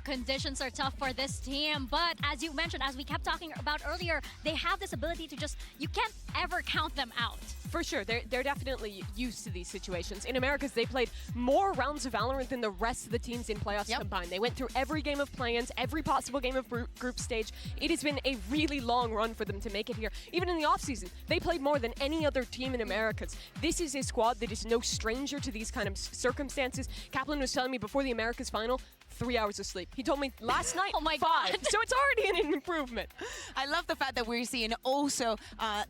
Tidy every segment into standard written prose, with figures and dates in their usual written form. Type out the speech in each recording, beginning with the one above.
conditions are tough for this team, but as you mentioned, as we kept talking about earlier, they have this ability to just, you can't ever count them out. For sure, they're definitely used to these situations. In Americas, they played more rounds of Valorant than the rest of the teams in playoffs combined. They went through every game of play-ins, every possible game of group stage. It has been a really long run for them to make it here. Even in the offseason, they played more than any other team in Americas. This is a squad that is no stranger to these kind of circumstances. Kaplan was telling me before the Americas final, 3 hours of sleep. He told me last night, oh my 5. God. So it's already an improvement. I love the fact that we're seeing also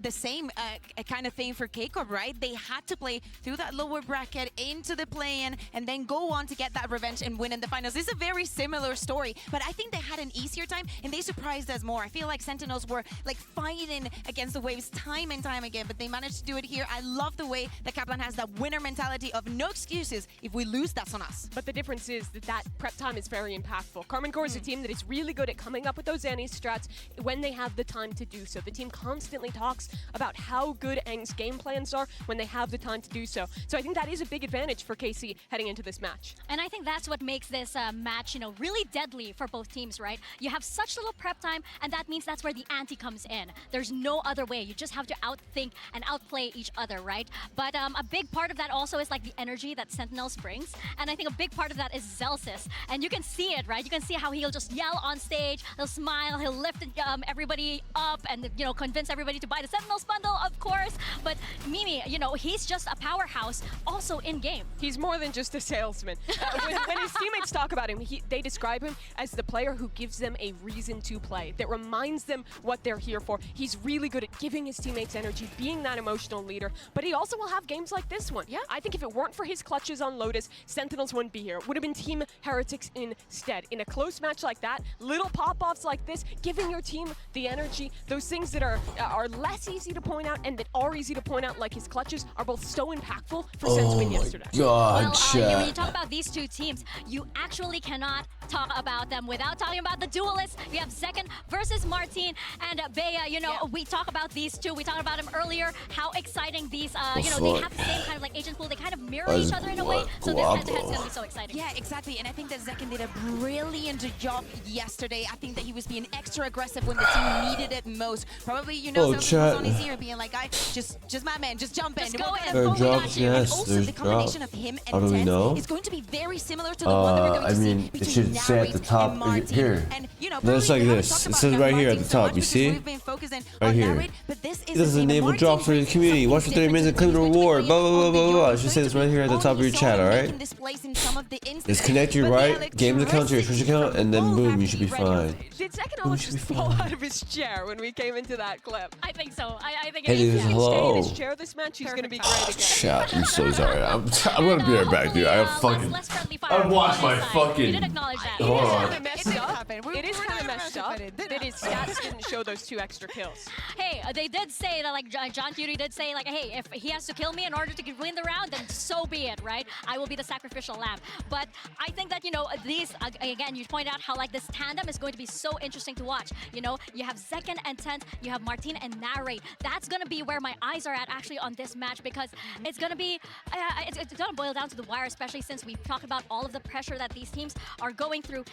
the same kind of thing for K-Corp, right? They had to play through that lower bracket into the play-in and then go on to get that revenge and win in the finals. This is a very similar story, but I think they had an easier time and they surprised us more. I feel like Sentinels were like fighting against the waves time and time again, but they managed to do it here. I love the way that Kaplan has that winner mentality of no excuses. If we lose, that's on us. But the difference is that prep time is very impactful. Carmen Core is a team that is really good at coming up with those Zanny strats when they have the time to do so. The team constantly talks about how good Eng's game plans are when they have the time to do so. So I think that is a big advantage for KC heading into this match. And I think that's what makes this match, you know, really deadly for both teams, right? You have such little prep time, and that means that's where the ante comes in. There's no other way. You just have to outthink and outplay each other, right? But a big part of that also is like the energy that Sentinels brings, and I think a big part of that is Zelsis. And you can see it, right? You can see how he'll just yell on stage, he'll smile, he'll lift everybody up and, you know, convince everybody to buy the Sentinels bundle, of course. But Mimi, you know, he's just a powerhouse also in game. He's more than just a salesman. When his teammates talk about him, they describe him as the player who gives them a reason to play, that reminds them what they're here for. He's really good at giving his teammates energy, being that emotional leader, but he also will have games like this one. Yeah. I think if it weren't for his clutches on Lotus, Sentinels wouldn't be here. It would have been Team Heretics instead. In a close match like that, little pop-offs like this, giving your team the energy, those things that are less easy to point out and that are easy to point out, like his clutches, are both so impactful for Sen's win yesterday. Well, when you talk about these two teams, you actually cannot talk about them without talking about the duelists. We have Zekken versus Martin and Bea. You know, we talk about these two. We talked about them earlier. How exciting these, you know, they have the same kind of like agent pool. They kind of mirror each other in a way. So this head-to-head is going to be so exciting. Yeah, exactly. And I think that Zekken did a brilliant job yesterday. I think that he was being extra aggressive when the team needed it most. Probably, you know, some people on his ear being like, just my man, just jump in. Just go in. There are drops, yes, Also, there's the combination drops. of him and How do we know? is going to be very similar to the one that we're going to see it between should say at the top here. And, you know, Looks like this. It says right here at the top. You see? Right here. But this is This is enable drops for the community. Watch for 30 minutes and claim the reward. Blah blah blah blah blah. It should say this right here at the top of your chat. All right. Just connect your right games account to your Twitch account, and then boom, you should be fine. Did Zekken almost just fall out of his chair when we came into that clip? I think so. I think Hey, it is. dude, hello. Stay in his chair this match, he's going to be great again. Chat, I'm so sorry. I'm gonna be right back, dude. I have fucking. I watched my fucking. You did acknowledge that. Hold on. It is kind of messed up that his stats didn't show those 2 extra kills. Hey, they did say that, like John Cutie did say, like, hey, if he has to kill me in order to win the round, then so be it, right? I will be the sacrificial lamb. But I think that, you know, these, again, you pointed out how, like, this tandem is going to be so interesting to watch. You know, you have Zekken and Tent, you have Martin and Narrate. That's going to be where my eyes are at, actually, on this match, because it's going to be, it's going to boil down to the wire, especially since we've talked about all of the pressure that these teams are going through.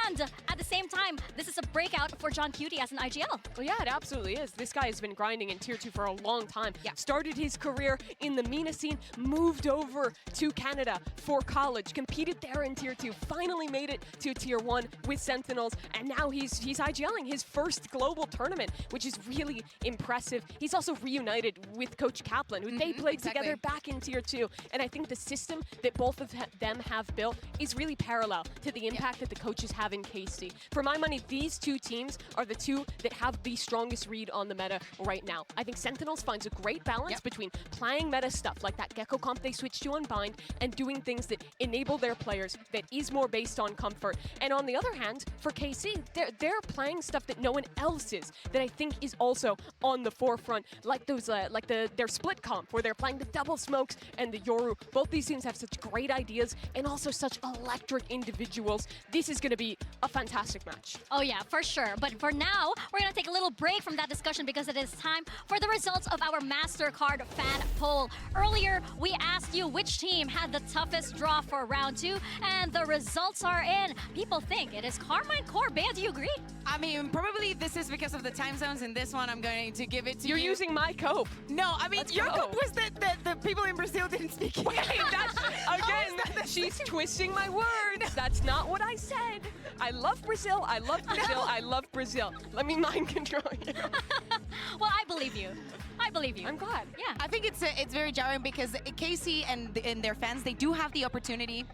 And at the same time, this is a breakout for John Cutie as an IGL. Well, yeah, it absolutely is. This guy has been grinding in Tier 2 for a long time. Started his career in the MENA scene, moved over to Canada for college, competed there in Tier 2, finally made it to Tier 1 with Sentinels, and now he's IGLing his first global tournament, which is really impressive. He's also reunited with Coach Kaplan, who they played together back in Tier 2, and I think the system that both of them have built is really parallel to the impact that the coaches have in KC. For my money, these two teams are the two that have the strongest read on the meta right now. I think Sentinels finds a great balance between playing meta stuff like that Gecko comp they switched to Unbind and doing things that enable their players that is more based on comfort. And on the other hand, for KC, they're playing stuff that no one else is, that I think is also on the forefront, like those their split comp where they're playing the double smokes and the Yoru. Both these teams have such great ideas and also such electric individuals. This is going to be a fantastic match. Oh yeah, for sure. But for now, we're going to take a little break from that discussion because it is time for the results of our MasterCard fan poll. Earlier, we asked you which team had the toughest draw for round 2, and the results are in. People think it is Carmine Core. Bea, do you agree? I mean, probably this is because of the time zones. In this one, I'm going to give it to you. You're using my cope. No, I mean, your cope was that the people in Brazil didn't speak English. Wait, that's, again, she's twisting my words. That's not what I said. I love Brazil. I love Brazil. I love Brazil. Let me mind control you. Well, I believe you. I believe you. I'm glad. Yeah. I think it's very jarring because KC and their fans, they do have the opportunity,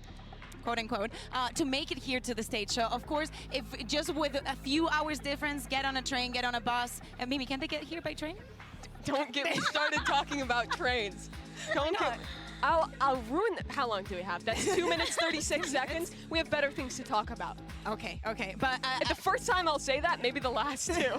quote unquote, to make it here to the stage. So of course, if just with a few hours difference, get on a train, get on a bus, and maybe can't they get here by train? Don't get me started talking about trains. Don't get. I'll ruin it. How long do we have? That's 2 minutes 36 seconds. We have better things to talk about. Okay, but The first time I'll say that, maybe the last two.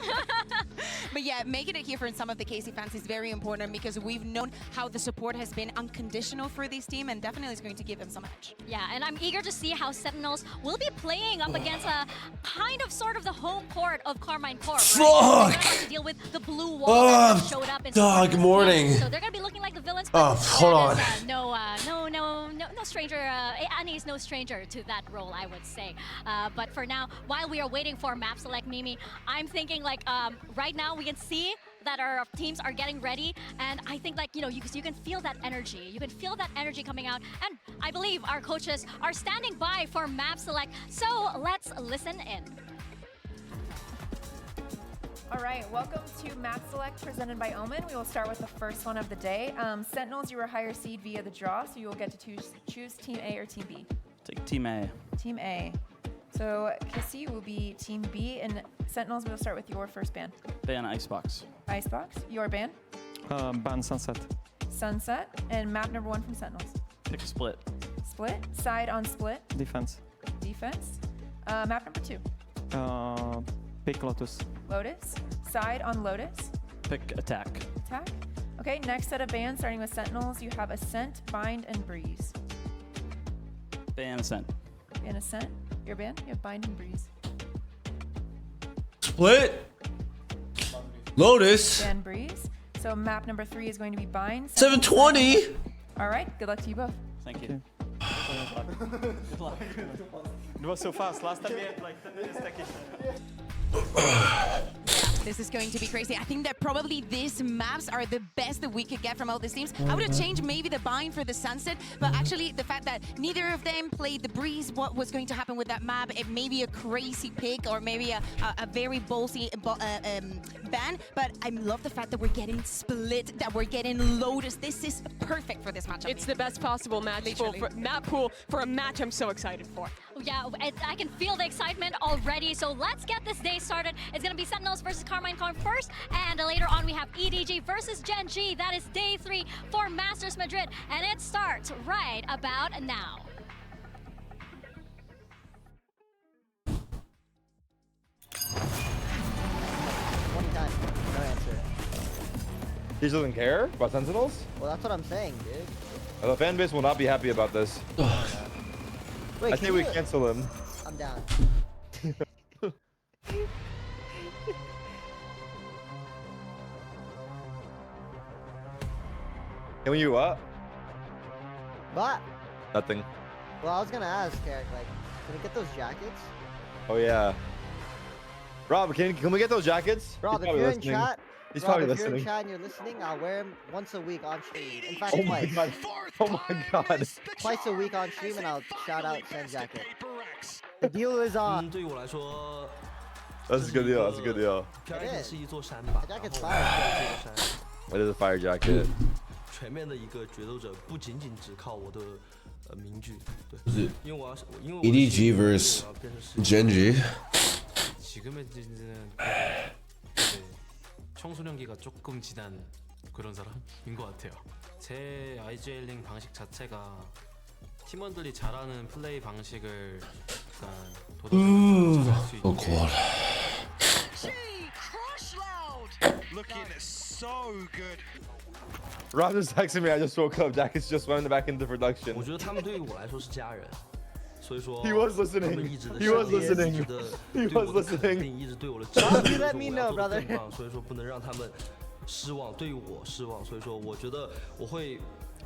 but yeah, making it here for some of the KC fans is very important because we've known how the support has been unconditional for this team, and definitely is going to give them some edge. Yeah, and I'm eager to see how Sentinels will be playing up against a kind of sort of the home court of Carmine Core. Right? Fuck! They're gonna have to deal with the blue wall that showed up in Good morning. So they're gonna be looking like the villains. Oh, hold on. No stranger. Annie is no stranger to that role, I would say. But for now, while we are waiting for map select Mimi, I'm thinking like right now we can see that our teams are getting ready, and I think like you can feel that energy. You can feel that energy coming out, and I believe our coaches are standing by for map select. So let's listen in. All right, welcome to Map Select presented by Omen. We will start with the first one of the day. Sentinels, you were higher seed via the draw, so you will get to choose Team A or Team B. Take Team A. Team A. So Kissy will be Team B, and Sentinels, we will start with your first ban. Ban Icebox. Icebox, your ban. Ban Sunset. Sunset, and map number 1 from Sentinels. Pick Split. Split, side on split. Defense. Defense. Map number 2. Pick Lotus. Lotus, side on Lotus. Pick Attack. Attack. Okay, next set of bans, starting with Sentinels, you have Ascent, Bind, and Breeze. Ban Ascent. Ban Ascent, your ban, you have Bind and Breeze. Split. Lotus. Ban Breeze. So map number 3 is going to be Bind. 720. All right, good luck to you both. Thank you. It was so fast. Last time we had like 10 seconds. This is going to be crazy. I think that probably these maps are the best that we could get from all these teams. I would have changed maybe the Bind for the Sunset, but actually the fact that neither of them played the Breeze, what was going to happen with that map, it may be a crazy pick or maybe a very ballsy ban, but I love the fact that we're getting Split, that we're getting Lotus. This is perfect for this matchup. It's the best possible map pool for a match I'm so excited for. Yeah, I can feel the excitement already. So let's get this day started. It's going to be Sentinels versus Carmine Core first. And later on, we have EDG versus Gen G. That is day 3 for Masters Madrid. And it starts right about now. No answer. He doesn't care about Sentinels? Well, that's what I'm saying, dude. The fan base will not be happy about this. Wait, I think we cancel him. I'm down. Can you what? But, Nothing. well, I was gonna ask, Eric, like, can we get those jackets? Oh yeah. Rob, can we get those jackets? Rob, He's if probably you're in listening. chat, He's Rob, probably if you're in listening. chat and you're listening, I'll wear them once a week on stream. In fact, Oh my twice. god. Oh my god. Twice a week on stream, and I'll shout out Sen jacket. The deal is on. 对于我来说， That's a good deal. That's a good deal. it is. 是一座山吧， The 然后 jacket's 这 fire. 座山 It is a fire jacket. 全面的一个决斗者，不仅仅只靠我的名句，对，因为我要 EDG versus Gen G. 지금의 청소년기가 조금 지난 그런 사람인 것 같아요. 제 IGL링 방식 자체가 팀원들이 잘하는 플레이 방식을 약간 도전할 수 있게. Oh god. Looking so good. Rob just texted me. I just woke up. Jackets just went back into production. 我觉得他们对于我来说是家人， He was listening. He was listening. He was listening. You let me know, brother. 所以说不能让他们失望，对于我失望。所以说，我觉得我会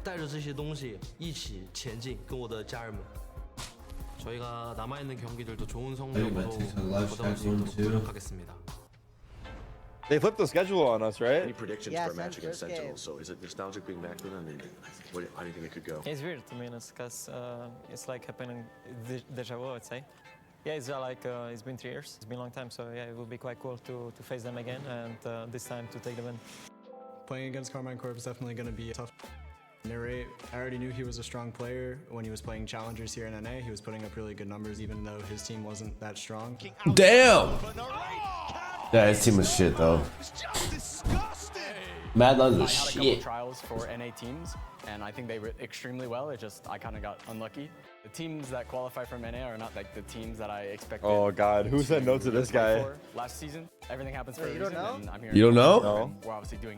带着这些东西一起前进，跟我的家人们。 저희가 남아 있는 경기들도 좋은 성적으로 보답할 수 있도록 노력하겠습니다. They flipped the schedule on us, right? Any predictions for a match against Sentinels? So is it nostalgic being back then? I mean, how do you think it could go? It's weird to be honest, because it's like happening deja vu, I'd say. Yeah, it's it's been 3 years. It's been a long time, so yeah, it will be quite cool to face them again and this time to take the win. Playing against Carmine Corp is definitely going to be tough. Narrate, I already knew he was a strong player when he was playing challengers here in NA. He was putting up really good numbers even though his team wasn't that strong. Damn! Yeah, his team was shit though. Mad Lions was shit. Trials for NA teams, and I think they were extremely well. It just I kind of got unlucky. The teams that qualify from NA are not like the teams that I expected. Oh God, who said no to this guy? Last season, everything happens for a you reason, don't know? and I'm here. You don't know? No. We're obviously doing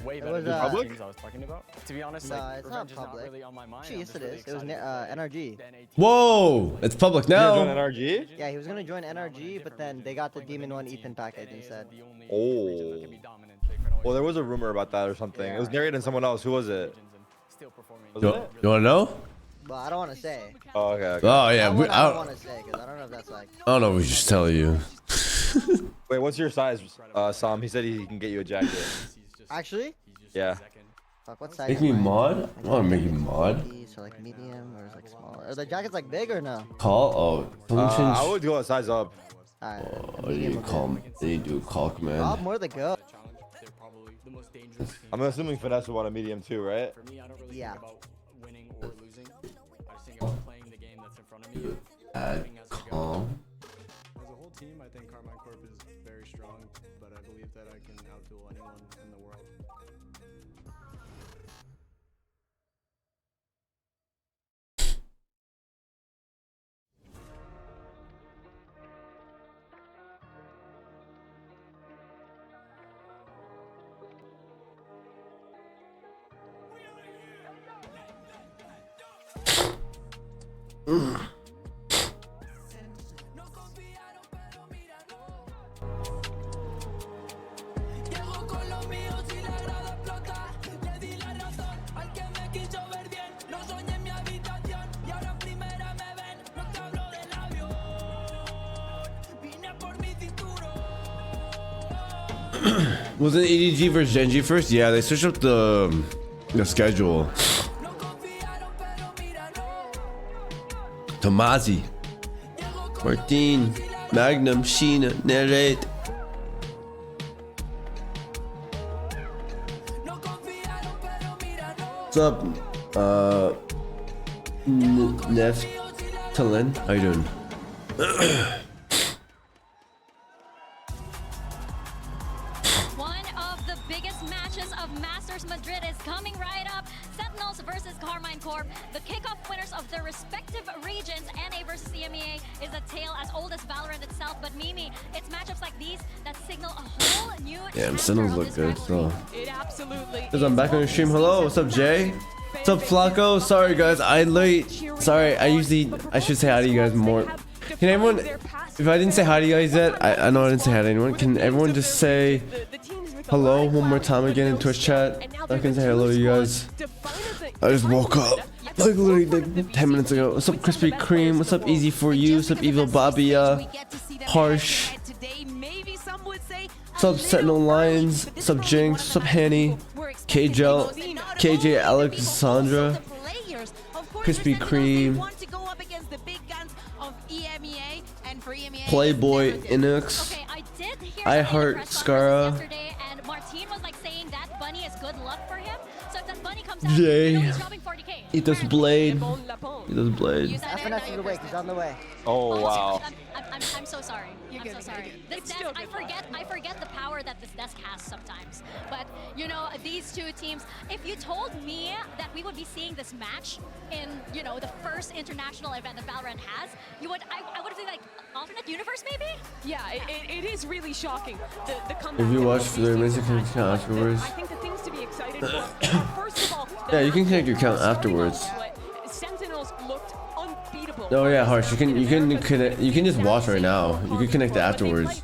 way it better was, than the public? teams I was talking about. To be honest, No, like, it's not revenge is not public. really on my mind. Actually, I'm yes, just it really is. It was excited about NRG. the NA team. Whoa! It's public You're doing now. NRG? Yeah, he was gonna join NRG, but then they got the Demon 1 Ethan package instead. Oh. Well, there was a rumor about that or something. It was narrated in someone else. Who was it? Was it? You wanna know? Well, I don't want to say. Oh, okay. Oh yeah, I I don't want to say because I don't know if that's like. I don't know. We just tell you. Wait, what's your size, Sam? He said he can get you a jacket. Actually? Yeah. Fuck, what size? Make me mod? I wanna make you mod. So like medium or is like small? Are the jackets like big or no? Call? Oh, I would go a size up. Alright. Oh, you call? They do call command. Oh, more the go. I'm assuming Finesse would want a medium too, right? Yeah. Add calm. As a whole team, I think Carmine Corp is very strong, but I believe that I can outduel anyone in the world. Wasn't EDG versus Genji first? Yeah, they switched up the schedule. Tomazi, Martin, Magnum, Sheena, Nerate. What's up, Neftalin? How you doing? One of the biggest matches of Masters Madrid is coming right up. Sentinels versus Carmine Corp. The kickoff winners of their respective regions, NA versus EMEA, is a tale as old as Valorant itself. But Mimi, it's matchups like these that signal a whole new Damn, Sentinels look good, so. It absolutely Because I'm back on the stream. Hello, what's up, Jay? What's up, Flacco? Sorry, guys, I late. Sorry, I should say hi to you guys more. Can everyone, if I didn't say hi to you guys yet, I know I didn't say hi to anyone. Can everyone just say hello one more time again in Twitch chat? I can say hello to you guys. I just woke up like literally like 10 minutes ago. What's up, Krispy Kreme? What's up, Easy for You? What's up, Evil Bobby? Harsh. What's up, Sentinel Lions? What's up, Jinx? What's up, Hanny? KJ, KJ Alexandra. Krispy Kreme. Playboy Inux. Okay, I did hear I that in the heart press Scara. conference yesterday, and Martin was like saying that bunny is good luck for him. So if that bunny comes out, Jay. you know he's dropping 40K. Ethos Blade. Ethos Blade. FNS is awake. He's on the way. Oh wow. I'm so sorry. I'm so sorry. This desk, I forget the power that this desk has sometimes. But you know, these two teams. If you told me that we would be seeing this match in, you know, the first international event that Valorant has, I would have been like alternate universe maybe. Yeah, it is really shocking. The comeback. If you that watch we'll see the from Amazing Sentinels. account afterwards. I think the things to be excited for. First of all, Yeah, you can connect your account afterwards. Sentinels looked unbeatable people. Oh yeah, Harsh. You can connect. You can just watch right now. You can connect it afterwards.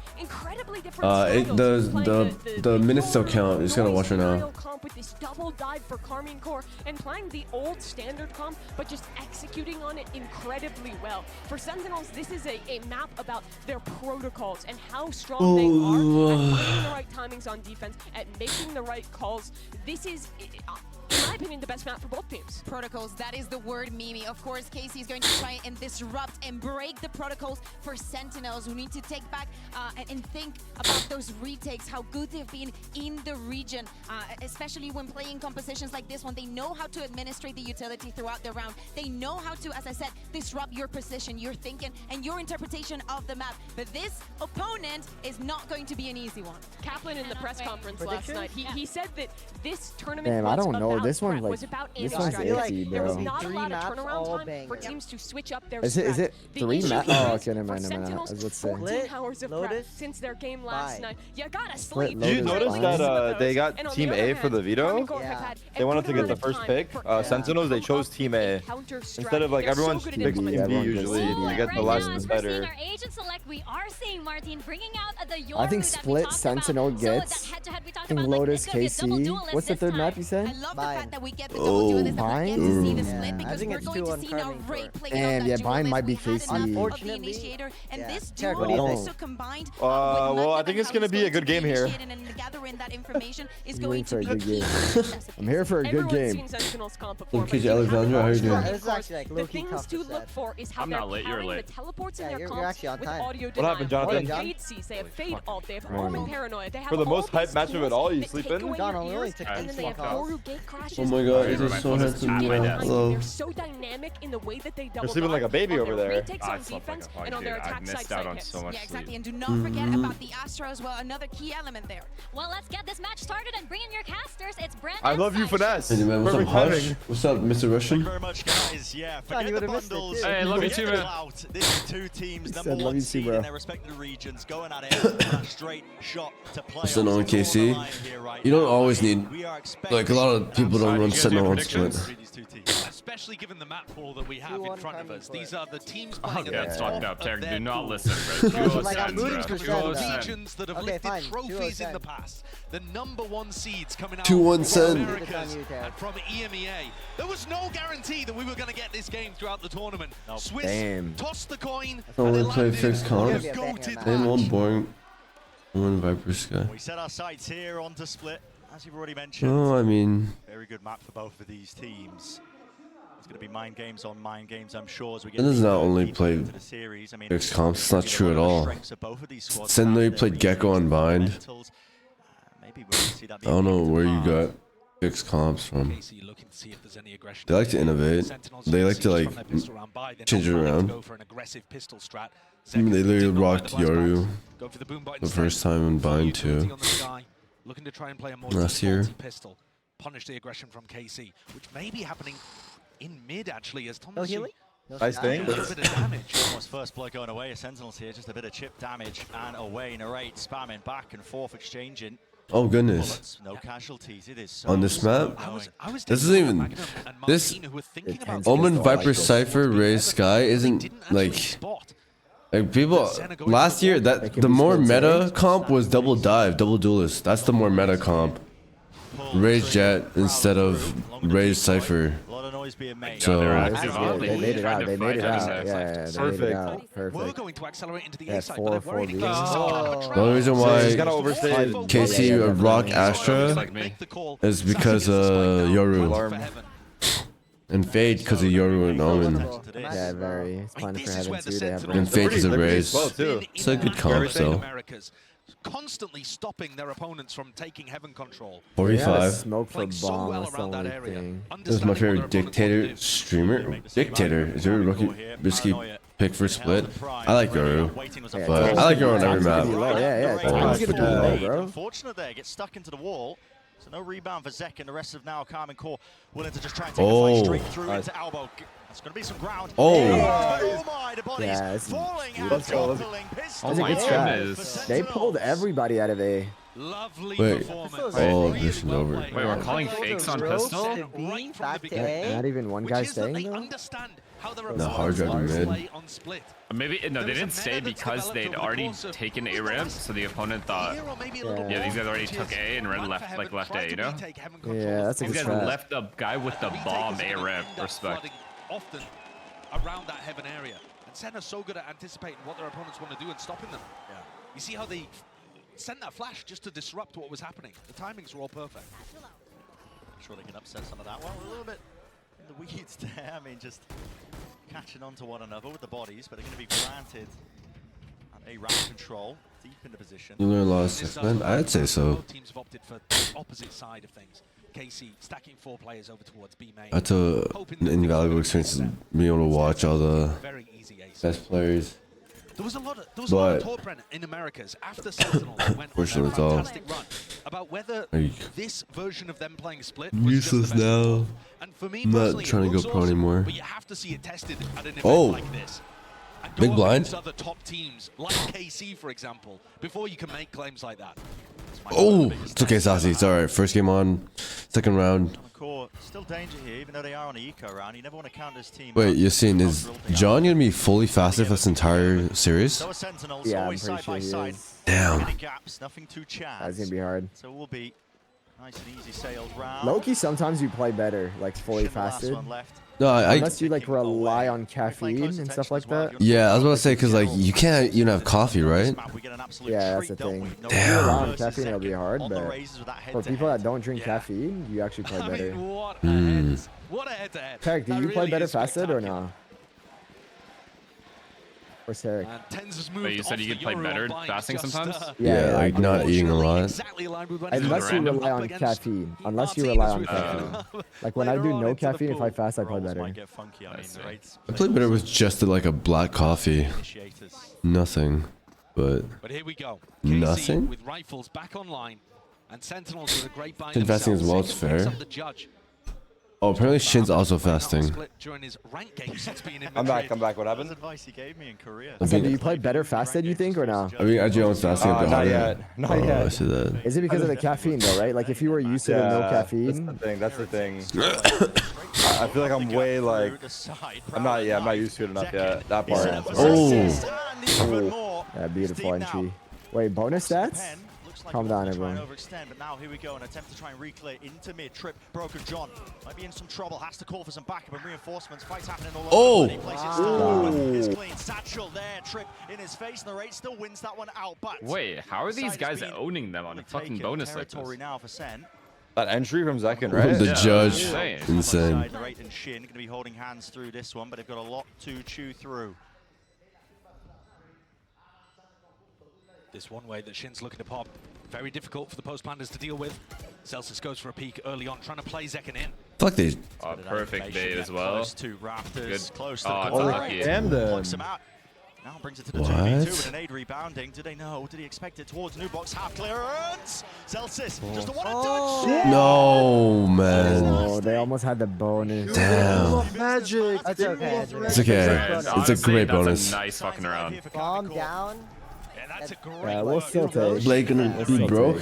The minutes still count. You just gotta watch right now. Comp with this double dive for Karmine Corps and playing the old standard comp, but just executing on it incredibly well. For Sentinels, this is a map about their protocols and how strong they are at finding the right timings on defense, at making the right calls. This is, in my opinion, the best map for both teams. Protocols, that is the word, Mimi. Of course, Casey is going to try and disrupt and break the protocols for Sentinels, who need to take back and think about those retakes, how good they've been in the region, especially when playing compositions like this one. They know how to administrate the utility throughout the round. They know how to, as I said, disrupt your position, your thinking, and your interpretation of the map. But this opponent is not going to be an easy one. Kaplan in the press conference last night, he said that this tournament Damn, was I don't know. about This one, prep, like, was about this one's iffy, There was bro. not a lot of turnaround time for teams to switch up their Is it The 3 issue maps? is Oh, okay, never for mind, never mind. Sentinels, I was about to say. 14 hours of prep Lotus, since their game last night. You gotta Split sleep. Did you Lotus notice fine. that they got Team A for the veto? Yeah. They wanted to get the first pick. Sentinels, they chose Team A. Instead of like everyone's picks Team B usually, you get the last better. Our agent select, we are seeing Martin bringing out the Yoru I think that we Split talked Sentinel about. gets. So that head-to-head we talked I think about, like, Lotus it's gonna be a double KC. duelist What's the this third time. map you said? I love the fact that we get the Oh, double duelist, that we get to see the Vine? split, Yeah, I because think we're it's going 2 to on see now Karmine Ray Corps. playing Damn, out that yeah, duelist. Vine might be We had KC. enough of the Unfortunately, initiator, and yeah. this Check, duo what do you think? also combined Well, with I think it's gonna be a good game here. and gathering that information is I'm going waiting for to a be good key. game. I'm here for a good Everyone's game. seen Sentinels comp Look, before, KJ but Alexandra, how you doing? Yeah, this is actually like the low-key things tough to to look set. for is how I'm they're not late, you're pairing late. the teleports in Yeah, their you're comps actually on with time. audio What happened, denial. Jonathan? They have Fade Seas, they have Fade Alt, they have Omen Paranoia, they have For the all most these hype matchup tools at all, you that sleeping? take away John, your I only ears, took and then they have off. Yoru gate crashes. Oh my god, it is so handsome. Yeah, hello. They're so dynamic in the way that they double You're sleeping like a baby over there. retakes on defense and on their attack side hits. Yeah, exactly. And do not forget about the Astra as well, another key element there. Well, let's get this match started and bring in your casters. It's Brandon. I love you, Finesse. Hey man, what's up, Perfect Hush? timing. What's up, Mr. Russian? Very much, guys. Yeah, John, forget you the would've missed it, bundles. too. Hey, love you too, Forget the man. clout. This is two teams, He number said, "Love one you too, seed bro." in their respective regions, going at it for that straight shot to play. Sentinel and KC. You don't always need, like a lot of people don't run Sentinel on Split. Especially given the map pool that we have in front of us. These are the teams Oh, playing yeah, at the it's top fucked up. of Terry, their do not pool. listen, bro. Like, I'm rooting for Sentinel. Regions that have Okay, lifted fine. trophies in 2-0-10. the past. The number one seeds coming out 2-1 from Sen. Americas and from EMEA. There was no guarantee that we were going to get this game throughout the tournament. Swiss Damn. tossed the coin. I and they only played landed fixed one comps. of goated And one boring, one Viper Sky. We set our sights here onto Split, as you've already mentioned. Oh, I mean, Very good map for both of these teams. It's going to be mind games on mind games, I'm sure, as we get Sen does not deeper only into play the series. I mean, fixed comps. It's not you true know, at one of the all. strengths of both of these squads Sen are literally their played Gecko retakes, on Bind. fundamentals. Maybe we'll see that I being don't know picked where you apart. got fixed comps from. Casey looking to see if there's any aggression. They like to innovate. Sentinels They like to siege like from their pistol round by. They're change it not planning to around. go for an aggressive pistol strat. I mean, they Seconds, literally did not like rocked the flashbacks. Yoru Go for the boom button the instead. first time in Bind Utility too. on the sky, looking to try and play a more Last year. defaulty pistol. Punish the aggression from KC, which may be happening in mid actually as Thomas. No healing? Nice thing. A little bit of damage. Almost first blood going away. Sentinels here, just a bit of chip damage and away. Narrate spamming back and forth, exchanging. Oh goodness. Bullets, no casualties. It is so On this map? This isn't even. This Omen Viper Cypher Raise Sky isn't like people. Last year that the more meta comp was double dive, double duelist. That's the more meta comp. Raise Jet instead of Raise Cypher. So They made it out. They made it out. Yeah, they made it out. We're Perfect. going to accelerate into the Yeah, A side, but they're 4-4 worried games. against the only reason why He's gotta overstay. KC rock Astra is because Yoru and Fade because of Yoru and Omen. Yeah, very. He's planning for heaven too. They have And Fade because of Raise. Well, too. It's a good comp though. Americas, constantly stopping their opponents from taking heaven control. 45. Smoke for Playing so bomb. well That's the around that only area. thing. This is my favorite Dictator streamer. Dictator is your rookie risky pick for Split. I like Yoru, but I like Yoru on every map. Yeah, Oh, it's gonna be low, bro. Unfortunate there, gets stuck into the wall. So no rebound for Zek and the rest of now Karmine Corps willing to just try and take a fight straight through into elbow. That's going to be some ground. Oh my, the bodies Yeah, it's falling beautiful. and toppling. That's a good strat. They pulled everybody out of A. Lovely Wait. performance. Oh, this is over. Wait, we're calling fakes on pistol? Right from the beginning. Not even one guy staying They though? understand how their The hard drive opponents mid. play on split. Maybe no, they didn't stay because they'd already taken A ramp, so the opponent thought, yeah, these guys already took A and red left A, you know? Yeah, that's a These good guys strat. left the guy with the bomb A ramp. Respect. Often around that heaven area. And SEN are so good at anticipating what their opponents want to do and stopping them. Yeah. You see how they sent that flash just to disrupt what was happening. The timings were all perfect. I'm sure they can upset some of that. Well, a little bit in the weeds there. I mean, just catching on to one another with the bodies, but they're going to be granted a round control deep into position. You learn a lot of stuff, man. I'd say so. Both teams have opted for the opposite side of things. KC stacking 4 players over towards B main. That's an invaluable experience, being able to watch all the best players. There was a lot of talk in Americas after Sentinel went on their fantastic run about whether this version of them playing split was Useless just the best now. And for me I'm personally, not trying to go pro awesome, anymore. But you have to see it tested at an event like this. And go Big up blind. against other top teams like KC, for example, before you can make claims like that. Oh, it's okay, Sassy. It's all right. First game on, second round. Still danger here, even though they are on the eco round. You never want to count this team. Wait, you're seeing, is John gonna be fully fasted for this entire series? Yeah, I'm pretty sure he is. Damn. Nothing too That's gonna be hard. So it will be nice and easy sailed round. Low-key, sometimes you play better, like fully fasted. No, Unless you like rely on caffeine and stuff like that. Yeah, I was about to say, because like you can't even have coffee, right? Yeah, that's the thing. If you Damn. rely on caffeine, it'll be hard, but for people that don't drink caffeine, you actually play better. What a head-to-head. Tarek, do you play better fasted or no? Or Tarek? Wait, you said you could play better fasting sometimes? Yeah, like not eating a lot. Unless you rely on caffeine. Unless you rely on caffeine. Like when I do no caffeine, if I fast, I play better. I played better with just like a black coffee. Nothing, but here we go. nothing. With rifles back online and Sentinels with a great buy Shin fasting as well, it's themselves. fair. Picks up the judge. Oh, apparently Shin's also fasting. During his rank game since being in I'm back. What happened? That's advice he gave me in Korea. So do you play better fasted, you think, or no? I mean, IGL was fasting a bit Not harder. yet. Not Oh, yet. I see that. Is it because of the caffeine though, right? Like if you were used to the no caffeine. That's the thing. I feel like I'm way like I'm not used to it enough yet. That part. Oh. Yeah, beautiful entry. Wait, bonus stats? Calm down, everyone. Overextend, but now here we go, an attempt to try and reclear into mid. Trip, Broken John might be in some trouble, has to call for some backup and reinforcements. Fights happening all over. It's clean. Satchel there, Trip in his face, and the rate still wins that one out. But Wait, how are these guys owning them on a fucking bonus like this? now for SEN. That entry from Zekin, right? The judge, insane. insane. The rate and Shin going to be holding hands through this one, but they've got a lot to chew through. This one way that Shin's looking to pop. Very difficult for the post pandas to deal with. Celsius goes for a peek early on, trying to play Zekin in. Fuck these. Oh, perfect bait as well. Close to Raptors, Good. close to Oh, the it's unlucky. Damn them. Now brings it to the 2v2 with an aid rebounding. Do they know? Did he expect it towards new box? Half clearance. Celsius just a one and done. No, man. Oh, they almost had the bonus. Damn. Magic. That's okay. It's okay. It's a great bonus. That's a nice fucking round. Calm down. Yeah, we'll still take. Blake gonna be broke.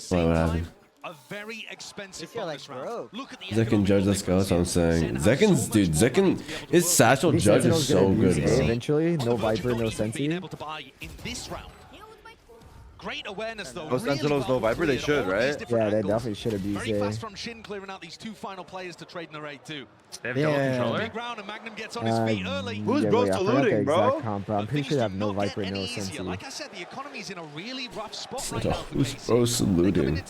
What happened? A very expensive You're like broke. Look at the Zekin judge, let's go. That's what I'm saying. Zekin's, dude, Zekin, his satchel These judge is Sentinels so gonna good, abuse A bro. eventually. No Viper, no Sensi. able to buy in this round. Great awareness though. No Sentinels, no Viper. They should, right? Yeah, they definitely should abuse Very A. fast from Shin, clearing out these two final players to trade in the raid too. They have double controller? Big round and Magnum gets on his feet early. Who's yeah, bro wait, I forgot saluting, the bro? exact comp, but I'm pretty sure they have no Viper, no Easier. Sensi. Like I said, the economy's in a really rough spot right now. Who's bro saluting?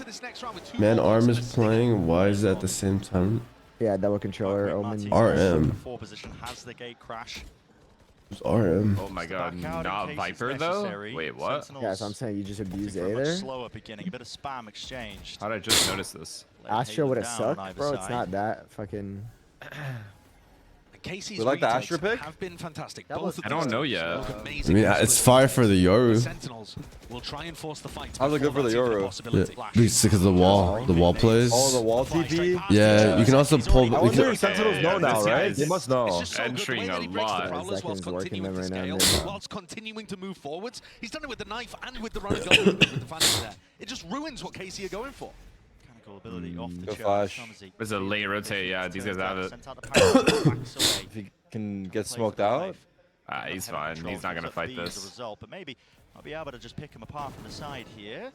Man, Arm is playing. Why is that at the same time? Yeah, double controller, Omen. RM. Four position has the gate crash. Who's RM? Oh my god, not Viper though? Wait, what? Yeah, so I'm saying you just abuse A Much there. slower beginning, a bit of spam exchange. How did I just notice this? Astra would have down on sucked, either bro. It's side. not that fucking. Casey's We like the retakes Astra pick? have been fantastic. That Both was of I don't them know look yet. amazing I mean, in it's split. fire for the Yoru. Sentinels will try and force the fight. How's it good for the Euro? Yeah, because of the wall plays. Oh, the wall TP? Yeah, you can also pull. I wonder if Sentinels know now, right? They must know. Entering a lot. Seconds working them right now. Whilst continuing to move forwards, he's done it with the knife and with the running gun with the Phantom there. It just ruins what KC are going for. Ability off the Good flash. There's a late rotate. Yeah, these guys have it. If he can get smoked out, he's fine. He's not gonna fight this. But maybe I'll be able to just pick him apart from the side here.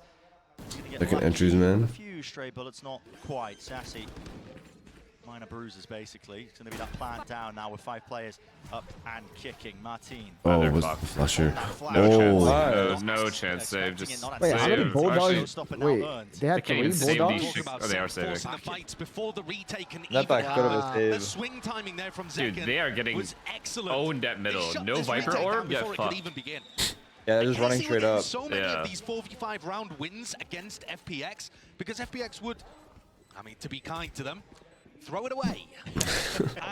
Second entries, man. A few stray bullets, not quite. Sassy. Minor bruises, basically. It's going to be that plant down now with 5 players up and kicking. Martin. Oh, was the flusher? No chance save. Just wait, how many bulldogs? Wait, they had can't even 3 save bulldogs? these. Oh, they are saving. not that good of a save. Swing timing there from Dude, they are getting owned at middle. No Viper Orb? Get fucked. Yeah, they're just running straight up. So many of these 4v5 round wins against FPX because FPX would, I mean, to be kind to them, throw it away.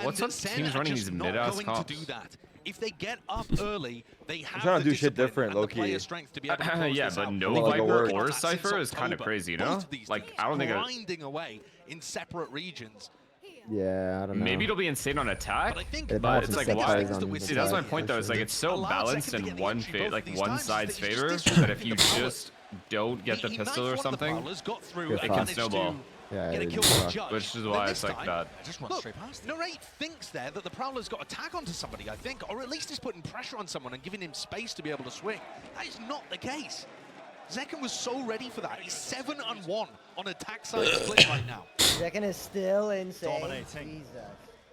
What's up? Teams running these mid-ass comps. To do that. If they get up early, they have trying to do shit different, low-key. Yeah, but no Viper or Cypher is kind of crazy, you know? Like, I don't think grinding away in separate regions. Yeah, I don't know. Maybe it'll be insane on attack, but it's like, why? See, that's my point, though. It's like it's so balanced in one side's favor that if you just don't get the pistol or something, it can snowball. Yeah, which is why it's like that. Look, Narrate thinks there that the Prowler's got a tag onto somebody, I think, or at least he's putting pressure on someone and giving him space to be able to swing. That is not the case. Zekken was so ready for that. He's 7-1 on a tag side split right now. Zekken is still insane. Dominating.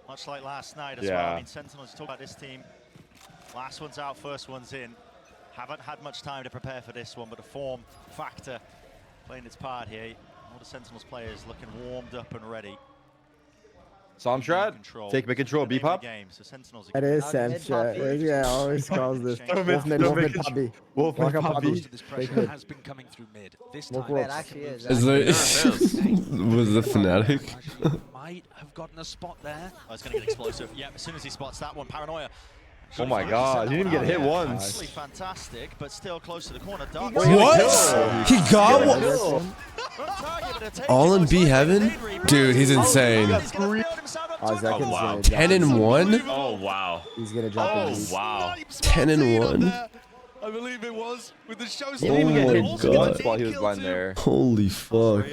Much like last night as well. I mean, Sentinels talk about this team. Last one's out, first one's in. Haven't had much time to prepare for this one, but the form factor playing its part here. All the Sentinels players looking warmed up and ready. Somstrat, take mid-control, B-pop. It is Samstrat. Yeah, always calls this. Wolfman Poppy. Wolfman Poppy. Has been coming through mid. This time it actually is. Was the Fnatic? Might have gotten a spot there. Oh, it's going to get explosive. Yeah, as soon as he spots that one, Paranoia. Oh my god, he didn't even get hit once. Absolutely fantastic, but still close to the corner. What? He got one? All in B heaven? Dude, he's insane. Oh, wow. 10-1? Oh, wow. He's going to jump in. Oh, wow. 10-1? I believe it was with the show. He didn't even get hit once while he was blind there. Holy fuck.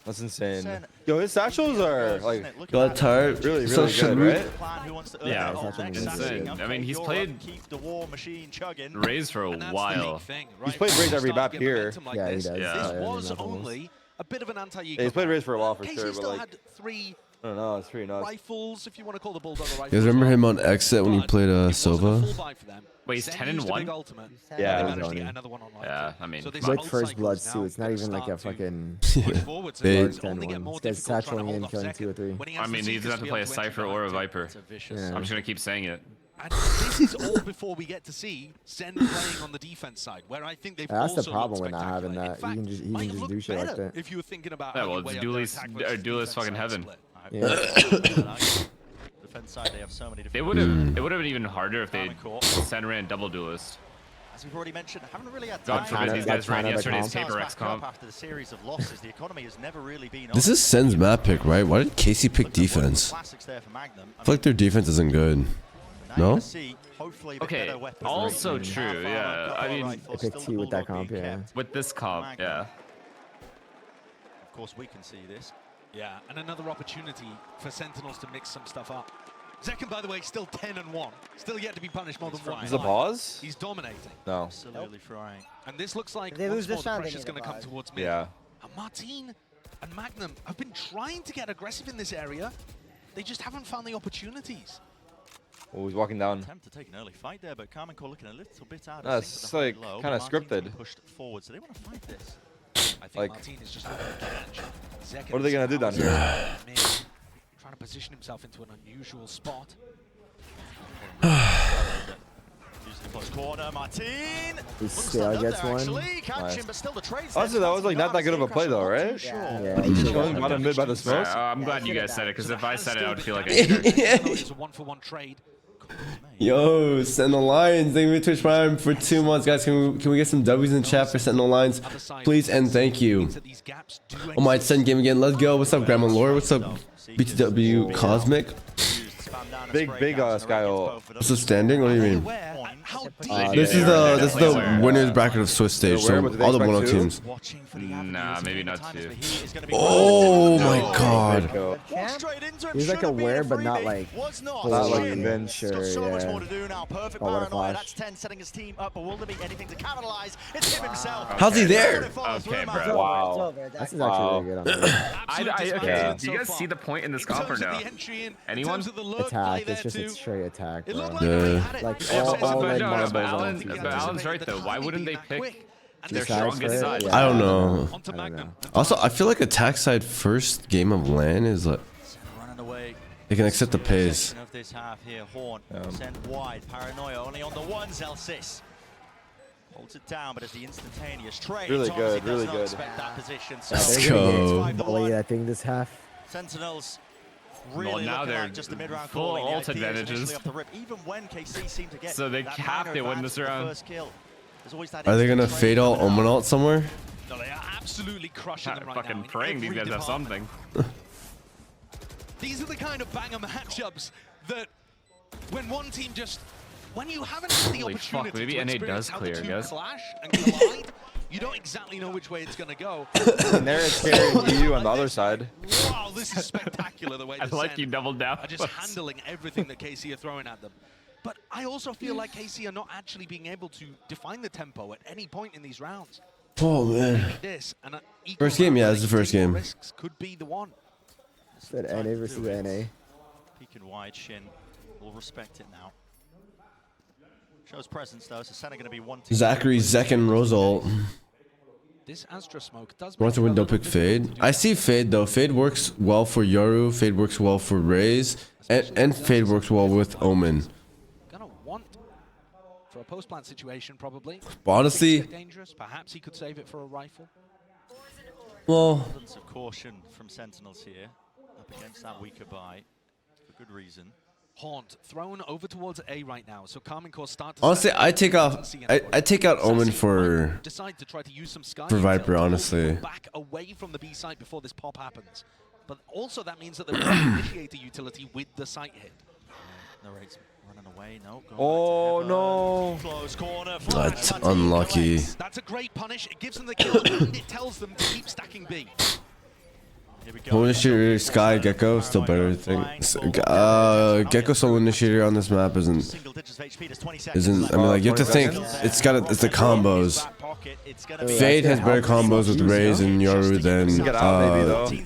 That's insane. Yo, his satchels are like got tired. Really good, right? Yeah, insane. I mean, he's played Raze for a while. He's played Raze every map here. Yeah, he does. This was only a bit of an anti-ego. Yeah, he's played Raze for a while for Casey sure, but still like had 3 I don't know, it's pretty nuts. rifles, if you want to call the Bulldog a rifle. You guys remember him on Exit when he played Sova? Wait, he's 10-1? Yeah, yeah. I mean, with first blood too. It's not even like a fucking big 10-1. This guy's satcheling in, killing 2 or 3. I mean, he doesn't have to play a Cypher or a Viper. Yeah. I'm just gonna keep saying it. And this is all before we get to see SEN playing on the defense side, where I think they've That's also the problem looked with not having that. spectacular. In fact, He can just do shit like that. if you were thinking about Yeah, how well, you it's weigh up their duelist attack versus fucking defense heaven. split. Defense side, they have so many It would have been even harder if they SEN ran double duelist. As we've already mentioned, haven't really had God time. forbid these guys ran yesterday's Stars Paper X back up comp. after the series of losses. The economy has never really been This is Sen's map pick, right? Why did Casey pick defense? I feel like their defense isn't good. No? Okay, also true, yeah. I mean, I picked T with that comp, yeah. with this comp, yeah. Of course, we can see this. Yeah, and another opportunity for Sentinels to mix some stuff up. Zekken, by the way, still 10-1. Still yet to be punished more than one. Is it a pause? He's dominating. No. Absolutely frying. And this looks like They lose once this more the round, they pressure's need a going to come pause. towards me. Yeah. And Martin and Magnum have been trying to get aggressive in this area. They just haven't found the opportunities. Oh, he's walking down. Attempt to take an early fight there, but Carmen Core looking a little bit out of That's sync with the like high low. kind of Martin's been scripted. pushed forward, so they want to fight this. I think Like, Martin is just looking to catch. Zekken what are they gonna do down here? Trying to position himself into an unusual spot. Using close corner, Martin. He still gets one. Honestly, that was like not that good of a play though, right? Yeah, He's just going bottom mid by the smokes. I'm glad you guys said it, because if I said it, I would feel like I It's a one-for-one trade. Yo, Sentinel Lions, thank you for Twitch Prime for 2 months, guys. Can we get some W's in the chat for Sentinel Lions, please and thank you. Oh my, it's SEN game again. Let's go. What's up, Grandma Lore? What's up, BTW Cosmic? Big Sky ult. What's the standing? What do you mean? This is the winners bracket of Swiss stage. So all the 1-0 teams. Nah, maybe not two. Oh my god. He's like aware, but not like fully sure. So much more Yeah. to do now. Perfect Oh, what a paranoia. flash. That's 10 setting his team up, but will there be anything to capitalize? It's him himself. How's he there? Okay, bro. Wow. This is actually really good. Okay, do you guys see the point in this comp or no? Anyone? Attack. It's just a straight attack, bro. Yeah. Like But all red no, marbles but on Alan's right though. Why wouldn't they pick their Two sides strongest for it? side? Yeah. I don't know. I don't know. Also, I feel like attack side first game of LAN is like Running away. they can accept the pace. Of this half here, Horn sent wide. Paranoia only on the one. Zelsis holds it down, but it's the instantaneous trade. Really good, Obviously really does not good. expect that position. So Let's go. Bully, I think this half. Sentinels Well, really now looking they're like just the mid-round full call. ult advantages. Off the rip, even when KC seemed to get So they that have minor to win advantage this with the round. first kill. There's always that Are they gonna instant fade trade out coming Omen up. out somewhere? No, they are absolutely crushing them right Fucking now. in praying these every guys have department. something. These are the kind of banger matchups that when one team just, when you haven't had the Holy opportunity fuck, maybe to NA experience does how clear, the two guys. clash and collide, you don't exactly know which way it's going to go. And there it's carrying you on the other side. Wow, this is spectacular the way I the like Sen you doubled down. are just handling everything that KC are throwing at them. But I also feel like KC are not actually being able to define the tempo at any point in these rounds. Oh man. This and an equal First game, round yeah, where it's the they first take game. risks could be the one. Said NA versus NA. Peeking wide, Shin will respect it now. Shows presence though, so Senna going to be one. Zachary, Zek, and Rosal. This Astra smoke does Want to win, don't pick Fade. I see Fade though. Fade works well for Yoru. Fade works well for Raze, and Fade works well with Omen. Gonna want for a post-plant situation probably. But honestly, Things get dangerous. Perhaps he could save it for a rifle. well, Abundance of caution from Sentinels here, up against that weaker buy, for good reason. Haunt thrown over towards A right now, so Carmine Core start to honestly, set I up. take Doesn't off. see I anyone. take out Omen for Decide to try to use some sky for intel Viper, to honestly. go back away from the B site before this pop happens. But also that means that they're going to initiate a utility with the site hit. Narrate's running away. No. Oh no. Close corner. That's unlucky. That's a great punish. It gives them the kill and it tells them to keep stacking B. Solo initiator, Sky, Gecko, still better, I think. Gecko solo initiator on this map isn't. I mean, like you have to think. It's the combos. Fade has better combos with Raze and Yoru than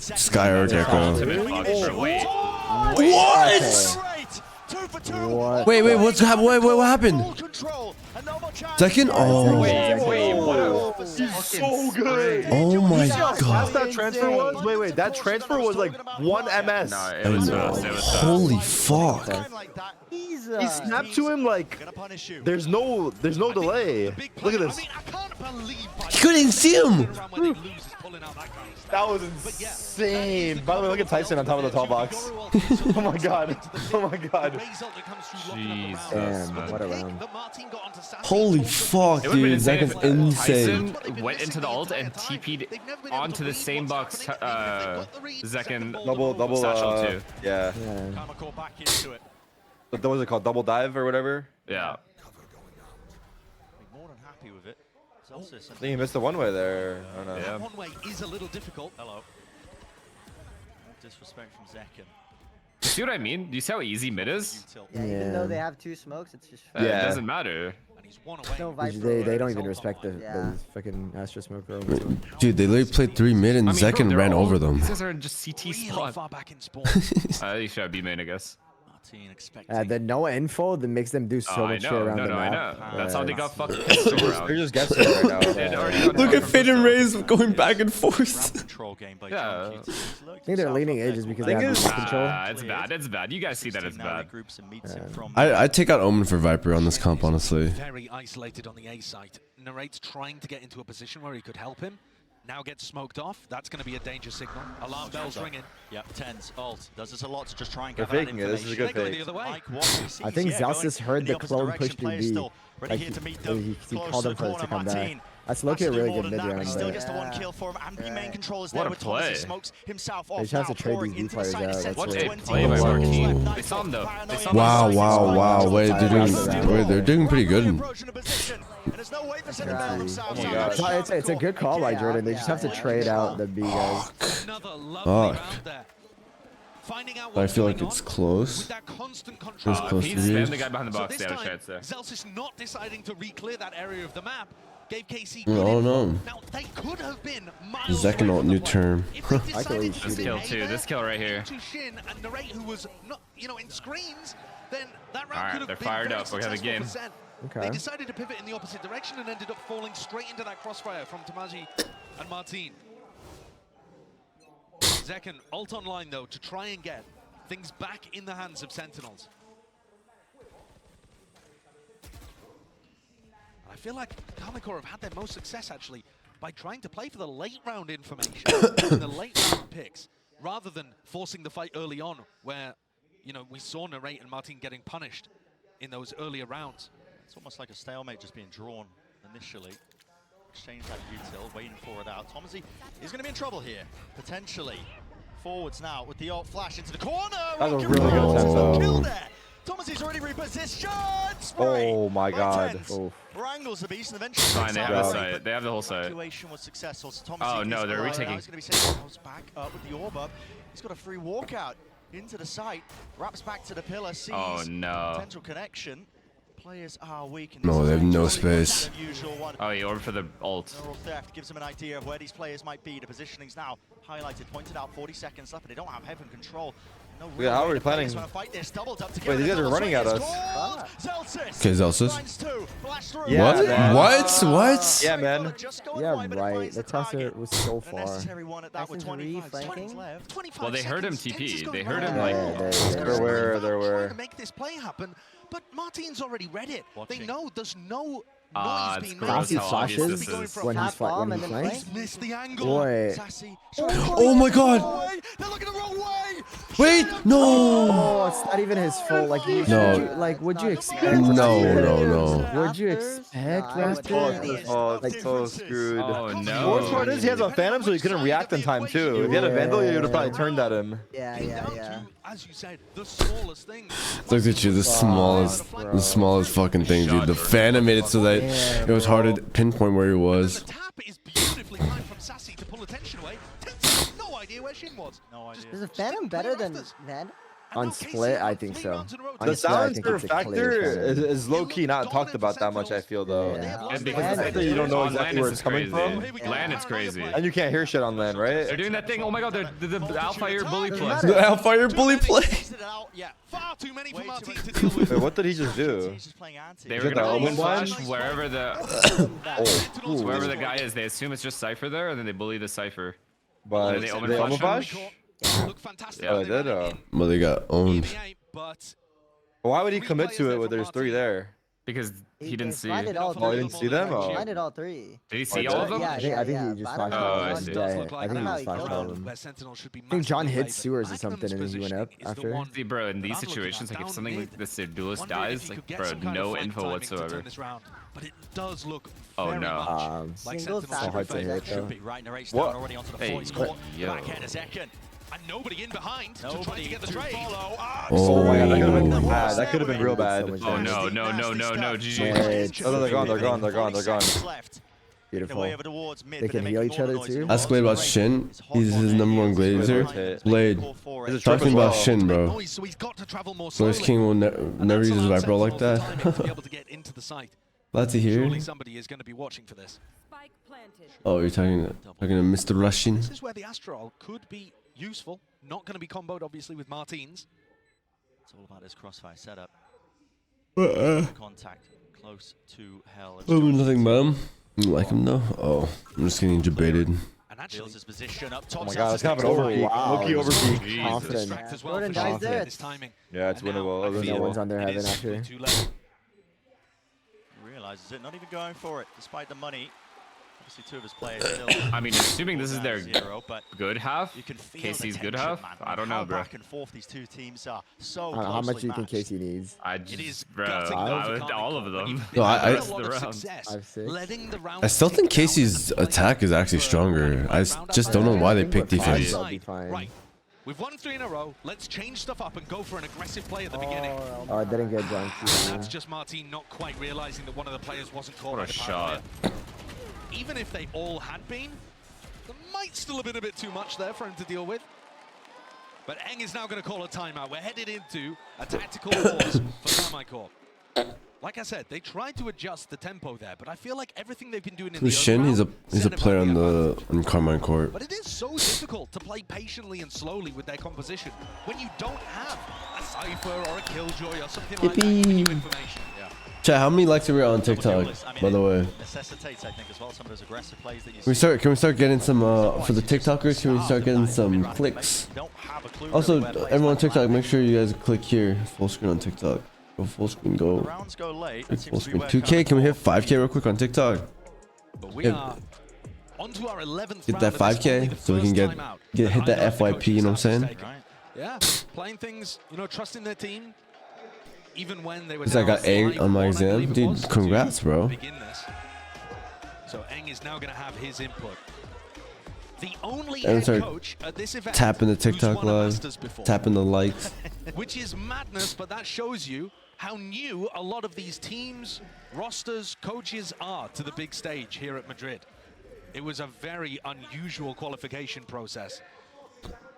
Sky or Gecko. What? What? Wait, what happened? Second? Oh. He's so good. Oh my You see how god. fast that transfer was? Wait, that transfer was like 1 MS. No, it was fast. It was fast. Holy fuck. He snapped to him like there's no delay. Look at this. He couldn't even see him. That was insane. By the way, look at Tyson on top of the tall box. Oh my god. Oh my god. Jesus. Damn, what a round. Holy fuck, It would've been dude. insane That if is insane. Tyson went into the ult and TP'd onto the same box Zekin Double Satchel too. yeah. What was it called? Double dive or whatever? Yeah. More than happy with it. I think he missed the one way there. I don't know. Yeah. One way is a little difficult. Hello. Disrespect from Zekin. You see what I mean? Do you see how easy mid is? Yeah, even though they have 2 smokes, it's just. It doesn't matter. No Viper. They don't even respect the fucking Astra Smoker over to him. Dude, they literally played 3 mid and I mean, Zekin bro, ran they're all- over them. These guys are in just CT spawn. Far back in spawn. You should have B main, I guess. The no info that makes them do so Oh, I much shit know. around No, the I map. know. That's how they got fucking pistol around. They're just guessing right now. They'd already got Look at fucking Fade and pistol. Raze going back and forth. Control game by Yeah. I think they're leaning edges because they have Thing is- the control. It's bad. It's bad. You guys see that it's bad. I'd take out Omen for Viper on this comp, honestly. Very isolated on the A site. Narrate's trying to get into a position where he could help him. now gets smoked off. That's going to be a danger signal. Alarm bells ringing. Yep, Tens, ult. Does this a lot to just try and They're gather that faking it. This is a good information. fake. Like what we see I think here, Zelsis going heard in the opposite clone direction. push to Players B. still ready Like here to meet he them. called Close him to for the it to corner, come back. Martin. That's looking a Massively really more good than mid that, but round. he still But gets the one kill for him, and the main controllers What there a with Thomas. He play. smokes himself They off just have now. to trade Pouring these B into the players site. out. It's That's What a 20 play by seconds Martin. left. They saw him though. They saw Wow, him. wow. Wait, they're doing pretty good. It's a good call by Jordan. They just have to trade out the B guys. Fuck. I feel like it's close. It's close He's to spam be. the guy behind the So box. this They have a time, chance there. Zelsis not deciding to re-clear that area of the map gave KC Oh no. Now they could have been miles Second away alt from the new play. term. If they I can decided lead to This stay kill too. there, This kill right here. to Shin and Narrate, who was not, in screens, then that round Alright, could have they're been fired very up. We have a successful game. for Sen. Okay. They decided to pivot in the opposite direction and ended up falling straight into that crossfire from Tamaji and Martin. Zekken ult online though to try and get things back in the hands of Sentinels. I feel like Kamikor have had their most success actually by trying to play for the late round information and the late round picks rather than forcing the fight early on where, we saw Narrate and Martin getting punished in those earlier rounds. It's almost like a stalemate just being drawn initially. Exchange that util, waiting for it out. Tomsy is going to be in trouble here, potentially. Forwards now with the ult flash into the corner. That was a really good attempt, though. Kill there. Tomasy's already repositioned. Spray Oh my god. wrangles the beast and eventually Fine, they have the site. They have the whole site. evacuation was successful. So Oh no, they're retaking. He's going to be sending those back up with the orb up. He's got a free walkout into the site. Wraps back to the pillar. Sees potential connection. Players are weak. No, they have no space. Oh, he ordered for the ult. Neural theft gives him an idea of where these players might be. The positioning's now highlighted, pointed out. 40 seconds left, but they don't have heaven control. No Yeah, how are we planning? Wait, these guys are running at us. Okay, Zelsis. Yeah, What? Yeah, man. Yeah, right. The tosser was so far. Well, they heard him TP. They heard him like. There were. To make this play happen, but Martin's already read it. They know there's no It's noise being gross made. how obvious this flashes is. when he flanks. He's missed the angle. Boy. Oh my god. They're looking the wrong way. Wait, no. Oh, it's not even his fault. Would you expect? No. Would you expect, Raptor? Oh, it's so screwed. Oh The no. worst part is he has a Phantom, so he couldn't react in time too. If he had a Vandal, he would have probably turned at him. Yeah. As you said, the smallest things. Look at you, the smallest fucking thing, dude. The Phantom made it so that it was hard to pinpoint where he was. The tap is beautifully timed from Sassy to pull attention away. Tens no idea where Shin was. No idea. Is the Phantom better than Van? On split, I think so. The silencer factor is low-key not talked about that much, I feel, though. And because I think you don't know exactly where it's coming from. Land, it's crazy. And you can't hear shit on land, right? They're doing that thing. Oh my god, they're the Alfire bully play. The Alfire bully play. Far too many for Martin to deal with. Wait, what did he just do? They Is were it gonna the open Omen flash blind? wherever the wherever the guy is. They assume it's just Cypher there, and then they bully the Cypher. But And then they open they flash. Omen flash? Yeah. Oh, they did? Well, they got owned. Why would he commit to it when there's 3 there? Because he didn't see. Blinded all three. Oh, he didn't see them? Oh. Blinded all three. Did he see all of them? Yeah, I think he just flashed all I of see. them. Yeah, I think he just flashed all of them. I think John hit sewers or something and then he went up after. See, bro, in these situations, like if something like this duelist dies, like, bro, no info whatsoever. But it does look Oh very no. much like Singles Sentinels so hard to hit though. What? Already onto the Hey, floor. He's caught yo. back end of Zekken. and nobody in behind to try Nobody to get the to trade. follow. Oh my god, that could have been bad. That could have been real bad. Oh no, no, no, no, no, GG. Oh, no, they're gone, they're gone, they're gone, they're gone. Beautiful. They can heal each other too. Ask Blade about Shin. He's his #1 Glazer. Blade. Talk to me about Shin, bro. So he's got to travel more Blaze slowly. King will never use his Viper like To be that. able to get into the site. Glad to hear. Surely somebody is going to be watching for this. Oh, you're talking to Mr. Russian. This is where the Astral could be useful. Not going to be comboed, obviously, with Martins. It's all about this crossfire setup. Uh-uh. Contact close to hell. Oh, nothing about him. You like him though? Oh, I'm just getting debated. Builds his position up Oh top. my god, it's kind of an overpeak. Low-key overpeak. Confident. Jordan dies there. Yeah, it's winnable. No one's on their heaven after. Realizes it, not even going for it, despite the money. Obviously, two of his players still. I mean, assuming this is their but good half, you can feel Casey's the good tension, half. man. I don't know, How bro. back and forth these two teams are so How much do you closely think matched. Casey needs? I just, It is bro, gutting I though for would, all of Carmichael. them. No, I- They've had a lot of 5'6". success letting the round I still tick think down Casey's and playing attack is actually stronger. I just don't know why they picked defense. I'll be fine. Right. We've won 3 in a row. Let's change stuff up and go for an aggressive play at the beginning. Oh, I didn't get drunk. That's just Martin not quite realizing that one of the players wasn't caught. What a shot. Even if they all had been, there might still have been a bit too much there for him to deal with. But Eng is now going to call a timeout. We're headed into a tactical pause for Carmichael. Like I said, they tried to adjust the tempo there, but I feel like everything they've been doing in Who's Shin? He's a player on Carmine Court. But it is so difficult to play patiently and slowly with their composition when you don't have a Cypher or a Killjoy or something like that giving you information. Yeah. Chat, how many likes are we on TikTok, by the way? Necessitates, I think, as well, some of those aggressive plays that you Can we start getting some for the TikTokers? Can we start getting some clicks? Also, everyone on TikTok, make sure you guys click here. Full screen on TikTok. Go full screen. Go. Rounds go late. Click full screen. 2K. Can we hit 5K real quick on TikTok? But we are onto our 11th Get that 5K so we can get hit that FYP. You know what I'm saying? Yeah, playing things, you know, trusting their team, even when they were. Because I got 8 on my exam, dude. Congrats, bro. So Eng is now going to have his input. The only And head start coach at this event tapping the who's TikTok won a live, Masters before. tapping the likes. Which is madness, but that shows you how new a lot of these teams, rosters, coaches are to the big stage here at Madrid. It was a very unusual qualification process.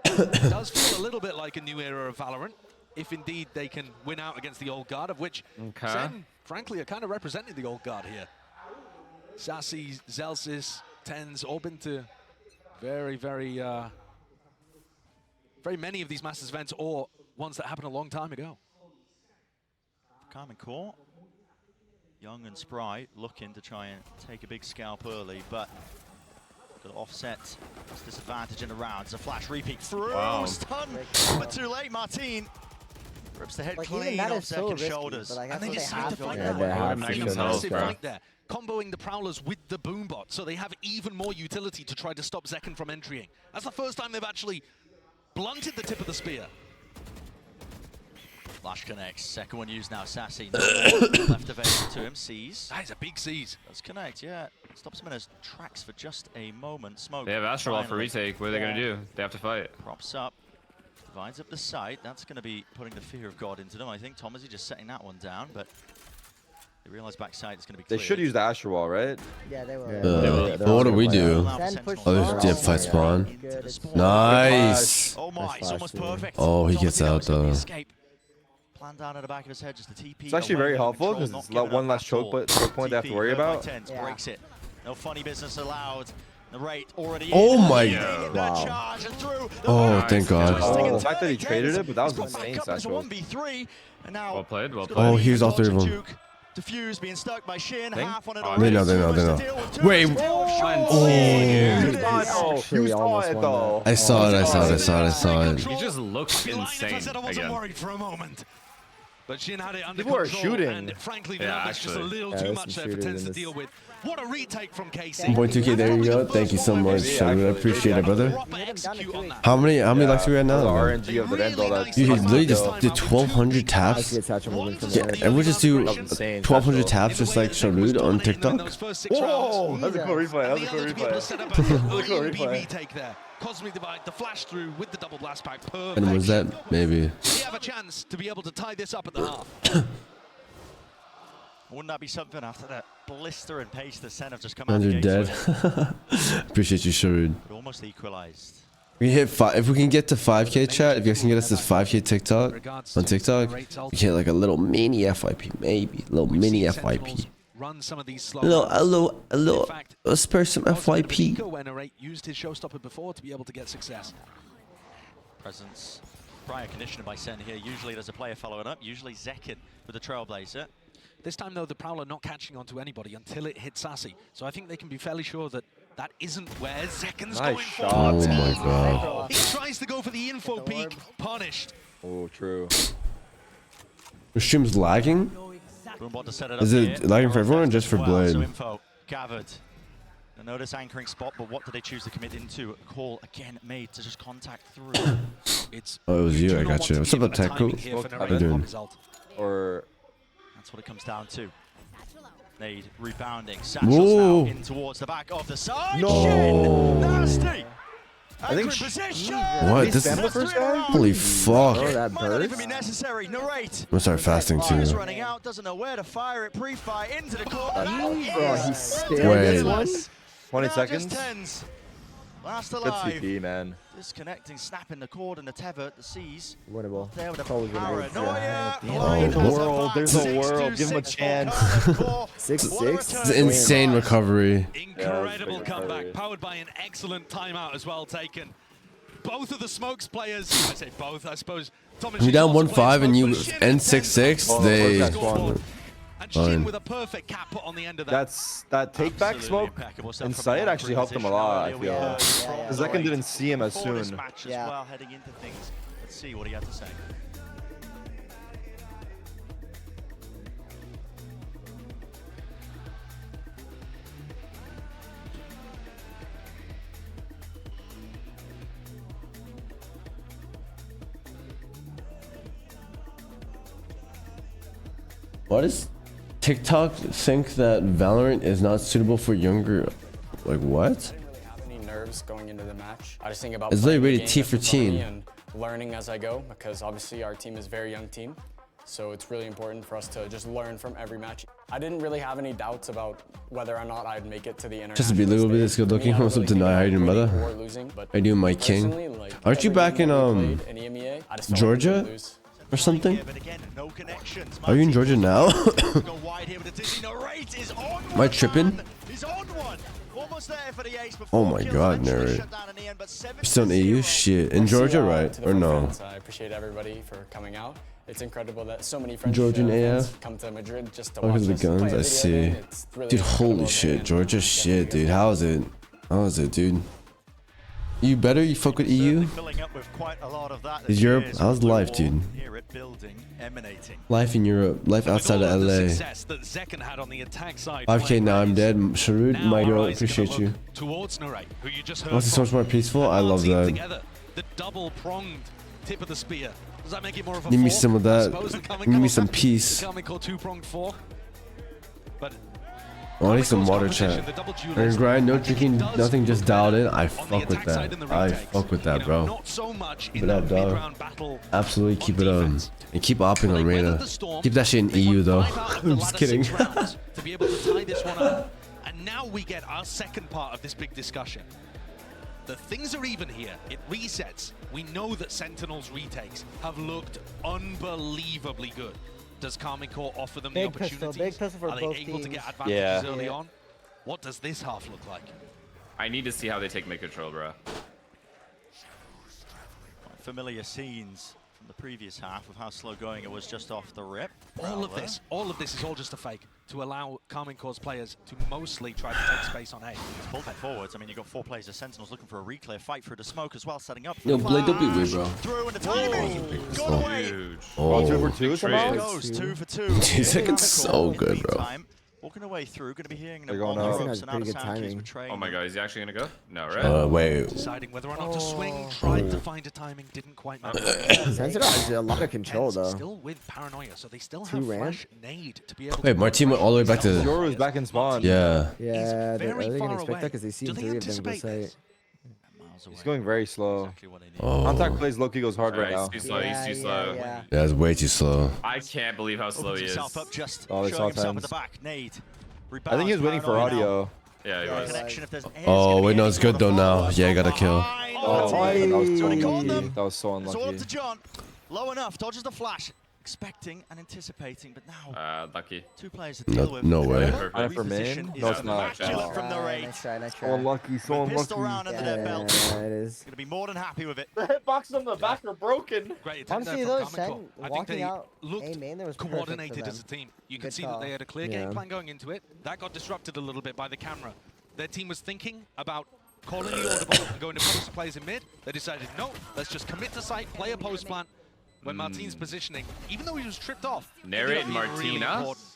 It does feel a little bit like a new era of Valorant, if indeed they can win out against the old guard, of which SEN, frankly, are kind of representing the old guard here. Sassy, Zelsis, Tens, all been to very many of these Masters events or ones that happened a long time ago. Carmen Court, young and spry, looking to try and take a big scalp early, but got to offset this disadvantage in the rounds. A flash repeat through, stun, but too late. Martin rips the head clean off second shoulders. And they decide to fight Yeah, that. they have to Making a show massive that. fight there. Comboing the Prowlers with the Boombot, so they have even more utility to try to stop Zekken from entering. That's the first time they've actually blunted the tip of the spear. Flash connects, second one used now, Sassy. No left available to him, sees. That is a big seize. Does connect, yeah. Stops him in his tracks for just a moment. Smoke. They have Astral for finally. retake. What are they going to do? They have to fight. Props up, divides up the site. That's going to be putting the fear of God into them. I think Thomasy just setting that one down, but they realize backside is going to be They cleared. should use the Astral Wall, right? Yeah, they will. But what do we do? Oh, there's fight spawn. Nice. Oh my, it's almost perfect. Oh, he gets Thomasy out knows he'll be though. escape. Planned down at the back of his head, just a TP. It's actually very helpful because it's one less choke point they have to worry about. Breaks it. No funny business allowed. The rate already. Oh my Wow. Oh, thank God. Oh, the fact that he traded it, but that was insane, Satchel. Well played, well played. Oh, here's all 3 of them. Diffuse being stuck by Shin, Think? half on it They know. Wait. Oh. Actually, almost won that. I saw it. He just looks insane I said I wasn't again. worried for a moment. But Shin had it under People are control, shooting. and frankly, the Yeah, numbers just a actually. little Yeah, too there's much some there for shooters Tens in to this. deal with. What a retake from Casey. 1.2K, there you go. Thank you so much. I really appreciate it, brother. Proper execute on that. How many likes are we at now? The man? RNG of the end, all that. You literally just did 1,200 I taps. see attachment moving from Yeah, there. and we just do insane, 1,200 Satchel. taps just like Sharud on TikTok. Whoa, that was a cool replay. That was a cool replay. BB take there. Cosmic Divide, the flash through with the double blast pack. Perfect. And was that maybe? We have a chance to be able to tie this up at the half. Wouldn't that be something after that blistering pace the Sen have just come out of And the you're gates dead. with? Appreciate you, Sharud. But almost equalized. We hit 5. If we can get to 5K chat, if you guys can get us to 5K TikTok on TikTok, we get like a little mini FYP, maybe a little mini FYP. Run some of these slow A little. Let's spare some FYP. Used his showstopper before to be able to get success. Presence, prior conditioning by Sen here. Usually there's a player following up. Usually Zekken with the Trailblazer. This time, though, the Prowler not catching onto anybody until it hits Sassy. So I think they can be fairly sure that that isn't where Zekken's going for. Oh my God. He tries to go for the info peak. Punished. Oh, true. The stream's lagging? Boombot to set it Is up it here. lagging for everyone or just for So Blade? info gathered. I notice anchoring spot, but what do they choose to commit into? A call again made to just contact through. It's Oh, it was you. I got you. What's up, Taco? How you doing? Or that's what it comes down to. Nade rebounding. Satchel's now in towards the back of the side. No. Nasty. I think what? This holy fuck. Oh, that Might not even burst. be necessary. Narrate. I'm gonna start fasting too. Fire's running out. Doesn't know where to fire it. Pre-fire into the corner. Bro, he's scared. Wait. This 20 Now seconds. just tens. Last Good alive. CP, man. Disconnecting, snapping the cord and the tether, the seas. Winnable. There with the Cole power. grenades, No, yeah. yeah. Oh, there's a world. Give him a chance. 6-6. It's an insane recovery. Incredible comeback, powered by an excellent timeout as well taken. Both of the Smokes players, I say both, I suppose. Tom and You're Shin down also 1-5 played and you Smoke, but end Shin 6-6. They. and Shin with a perfect cap put on the end of that. That take back smoke inside actually helped him a lot, I feel. Yeah. Zekken didn't see him as Before this soon. match as well, heading into things. Let's see what he had to say. Why does TikTok think that Valorant is not suitable for younger? Like what? Any nerves going into the match? I just think about It's playing literally the game T for that's in front of me teen. and learning as I go, because obviously our team is a very young team. So it's really important for us to just learn from every match. I didn't really have any doubts about whether or not I'd make it to the international Just to be a little bit this good looking. What's up, Deny? How you doing, brother? How you doing, my king? Aren't you back in Georgia or something? Are you in Georgia now? Am I tripping? Oh my god, Narrate. You're still in EU? Shit. In Georgia, right? Or no? I appreciate everybody for coming out. It's incredible that so many French Georgian fans AF? come to Madrid just to Oh, watch because of the us play guns? a I video see. game. It's really Dude, holy incredible shit. game. Georgia shit, dude. How is it? How is it, dude? You better? You fuck with EU? Is Europe? How's life, dude? Life in Europe. Life outside of LA. 5K now, I'm dead. Sharud, my girl, appreciate you. Towards Narate, who you just heard Oh, it's so much more peaceful. I love that. together. The double-pronged tip of the spear. Does that make it more of a Give me fork? some of that. I suppose the Kamen Give me Call some tactic, peace. the Kamen Call two-pronged fork. But Oh, I need some water, chat. And grind, no drinking, nothing, just dialed in. I fuck with that. I fuck with that, bro. not so much Keep in it up, the dog. mid-round battle. Absolutely keep it on. And keep opping on Reyna. Keep that shit in EU, though. I'm just kidding. To be able to tie this one up. And now we get our second part of this big discussion. The things are even here. It resets. We know that Sentinel's retakes have looked unbelievably good. Does Karmic Core offer them the opportunities? Big pistol for are they both able to teams. get advantages early on? What does this half look like? I need to see how they take mid control, bro. Familiar scenes from the previous half of how slow going it was just off the rip. All of this is all just a fake to allow Karmic Core's players to mostly try to take space on A. It's pulled back forwards. I mean, you've got 4 players of Sentinels looking for a reclear fight through the smoke as well, setting up. Yo, Blade, don't be weird, bro. Through and the timing. Got away. Oh, 2 for 2 somehow? Goes 2 for 2. Dude, Zeken's so good, bro. Walking away through, going to be hearing They're the going ball out. ropes and out of Pretty good sound cues timing. betraying Oh my god, is he actually gonna go? No, right? Wait. Deciding whether or not to swing, tried to find a timing, didn't quite match. Sentinel has a lot of control, though. Still with paranoia, so they still 2 have ramp. fresh nade to be able to. Wait, Martin went all the way back to. Yoru's back in spawn. Yeah. Yeah, very are they far gonna expect away. that because they see Do they 3 of them go anticipate say this? He's going very slow. Oh. Contact plays Loki goes hard right now. He's too slow. He's too slow. Yeah, it's way too slow. I can't believe how slow he is. Up just Oh, they saw showing himself at times. the back. Nade. I think he was waiting for audio. Yeah, he was. Connection if there's Oh, wait, no, it's good though now. Yeah, I got a kill. Oh, that was so unlucky. That was so It's all up unlucky. to John. Low enough, dodges the flash. Expecting and anticipating, but now Lucky. 2 players to deal with. No way. Right for main? No, it's not. Immaculate from the rate. Nice try. So unlucky, so Pistol unlucky. round under their belt. yeah, it is. Gonna be more than happy with it. The hitboxes on the back are broken. Great attempt Honestly, there though, from Karmic Core. Sen I think walking they out looked A main, there was perfect for coordinated as a them. team. You Good could see that call. they had a clear Yeah. game plan going into it. That got disrupted a little bit by the camera. Their team was thinking about calling the audible and going to post plays in mid. They decided, no, let's just commit to site, play a post plan. When Martin's positioning, even though he was tripped off, Narrate ended up being really Martina? important.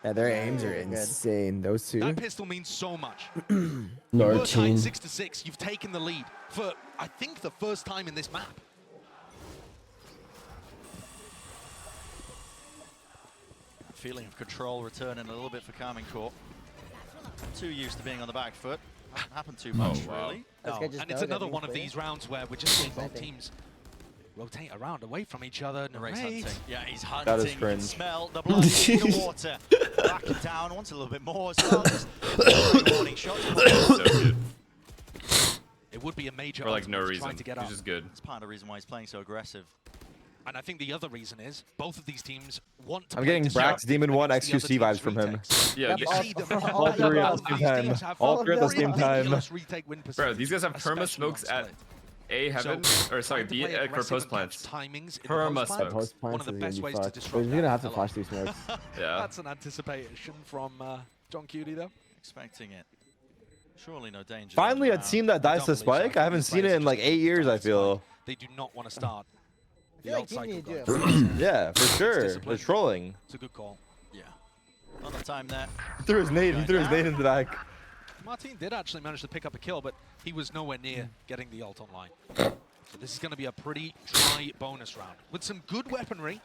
Yeah, their aims are insane. Those two. That pistol means so much. No, You were team. tied 6-6. You've taken the lead for, I think, the first time in this map. Feeling of control returning a little bit for Carmine Corp. Too used to being on the back foot. Hasn't happened too much, really. No. And it's another one of these rounds where we're just seeing both teams rotate around away from each other. Race hunting. Yeah, he's hunting. That is You can cringe. smell the blood in the water. Backing down, wants a little bit more as well. Just warning shots. It would be a major For like no ultimate to reason. try to get Which up. is good. That's part of the reason why he's playing so aggressive. And I think the other reason is both of these teams want to I'm play getting disrupt Brax Demon 1 against the other XQC vibes team's from him. retakes. Yeah, You see them all three at the same these time. teams have All three at the same time. ridiculous retake win Bro, percentages, these guys have perma especially smokes on at split. A heaven, or sorry, B play for aggressive post and plants. catch timings in the Perma post plant. smokes. Post One plants of the is best gonna ways be to fucked. disrupt But he's gonna have to that flash these smokes. Yeah. That's an anticipation from John Cutie, though. Expecting it. Surely no danger. Finally, a team that dies to spike. I haven't seen it in like 8 years, I feel. They do not want to start the feel alt like you cycle. need to going. Yeah, for sure. They're disciplined. trolling. It's a good call. Yeah. Not the time there. He threw his nade. He threw his nade in the back. Martin did actually manage to pick up a kill, but he was nowhere near getting the ult online. So this is going to be a pretty dry bonus round with some good weaponry,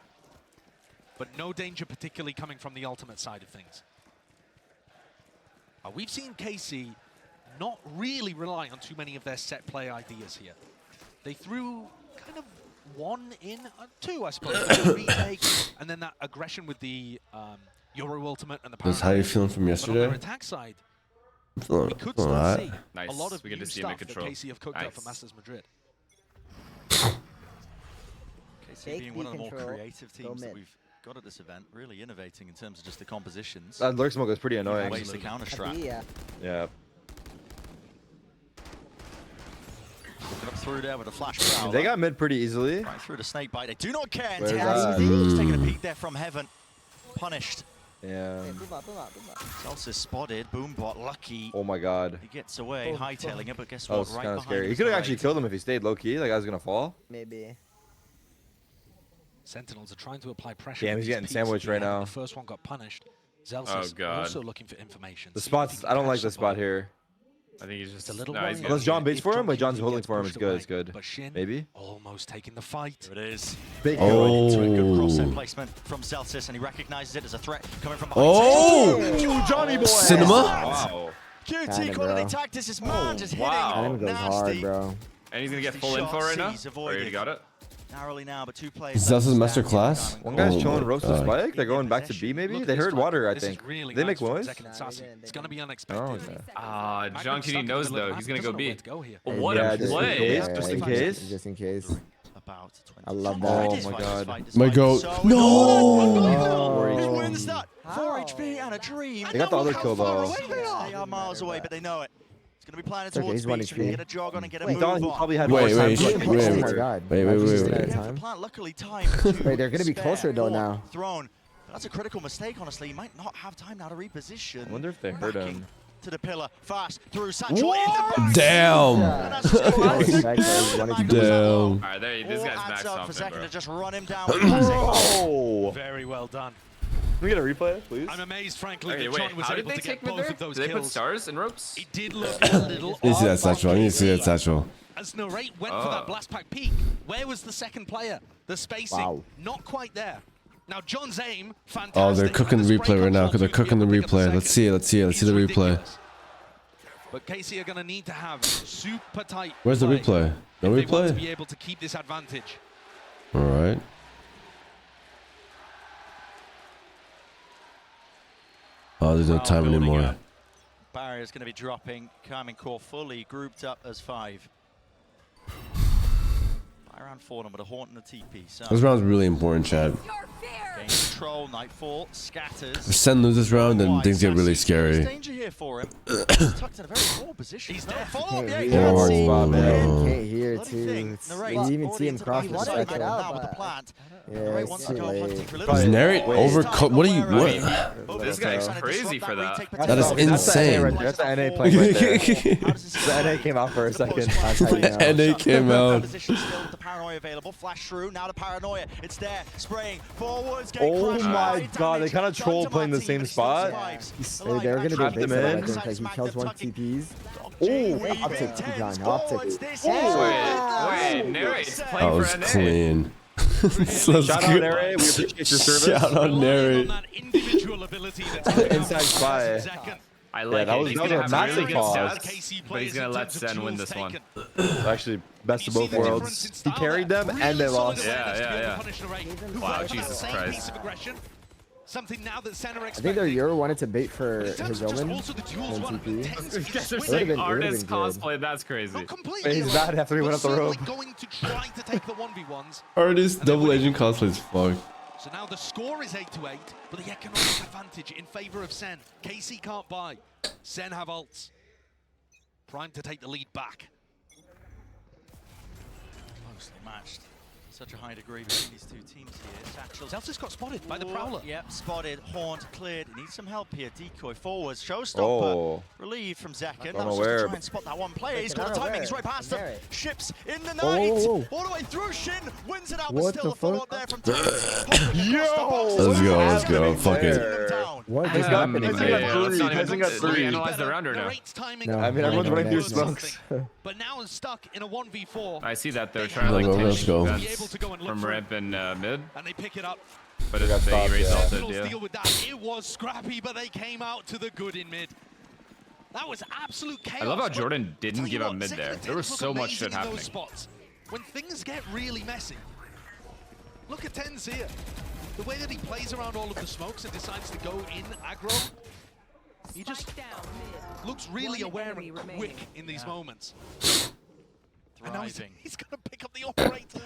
but no danger particularly coming from the ultimate side of things. We've seen KC not really rely on too many of their set play ideas here. They threw kind of two, I suppose. The retake, and then that aggression with the Euro ultimate and the power. That's how you feeling from But on yesterday? their attack side, I'm feeling we could alright. still see Nice. a lot of We get new to see him in stuff that control. KC have cooked up for Nice. Masters Madrid. KC being one of the more creative teams that we've got at this event, really innovating in terms of just the compositions. That lurk smoke is pretty annoying. Ways to counter strat. Yeah. Looking up through there with a flash prowler. They got mid pretty easily. Right through the snake bite. They do not care. Where's Taz that? just taking a peek there from heaven. Punished. Yeah. Celsius spotted. Boombot lucky. Oh my god. He gets away, hightailing it, but guess That what? was Right kind behind of scary. him He is could have the actually raid. killed him if he stayed low key. That guy's gonna fall. Maybe. Sentinels are trying to apply pressure. Damn, with he's these getting peaks sandwiched at the right end. now. The first one got punished. Zelsis Oh, God. also looking for information. The See if he spots. can I don't catch like the spot somebody. here. I think he's just a little no, he's worrying. good. Unless John baits If for him, John but John's Cutie holding gets for him. pushed It's good. away, It's good. But Shin Maybe. almost taking the fight. There it is. Big Oh. Into a good cross-set placement from Celsius, and he recognizes it as a threat coming from behind. Oh! Johnny boy. Cinema? Wow. QT Kinda, quality bro. tactics, this man just hitting. wow. That goes hard, nasty. bro. And he's gonna get Nasty full info shot, right now. C's Or you avoided. got it? Narrowly now, but two players. Is Zelsa's left master standing. class? Carmine One Corp. guy's Oh chilling my roast to God. spike. They're going back to B maybe. They heard water, I This is think. really They nice make from noise. Zek and Sassy. It's going to be Oh, unexpected. okay. Ah, Magnum John stuck Cutie in the knows middle of though. the He's map, gonna go doesn't know where B. to go here. What Yeah, a just in play! case. Just in case. Just in case. About 20 I love seconds. that. Oh my god. My goat. So No! unbelievable. Who Oh. wins that? 4 HP and a dream. They got the other kill though. They are miles away, but they know it. It's going to be planning It's okay, towards he's 1 B, so we can HP. get a jog on and get a He move thought he on. probably had Wait, more wait, time wait, to wait, like, Oh wait, my wait. god. Wait, Imagine wait, just wait, in wait. that The time. plant luckily timed to Wait, they're gonna be spare closer though for now. Throne. That's a critical mistake, honestly. He might not have time now to reposition. I wonder if they hurt Backing him. to the pillar, fast, through Satchel, in the back. Damn. And that's just classic. Damn. Alright, there. This All guy's adds maxed up off for him, second bro. to just run him down. Classic. Oh. Very well done. Can we get a replay, please? I'm amazed, frankly, Okay, that wait. John was How did able they to take get mid both there? of those Did they put kills. stars in ropes? It did look a little I need to see that odd satchel. I by need to see that KC. satchel. As Narrate went for that blast pack peak, where was the second player? The spacing, Wow. not quite there. Now John's aim, fantastic. Oh, they're cooking the replay right now because they're cooking the replay. Let's see it. Let's see it. Let's see the replay. But KC are going to need to have super tight. Where's the play replay? No if they want to be replay? able to keep this advantage. All right. Oh, there's no time Building anymore. up. Barrier's going to be dropping. Carmine Corp fully grouped up as 5. By around 4 with a Haunt and a TP. So This round's really important, Chad. gain control, Nightfall, scatters. If Sen loses this round, then things get really There's scary. danger here for him. He's tucked in a very poor position. He's there. Follow up. Yeah, Can't you hear. can see. spot, man. Can't hear Bloody too. thing. It's- Narrate You even already see him into cross the the side spectrum. now with the plant. Yeah, Narrate it's wants too to go late. hunting for a little Is bit. Narrate Wait. overcut? What are you? What? This guy's crazy for that. That is insane. That's the NA playing right there. The NA came out for a second. That's how you know. NA came out. Paranoia available. Flash through. Now the Paranoia. It's there. Spraying forwards. Oh my god, they kind of troll playing the same spot. They're going to Trap be big, them in. I think. Like, he kills one TPs. Oh, uptick to John. Uptick. Wait, narrate's That playing was for NA. clean. Let's Shout go. out Narrate. We appreciate your service. Shout out Narrate. Inside spy. I like that it. was He's a gonna have massive really good pause. stats, but he's gonna let Sen win this one. Actually, best of both worlds. He carried them and they lost. Yeah. Wow, Jesus Christ. Something now that Sen are I think their Euro wanted to bait for his Omen and TP. They're saying artist cosplay. That's crazy. He's bad after he went up the rope. going to try to take the 1v1s. Artist double agent cosplay is fucked. So now the score is 8-8, but the economic advantage in favor of Sen. KC can't buy. Sen have ults. Prime to take the lead back. Closely matched. Such a high degree between these two teams here. Satchel. Zelsa's got spotted by the Prowler. Yep, spotted, horned, cleared. He needs some help here. Decoy forwards. Showstopper. Oh. Relieved from Zekken. Don't That was know just to where, try and spot that one player. He's got the timing. He's right past him. Ships in the night. Whoa. All the way through. Shin wins it out, What but still the a follow-up fuck? there from Yo! Let's go. Fuck it. What is happening? Let's analyze the round or no? No, I mean, everyone's running through next. smokes. But now is stuck in a 1v4. I see that they're trying to like Let's go. events from ramp and mid, And they pick it up. but if they raise yeah. ulted, Sentinels yeah. deal with that. It was scrappy, but they came out to the good in mid. That was absolute chaos. I love how But Jordan tell didn't you give up what, mid Zekken there. and There was Tens so look much shit amazing in happening. those spots. When things get really messy. Look at Tens here. The way that he plays around all of the smokes and decides to go in aggro. He just looks really aware and quick in these moments. And now he's going to pick up the operator.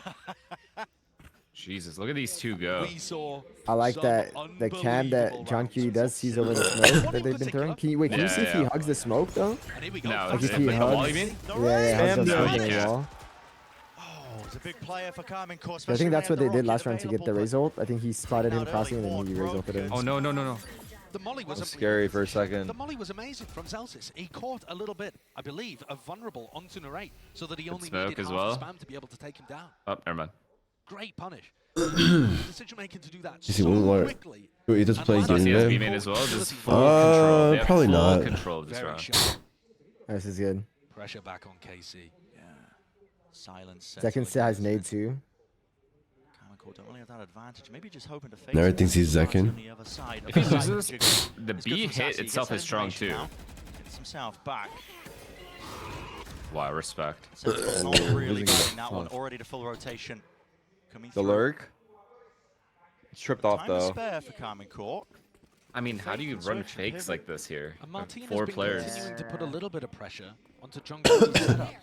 Jesus, look at these two go. We saw I like that the cam that John Cutie does sees over the smoke that they've been throwing. Can you can you see if he hugs the smoke though? And here we go. No, Like if like he the hugs, wall, you mean? yeah, hugs the Spam smoke the- in the wall. He's a big player for Carmen Core. I think that's what they did last round to get the raise ult. I think he spotted him crossing and then he raise ulted him. Oh no. The molly was Scary for a second. The molly was amazing from Zelsis. He caught a little bit, I believe, of vulnerable onto Narrate, so that he only smoke needed as half well. the spam to be able to take him down. Oh, never mind. Great punish. Decision making to do that Is he so one more? quickly. He does play And So he game has there. B main as well. Just full control. They have Probably full not. control of this Very round. sharp. This is good. Pressure back on KC. Yeah. Silence. Second set has nade too. Carmen Core don't really have that advantage. Maybe just hoping to face Narrate it thinks he's on Zekken. the other side. If he Other side, loses, it's the good B from Sassy. hit He itself gets is strong information too. now. Gets himself back. Wow, respect. So it's not really guarding that one. Already to full rotation. Coming The through. lurk. It's tripped off Time to though. spare for Carmen Core. I mean, how do you run fakes like this here? And Martin has 4 been players. continuing to put a little bit of pressure onto Jungle setup.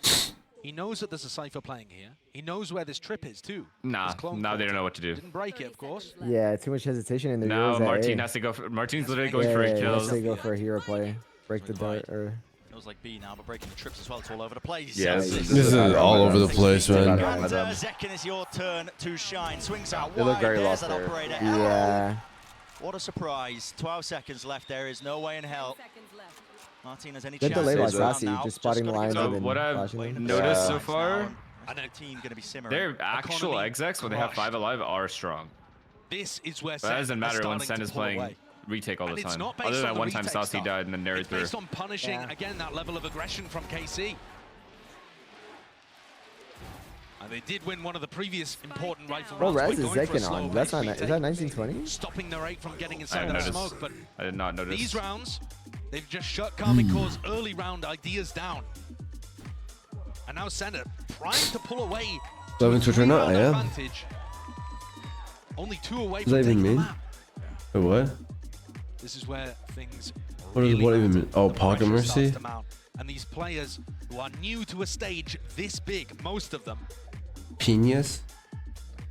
He knows that there's a Cypher playing here. He knows where this trip is too. Nah, His clone now they caught don't know it. what to do. Didn't break it, of course. Yeah, too much hesitation in the Now Euros at Martin A. has to go for. Martin's literally going for a He has kill. to go for a hero play. Break the dart or. Feels like B now, but breaking the trips as well. It's all over the place. Yeah, This is all over the place, man. And Zekken, is your turn to shine. Swings out They look wide. very There's lost that there. operator. Yeah. What a surprise. 12 seconds left. There is no way in hell Martin has any Good chance. delay by Sassy, Sassy, Now, just spotting gotta lines get So and then what I've flashing them. noticed so now. far, And the team going to be simmering. their actual Economy execs when they have 5 alive are strong. This is where But that doesn't Sen matter are when starting Sen to is pull playing away. retake all the And it's time. not based Other on than the one time retake Sassy stuff. died and then narrate It's through. based on punishing, again, that level of aggression from KC. And they did win one of the previous important rifle Bro, rounds by Res is going for a Zekken slow on. That's pace not. Is retake, that 1920? stopping Narrate from getting I inside didn't that notice. smoke. But I did not notice. these rounds, they've just shut Karmic Core's early round ideas down. And now Sen are primed to pull away. to a 11 Twitch right now? I three-round am. advantage. Only 2 away What from does that even taking the mean? map. Wait, what? This is where things What does really what even matter. mean? Oh, The Pocket pressure starts Mercy? to mount. And these players who are new to a stage this big, most of them, Genius?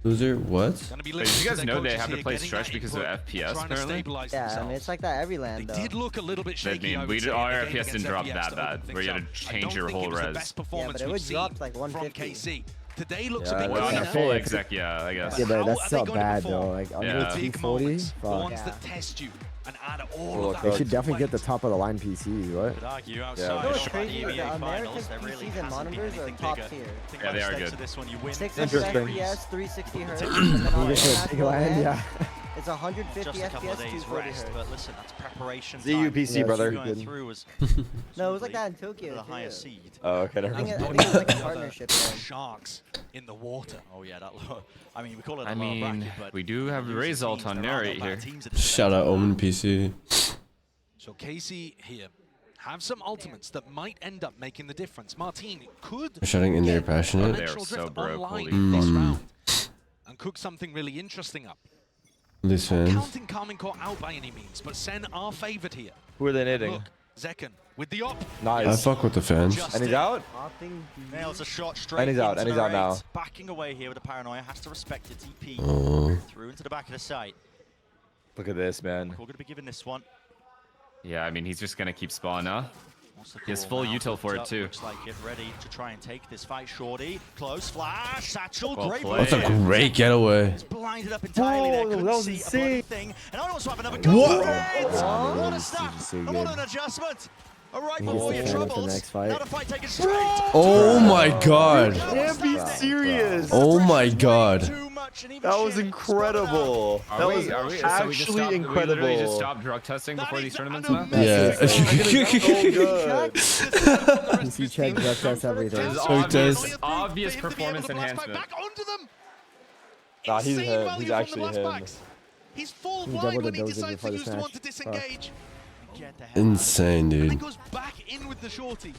Loser? What? gonna be Wait, listening did you to guys their know they coaches have to here, play getting stretch that because of input, FPS trying to apparently? stabilize Yeah, I themselves. mean, it's like that every land, They though. did look a little bit I shaky. mean, I would say, our in the game FPS didn't against drop FPS, that though. I bad, don't think where you so. had to I change don't your think whole it was the res. best performance it we've would seen drop to, like, from 150. KC. Today looks Yeah, a bit Well, on better. a full Yeah. exec, yeah, I guess. Yeah, but How that's are still they gonna bad perform? though. Like under Yeah. Big 240. moments, the Fuck. ones that test you. and add all of They that. should definitely get the top of the line PCs. What? Could argue You outside know of what's the crazy? EMEA The finals, American there really PCs and hasn't been monitors are anything top bigger. tier. Think Yeah, about they the are stakes good. of this one. You win. 600 Interesting. FPS, 360 hertz, and then on You get to international land, land, yeah. it's 150 Just a couple of FPS, days 240 rest, hertz. but listen, that's preparation ZU time. PC, Yeah, brother. Going through was No, it was like that in Tokyo the too. higher seed. Oh, okay. Never I think mind. it was like a partnership there. Sharks in the water. Oh yeah, that low. I mean, we call it a I lower mean, bracket, but we do have losing Ray's ult teams, on there are no narrate bad here. teams at the same Shout out time. Omen PC. So Casey here have some ultimates that might end up making the difference. Martin could Shouting in there get passionate. They are Dimensional so Drift broke, online holy this fuck. round and cook something really interesting up. This Not fan. counting Carmine Core out by any means, but Sen are favored here. Who are they knitting? Look, Zekken with the op. I Nice. fuck with the fans. And he's out? Nails a shot straight And he's out, into and he's the out now. right. Backing away here with the paranoia, has to respect the TP. Oh. Through into the back of the site. Look at this, man. We're going to be given this one. Yeah, I mean, he's just gonna keep spawning now. What's the He has call full now? util for it Up, too. Looks like get ready to try and take this fight, Shorty. Close flash, Satchel, Well great played. play. That's a great getaway. It's blinded up entirely there. Couldn't that was see insane. a bloody thing. And I also have another goal. What? What a This snap! is so And what good. an adjustment! Right He gets before the your fan up the troubles. next fight. Now the fight taken straight. Oh my god. Can't be serious. Oh my god. Too much, and even That was Shin incredible. Are That we- was so we just actually stopped, We literally just incredible. stopped drug testing before these tournaments an now? Yeah. So good. PC check, drug test, everything. This is So he does- obvious performance enhancement. Back onto them. Nah, he's Insane him. value He's from the actually blast him. backs. He's full He blind doubled when the he dosage decides before to the use the one to smash. Fuck. disengage. Get the hell out of Insane, And then dude. goes back in with the shorty.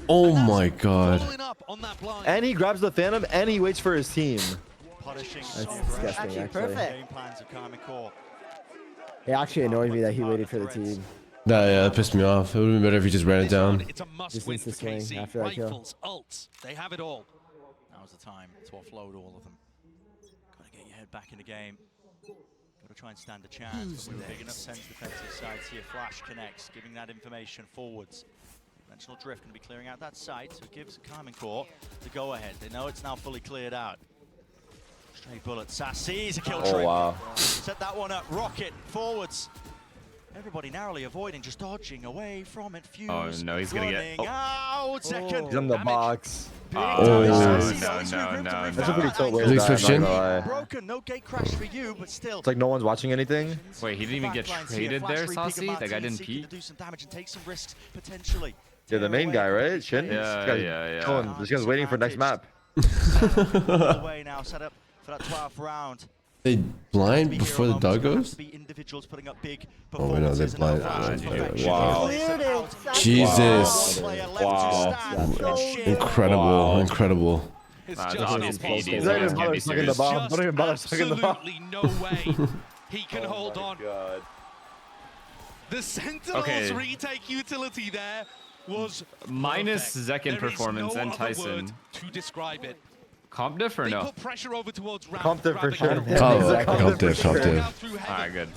Oh And that's my god. following up on that blind. And he grabs the Phantom and he waits for his team. punishing That's so disgusting, Actually, actually. perfect. game plans of Karmic Core. It actually annoyed me that he waited for the team. Nah, yeah, that pissed me off. It would have been better if he just ran it down. It's a must Just win needs to for swing KC. after that kill. Rifles, ults, they have it all. Now's the time to offload all of them. Got to get your head back in the game. Got to try and stand a chance. But we're big enough sense defensive sides here. Flash connects, giving that information forwards. Dimensional Drift going to be clearing out that site, so it gives Karmic Core the go-ahead. They know it's now fully cleared out. Straight bullet. Sassy, a kill Oh, trick. wow. Set that one up. Rocket forwards. Everybody narrowly avoiding, just dodging away from it. Fuse. Oh, no, he's gonna get- running out. Second. He's on the box. Oh, no. That's a pretty tilt way Is he to die, I'm switched in? not gonna lie. Broken, no gate crash for you, but still. It's like no one's watching anything. Wait, he didn't even get traded there, Saucy? That guy didn't peek? Do some damage and take some risks potentially. Yeah, the main guy, right? Shin? Yeah, This guy's yeah. chilling. This guy's waiting for next map. Away now, set up for that 12th round. They blind before the dog goes? Individuals putting up big Oh, wait, no, they blind. Wow. Jesus. Wow. Incredible, Wow. incredible. It's Nah, just it's obvious impossible. PEDs. He's not even Can't be bothering sucking the serious. bomb. Don't even bother sucking the bomb. Absolutely no way he can hold on. God. The Sentinel's Okay. retake utility there was Minus perfect. Zekken There is performance no and other Tyson. word to describe it. Comp diff or They no? put pressure over towards Ramp. Comp diff for grabbing sure. it. Comp diff. Alright, good.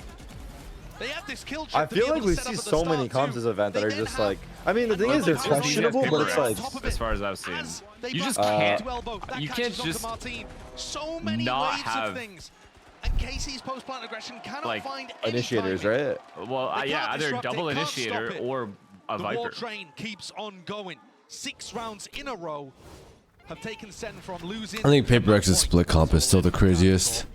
They had this kill I trip to be feel able like to we set up see at the so many start comps too. this event that They are then just had like, I mean, the thing is they're Just these questionable, but it's like, as far as I've seen. As they You just bust can't. into elbow, that You can't catches onto just Martin. So many not waves have, of things. And Casey's post-plant aggression cannot like, find any initiators, timing. right? Well, They yeah, can't either disrupt it, double can't initiator stop it. or a The war Viper. train keeps on going. 6 rounds in a row have taken Sen from losing. I think Paper X's split comp is still the craziest.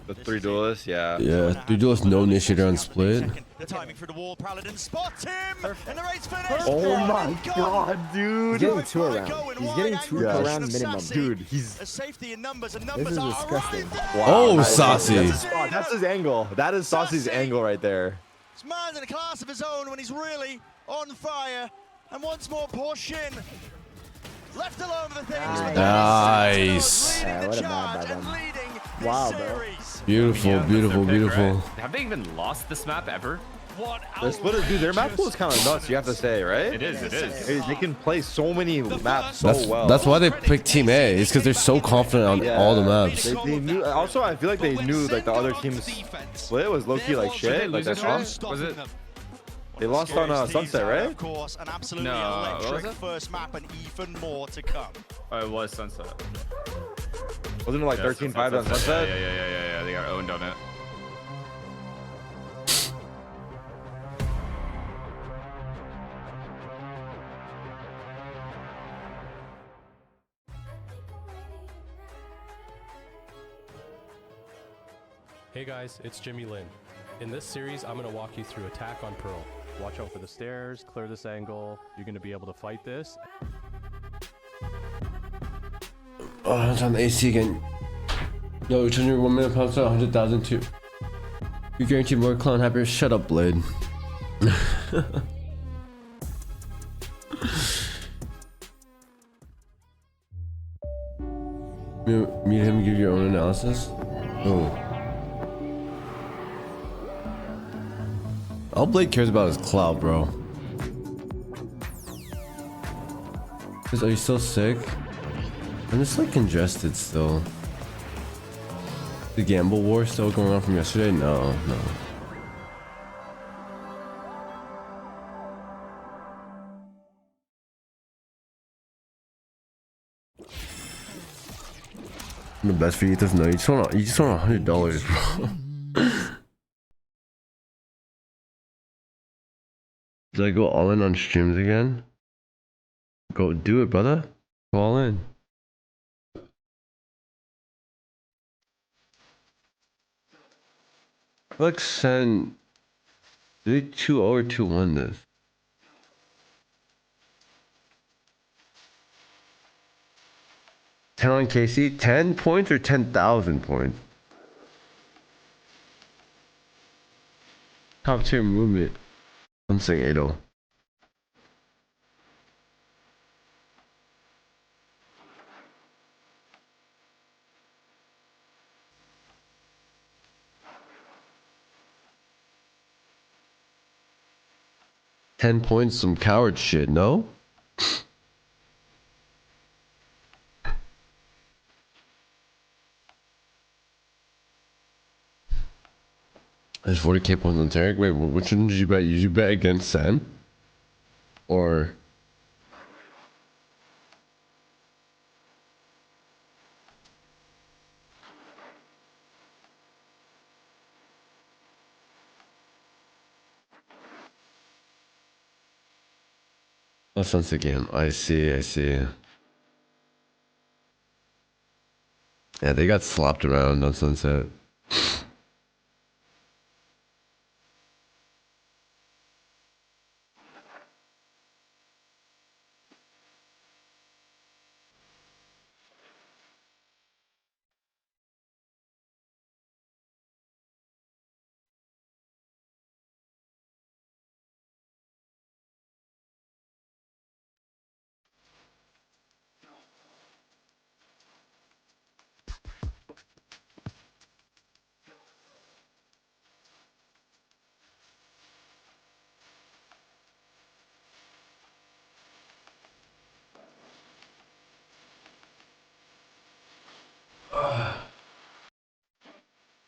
The 3 duelists, yeah. Yeah, they do us no initiator on split. The timing through the wall, Paladin spots him, and the race finished. Oh my god, dude. He's getting 2 around. He's getting 2 per Yeah. round minimum. Dude, he's... A safety in numbers, and This numbers is are disgusting. Wow. Oh, Saucy. That's his spot. That's his angle. That is Saucy's angle right there. This man's in a class of his own when he's really on fire. And once more, poor Shin. Left alone with the things. but Nice. Yeah, what a mad by them. Wow, bro. Beautiful, Yeah, that's beautiful, their pick, beautiful. right? Have they even lost this map ever? The split is, dude, their map pool is kind of nuts, you have to say, right? It is, it is. They can play so many maps so That's well. that's why they picked Team A. Is because they're so confident on all the maps. They knew. Also, I feel like they knew like the other team's split was low key like shit. Like their comp. Was it? They lost on Sunset, right? Of course, an absolutely No, what was electric it? first map and even more to come. Oh, it was Sunset. Wasn't it like Yes, 13-5 on Sunset. Sunset? Yeah. They got owned on it. Hey guys, it's Jimmy Lin. In this series, I'm going to walk you through attack on Pearl. Watch out for the stairs, clear this angle. You're going to be able to fight this. Oh, it's on the AC again. Yo, return your 1 minute pounds to 100,000 too. You guarantee more clown happiness. Shut up, Blade. Meet him, give your own analysis. Oh. All Blade cares about is clout, bro. Are you still sick? I'm just like congested still. The gamble war still going on from yesterday? No. The best for Ethos? No, you just want $100, bro. Did I go all in on streams again? Go do it, brother. Go all in. Like SEN, did they 2-0 or 2-1 this? $10 on KC? 10 points or 10,000 points? Top tier movement. I'm saying 8-0. $10 some coward shit, no? There's 40k points on Tarek. Wait, which one did you bet? Did you bet against SEN? Or... Oh, Sunset game. I see. Yeah, they got slapped around on Sunset.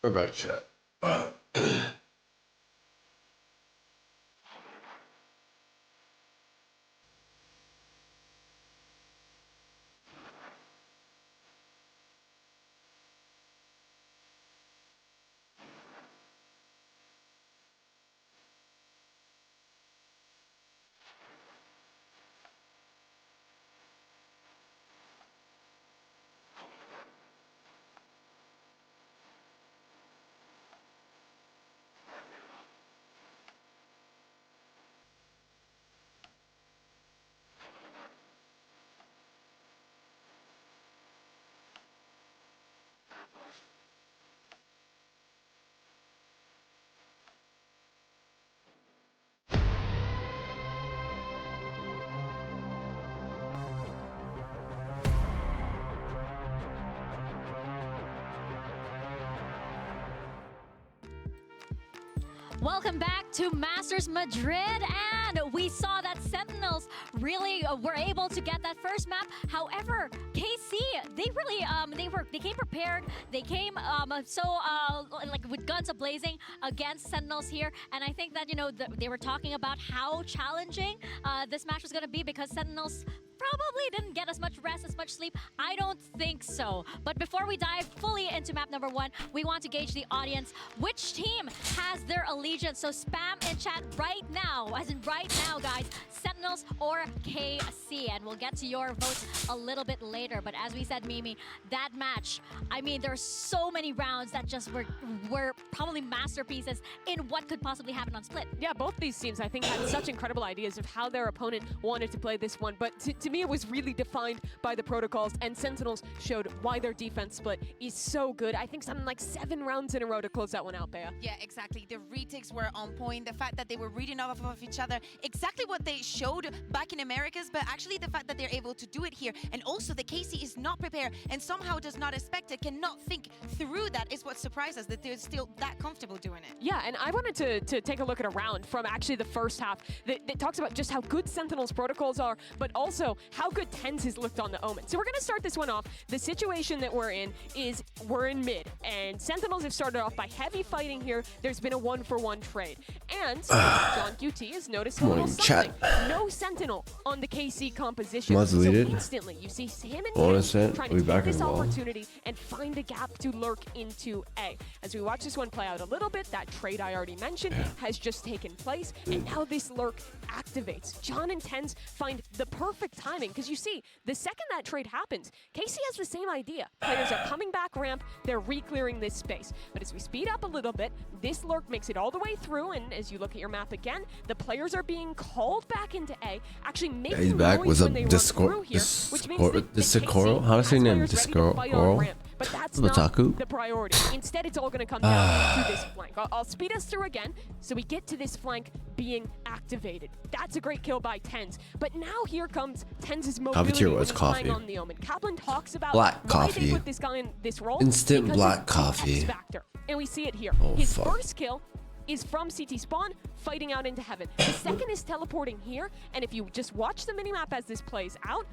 We're back, chat. Welcome back to Masters Madrid, and we saw that Sentinels really were able to get that first map. However, KC, they really they came prepared. They came like with guns a-blazing against Sentinels here, and I think that they were talking about how challenging this match was going to be because Sentinels probably didn't get as much rest, as much much sleep? I don't think so. But before we dive fully into map number 1, we want to gauge the audience. Which team has their allegiance? So spam in chat right now, as in right now, guys. Sentinels or KC, and we'll get to your votes a little bit later. But as we said, Mimi, that match, I mean, there's so many rounds that just were probably masterpieces in what could possibly happen on Split. Yeah, both these teams, I think, had such incredible ideas of how their opponent wanted to play this one. But to me, it was really defined by the protocols, and Sentinels showed why their defense split is so good. I think something like 7 rounds in a row to close that one out, Bea. Yeah, exactly. The retakes were on point. The fact that they were reading off of each other, exactly what they showed back in Americas, but actually the fact that they're able to do it here. And also the KC is not prepared and somehow does not expect it, cannot think through that is what surprised us, that they're still that comfortable doing it. Yeah, and I wanted to take a look at a round from actually the first half that talks about just how good Sentinels protocols are, but also how good TenZ has looked on the Omen. So we're going to start this one off. The situation that we're in is we're in mid, and Sentinels have started off by heavy fighting here. There's been a 1-for-1 trade. And John QT has noticed a little something. No Sentinel on the KC composition. Was so deleted. instantly you see him and Bonus TenZ set. trying We to back take this as well. opportunity and find a gap to lurk into A. As we watch this one play out a little bit, that trade I already mentioned has just taken place, and now this lurk activates. John and TenZ find the perfect timing, because you see, the second that trade happens, KC has the same idea. Players are coming back ramp, they're re-clearing this space. But as we speed up a little bit, this lurk makes it all the way through, and as you look at your map again, the players are being called back into A, actually making He's back noise with a when they run through here, which means that Discord. How does he name Discord? but that's Otaku? not the priority. Instead, it's all going to come down to this flank. I'll speed us through again, so we get to this flank being activated. That's a great kill by TenZ. But now here comes TenZ's mobility Cafeteria when was he's coffee. playing on the Omen. Kaplan talks about Black why coffee. they put this guy in this role. Instant because black it's the coffee. X factor. And we see it here. Oh, His fuck. first kill is from CT spawn, fighting out into heaven. The second is teleporting here, and if you just watch the minimap as this plays out,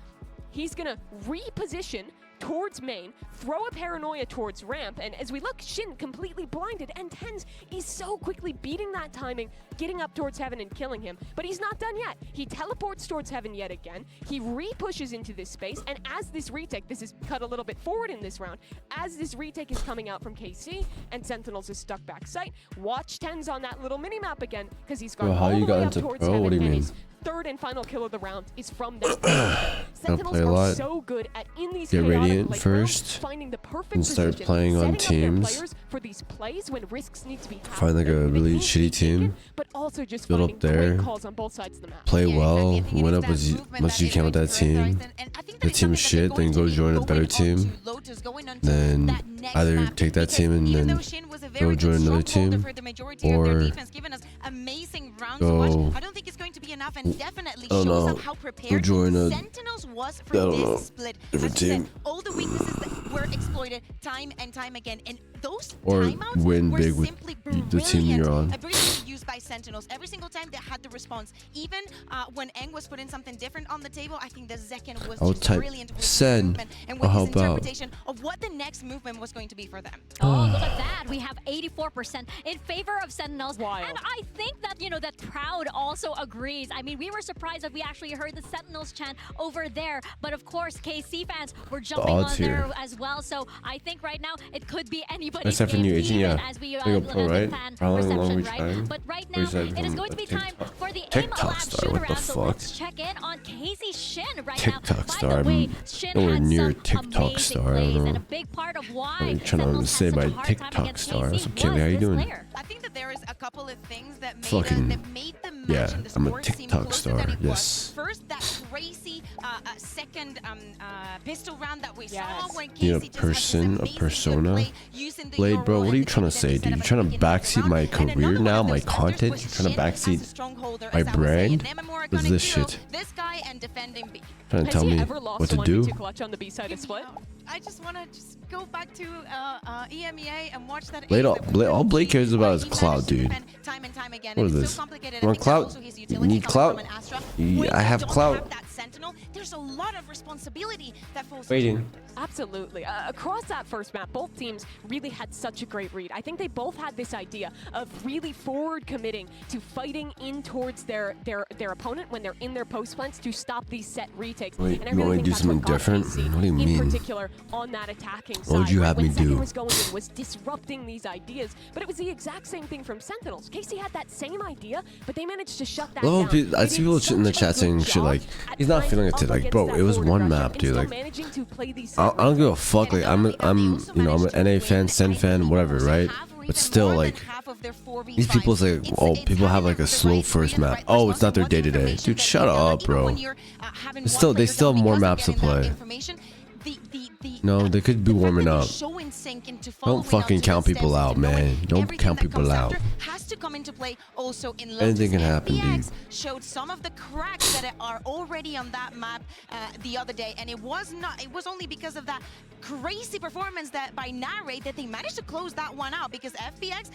he's gonna reposition towards main, throw a paranoia towards ramp, and as we look, Shin completely blinded, and TenZ is so quickly beating that timing, getting up towards heaven and killing him. But he's not done yet. He teleports towards heaven yet again, he re-pushes into this space, and as this retake, this is cut a little bit forward in this round, as this retake is coming out from KC, and Sentinels is stuck back sight, watch TenZ on that little mini-map again, because he's gone Bro, how all you the way got up into towards pro? heaven, What do you and mean? his third and final kill of the round is from that. Sentinels play a are lot. so good at in these Get chaotic Radiant late first, rounds, finding the perfect and start position, playing on setting up their teams. players for these plays when risks need to be Find like a really shitty team. but also just Build finding up there. great calls on both sides of the map. Play well. Win up as much as you can with that team. The team is shit, then go join a better team. Then either take that team and then go join another team, or amazing rounds go, to watch. I don't think it's going to be enough, and definitely I don't shows know, up how go prepared join a, Sentinels was I for don't this know, split. different As I said, team. all the weaknesses that were exploited time and time again, and those or timeouts win were big with simply the team brilliant. you're on. Brilliantly used by Sentinels. Every single time they had the response. Even when Eng was putting something different on the table, I think the Zekken was I'll just type brilliant with Sen. his movement and I'll with his help out. interpretation of what the next movement was going to be for them. Oh, look at that. We have 84% in favor of Sentinels. And I think that, that Proud also agrees. I mean, we were surprised that we actually heard the Sentinels chant over there. But of course, KC fans were jumping odds on there here. as well. So I think right now it could be anybody's Except for game, new agent, even yeah. as we They go pro, right? fan How long perception, we right? trying? But right We now, said it is from going to be the time for the TikTok Lab star, what the shoot-around. So let's fuck? check in on Casey Shin right TikTok now. star. By the way, I'm Shin nowhere had near some TikTok amazing star. I plays, don't and a know. big part of why I'm trying to Sentinels say had such by a hard time TikTok against star. KC What's up, Kaylee? was How you this doing? player. I think that there is a couple of things that made, Fucking that made the match yeah, and the I'm a scores seem TikTok closer star. than it Yes. was. First, that crazy second pistol round that we saw when You know, Casey just person, a persona. using the Blade, bro, Euro what are you and trying to say, dude? You trying to backseat my career now, my content? You trying to backseat my brand? What's this shit? This guy and defending B. Trying to Has tell he me ever lost what to a do? 1v2 clutch on the B side of split? I just want to just go back to EMEA and watch that. Blade, all Blade cares about is clout, dude. Time and time again. What is And this? it's so complicated. You want clout? You need clout? Yeah, I have clout. That Sentinel, there's a lot of responsibility that falls Waiting. Absolutely. Across that first map, both teams really had such a great read. I think they both had this idea of really forward committing to fighting in towards their opponent when they're in their post plants to stop these set retakes. Wait, and I you really want me to think do that's something what got different? KC What do you mean? In particular, on that attacking side. What would you have when me Second do? was going in, was disrupting these ideas, but it was the exact same thing from Sentinels. KC had that same idea, but they managed to shut that down. I see people in the chat saying shit like, he's not feeling it today. Like, bro, it was one map, dude. Like, I don't give a fuck. Like, I'm you know, I'm an NA fan, SEN fan, whatever, right? But still, like, these people say, oh, people have like a slow first map. Oh, it's not their day to day. Dude, shut up, bro. They still have more maps to play. No, they could be warming up. Don't fucking count people out, man. Don't count people out. Has to come into play also in Anything can happen, dude. showed some of the cracks that are already on that map the other day, and it was only because of that crazy performance that by Narrate that they managed to close that one out, because FPX,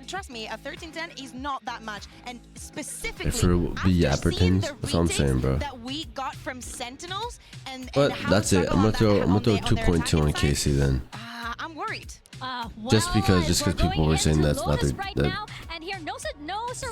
trust me, a 13-10 is not that much, and specifically If it would be Yappertons, that's what I'm saying, bro. that we got from Sentinels and But how that's it. I'm gonna throw 2.2 on KC then. I'm worried. Just because people were saying that's not their And here, no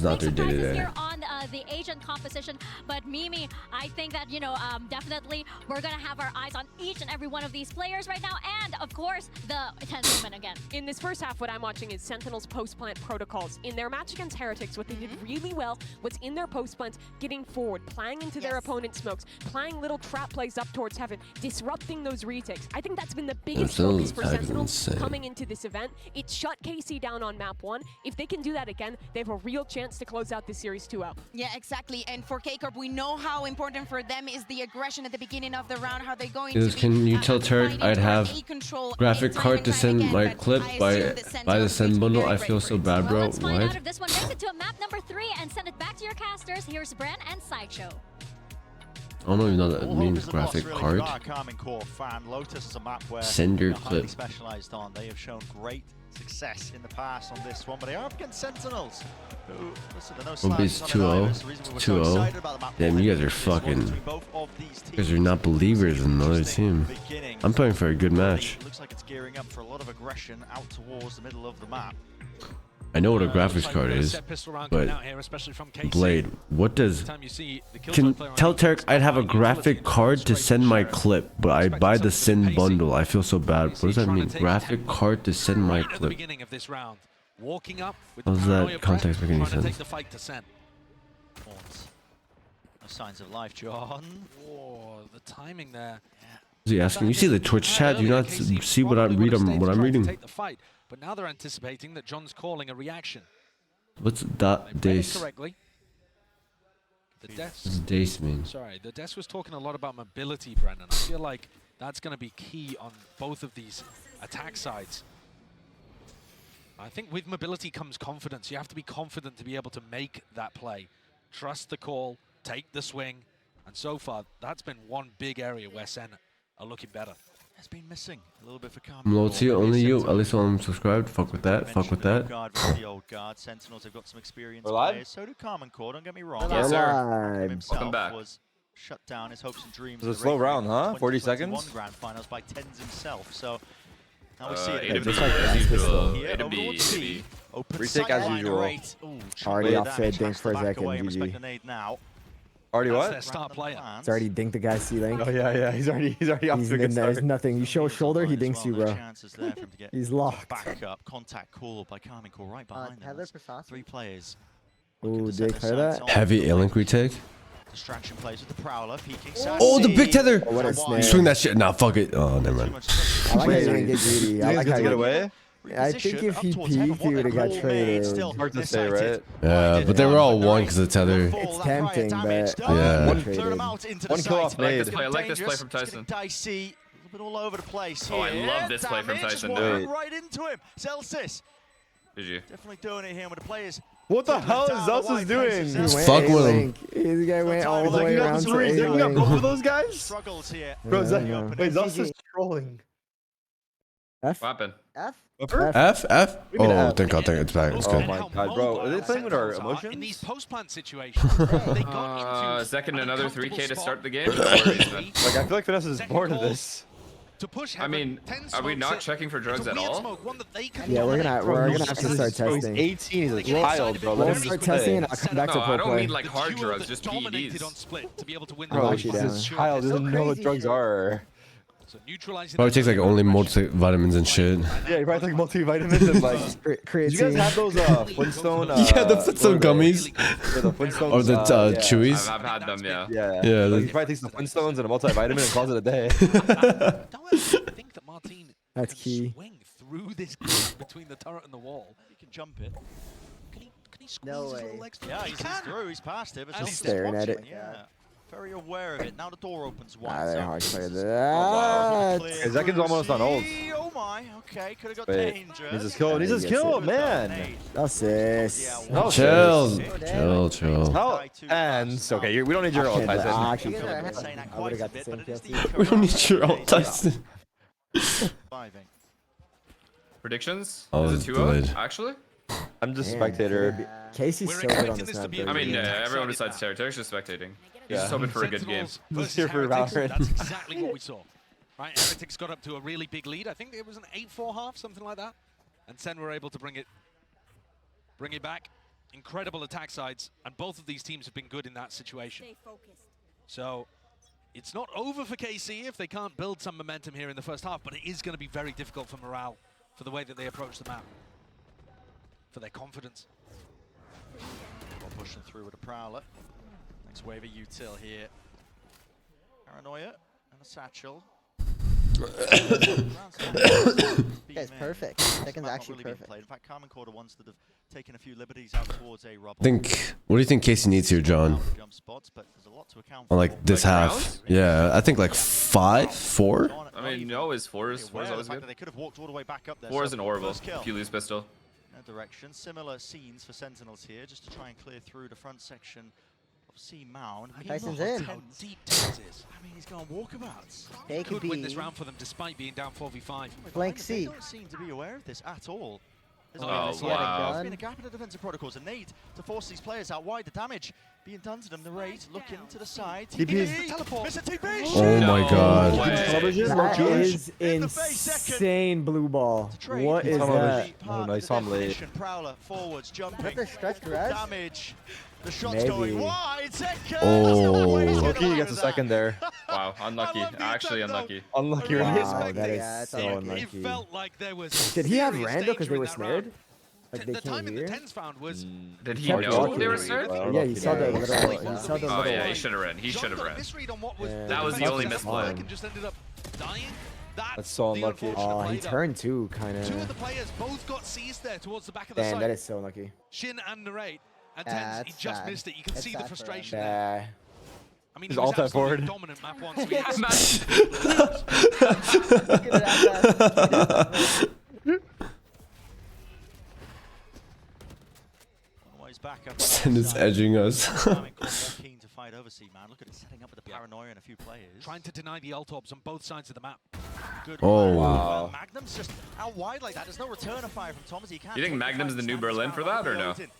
not their surprises day-to-day. here on the agent composition. But Mimi, I think that, you know, definitely we're going to have our eyes on each and every one of these players right now. And, of course, the 10 women again. In this first half, what I'm watching is Sentinel's post-plant protocols. In their match against Heretics, what they did really well was in their post-plants, getting forward, playing into their opponent's smokes, playing little trap plays up towards heaven, disrupting those retakes. I think that's been the biggest focus for Sentinels coming into this event. It shut KC down on map 1. If they can do that again, they have a real chance to close out this series 2-0. Yeah, exactly. And for K-Corp, we know how important for them is the aggression at the beginning of the round, how they're going to be, Can you tell Turk I'd have graphic card to send my clip by the SEN bundle? I feel so bad, bro. Let's find out What? if this one makes it to a map number 3 and send it back to your casters. Here's Bren and Sideshow. I don't even know what that means. Graphic card. Lotus is a map where Send your they're highly clip. specialized on. They have shown great success in the past on this one, but they are up against Sentinels. Who, listen, they're no One beats slouches on it either. 2-0. It's the reason we're so 2-0. excited about the map Damn, you guys are fucking. You guys are not believers in another team. I'm playing for a good match. Looks like it's gearing up for a lot of aggression out towards the middle of the map. I know what a graphics card is, but Blade, what does... Can tell Tarek I'd have a graphic card to send my clip, but I buy the SEN bundle. I feel so bad. What does that mean? Graphic card to send my clip. How does that context make any sense? No signs of life, John. Oh, the timing there. Is he asking? You see the Twitch chat? Do you not see what I'm reading? What I'm reading? But now they're anticipating that John's calling a reaction. What's that dace? Correctly. The What does dace mean? Sorry, the desk was talking a lot about mobility, Brendan. I feel like that's going to be key on both of these attack sides. I think with mobility comes confidence. You have to be confident to be able to make that play. Trust the call, take the swing, and so far, that's been one big area where SEN are looking better. Has been missing a little bit for Carmen. I'm low tier, only you. At least I'm subscribed. Fuck with that. Fuck with that. The old guard. Sentinels have got some experience We're live? players. So do Carmen Core, don't get me wrong. Yes, sir. Welcome back. Was shut down his hopes and dreams. It was a slow round, huh? 40 seconds? Grand finals by Tens himself. So now we see it. A to B, as usual. A to B, A to B. Retake as usual. Already offset dink for a second, GG. Now. Already what? That's their star player. It's already dinked the guy's C-link. Oh yeah, he's already off to a good There's start. nothing. You show shoulder, he dinks you, bro. He's locked. Back up, contact call by Carmen Core right behind them. Three players. Ooh, did they clear that? Heavy A-Link retake. Distraction plays with the Prowler, peeking. Oh, the big tether! Oh, what a snare. You swing that shit. Nah, fuck it. Oh, never mind. I like how you didn't get greedy. I like how get you away. I think if he peeked, he would have got traded. Hard to say, right? Yeah, but they were all one because of the tether. It's tempting, but Yeah. One kill off made. I like this play from Tyson. Dicey, a little bit all over the place. Oh, I here. love this play from Damage Tyson, walking dude. right into him. Celsius Did you? definitely doing it here with the players. What the hell is Zelsus doing? he went Fuck with him. A-Link. This guy went all the He's way looking around up to three. He's looking up both A-Link. of those guys? Struggles here. Bro, Yeah, I know. wait, Zelsus is trolling. F? What happened? F? F? Oh, thank God, thank God, it's back. It's Oh good. my God, bro. Are they playing with our In these emotions? post-plant situations, they got into Second another 3K to start the game? uncomfortable Like, I feel like Finesse is bored of this. to push. I mean, are we not checking for drugs at all? Yeah, we're gonna have to start testing. He's 18. He's a child, bro. Let We'll him start just play. testing and I'll come back to No, pro I don't play. mean like hard drugs, just PEDs. Bro, he's a child. He doesn't know what drugs are. Probably takes like only multivitamins and shit. Yeah, he probably takes multivitamins and like. Creatine. Did you guys have those Flintstone? Yeah, the Flintstone gummies. Yeah, the Flintstones. Or the yeah. Chewies. I've had them, yeah. Yeah. Like, he probably takes the Flintstones and a multivitamin and calls it a day. think that Martin That's key. swing through this gap between the turret and the wall. He can jump it. Can he squeeze No his way. little legs through? Yeah, He he's can. through. He's past it. But Just he's staring at watching, it. Yeah. Very aware of it. Now the door opens wide. Ah, they're so- hard to play Oh, that. Clear Hey, Zekin's almost on ult. Oh my, okay, could have got Wait, dangerous. needs his kill. Needs his kill, man. Assist. No, Chill. How ends? Okay, we don't need your ult, Tyson. I actually I would have got the same PLC. We don't need your ult, Tyson. Predictions? Oh, Is it it's 2-0? delayed. Actually? I'm just spectator. Casey's so good on this map. I mean, everyone besides Terry. Terry's just spectating. He's just hoping for a good game. Just here for Heretics, Valorant. That's exactly what we saw. Right, Heretics got up to a really big lead. I think it was an 8-4 half, something like that. And Sen were able to bring it back. Incredible attack sides, and both of these teams have been good in that situation. So it's not over for KC if they can't build some momentum here in the first half, but it is going to be very difficult for morale for the way that they approach the map, for their confidence. Well, pushing through with a Prowler. Next wave of util here. Paranoia and a satchel. Guy's perfect. Second's actually perfect. In fact, Carmen Corda ones that have taken a few liberties out towards a rubble. What do you think Casey needs here, John? Jump spots, but there's a lot to account On like this half. rounds? Yeah, I think like 5, 4. I mean, no is 4 is always good. They could have walked all the way back up there. 4 is So an Orville first kill. if you lose pistol. No direction. Similar scenes for Sentinels here, just to try and clear through the front section of C Mound. Tyson's in. How deep Tens is. I mean, he's going walkabouts. They Could could win this be round for them despite being down 4v5. blank They C. don't seem to be aware of this at all. There's Oh, been wow. There's been a gap in the defensive protocols, a need to force these players out wide. The damage being done to them. The rate looking to the side. TP. Teleport. Mr. TP. Oh my No god. way. That is insane blue ball. What is that? Oh, no, he saw him late. Prowler forwards, jumping. Is that the stretch res? Damage. The shot's Maybe. going wide. Second. Oh. Lucky he gets a second there. Wow, unlucky. Actually unlucky. Unlucky, right? Wow, that Yeah, is it's so unlucky. It unlucky. felt like there was Did he have serious rando because danger they in were that snared? round. Like they The came timing the here? Tens found was Did he Kept know walking. they were I snared? don't know Yeah, if he he saw the did. little. He saw the Oh little. yeah, he should have ran. He should have ran. misread on what was Yeah. That was the only misplay. and just ended up dying. That's so the unlucky. unfortunate Oh, he play, though. turned too, kind Two of of. the players both got seized there towards the back of the Damn, site. that is so unlucky. Shin and Narrate. And Tens, he That's just sad. missed it. You can That's see the sad for him. frustration there. Yeah. I mean, He's he was alt-tab absolutely forward. dominant map one. So he had Back up. Sen is edging us. Keen to fight overseas, man. Look at it setting up with the paranoia and a few players. Trying to deny the ult orbs on both sides of the map. Good Oh. work. Wow. Magnum's just out wide like that. There's no return of fire from Thomas. He can't You think take Magnum's fight. the new Stands Berlin for that, or no? Odin.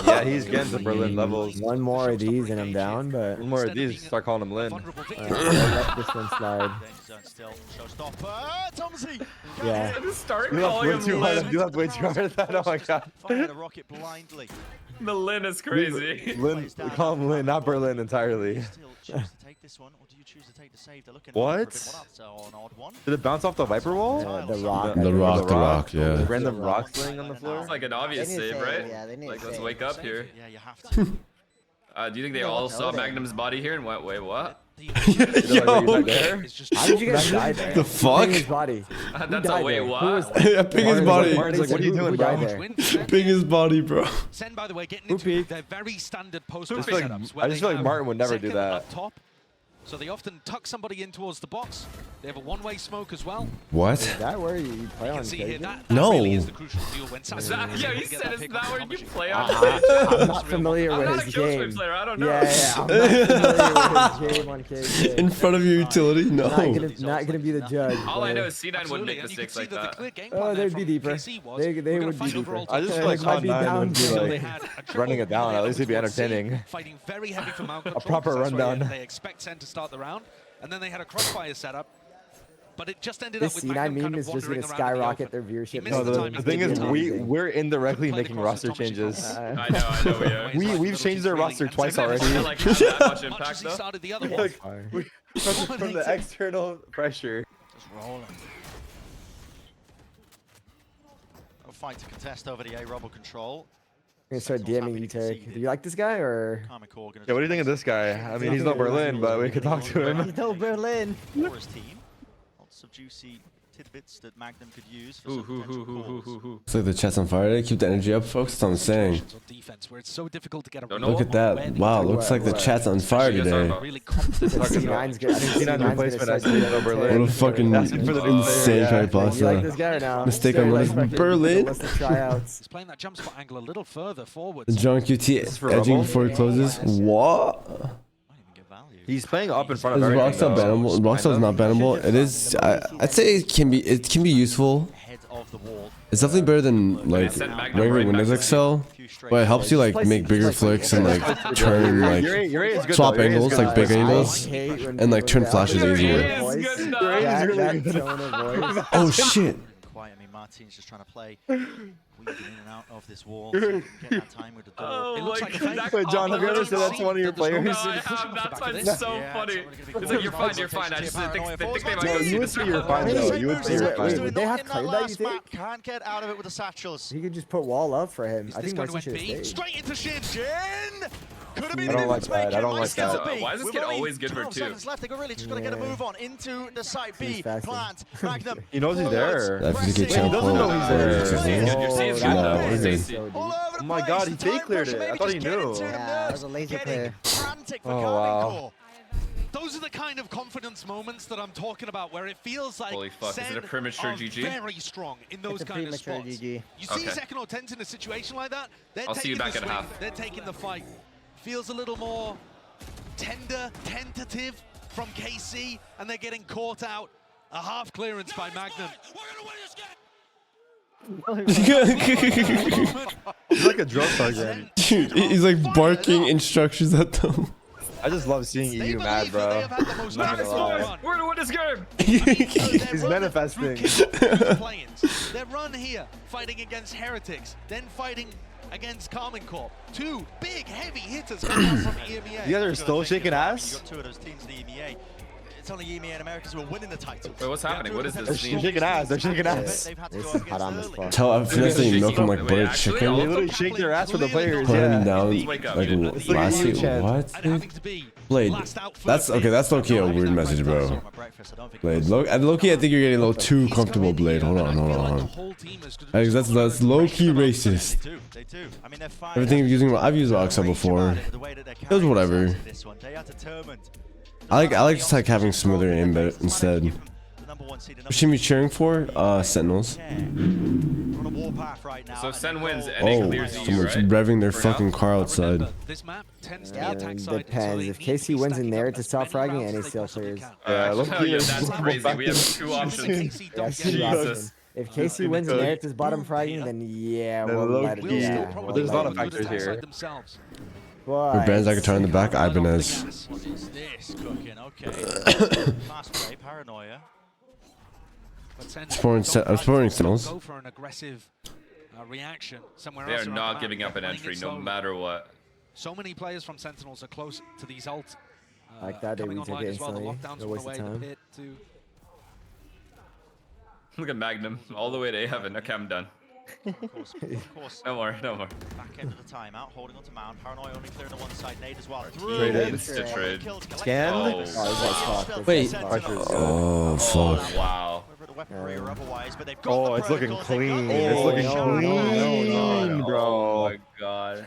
Yeah, he's getting to Berlin levels. One more of these and I'm down, but One more of these, start calling him Lin. let this one slide. Danger zone still. Showstopper. Tomsy. Yeah. Just start You left calling way him too hard. Lin. You left way too hard at that. Oh my god. Fire the rocket blindly. The Lin is crazy. Lin, call him Lin, not Berlin entirely. Still choose to take this one, or do you choose to take the save? They're looking What? for a bit more. That's an odd one. Did it bounce off the Viper wall? The rock. The rock, yeah. Random rock laying on the floor? It's like an obvious They need to save, save, right? yeah, they need Like, to let's save. wake up here. Yeah, you have to. Do you think they Yeah, all what's saw Odin? Magnum's body here and went, wait, what? Yo, there? How did you guys die there? The fuck? Ping his body. Who That's a died wait, there? what? Who was- Yeah, ping his body. Martin's like, what are you doing, Who bro? died there? Ping his body, bro. Sen, by the way, getting Who into peeked? their very standard post I just feel like- setups. I just feel like Martin would never do Second that. Up top. So they often tuck somebody in towards the box. They have a one-way smoke as well. What? Is that where you play You on can see here Cajun? that No. really is the crucial deal when Is that, yeah, he said, is that where you play on? I'm not familiar I'm with not a his Killswitch game. player, I don't know. Yeah, I'm not familiar with his game on Cajun. In front of your utility? No. Not gonna be the judge. All I but- know is C9 wouldn't make Absolutely, and you can mistakes see like that the that. clear game Oh, plan there they'd be from deeper. KC was, They we're gonna would be fight over deeper. all I just top feel like They might be Cloud9 down would be to- So they like had a triple running it down. At least it'd be towards C, entertaining. Fighting very heavy for mount A control. proper because that's where rundown. They expect Sen to start the round, and then they had a crossfire setup. But it just ended This up with C9 Magnum meme kind of is just wandering gonna around in the skyrocket open. their viewership. No, the thing is, we're indirectly making roster changes. I know, we are. We've changed their roster twice already. Like, have that much impact, though. Started the other one. Like, from the external pressure. Just rolling. A fight to contest over the A Rebel control. I'm gonna start DMing you, Tarek. Do you like this guy or? Yeah, what do you think of this guy? I mean, he's not Berlin, but we could talk to him. He's no Berlin. For his team. Lots of juicy tidbits that Magnum could use for some potential calls. It's like the chat's on fire. Keep the energy up, folks. That's what I'm saying. Defense where it's so difficult to get a Look at that. Wow, looks like the chat's on fire today. C9's good. I think C9's replacement gonna as start Berlin. Berlin. What a fucking insane try pasta. You like this guy or no? Mistake on Berlin. Let's tryouts. He's playing that jump spot angle a little further forward. John QT edging before he closes. What? He's playing up in front Is of everything. Rockstar bannable? Rockstar's not bannable. It is. I'd say it can be useful. It's definitely better than like regular Windows XL, but it helps you like make bigger flicks and like turn like swap angles, like big angles, and like turn flashes easier. Oh shit! Quiet. I mean, Martin's just trying to play. Weaving in and out of this wall. So you can get that time with the door. Oh, It looks like like that. Wait, John, have you ever said that to one of your players? No, I have. That's why it's so funny. It's like, you're fine. I just think they might No, you would say you're fine though. You would say you're fine. Would they have claimed that, you think? Can't get out of it with the satchels. He could just put wall up for him. I think going Martin to should be have stayed. straight into Shin. Could have been I don't like that. I don't like that. Why is this kid always good for 2? Seconds left. They got really just got to get a move on into the site B. Plant. Magnum. He knows he's there. That 50k He channel doesn't know he's there. Your C is good, No, though. we're good. Easy. Oh my god, he fake cleared it. I thought he knew. Yeah, that was a laser player. Oh wow. Those are the kind of confidence moments that I'm talking about, where it feels like Holy fuck, is it a Sen premature are GG? very strong in those It's a kind of premature spots. GG. You see Okay. Zekken or Tens in a situation like that, they're I'll see you taking back the at swing, half. they're taking the fight. Feels a little more tentative from KC, and they're getting caught out. A half clearance by Magnum. He's like a drill sergeant. Dude, he's like barking instructions at them. I just love seeing EU mad, bro. Most Not gonna lie. We're gonna win this game. He's manifesting. Their run here, fighting against Heretics, then fighting against Carmen Corp. 2 big, heavy hitters coming out from EMEA. You guys are still shaking ass? You got 2 of those teams in the EMEA. It's only EMEA and Americans who are winning the title. Wait, what's happening? What is this? They're shaking ass. They're shaking ass. They've had to This go is up hot on against this early. fuck. Tell Finesse you milk him like Wait, buttered actually, chicken. They literally shake their ass for the players. Put him Yeah. down Wake up, like dude. It's like last a week. chant. What? And having to be Blade. last out That's first. okay. That's low-key a weird message, bro. Blade. Low-key, I think you're getting a little too comfortable, Blade. Hold on. That's low-key racist. They do. I mean, they're fine. Everything I've used Rockstar before. It was whatever. This one, they are determined. I like just like having smoother aim but instead. The number 1 seed, the What should we be cheering for? Sentinels. We're on a warpath right now. So if Sen wins, Oh, NA clears EU, someone's right? revving their For fucking now? car outside. This map tends to be Yeah, attack side. depends. If KC wins in there to stop fragging, and he still clears. Yeah, look Yeah, that's crazy. We have 2 options. Yeah, Jesus. if KC wins in there to bottom fragging, then yeah, Then we'll low let it. key. Yeah, But we'll there's a let lot it of factors here. Or bands I could turn in the back, Ibanez. What is this cooking? Okay. Fast play, paranoia. I'm supporting Sentinels. Go for an aggressive reaction somewhere They else are around not the map. giving up an They're playing entry it no slowly. matter what. So many players from Sentinels are close to these ult. Like that, they coming retook online it as well. The instantly. lockdowns No on waste the of way, the time. pit to Look at Magnum, all the way to A-Heaven. Okay, I'm done. Of course. No more. Back end of the timeout, holding on to Mount. Paranoia only clearing the one side. Nade as well. Traded. Insta-trade. Scan? Oh, Wait. Oh, fuck. Wow. Oh, it's looking clean. It's looking clean, Oh bro. my god.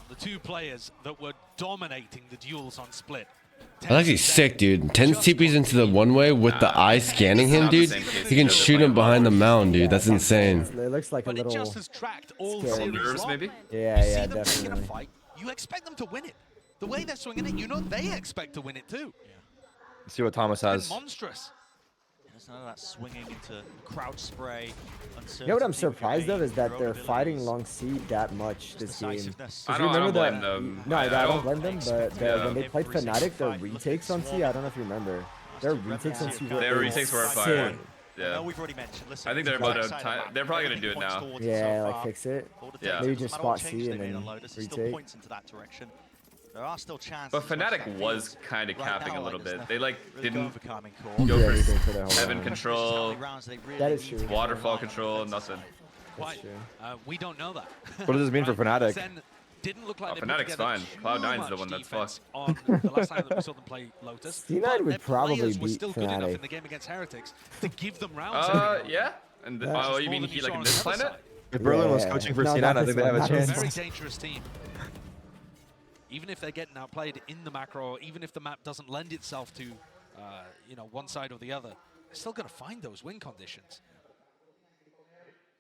the 2 players that were dominating the duels on split. That's actually sick, dude. Tens TPs into the one-way with the eye scanning him, dude. He can shoot him behind the mound, dude. That's insane. It looks like a But it little. just has tracked all scary. series Nerves, long. maybe? Yeah, You see yeah, them taking a definitely. fight, you expect them to win it. The way they're swinging it, you know they expect to win it too. Let's see what Thomas It's has. monstrous. There's none of that swinging into crouch spray. You know what I'm surprised of is that they're fighting long C that much this game. I don't blame them. No, I I don't don't- blame them, but Yeah. when they played Fnatic, the retakes on C, I don't know if you remember. Their retakes on super. Their retakes were fire. Yeah. We've already mentioned. Listen, I think they're about to time. They're probably gonna do it now. Yeah, like fix it. Yeah. Maybe just spot C and then retake. Points into that direction. There are still chances. But Fnatic was kind of capping a little bit. They like didn't Yeah, go they did for the for whole heaven round. control, That is true. waterfall control, nothing. Quite. We don't know that. What does this mean for Fnatic? Sen didn't look like they put Fnatic's together fine. too Cloud9's the much one that's defense fucked. On the last time that we saw them play Lotus. C9 But would their probably players were beat still good enough Fnatic. in the game against Heretics to give them rounds. Yeah. And oh, you mean he like in this planet? If Berlin was Yeah. coaching for No, C9, not I this think they have one, a not this chance. Very dangerous team. Even if they're getting outplayed in the macro, or even if the map doesn't lend itself to, one side or the other, they're still going to find those win conditions.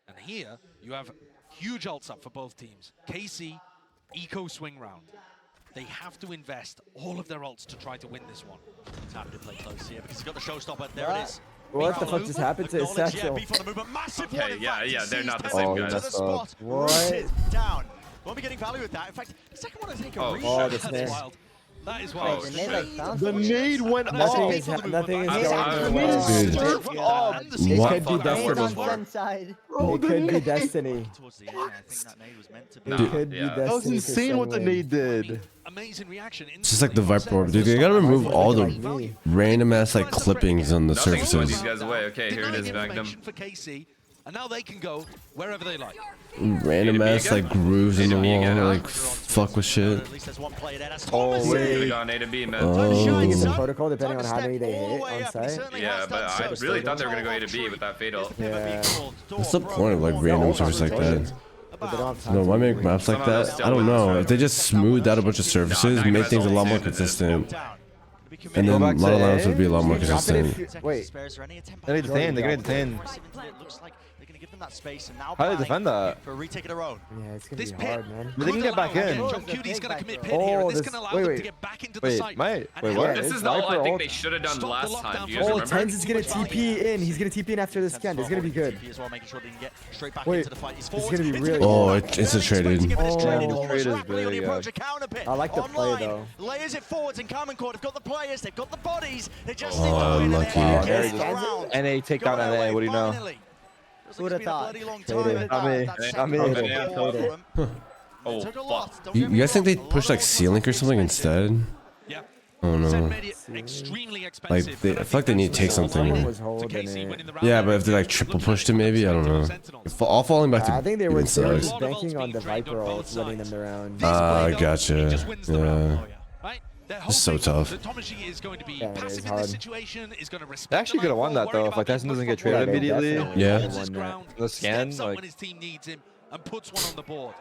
And here, you have huge ults up for both teams. KC, eco swing round. They have to invest all of their ults to try to win this one. It's happy to play close here because he's got the showstopper. There it is. What the fuck just happened to his satchel? Okay, yeah, they're not the same guys. What? Down. Won't be getting value with that. In fact, the second one I think a Oh, reshot. the snare. That's wild. That is wild. Wait, the nade like bounced. The nade went Nothing off. is nothing is I'm- going I'm- their way. Dude. It What? could be Nade on destiny. Sen side. It could be destiny. Towards the end, I think that nade was meant to be. It could be yeah. destiny. That was for insane what the Sen nade did. Amazing reaction. It's just like the Viper Orb, dude. They gotta remove all the random ass like clippings on the Nothing's going these surfaces. guys away. Okay, here it is, Denying Magnum. information for KC, and now they can go wherever they like. Random ass like grooves in the A to B again, wall, huh? like fuck with shit. At least there's one player there. That's Oh, Thomas. Could've wait. gone A to B, man. I think it's a Oh. protocol depending on Time how to many step they all the hit way on up. He site. certainly Yeah, has but done I so. really thought they were gonna go A to B with that fatal. Yeah. What's the point of like random surface like that? But they don't have time No, to why do make it. maps like that? I don't know. If they just smoothed out a bunch of surfaces, make things a lot more consistent, and then back to model lines A. would be a lot more Drop it if consistent. you- Wait. They need to tan. They need to tan. It looks like they're going to give them that space, and now How do they defend that? for a retake of their own. Yeah, it's gonna This be pit hard, man. But they can get back in. John Cuty's going to commit pit Oh, here, and this this- can allow wait, them wait. to get back into the Wait, site. mate. And Wait, if what? they're- This it's is the ult I Viper think ult. they should have done Stop the last lockdown time. Do you for guys Oh, remember? Tens is gonna TP in. He's gonna TP in after this scan. It's gonna be good. As well, making sure they can get straight back Wait, into the fight. He's it's forward, gonna be into the really Oh, corner. it's a traded. Expecting him, but it's traded Oh, almost trade is rapidly on the big, approach. yeah. A counter pit I like the play, online. though. Layers it forwards in Common Court. They've got the players, they've got the bodies. They just Oh, need to win, and unlucky. they're Oh, there getting he goes. around. NA take down Go their NA, way what do you know? finally. Feels Who like would've it's been a thought? bloody long Traded. time. Not me. That Not second me. goal Traded. for Traded. them. Oh, Took a fuck. lot. Don't You get me guys think they wrong, a push lot like of C-Link or something instead? Yeah. Oh Sen no. made it extremely Like expensive. they, I feel like they need to take Someone something. was holding KC it. winning the round. Yeah, but if they like triple pushed it, maybe I don't know. If all falling back to I think they were even size. just banking on the Viper ult winning them the round. Gotcha. Yeah. Right? They're It's so hoping tough. that Tomashi is going to be Yeah, it is passive in hard. this situation, is going to respect They actually the could have line won that ball, though worried if like about Tyson being doesn't get pushed traded Yeah, they immediately. definitely Yeah. Holds his won that. ground, The scan, steps up like when his team needs him, and puts one on the board.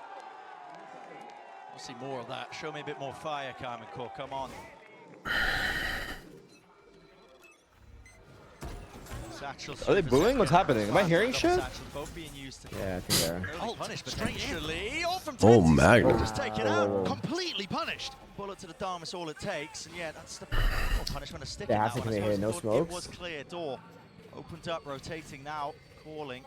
We'll see more of that. Show me a bit more fire, Carmen Core. Come on. Are they booing? What's happening? Am I hearing shit? Both being used to Yeah, I think they are. early punish potentially. All from Oh, Tensi. Magnum. Just take it Whoa, out. whoa, whoa. Completely punished. Bullet to the dome is all it takes. And yeah, that's the punishment of sticking They that have to one. commit I here, suppose no it was smokes. clear. Door opened up, rotating now, calling.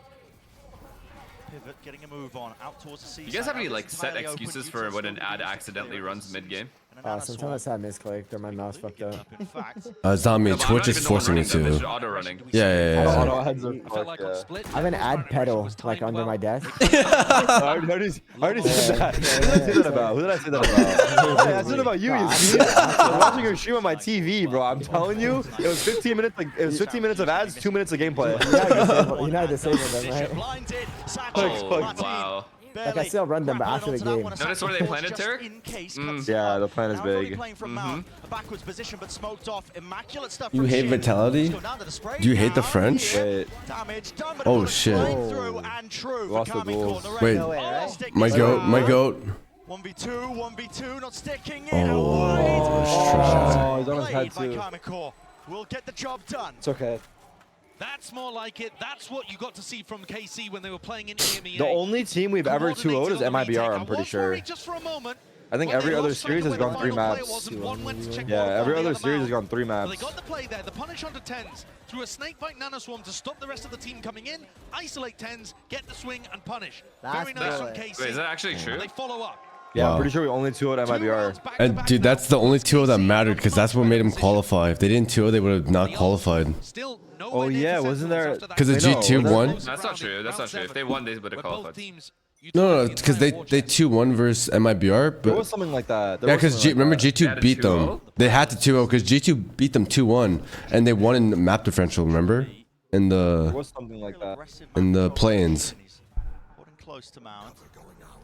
Pivot, getting a move on out towards the seaside. You guys have any Now like it's set entirely open. excuses for Utah's when an still ad gonna be accidentally clearance. runs mid game? And another Sometimes I misclicked or my mouse fucked up. in fact. It's not me. No, but I'm Twitch not is even the one forcing me running them, it's to. auto running. Yeah. Auto heads are Felt like on fucked, split. I have an ad pedal like under my desk. I already said that. Who did I say that about? Who did I say that about? Hey, I said it about you, you see? I'm watching your stream on my TV, bro. I'm telling you, it was 15 minutes. Like it was 15 minutes of ads, 2 minutes of gameplay. You know I disabled them, right? Blinded. Oh, wow. Like I still run them, but after the game. Notice where they planted, Tarek? Yeah, the plan is Now really big. playing from Mount, a backwards position, but smoked off. Immaculate stuff You from hate Shin. Vitality? Let's go down to the spray Do you hate the now. French? Wait, Damage done, but Oh, a bullet shit. flying through and true for Lost the Carmen goals. Corner. Wait, No way, right? Stick my this goat, out. my goat. 1v2, 1v2, not sticking Oh, in. Oh, he's on his head Played by too. Carmen Core. We'll get the job done. It's okay. That's more like it. That's what you got to see from KC when they were playing in EMEA. The only team we've ever 2-0'd is MIBR, I'm pretty sure. Just for a moment. I think every other series has gone 3 maps. Yeah, every other series has gone 3 They maps. got the play there. The punish onto Tens through a snakebite nanoswarm to stop the rest of the team coming in, isolate Tens, get the swing and punish. That's Very nice from bullet. KC. Wait, is that actually true? They follow up. Yeah, Wow. I'm pretty sure we only 2-0'd MIBR. And dude, that's the only 2-0 that mattered because that's what made them qualify. If they didn't 2-0, they would have not qualified. Oh yeah, wasn't there? Because the G2 won. That's not true. That's not true. If they won, they would have qualified. No, because they 2-1 versus MIBR. But There was something like that. yeah, because remember G2 beat them. They had to 2-0 because G2 beat them 2-1, and they won in the map differential. Remember, in There the was something like that. play-ins. Close to Mount.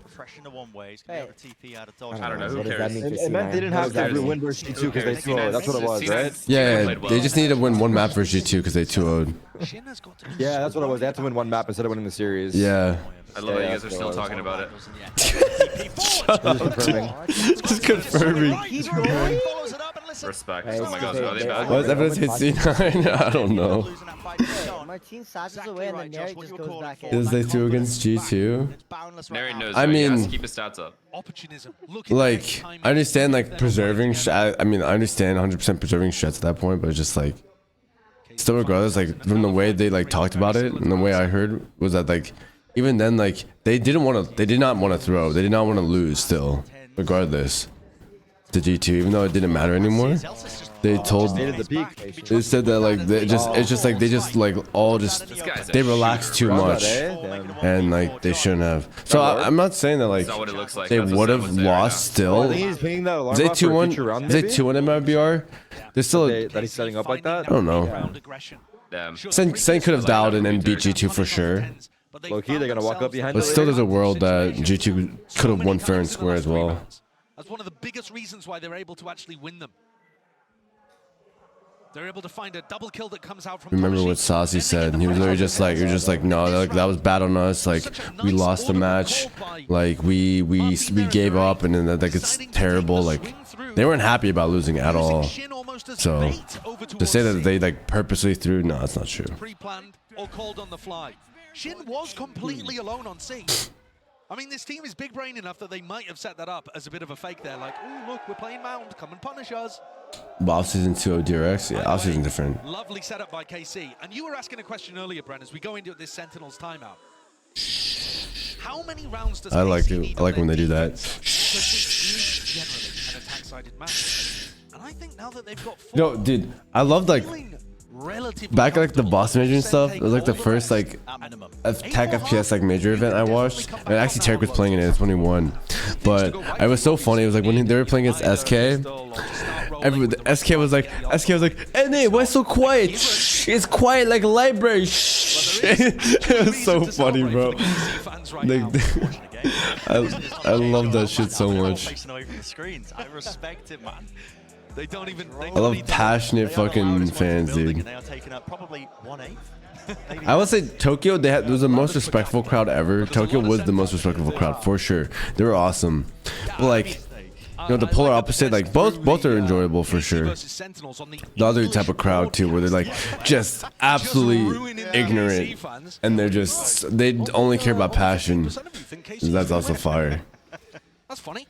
Refreshing the one way. He's going to be able to TP out of dodge. I don't know. Who What does that cares? mean? It meant they didn't have to win versus G2 because they 2-0'd. That's what it was, right? Yeah, they just needed to win one map versus G2 because they 2-0'd. Yeah, that's what it was. They had to win one map instead of winning the series. Yeah. I love that you guys are still talking about it. Just confirming. Respect. Oh my god, are they bad? What, Evidence hit C9? I don't know. Martin satches away and then Neri just goes back in. Is they 2 against G2? Nary knows. I right? He has mean, to keep his stats up. like, I understand, like, preserving, I mean, I understand 100% preserving strats at that point, but it's just, like, still regardless, like, from the way they, like, talked about it, and the way I heard was that, like, even then, like, they did not want to throw, they did not want to lose still, regardless, to G2, even though it didn't matter anymore. They told, they said that, like, it's just like, they just, like, all just, they relaxed too much, and, like, they shouldn't have. So I'm not saying that, like, they would have lost still. Is they 2-1 MIBR? They're still, that he's setting up like that? I don't know. Sen could have dialed in and beat G2 for sure. Low key, they're gonna walk up behind. But still, there's a world that G2 could have won fair and square as well. That's one of the biggest reasons why they're able to actually win them. They're able to find a double kill that comes out from. Remember what Saucy said? He was literally just like, "You're just like, no, like, that was bad on us. Like, we lost the match. Like, we gave up, and then like it's terrible. Like, they weren't happy about losing at all. So to say that they like purposely threw, no, that's not true. Pre-planned or called on the fly. Shin was completely alone on C. I mean, this team is big brain enough that they might have set that up as a bit of a fake there. Like, oh, look, we're playing Mound. Come and punish us. Off season 2 DRX, yeah, off season different. Lovely setup by KC. And you were asking a question earlier, Bren, as we go into this Sentinels timeout. How many rounds does I like KC it. I like when they do that. Generally an attack-sided match. And I think now that they've got No, dude, I loved like back at like the boss major and stuff. It was like the first like tech FPS like major event I watched. And actually Tarek was playing in it. It's when he won. But it was so funny. It was like when they were playing against SK. SK was like, NA, why so quiet? Shh, it's quiet like a library. Shh. It was so funny, bro. Like, I love that shit so much. I respect it, man. They don't even. I love passionate fucking fans, dude. They are taking up probably 1/8. I would say Tokyo, there was the most respectful crowd ever. Tokyo was the most respectful crowd for sure. They were awesome. But like, you know, the polar opposite, like both are enjoyable for sure. The other type of crowd too, where they're like just absolutely ignorant, and they only care about passion. That's also fire. That's funny.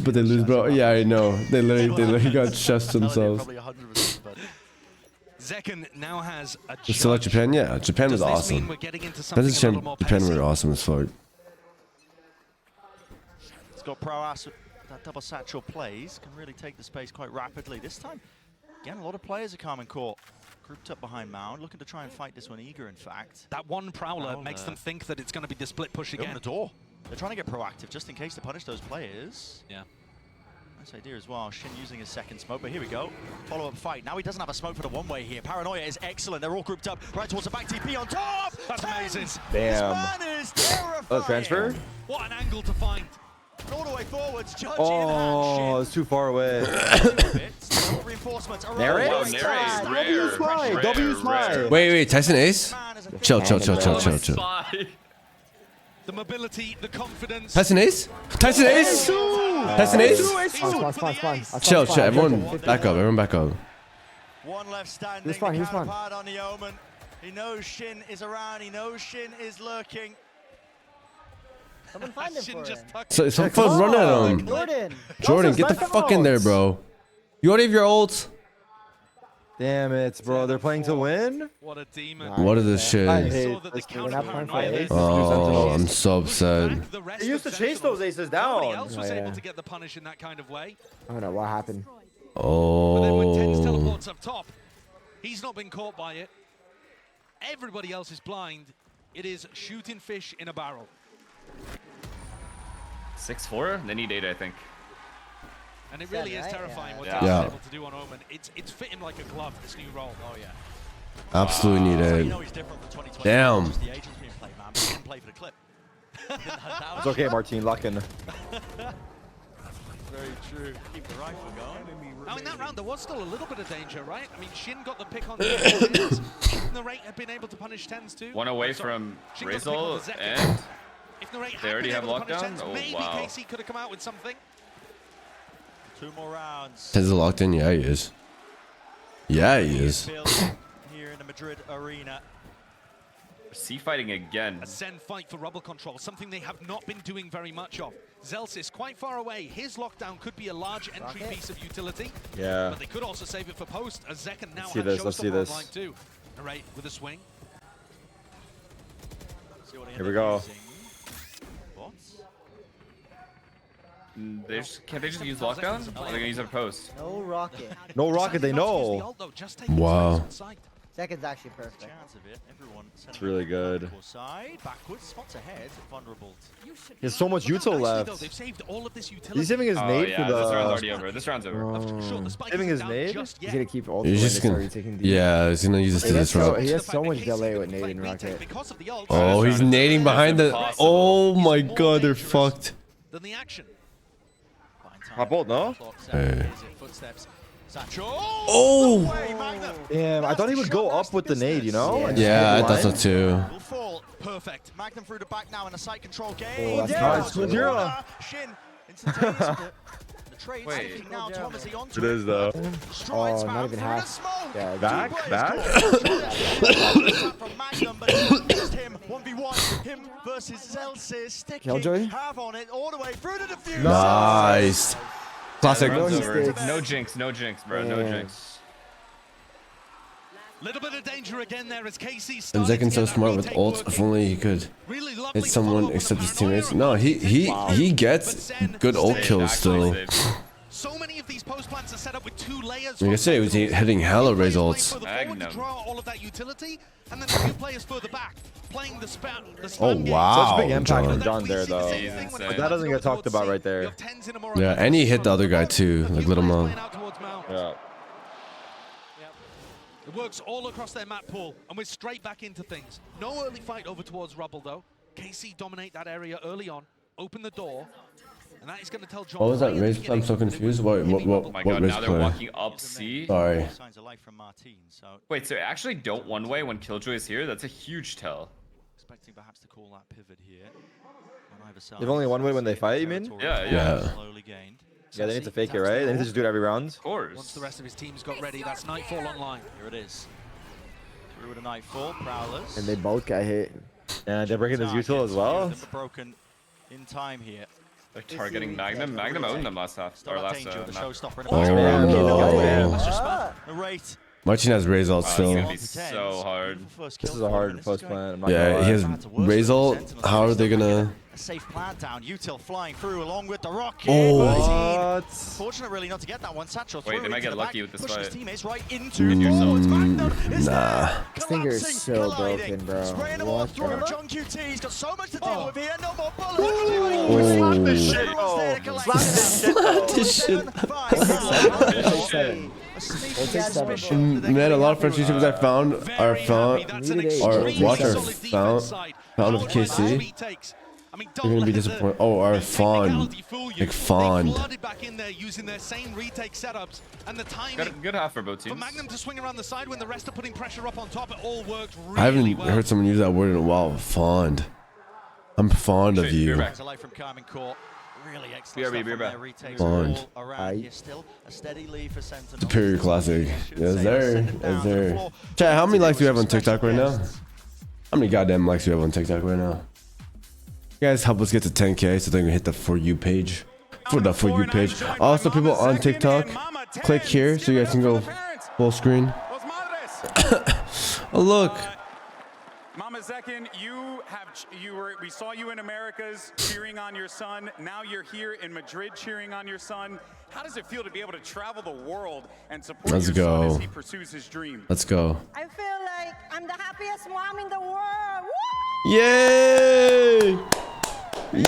But they lose, bro. Yeah, I know. They literally got chest themselves. Zekken now has a But still like Japan, yeah. Japan was awesome. Japan were awesome as fuck. It's got prowess. That double satchel plays can really take the space quite rapidly. This time, again, a lot of players are Carmen Court. Grouped up behind Mound, looking to try and fight this one eager, in fact. That one Prowler makes them think that it's going to be the split push again. Open the door. They're trying to get proactive just in case to punish those players. Yeah. Nice idea as well. Shin using his second smoke, but here we go. Follow-up fight. Now he doesn't have a smoke for the one-way here. Paranoia is excellent. They're all grouped up right towards the back TP on top. That's amazing. Damn. This man is terrifying. Oh, transfer? What an angle to find. And all the way forwards, Judge Oh, it's too far away. Reinforcements. Neri? W slide. W slide. Wait, Tyson Ace? Chill. The mobility, the confidence. Tyson Ace? Tyson Ace? Tyson Ace? Spawn. Chill. Everyone back up. One left standing. He was fine. Hard on the Omen. He knows Shin is around. He knows Shin is lurking. Someone find him for him. So some fun run at him. Jordan, get the fuck in there, bro. You already have your ults. Damn it, bro. They're playing to win? What a demon. What is this shit? I hate this. Oh, I'm so upset. They used to chase those aces down. Nobody else was able to get the punish in that kind of way. I don't know what happened. But then when Tens Oh. teleports up top, he's not been caught by it. Everybody else is blind. It is shooting fish in a barrel. 6-4? They need 8, I think. And it really is terrifying what Yeah. Tens Yeah. is able to do on Omen. It's fit him like a glove, this new role. Oh, yeah. Absolutely needed. Damn. It's okay, Martin. Lock in. Very true. Keep the rifle going. Now, in that round, there was still a little bit of danger, right? I mean, Shin got the pick on Tens. Narrate had been able to punish Tens too. One away from Razel, and if Narrate they already been have able to punish lockdown? Tens, Oh, maybe wow. KC could have come out with something. 2 more rounds. Tens is locked in? Yeah, he is. Yeah, he is. Here in the Madrid arena. C fighting again. A SEN fight for rubble control, something they have not been doing very much of. Zelsis quite far away. His lockdown could be a large entry piece of utility. Yeah. But they could also save it for post, as Zekan now See has this, let's see Showstopper this. online too. Narrate with a swing. Here we go. Can't they just use lockdown? Or are they gonna use it post? No rocket. No rocket, they know. Wow. Second's actually perfect. Chance of it. Everyone It's really good. side, backwards, spots ahead, vulnerable. He has so much util left. They've saved all of this utility. He's saving his nade yeah, for the. this round's already over. This round's over. Saving his nade? He's gonna keep ult. He's just gonna. Yeah, he's gonna use this to this route. He has so much delay with nade and rocket. Oh, he's nading behind the. Oh my god, they're fucked. Then the action. Hot bolt, no? Hey. Oh! Damn, I thought he would go up with the nade, you know? Yeah, I thought so too. Perfect. Magnum through the back now in a site control game. Oh, that's nice. 2-0. Shin instantaneously. The trade taking now. Thomas he on It is though. Oh, not even half. Yeah, Back? from Magnum, but it's just him. 1v1. Him versus Zelsis. Sticking Killjoy? have on it all the way through the defuse. Nice. Classic. Round's over. No jinx, no jinx, bro. No jinx. Little bit of danger again there as KC And Zekan's so smart with ult. If only he could hit someone except his teammates. No, he gets good ult kills still. So many of these post plants are set up with 2 layers. Like I said, he was hitting hella raise ults. To draw all of that utility, and then a few players further back playing the spam. Oh wow, Such big impact from John. John there though. But that doesn't get talked about right there. Yeah, and he hit the other guy too, like Little Mom. Yeah. It works all across their map pool, and we're straight back into things. No early fight over towards Rubble though. KC dominate that area early on, open the door, and that is going to tell John. What was that raise play? I'm so confused. What Oh my god, raise now they're play? walking up C. Sorry. Signs of life from Martin, so Wait, so actually don't one way when Killjoy is here? That's a huge tell. expecting perhaps to call that pivot here. On either side. They've only one way when they fight, you mean? Yeah. Slowly gained. Yeah, they need to fake it, right? They need to just do it every round. Of course. Once the rest of his team's got ready, that's Nightfall online. Here it is. Through with a Nightfall, Prowlers. And they both got hit. And they're breaking his util as well. Broken in time here. They're targeting Magnum. Magnum owned them last half. Or last map. Oh no. Narrate. Martin has raise ult It's still. gonna be so hard. This is a hard post plan. I'm not gonna Yeah, lie. he has raise ult. How are they gonna? A safe plant down. Util flying through along with the rocket. Oh. Fortunate really not to get that one. Satchel Wait, through they might into get the lucky back, with this pushes fight. teammates right into it forwards. Magnum is Nah. This finger is so broken, bro. spraying them all What through. the? John QT, he's got so much to deal with here. No more bullets. Oh. Slap this shit, bro. Slap this shit, bro. This shit. We'll take 7. Man, a lot of French YouTubers I found are watch our found of KC. They're gonna be disappointed. Oh, are fond, like fond. Back in there using their same retake setups and the timing. Good half for both For teams. Magnum to swing around the side when the rest are putting pressure up on top, it all worked really I haven't well. heard someone use that word in a while. Fond. I'm fond of you. Really excellent BRB, stuff on BRB. their retakes Bond. all around here. Still a steady lead for Sentinel. Superior classic. Yes, sir. Yes, sir. Chat, how many likes do we have on TikTok right now? How many goddamn likes do we have on TikTok right now? You guys help us get to 10K so they can hit the For You page. For the For You page. Also, people on TikTok, click here so you guys can go full screen. Oh, look. Mama Zekin, we saw you in Americas cheering on your son. Now you're here in Madrid cheering on your son. How does it feel to be able to travel the world and support Let's your go. son as he pursues his dream? Let's go. I feel like I'm the happiest mom in the world. Woo! Yay!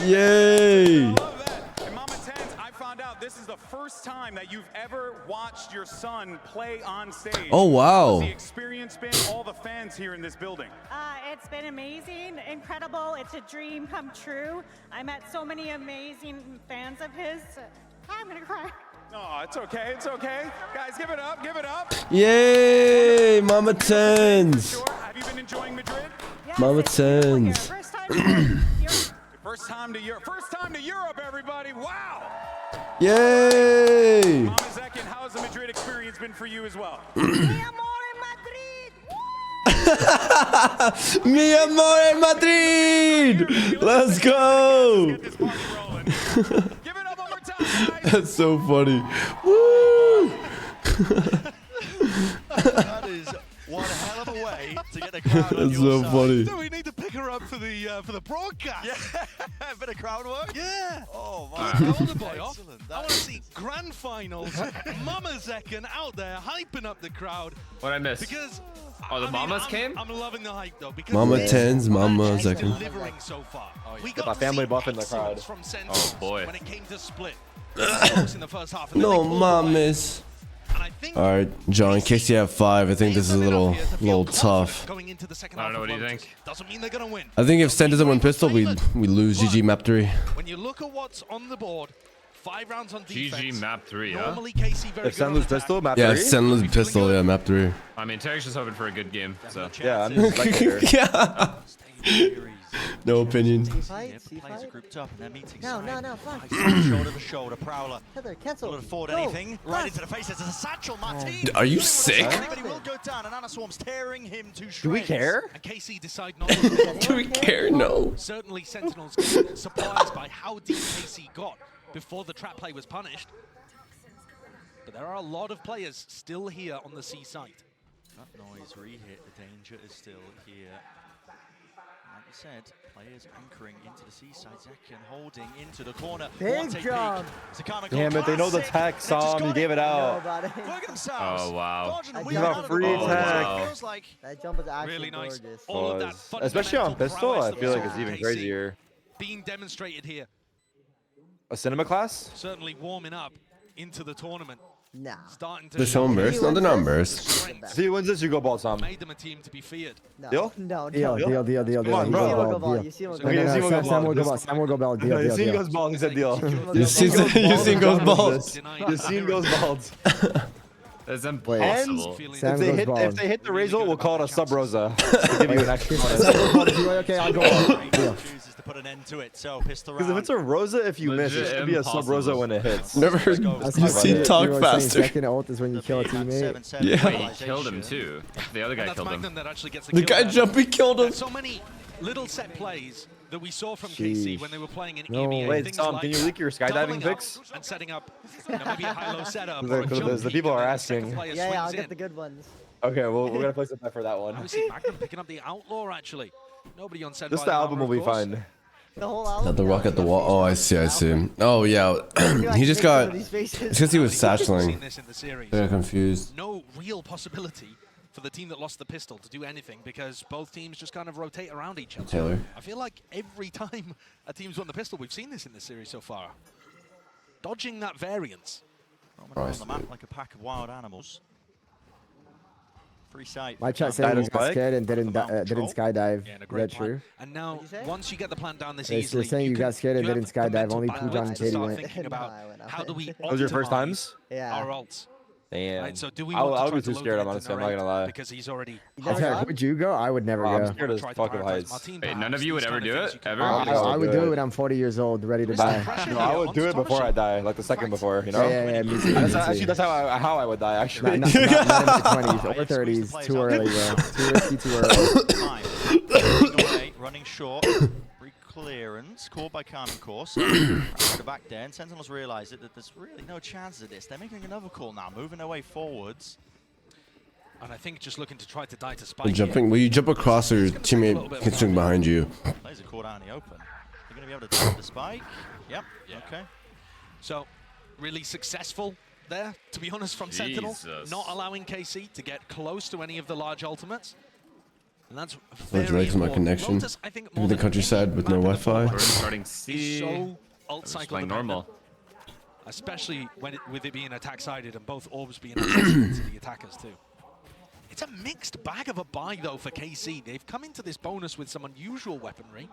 Yay! And Mama Tens, I found out this is the first time that you've ever watched your son play on stage. Oh, wow. How's the experience been? All the fans here in this building. It's been amazing, incredible. It's a dream come true. I met so many amazing fans of his. I'm gonna cry. No, it's okay. It's okay. Guys, give it up. Give it up. Yay! Mama Tens. Have you been enjoying Madrid? Mama Tens. First time to Europe. First time to Europe, everybody. Wow. Yay! Mama Zekin, how has the Madrid experience been for you as well? Mi amor en Madrid! Let's go! That's so funny. Woo! That is one hell of a way to get the crowd on That's your so side. funny. Do we need to pick her up for the broadcast? Yeah, a bit of crowd work. Yeah. Oh All my right, hold the boy off. Excellent. I want to see grand finals. Mama Zekin out there hyping up the crowd. What I missed? Because Oh, the mamas came? I'm loving the hype though. Because Mama this Tens, Mama match is Zekin. delivering so far. We Got got my family to see buff in the excellence crowd. from Sen Oh, boy. when it came to split. It was close in the first half, and then No they pulled away. mames. And I think Alright, John, in case you have 5, I think this is a little tough. going into the second I don't half know. of What do you Lotus think? doesn't mean they're gonna win. I think if Sen doesn't win pistol, we lose. GG map 3. When you look at what's on the board, 5 rounds on defense. GG map 3, huh? Normally KC very If Sen good lose on attack. pistol, map Yeah, 3? if Sen loses pistol, yeah, map 3. I mean, Tarek's just hoping for a good game. So Yeah, I'm just like here. Yeah. No opinion. Players are grouped up and they're meeting. No, fuck. Shoulder to shoulder, Prowler. Heather, cancel. Will afford Go. anything. Right into the face. There's a satchel. Martin. Are you sick? But he will go down, and Anna Swarm's tearing him to shreds. Do we care? And KC decide not to. Do we care? No. Certainly Sentinels get surprised by how deep KC got before the trap play was punished. But there are a lot of players still here on the C site. That noise re-hit. The danger is still here. Like you said, players anchoring into the seaside. Zekin holding into the corner. Big jump. Damn it, they know the tech, Sam. You gave it out. Look at themselves. Oh, wow. You got free attack. Feels like That jump is actually Really nice. gorgeous. All of that Especially on fundamental pistol, I prowess feel that like we it's saw even KC crazier. being demonstrated here. A cinema class? Certainly warming up into the tournament. Nah. Starting to They're showing burst? No, they're not burst. If he wins this, you go ball, Sam. Made them a team to be feared. No. Deal? No, Deal. no. Come on, You bro. see him go Deal. ball. You see him go Okay, you see him go Sam will go ball. ball. Sam will go ball. Deal, You deal, see him deal. goes bald, he said deal. You seen goes bald. You see him goes bald. that's And impossible. Sam goes bald. if they hit the Razor, we'll call it a sub Rosa to give you an extra bonus. Sam goes bald. Okay, I'll go ball. Deal. chooses to put an end to it. So pistol Because if round. it's a Rosa, if you miss, it should be a sub Rosa when it hits. Never heard That's you how see you talk were saying faster. Second ult is when you kill a teammate. Yeah. Wait, he killed him too. The other guy That's killed Magnum him. that actually gets The guy kill there. jumping killed him. There's so many little set plays that we saw from KC when they were playing in EMEA. Wait, Things Tom, like can you leak your skydiving doubling up pics? and setting up maybe a high-low setup. The- or a the- jump the peek people and are then the second asking. player Yeah, I'll swings get in. the good ones. Okay, well, we're gonna place a bet for that one. Obviously, Magnum picking up the Outlaw, actually. Nobody on set. Just the album will be fine. The whole album. Not the rock at the wall. Oh, I see. Oh, yeah. He just got. It's because he was satcheling. This in the series. I got confused. No real possibility for the team that lost the pistol to do anything because both teams just kind of rotate around each other. Taylor. I feel like every time a team's won the pistol, we've seen this in this series so far. Dodging that variance. On the map like a pack of wild animals. Free sight. My chat saying you got scared and didn't skydive. Yeah, and a Is great that plan. true? And now, once you get the plan down this They're easily, saying you got scared and you have didn't skydive. mental Only bandwidth Pujan and to Katie start went. thinking about how do we Those your first optimize times? Yeah. our ults. Damn. Right, so do we I'll, want to I'll try be too to load scared, it I'm into honestly. I'm not gonna lie. because he's already. Would you go? I would never I'm go. scared as fuck of heights. Wait, none of you would ever do it? Ever? I would do it when I'm 40 years old, ready to die. No, I would do it before I die, like the second before, you know? Yeah, me too. That's actually that's how I would die, actually. Not in my 20s or 30s. Too early, bro. Too risky, too early. Away, running short. Free clearance. Called by Carmen Course. Go back there, and Sentinels realise that there's really no chance of this. They're making another call now, moving their way forwards. And I think just looking to try to die to When Spike. jumping, will you jump across or teammate can swing behind you? Players are caught out in the open. They're going to be able to take the spike. Yep. Okay. So, really successful there, to be honest, from Sentinel. Not allowing KC to get close to any of the large ultimates. And that's Large legs my connection. Lotus, I think, In the countryside with no Wi-Fi. We're starting C. So ult cycle playing dependent, normal. especially when with it being attack-sided and both orbs being accessible to the attackers too. It's a mixed bag of a buy though for KC. They've come into this bonus with some unusual weaponry.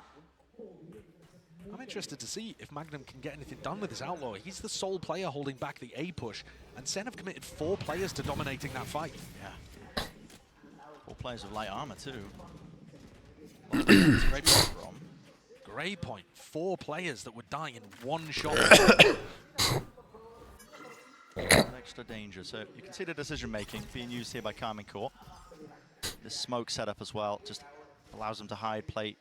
I'm interested to see if Magnum can get anything done with his Outlaw. He's the sole player holding back the A push, and SEN have committed 4 players to dominating that fight. Yeah. 4 players with light armor too. Great point from. Great point. 4 players that would die in 1 shot. Extra danger. So you can see the decision making being used here by Carmine Corp. This smoke setup as well just allows them to hide, play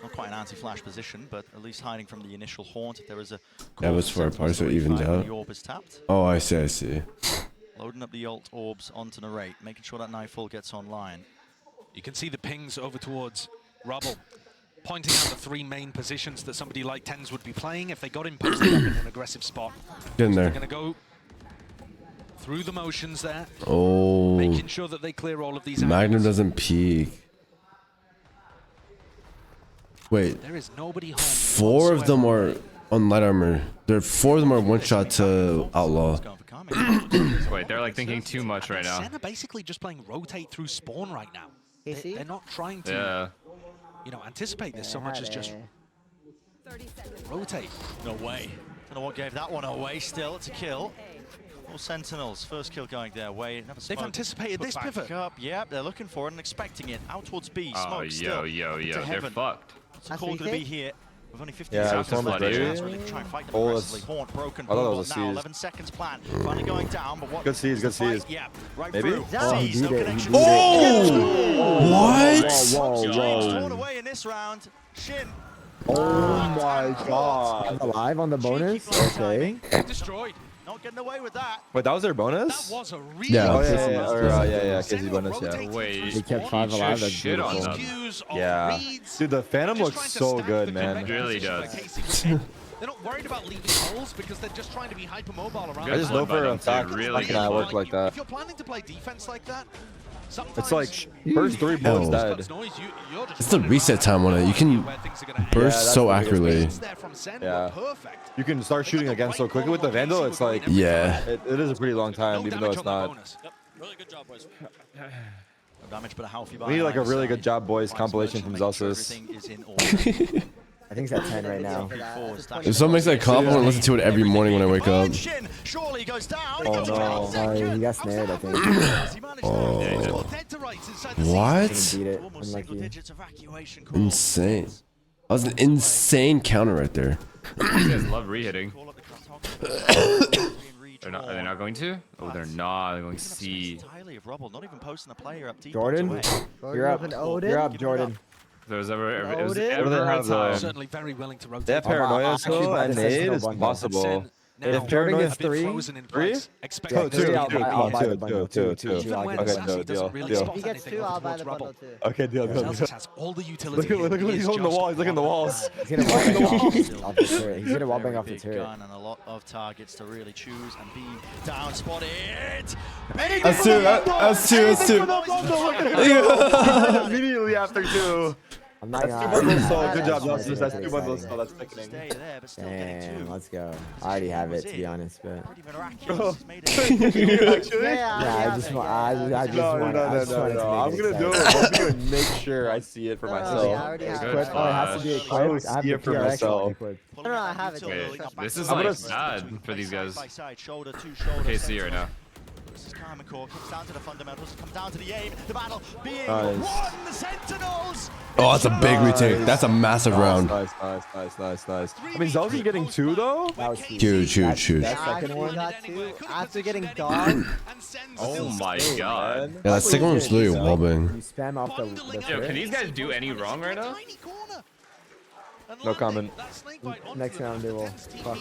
not quite an anti-flash position, but at least hiding from the initial haunt. There is a That was for a part, so it evens out. The orb is tapped. Oh, I see, I see. Loading up the ult orbs onto Narrate, making sure that Nightfall gets online. You can see the pings over towards Rubble, pointing out the 3 main positions that somebody like TenZ would be playing if they got him posted up in an aggressive spot. Get in there. They're going to go through the motions there, Oh. making sure that they clear all of these Magnum angles. doesn't peek. Wait. There is nobody home 4 of them are on light armor. 4 of them are one shot to Outlaw. Wait, they're like thinking too much right now. SEN are basically just playing rotate through spawn right now. They're not trying to, Yeah. you know, anticipate this so much as just rotate. No way. Don't know what gave that one away still. It's a kill. All Sentinels. First kill going their way. They've anticipated this pivot. Up. Yep, they're looking for it and expecting it. Out towards B. Oh, Smoke still. yo. To They're heaven. fucked. What's the call going to be here? With only 15 Yeah, seconds it's left. almost Chance ready. really to try and fight them Oh, aggressively. Haunt broken. I thought that Boom, was a now seize. 11 seconds plan. Finally going down, but what? Good seize, good fight? seize. Yeah, right Maybe? through. Oh, he Seize, no beat it, he connection. beat it. Oh! What? Whoa, James whoa, torn whoa. away in this round. Shin. Oh my god. Alive on the bonus? Okay. Destroyed. Not getting away with that. Wait, that was their bonus? That was a real Yeah. Oh, yeah, KZ bonus, yeah. They Wait, kept 5 you alive. just That's shit on beautiful. them. Cues of Yeah. reads. Dude, the Phantom Just looks trying to so stack good, the man. connection Really position does. where KC would hit. They're not worried about leaving holes because they're just trying to be hypermobile around. I just the know map. for a Really fact good how can I work like that. If you're planning to play defense like that, sometimes It's like first 3 bullets Hell. dead. you're just It's the reset time on it. You can burst that's so the biggest accurately. thing. there from SEN Yeah. were perfect. You can start shooting again so quickly with the Vandal. It's like Yeah. it is a pretty long time, No even though damage it's on the not. bonus. Really good job, boys. No damage, but a healthy We need like a really good job, boys. Compilation from Zelsis. Everything is in order. I think it's at 10 right now. If someone makes that comp, I want to listen to it every morning when I wake up. Shin surely goes down. Oh no. Sorry, he got snared, I think. Oh. He What? didn't beat it. Almost single Unlucky. digits evacuation call. Insane. That was an insane counter right there. These guys love re-hitting. Call up the cutoff. Are they not going to? Oh, they're not. They're going C. Entirely of Rubble, not even posting a player up deep. Jordan, away. you're up. You're up, Jordan. If there was ever What do they a have, time. Certainly very willing to rotate. They have paranoia actually, still, but and it says nade no is bundle. impossible. SEN now If Jordan a gets bit 3, frozen in 3? place, expecting Yeah, 3, I'll buy the bundle. Two. Even when Okay, Sassy doesn't deal. really Deal. spot He gets anything 2, over I'll buy towards the Rubble. bundle too. Okay, deal. Zelsis has all the utility. Look at He he's is holding the just wall. He's looking at the one walls. He's gonna wallbang off the turret. He's gonna wallbang Very off the big turret. gun and a lot of targets to really choose and be down spotted. That's 2. That's 2. That's 2. Immediately after 2. I'm not That's 2 gonna bundles sold. lie. Good job, That's Zelsis. That's 2 exciting. bundles sold. That's sickening. Stay there, but still getting Damn, 2. let's go. I already have it, to be honest, but Pretty miraculous. He's made it. You actually? yeah, I just want. I just want. I just wanted to make I'm it gonna do exciting. it both of you and make sure I see it for Yeah, I myself. already have Good it. Equipped. Oh, it has to be equipped. I will I have see the it for PRX myself. equipped. No, I have it. Wait, this is I'm like gonna- bad for these guys. Side by side, shoulder to shoulder. KC right now. This is Carmine Corp. Comes down to the fundamentals. Comes down to the aim. The battle being Nice. won. The Sentinels. Oh, that's a big retake. That's a massive round. Nice. I mean, Zelsis is getting 2 though? That was Huge, huge, huge. That I second actually one. got 2 after getting dogged. Oh my god. Yeah, that second one was literally a wallbang. You spam off the Yo, turret. can these guys do any wrong right now? No comment. Next round they will. Fuck.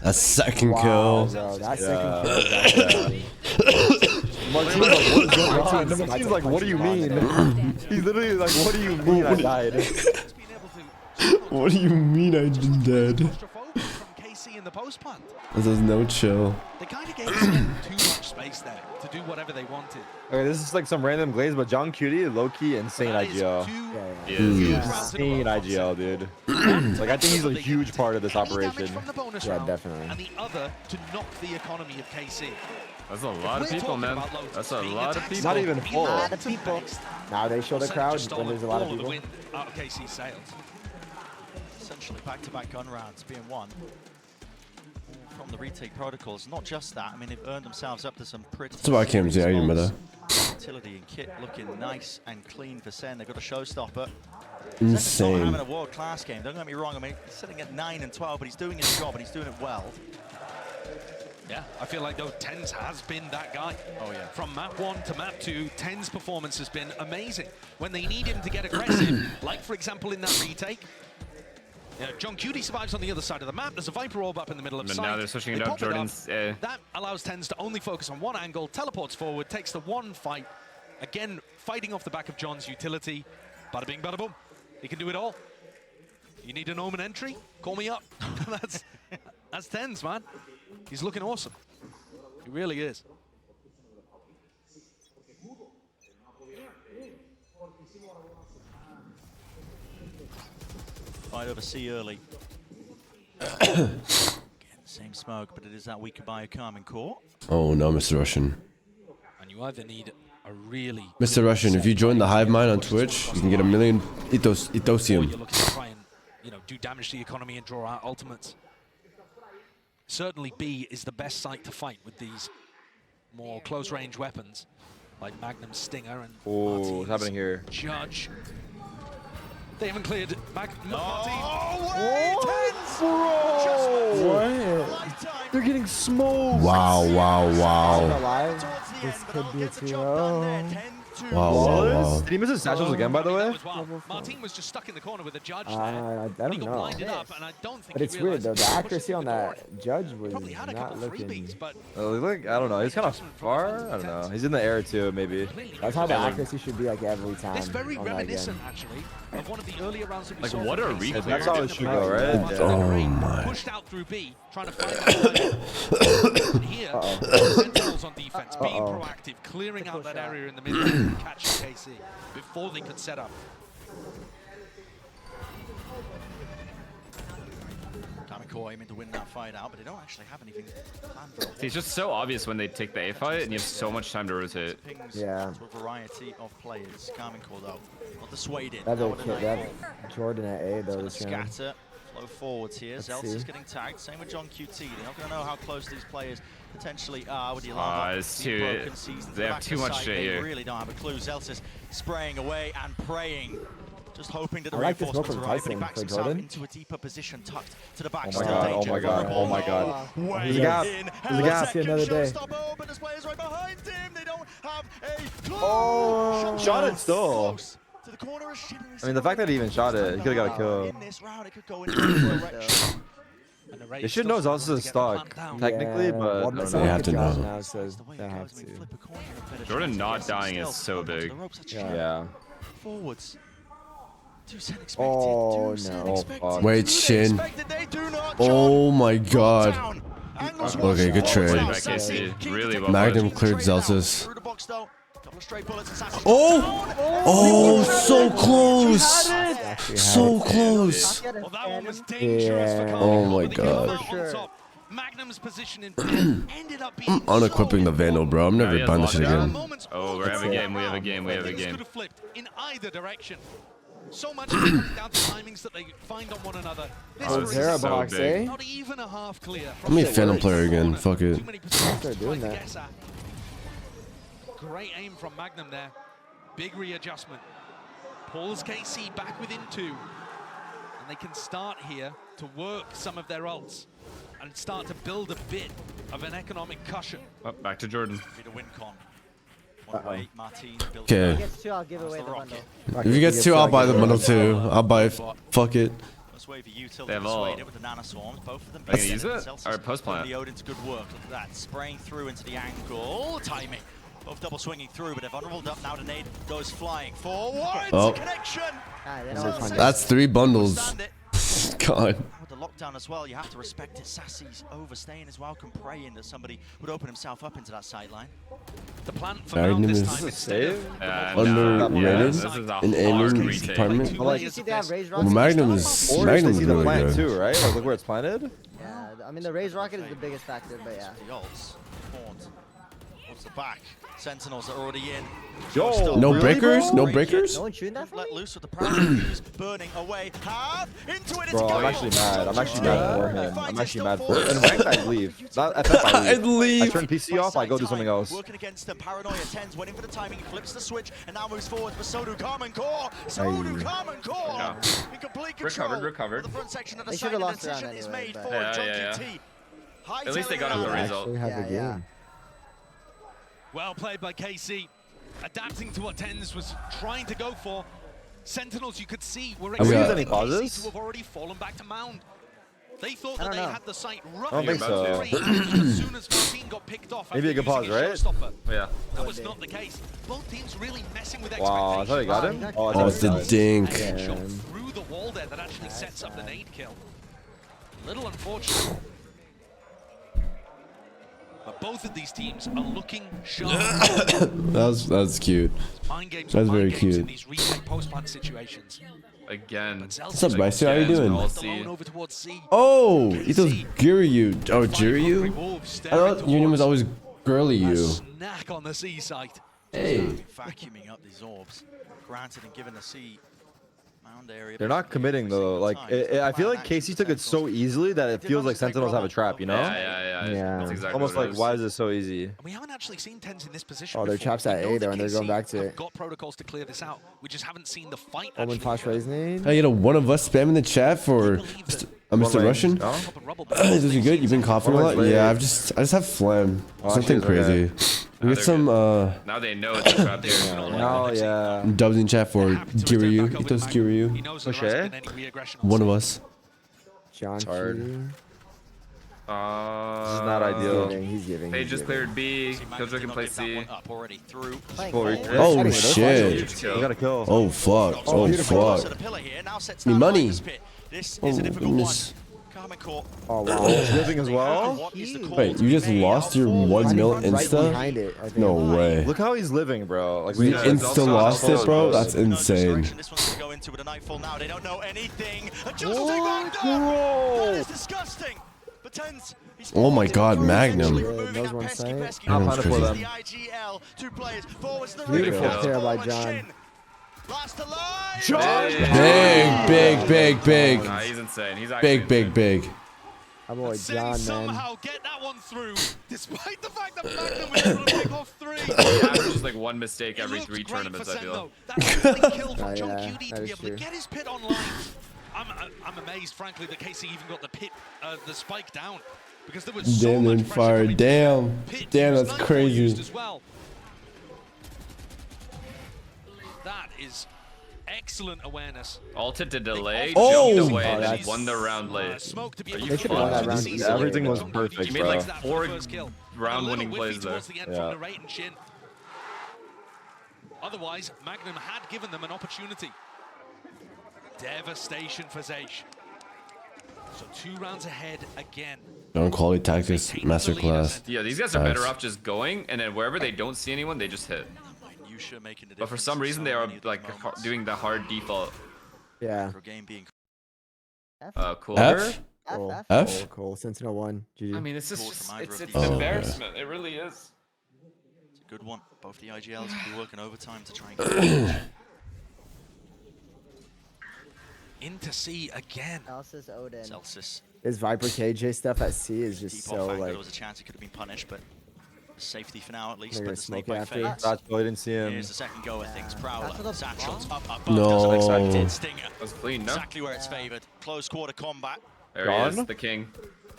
A second Wow, kill. bro, that second kill. Martin's like, what do you mean? He's literally like, what do you mean I died? What do you mean I been dead? There's no chill. They kind of gave them too much space there to do whatever they wanted. Okay, this is like some random glaze, but John Cutie, low-key insane IGL. Insane IGL, dude. Like, I think he's a huge part of this operation. Yeah, definitely. And the other to knock the economy of KC. That's a lot of people, man. That's a lot of people. Not even full. A lot of people. Now they show the crowd when there's a lot of people. Out of KC sales. Essentially back-to-back gun rounds being won from the retake protocols. Not just that, I mean, they've earned themselves up to some pretty... It's about Kim's, yeah, you remember that. Utility and kit looking nice and clean for SEN. They've got a showstopper. Insane. Having a world-class game. Don't get me wrong. I mean, he's sitting at 9 and 12, but he's doing his job and he's doing it well. Yeah, I feel like though Tens has been that guy. Oh yeah. From map 1 to map 2, Tens' performance has been amazing. When they need him to get aggressive, like for example in that retake, John Cutie survives on the other side of the map. There's a Viper orb up in the middle of But sight. now they're switching it They up. pop it Jordan's. That allows Tens to only focus on one angle, teleports forward, takes the one fight. Again, fighting off the back of John's utility. Bada bing, bada boom. He can do it all. You need an Omen entry? Call me up. That's Tens, man. He's looking awesome. He really is. Fight over C early. Again, same smoke, but it is that weaker biocharming core. Oh no, Mr. Russian. And you either need a really... Mr. Russian, if you join the Hive Mind on Twitch, you can get 1 million Ethosium. You're looking to try and, do damage to the economy and draw out ultimates. Certainly B is the best site to fight with these more close-range weapons, like Magnum's Stinger and What's happening here? Judge. They haven't cleared Martin. What? They're getting smoked. Wow, wow, wow. Alive. This could be a 2-0. Wow, wow, wow. Did he miss his satchels again, by the way? Martin was just stuck in the corner with a Judge I don't know. But it's weird though. The accuracy on that Judge was not looking. Look, I don't know. He's kind of far. I don't know. He's in the air too, maybe. That's how the accuracy should be like every time. It's very on that reminiscent, game. actually, of one of the earlier rounds that we Like, saw. what a reclear. That's how it should go, right? Oh my. Pushed out through B, trying to find out. Here, Sentinels on defense, being proactive, clearing out that area in the middle and catching KC before they could set up. Core aiming to win that fight out, but they don't actually have anything planned for it. It's just so obvious when they take the A fight, and you have so much time to rotate. Yeah. To a variety of players. Carmen Core though, not dissuaded. They have Jordan at A though this round. Scatter, flow forwards here. Zeltz is getting tagged. Same with John QT. They're not going to know how close these players potentially are with the alarm. It's too. They have too much shit here. They really don't have a clue. Zeltz is spraying away and praying. Just hoping that the I like this smoke reinforcements from arrive, but he Tyson backs for himself Jordan. into a deeper position, tucked to the back. Oh my god, oh my god, oh my god. There's a gap. There's a gap. See another day. But this player's right behind him. They don't have a clue. Oh, shot it still. To the corner of I mean, the fact that he even shot it, he could have got a kill. in this round, it could go in any direction. They should know Zeltz is stuck, technically, but I don't They know. have to know. Now, so they have to. Jordan not dying is so big. Yeah. Forwards. Oh no. Wait, Shin. Oh my god. Okay, good trade. Really well. Magnum cleared Zeltz. Oh, so close. So close. Yeah. Oh my god. Magnum's position in ended up I'm unequipping the Vandal, bro. I'm never buying this shit again. Oh, we have a game. We have a game. We have a game. Could have flipped in either direction. So much comes down to timings that they find on one another. Oh, Zera box, eh? Not even a half clear. Let me Phantom player again. Fuck it. Start doing that. Great aim from Magnum there. Big readjustment. Pulls KC back within 2. And they can start here to work some of their ults and start to build a bit of an economic cushion. Oh, back to Jordan. Be the win con. away. Martin builds Okay. If he gets 2, I'll give away the bundle. If you get 2, I'll buy the bundle too. I'll buy. Fuck it. First wave of utility They have all- persuaded with the nanoswarms. Both of them. Are you gonna use it? Or post plant? The Odin's good work. Look at that. Spraying through into the angle. Timing. Both double swinging through, but they're vulnerable up now. The nade goes flying forward. Oh. Connection. That's 3 bundles. God. With the lockdown as well, you have to respect it. Sassy's overstaying as well, praying that somebody would open himself up into that sideline. The plan for Magnum Mount this is time instead of underrated This is a in hard aiming retake. department. Well, you see they have Raise Well, Rocket. Magnum's Or Magnum's see the really plant good. too, right? Like look where it's planted. Yeah, I mean the Raise Rocket is the biggest factor, but yeah. The ults. Horns. What's the back? Sentinels are already in. Yo, No really, breakers? bro? No breakers? No one shooting that for Let me? loose with the paralysis burning away. Half into it. It's Bro, a I'm go. actually mad. I'm actually mad for him. I'm actually mad for him. And ranked, I leave. Not FF, I I'd leave. I turn PC off, I go do something else. Working against them. Paranoia 10's waiting for the timing. He flips the switch and now moves forward for Sodu Common Core. Sodu Common Core in complete control. Recovered. The front section of the They site should've and lost the round decision is anyway, made but- for Yeah. Junkie T. At least they got up the They result. actually have the Yeah, game. Well played by KC, adapting to what Tens was trying to go for. Sentinels, you could see, were Have we got- expecting any KC pauses? to have already fallen back to Mound. They thought I that don't they know. had the site I don't roughly think so. as soon as Martin got picked off. Maybe after a good pause, using his right? showstopper. Yeah. That was not the case. Both teams really messing with Wow, I thought he got him. Oh, Oh, it's the dink. And shot through the wall there that actually sets up the nade kill. Little unfortunate. But both of these teams are looking sharp. That's cute. Mind games That's are very mind games cute. in these retake post-plant situations. Again. What's up, Bicey? How you doing? Alone over towards C. Oh, Ethos Giryu. Oh, Giryu? Wolves I thought your name was always Girly a You. snack on the C site. Hey. Vacuuming up these orbs. Granted and given the C mound area. They're not committing though. Like I feel like KC took it so easily that it feels like Sentinels have a trap, you know? Yeah. Yeah. That's exactly Almost what it like is. why is it so easy? We haven't actually seen Tens in this position. Oh, their before. traps at We know A that though, and they're going KC back to have it. got protocols to clear this out. We just haven't seen the fight. Omen actually flash occur. raise name. Hey, you know, one of us spamming the chat for Mr. Russian. No? Is you good? You've been coughing a lot? Yeah, I just have phlegm. Oh, Something jeez, crazy. We get some Now they know it's a trap here. No, yeah. dubs in chat for Giryu. Ethos He Giryu. knows that there hasn't been any re-aggression on One of C. us. John hard. Q. This is not ideal. He's giving. They he's just giving. cleared B. Killjoy can play C. Up already through. Oh shit. You got a kill. Oh fuck. Oh fuck. Me money. This Oh is a difficult one. goodness. Carmen Court. Oh wow. He's living as well. What is the call Wait, to you just be made? lost your 1 mil Right insta? behind it. I think. No way. Look how he's living, bro. Like We yeah, insta lost it, bro? That's No insane. direction this one's going to go into with a nightfall now. They don't know anything. And just will take that is disgusting. But Tens, he's Oh my god, Magnum. Knows one side. I'm That's planning for crazy. them. IGL, 2 players, forwards to the Beautiful ring. pair by John. Last alive. Big. Nah, he's insane. He's actually insane. Big. I'm boy Sin John, man. somehow get that one through, despite the fact that Magnum was able to pick off 3. Yeah, it's just like one mistake It every looked 3 great tournaments, for I Sen, feel. though. That early kill from Oh, John yeah, QD to that be is able to true. get his pit online. I'm amazed, frankly, that KC even got the pit, the spike down, because there was so Damn, much then pressure fire. coming Damn. Pit Damn, used, that's Nightfall used crazy. as well. That is excellent awareness. Ulted to delay, Oh! jumped away, Oh, and then that's- won the round late. Smoke to be Are able you They to should've won that fire round the easily. season. Everything was Don't perfect, you made made like bro. that 4 for the first kill. round-winning A little plays whiffy there. towards the end Yeah. from Narrate and Shin. Otherwise, Magnum had given them an opportunity. Devastation for Zeish. So 2 rounds ahead again. On quality tactics masterclass. Yeah, these guys are better Facts. off just going, and then wherever they don't see anyone, they just hit. Yusha making the But for difference some in reason, so they are many of the like moments. doing the hard default. Yeah. For a game being Cool. F? Cool. F? Cool. Sentinel 1. GG. I mean, it's Cool just from either it's of an these. Oh, embarrassment. It really is. It's a good one. Both the IGLs will be working overtime to try and get Into C again. Celsius Odin. Celsius. This Viper KJ stuff at C is just Deep so off angle, like. there was a chance he could have been punished, but safety for now at least. They're But gonna the snake smoke it bite after. fades. That's why I didn't see him. Here's the second go at things. Prowler, That's what the satchels up, up, up. No. Doesn't expect it. Stinger. That's clean, no? Exactly where it's favored. Close quarter combat. There he Gone? is, the king.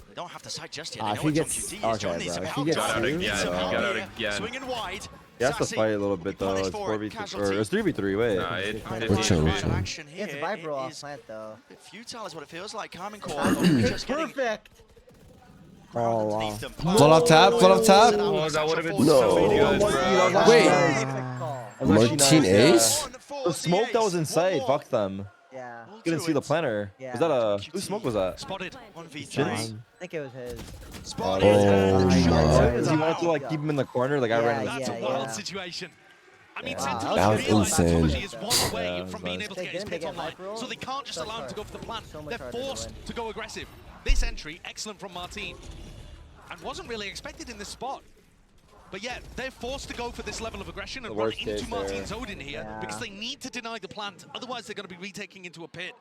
They don't have to sight just yet. Ah, They if know he what John gets- QT is. okay, John needs bro, some if help. he gets John Got out through, needs some again, help got out here. again. Swinging wide. He has to fight a little bit though. It's 4v3 or it's 3v3. Wait. Nah, He has a vibro off plant though. Futile is what it feels like. Carmen Core Just perfect. Oh wow. Float off tap. Float off tap. Oh, that would have been No. so good, bro. Wait. Martin Ace? The smoke that was inside. Fuck them. Yeah. Couldn't see the planner. Yeah. Was that a whose smoke was that? Spotted. 1v3. Jin's? I think it was his. Oh He my. wanted to like keep him in the corner. Like I ran him. That's a wild situation. I mean, That Sentinels was realize that insane. Tomaji is one away Yeah, from being nice. able to get his pit online, so they can't just allow him to go for the plan. So much They're harder to forced win. to go aggressive. This entry, excellent from Martin, and wasn't really expected in this spot. But yeah, they're forced to go for this level of aggression and The run worst into case Martin's there. Odin here because they need to deny the plant. Otherwise, they're going to be retaking into a pit.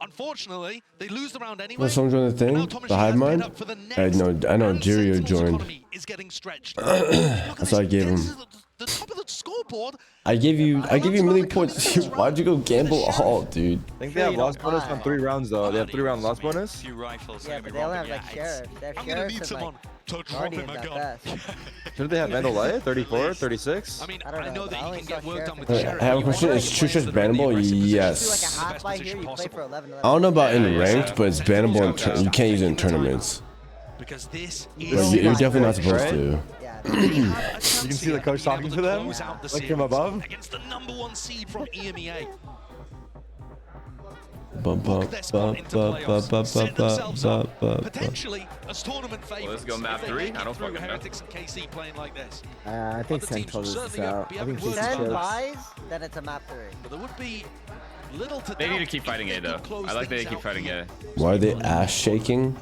Unfortunately, they lose the round anyway. Was someone join the thing? The hive mind? I know Jirio joined. Is getting stretched. That's what I gave him. The top of the scoreboard. I gave you a million points. Why'd you go gamble all, dude? I think they have lost bonus on 3 rounds though. They have 3-round lost bonus. Few rifles. Yeah, but they only have like sheriffs. They have I'm going to need sheriffs and someone like to drop him guardians a at gun. best. Shouldn't they have Vandal Light? 34, 36? I mean, I don't I know know, but I that he only can saw get work sheriff done with and the like- sheriff. I have a question. Is True Shots bannable? Do like Yes. a half by here, you play for 11. I don't know about in ranked, but it's bannable in you can't use it in tournaments. Because this But is you're definitely not supposed to. You can see the coach talking to them, like from above. Against the #1 seed from EMEA. Potentially as tournament favorites. Let's go map 3. I don't fucking know. Heretics and KC playing like this. I think Sen closes this out. I think he's 10 chill. buys, then it's a map 3. But there would be little to They need to doubt keep fighting A though. I like that they keep fighting A. Why are they ass shaking?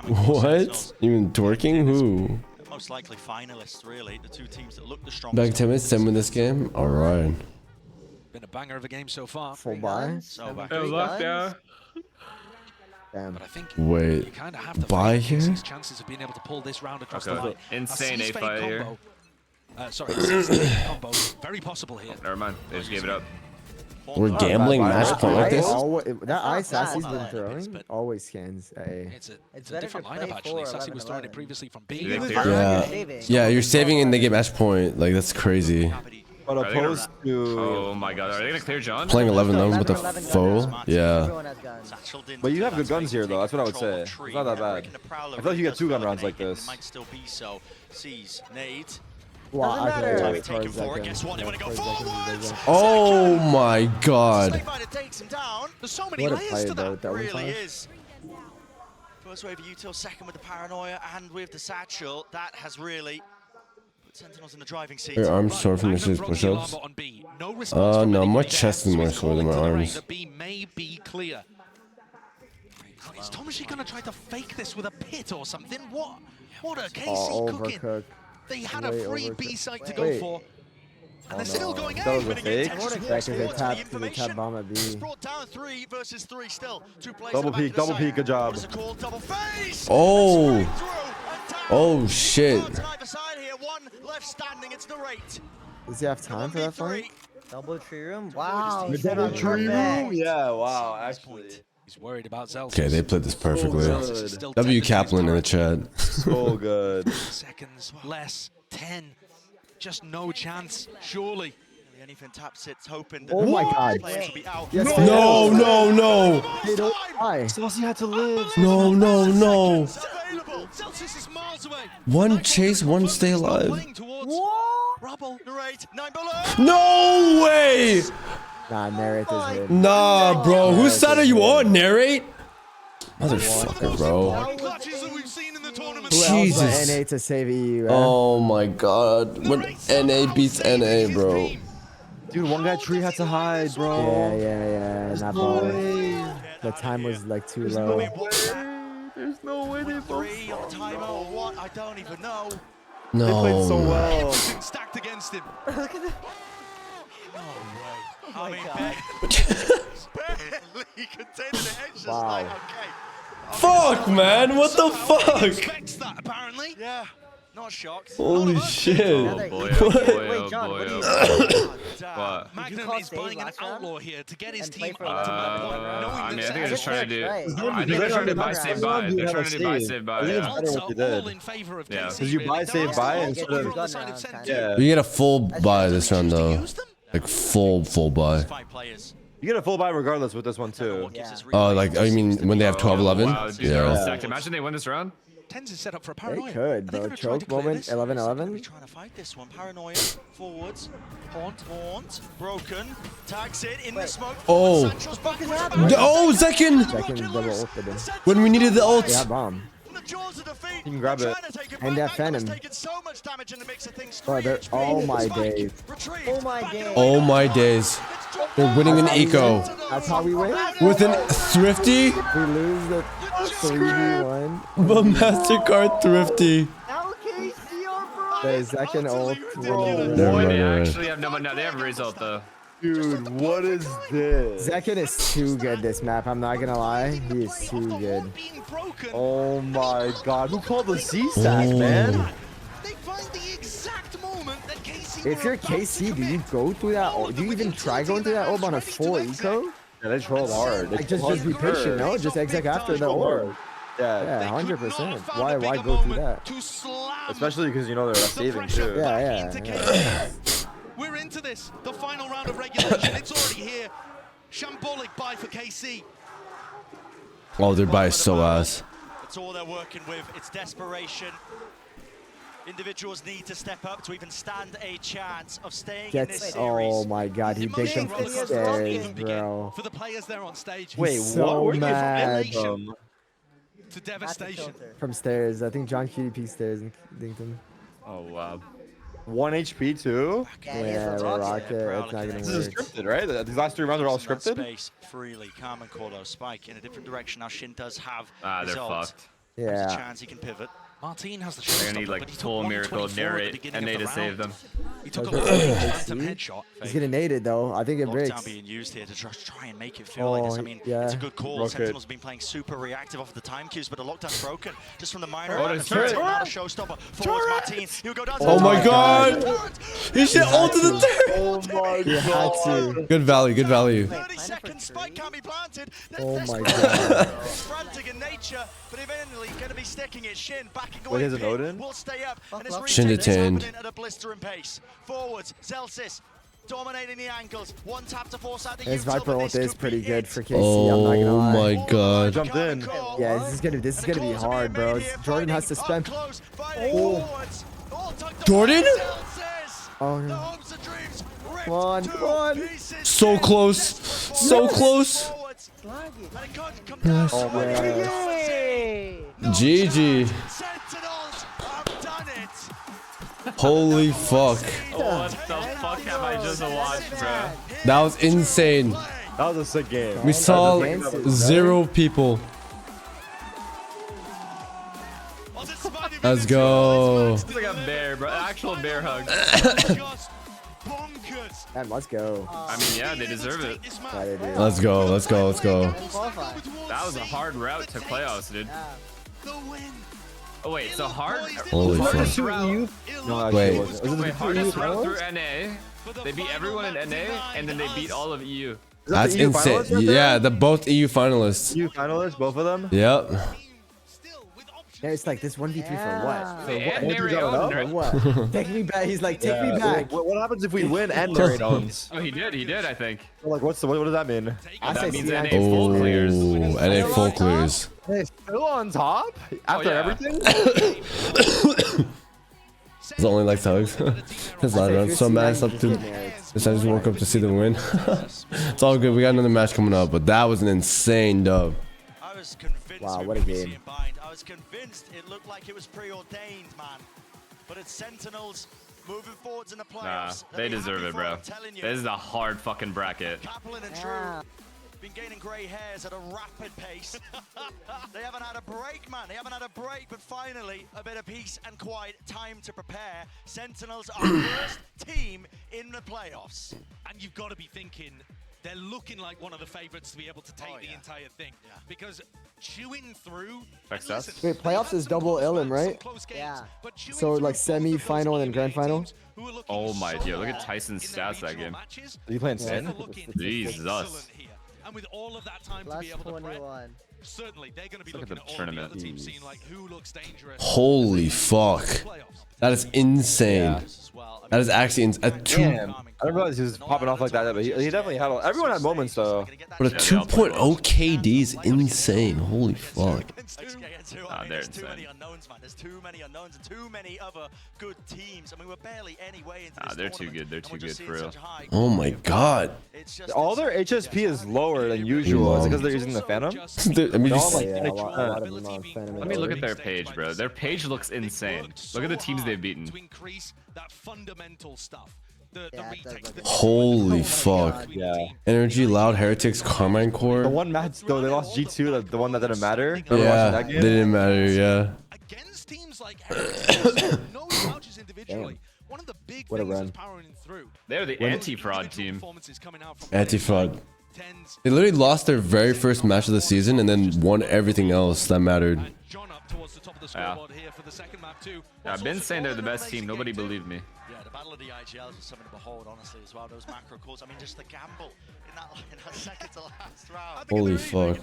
What? Even twerking? Who? Most likely finalists, really. The two teams that look the strongest. Back 10 minutes, 10 win this game? Alright. Been a banger of a game so far. Full buy? So back. Damn. But I think Wait. you kind of have to Buy favour here? KC's chances of being able to pull this round across the Okay. line. Insane A A fight here. Sorry, C-Spade combo. Very possible here. Never mind. They just gave it up. We're gambling match point like this? That eye Sassy's been throwing always scans A. It's a different lineup actually. Sassy was throwing it previously from B. Yeah, you're saving and they get match point. Like, that's crazy. But opposed to... Oh my god, are they gonna clear John? Playing 11 zones with a foe? Yeah. But you have good guns here though, that's what I would say. It's not that bad. I feel like you get 2 gun rounds like this. Might still be so. Sees Nade. Well, Oh my god. There's so many What a layers play to though, that. that one Really time. is. First wave of Util, second with the paranoia, and with the satchel. That has really put Sentinels in the driving seat. Your arms sore from the push-ups? No, my chest is more sore than my arms. The B may be clear. Is Tomaji gonna try to fake this with a pit or something? What a KC cooking. Overcooked. They had a free B site to go Wait. for. And they're still going That was a fake? Because they tapped bomb at B. Brought down 3 versus 3 still. 2 players Double at the back peek, of the double site. peek, good job. There's a call, double face. Oh. Oh shit. On either side here, one left standing, it's the rate. Does he have time for that fight? Double tree room? Wow. The double tree room? Yeah, wow, actually. He's worried about Zelda. Okay, they played this perfectly. good. W Kaplan in the chat. So good. Seconds less, 10. Just no chance, surely. Anything tap sits hoping that Oh my god. players will be out. Yes, No, no, no. They don't die. Saucy had to live. No, no, no. Celsius is miles away. One chase, one stay alive. Playing towards Rubble. Narrate, 9 below. No way. Nah, narrate is hit. Nah, bro. Whose side are you on, narrate? Motherfucker, bro. Clutches that we've seen in the tournament. Who Jesus. else but NA to save EU? Oh my god. When NA beats NA, bro. Dude, one guy tree had to hide, bro. Yeah. Not ball. The time was like too low. There's no way they both. 3 on the timer or what? I don't even know. No. They played so well. Everything stacked against him. Look at that. I mean, barely containing the edge. Just Wow. like, okay. Fuck, man. What the fuck? Expects that, apparently. Yeah. Not shocked. Holy shit. Oh boy, oh boy, Wait, oh John, boy, what do you oh boy. What? Magnum call is save buying an last round? outlaw here to get his And play team for up to that last point, round? knowing I mean, I that think they're just trying to do. Right. I think they're trying to buy save buy. They're trying to do buy save buy. I think it's Yeah. better what you did. all in favor of Yeah. KC, Because you buy really. save Now, buy it's instead all of on the side of Sen too. yeah. You get a full buy this round though. Like full buy. You get a full buy regardless with this one too. Oh, like I mean when they have 12-11. Wow, dude, they're all Yeah. stacked. Imagine they win this round. Tens is set up for a They paranoia. could, bro. Choke moment, 11-11. Trying to fight this one. Paranoia forwards. Haunt. Broken. Tags it in the smoke. Oh. Oh, Zekin. Second double ulted him. When we needed the ult. Yeah, bomb. You can grab it. And that Phantom. Bro, they're oh my days. Oh my days. Oh my days. They're winning an eco. That's how we win. With an thrifty. We lose the 3v1. The MasterCard thrifty. The second ult. Boy, they actually have no money now. They have result though. Dude, what is this? Zekin is too good this map, I'm not gonna lie. He is too good. Oh my god. Who called the C-stack, man? If you're KC, do you go through that ult? Do you even try going through that orb on a full eco? Yeah, they troll hard. Like just be patient, no? Just exec after the orb. Yeah. Yeah, 100%. Why go through that? Especially because you know they're saving too. Yeah. We're into this, the final round of regulation. It's already here. Shambolic buy for KC. Oh, their buy is so ass. It's all they're working with. It's desperation. Individuals need to step up to even stand a chance of staying in this Gets, series. oh my god, he takes him to stairs, bro. For the players there on stage. Wait, So what? mad. To devastation. From stairs, I think John QDP stairs and dinked him. Oh wow. 1 HP too? Yeah, rocket. It's not gonna This is work. scripted, right? These last 3 rounds are all scripted? Space freely. Carmen Cordo spike in a different direction. Now Shin does have Ah, they're result. fucked. There's a Yeah. chance he can pivot. Martin has the They're gonna need like full miracle narrate and they to save them. He took a phantom headshot. He's getting naded though. I think it Lockdown breaks. being used here to just try and make it feel like this. I mean, it's a good call. Rocket. Sentinel's been playing super reactive off of the time cues, but the lockdown's broken just from the minor. Oh, there's turret. Not a showstopper. Forwards Martin. He'll go down to Oh the my turret. god. He should ult to the turret. Oh my He had to. Good value, good value. 30 seconds, spike can't be planted. Oh This my is god. frantic in nature, but eventually going to be sticking it. Shin backing Wait, away. here's an Pin Odin? will stay up, and this Shin retake is detained. happening at a blistering pace. Forwards, Zelsis dominating the angles. One tap to force out the His util, Viper but ult this is could pretty be good it. for KC. I'm not gonna Oh lie. my god. Jumped in. Yeah, this is gonna be hard, bro. Jordan has to spend. Jordan? Oh no. Come on. So close. So close. Oh my god. GG. Holy fuck. What the fuck have I just watched, bro? That was insane. That was a sick game. We saw 0 people. Let's go. It's like a bear, bro. Actual bear hug. And let's go. I mean, yeah, they deserve it. Yeah, they do. Let's go. Let's go. Let's go. That was a hard route to playoffs, dude. Oh wait, so hard. Holy hardest fuck. route. No, Wait. actually, it wasn't. Wait, hardest route through NA. They beat everyone in NA, and then they beat all of EU. That's the EU insane. finalists right there? Yeah, the both EU finalists. EU finalists, both of them? Yep. Yeah, it's like this 1v3 for what? For And what? Narrate For what? Take me back. He's like, take me back. What happens if we win and narrate owns? Oh, he did, I think. Like, what does that mean? I That say means CI. NA full clears. Oh, NA full clears. Hey, still on top? After yeah. everything? It's only like tugs. His ladder round so messed up too. This I just woke up to see them win. It's all good. We got another match coming up, but that was an insane dub. I was convinced Wow, we what a would be game. seeing bind. I was convinced it looked like it was preordained, man. But it's Sentinels moving forwards in the Nah, playoffs. they deserve it, bro. This is a hard fucking bracket. Kaplan and Drew been gaining grey hairs at a rapid pace. They haven't had a break, man. They haven't had a break, but finally, a bit of peace and quiet time to prepare. Sentinels are the first team in the playoffs. And you've got to be thinking, they're looking like one of the favorites to be able to take the entire thing. Because chewing through... Wait, playoffs is double elim, right? Yeah. So like semi-final and grand final. Oh my god, look at Tyson's stats that game. Are you playing SEN? Jesus. And with all of that time to be able to prep, certainly they're going to be looking at all the other teams, seeing like who looks dangerous. Holy fuck. That is insane. That is actually a Damn. I didn't realize he was popping off like that, but he definitely had everyone had moments though. But a 2.0 KD is insane. Holy fuck. They're There's too insane. many unknowns, man. There's too many unknowns and too many other good teams. I mean, we're barely any way into this They're too tournament, good. They're and too we're good just for seeing real. such high Oh my god. All their HSP is lower than usual. Is it because they're using the Phantom? I mean, All, like, Yeah, a lot of them on Phantom. Let me look at their page, bro. Their page looks insane. Look at the teams they've beaten. To increase that fundamental stuff. The retakes, the Holy fuck. Yeah. Energy, Loud, Heretics, Carmine The Core. one match though, they lost G2, the one that didn't matter. Remember watching Yeah, that they game? didn't matter, yeah. against teams like Heretics, no slouches individually. One of the big What a things run. that's powering through. They're the anti-fraud team. Performances coming out from Anti-fraud. They literally lost their very first match of the season and then won everything else that mattered. John up towards the top of the scoreboard here for the second map too. Yeah, I've been saying they're the best team. Nobody believed me. Yeah, the battle of the IGLs is something to behold, honestly, as well. Those macro calls. I mean, just the gamble in that second to last round. Holy fuck.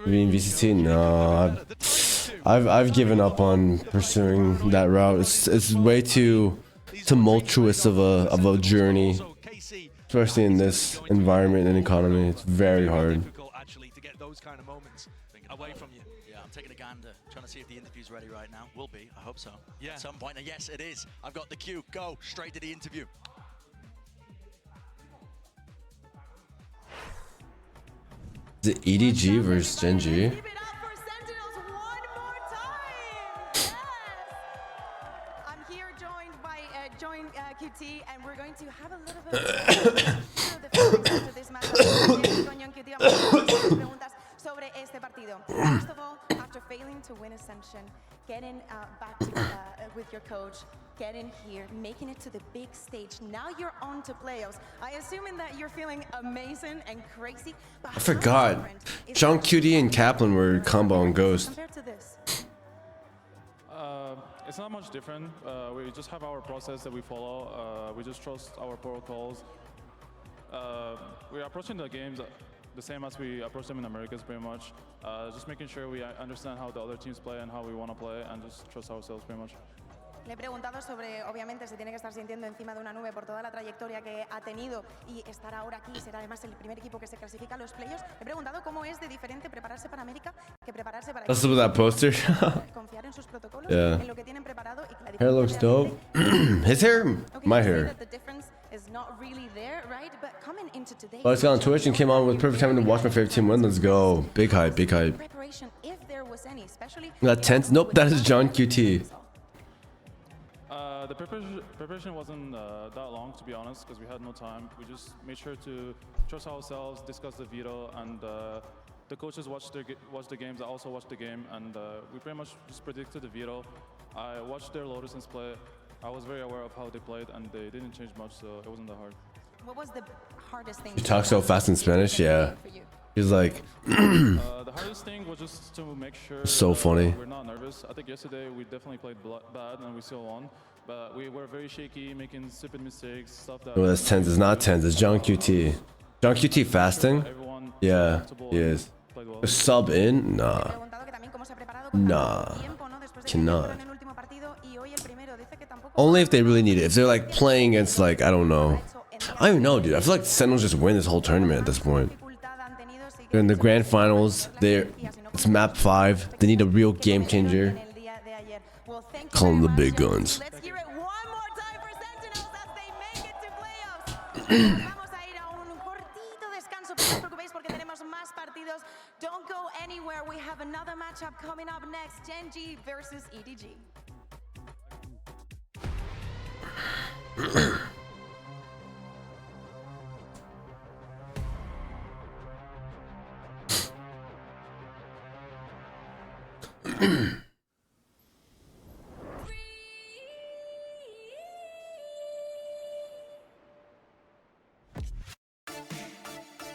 I mean, VCT? No, I've given up on pursuing that route. It's way too tumultuous of a journey, especially in this environment and economy. It's very hard. Actually, to get those kind of moments away from you. Yeah, I'm taking a gander, trying to see if the interview's ready right now. Will be, I hope so. Yeah. At some point, and yes, it is. I've got the cue. Go straight to the interview. Is it EDG versus Gen G? I'm here joined by QT, and we're going to have a little bit of after this match. Preguntas sobre este partido. First of all, after failing to win Ascension, getting back to, with your coach, getting here, making it to the big stage. Now you're on to playoffs. I assuming that you're feeling amazing and crazy. But I forgot. John QD and Kaplan were combo on Ghost. compared to this. It's not much different. We just have our process that we follow. We just trust our protocols. We're approaching the games the same as we approach them in Americas, pretty much. Just making sure we understand how the other teams play and how we want to play, and just trust ourselves, pretty much. Le he preguntado sobre, obviamente, se tiene que estar sintiendo encima de una nube por toda la trayectoria que ha tenido y estar ahora aquí y ser además el primer equipo que se clasifica a los playoffs. Le he preguntado cómo es de diferente prepararse para América que prepararse para Let's look at that poster. confiar en sus protocolos, Yeah. en lo que tienen preparado y que la Hair looks dope. His hair? My hair. the difference is not really there, right? But coming into today, Oh, it's got on Twitch and came on with perfect timing to watch my favorite team win. Let's go. Big hype, big hype. preparation, if there was any, especially That tense? Nope, that is John QT. The preparation wasn't that long, to be honest, because we had no time. We just made sure to trust ourselves, discuss the veto, and the coaches watched the games. I also watched the game, and we pretty much just predicted the veto. I watched their Lotusans play. I was very aware of how they played, and they didn't change much, so it wasn't that hard. what was the hardest thing? You talk so fast in Spanish, yeah. He's like, The hardest thing was just to make sure So funny. we're not nervous. I think yesterday we definitely played bad, and we still won. But we were very shaky, making stupid mistakes, stuff that... oh, that's tense. It's not tense. It's John QT. John QT fasting? Yeah, he is. Sub in? Nah. Nah. Cannot. Only if they really need it. If they're like playing against like, I don't know. I don't even know, dude. I feel like Sentinels just win this whole tournament at this point. They're in the grand finals. It's map 5. They need a real game changer. Call them the big guns. Vamos a ir a un cortito descanso, pero no os preocupéis porque tenemos más partidos. Don't go anywhere. We have another matchup coming up next. Gen G versus EDG.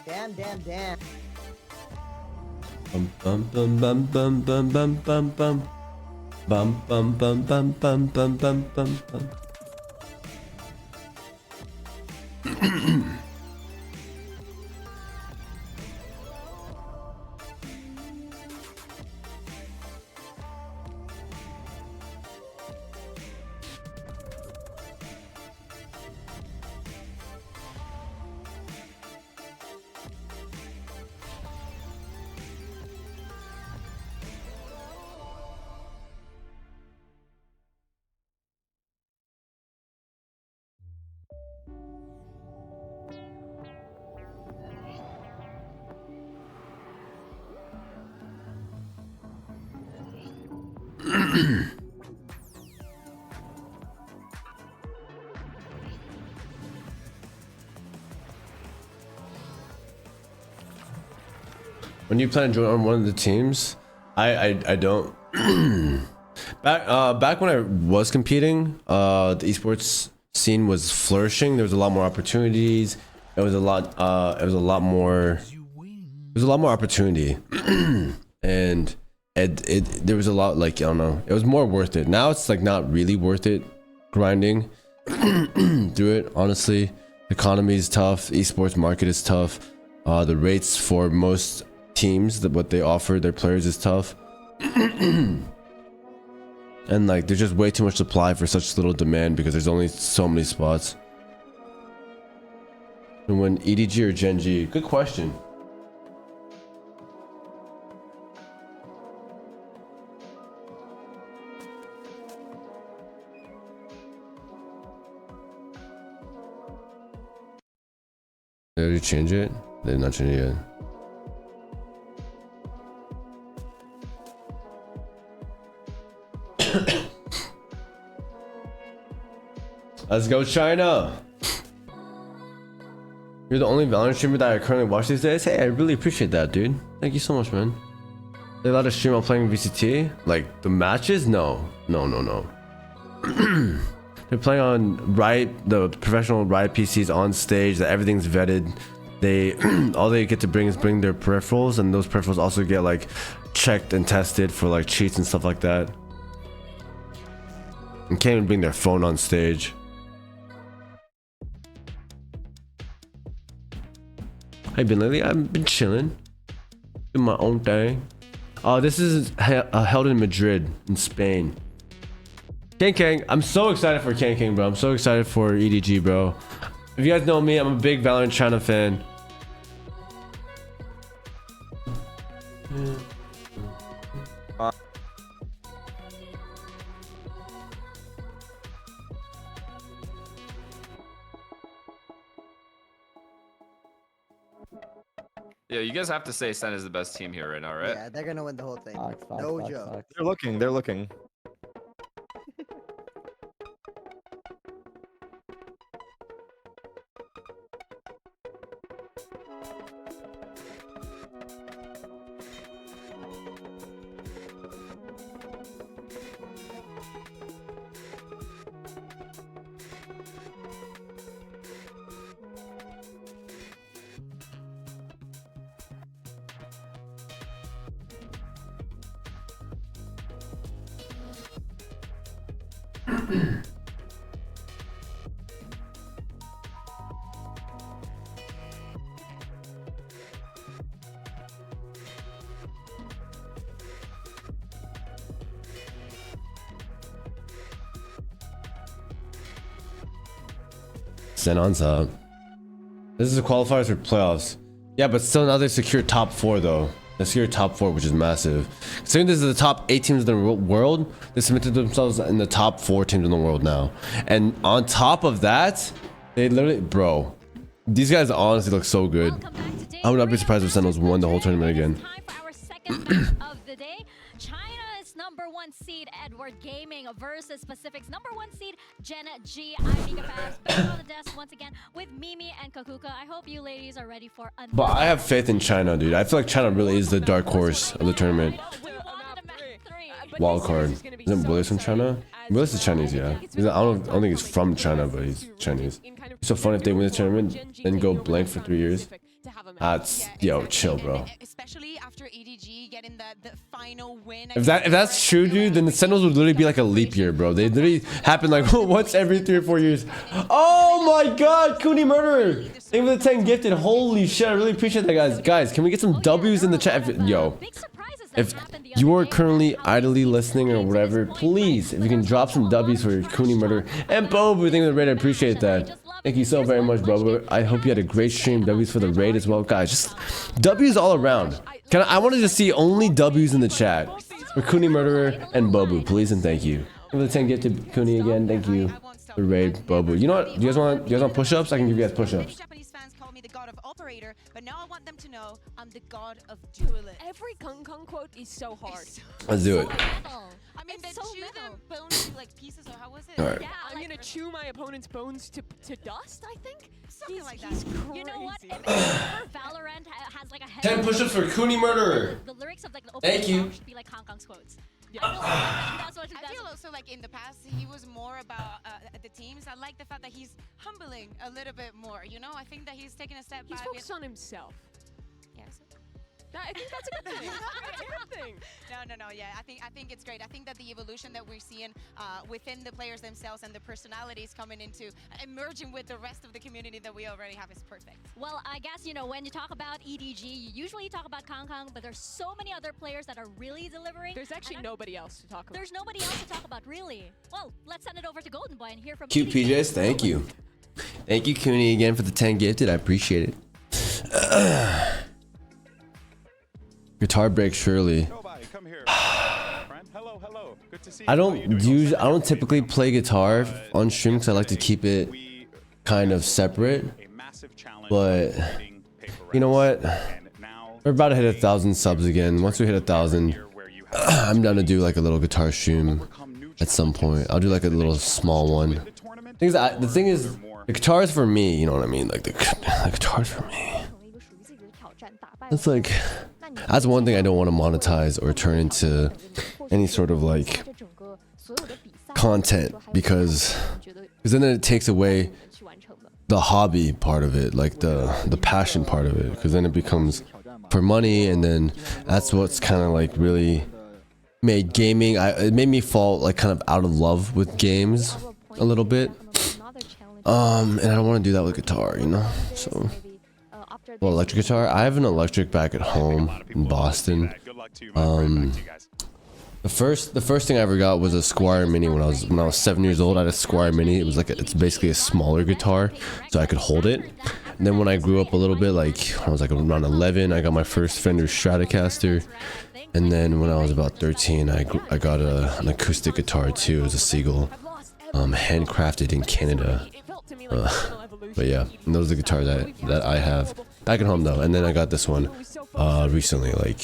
Damn, damn, damn. Bum bum bum bum bum bum bum bum bum. Bum bum bum bum bum bum bum bum bum. When you plan to join on one of the teams, I don't. Back when I was competing, the esports scene was flourishing. There was a lot more opportunities. It was a lot more opportunity, and there was a lot, like, I don't know, it was more worth it. Now it's like not really worth it grinding through it. Honestly, the economy is tough. Esports market is tough. The rates for most teams, that what they offer their players is tough. And like there's just way too much supply for such little demand because there's only so many spots. And when EDG or Gen G? Good question. Did they already change it? They did not change it yet. Let's go, China. You're the only Valorant streamer that I currently watch these days. Hey, I really appreciate that, dude. Thank you so much, man. They let us stream while playing VCT? Like the matches? No. They're playing on Riot, the professional Riot PCs on stage. That everything's vetted. They all they get to bring is their peripherals, and those peripherals also get like checked and tested for like cheats and stuff like that. And can't even bring their phone on stage. How you been lately? I've been chilling, doing my own thing. This is held in Madrid, in Spain. Kang, I'm so excited for Kang, bro. I'm so excited for EDG, bro. If you guys know me, I'm a big Valorant China fan. Yeah, you guys have to say SEN is the best team here right now, right? Yeah, they're gonna win the whole thing. No joke. They're looking. They're looking. SEN on top. This is the qualifiers for playoffs. Yeah, but still now they secure top 4 though. They secure top 4, which is massive. Considering this is the top 8 teams in the world, they cemented themselves in the top 4 teams in the world now. And on top of that, they literally, bro, these guys honestly look so good. I would not be surprised if SEN won the whole tournament again. Of the day, China's #1 seed Edward Gaming versus Pacific's #1 seed Gen G. I'm Nika Fabs, back on the desk once again with Mimi and Kakuka. I hope you ladies are ready for another. But I have faith in China, dude. I feel like China really is the dark horse of the tournament. Wild card. Isn't Willis from China? Willis is Chinese, yeah. I don't think he's from China, but he's Chinese. It's so fun if they win the tournament, then go blank for 3 years. To have a That's yo, chill, bro. Especially after EDG getting the final win. If that's true, dude, then the Sentinels would literally be like a leap year, bro. They literally happen like once every 3 or 4 years. Oh my God, Cooney Murderer! Thank you for the 10 gifted. Holy shit, I really appreciate that, guys. Guys, can we get some W's in the chat? Yo, if you are currently idly listening or whatever, please, if you can drop some W's for Cooney Murderer and Bobu, thank you for the raid. I appreciate that. Thank you so very much, Bobu. I hope you had a great stream. W's for the raid as well, guys. Just W's all around. I wanted to see only W's in the chat for Cooney Murderer and Bobu, please and thank you. Give the 10 gifted Cooney again. Thank you. The raid, Bobu. You know what? Do you guys want push-ups? I can give you guys push-ups. Japanese fans call me the god of operator, but now I want them to know I'm the god of duelist. Every Kung Kung quote is so hard. Let's do it. I mean, they chew their bones to like pieces, or how was it? All right. Yeah, I'm gonna chew my opponent's bones to dust, I think? Something like that. He's crazy. You know what? If VALORANT has like a 10 push-ups for Cooney Murderer. The lyrics of like the Thank you. should be like Kong Kong's quotes. I feel also like in the past he was more about the teams. I like the fact that he's humbling a little bit more. You know, I think that he's taking a step back. He's focused on himself. Yes. I think that's a good thing. That's a good thing. No. Yeah, I think it's great. I think that the evolution that we're seeing within the players themselves and the personalities coming into emerging with the rest of the community that we already have is perfect. Well, I guess, you know, when you talk about EDG, you usually talk about Kong Kong, but there's so many other players that are really delivering. There's actually nobody else to talk about. There's nobody else to talk about, really. Well, let's send it over to Golden Boy and hear from Cute PJs, thank you. Thank you, Cooney, again for the 10 gifted. I appreciate it. Guitar break, surely. I don't typically play guitar on stream because I like to keep it kind of separate. But you know what? We're about to hit 1,000 subs again. Once we hit 1,000, I'm down to do like a little guitar stream at some point. I'll do like a little small one. The thing is, the guitar is for me. You know what I mean? Like the guitar is for me. It's like, that's one thing I don't want to monetize or turn into any sort of like content, because then it takes away the hobby part of it, like the passion part of it, because then it becomes for money, and then that's what's kind of like really made gaming, it made me fall like kind of out of love with games a little bit, and I don't want to do that with guitar, you know. So well, electric guitar, I have an electric back at home in Boston. The first thing I ever got was a Squire Mini when I was 7 years old. I had a Squire Mini. It was like it's basically a smaller guitar, so I could hold it. And then when I grew up a little bit, like when I was like around 11, I got my first Fender Stratocaster. And then when I was about 13, I got an acoustic guitar too. It was a Seagull, handcrafted in Canada. But yeah, and those are the guitars that I have back at home though. And then I got this one recently, like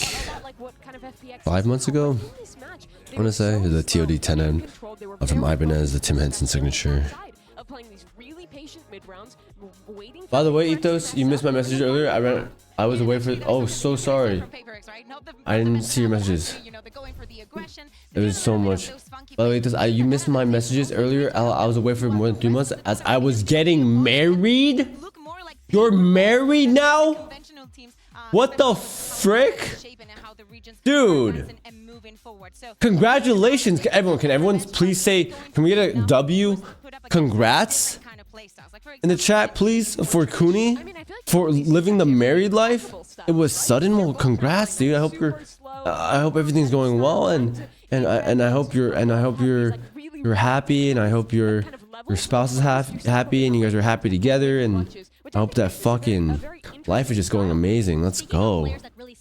5 months ago, I want to say. It's a TOD 10N from Ibanez, the Tim Henson signature. By the way, Ethos, you missed my message earlier. I was away for, oh, so sorry. I didn't see your messages. It was so much. By the way, Ethos, you missed my messages earlier. I was away for more than 3 months as I was getting married. You're married now? What the frick? Dude. Congratulations. Can everyone please say, can we get a W? Congrats in the chat, please, for Cooney, for living the married life. It was sudden. Well, congrats, dude. I hope everything's going well, and I hope you're happy, and I hope your spouse is happy, and you guys are happy together, and I hope that fucking life is just going amazing. Let's go.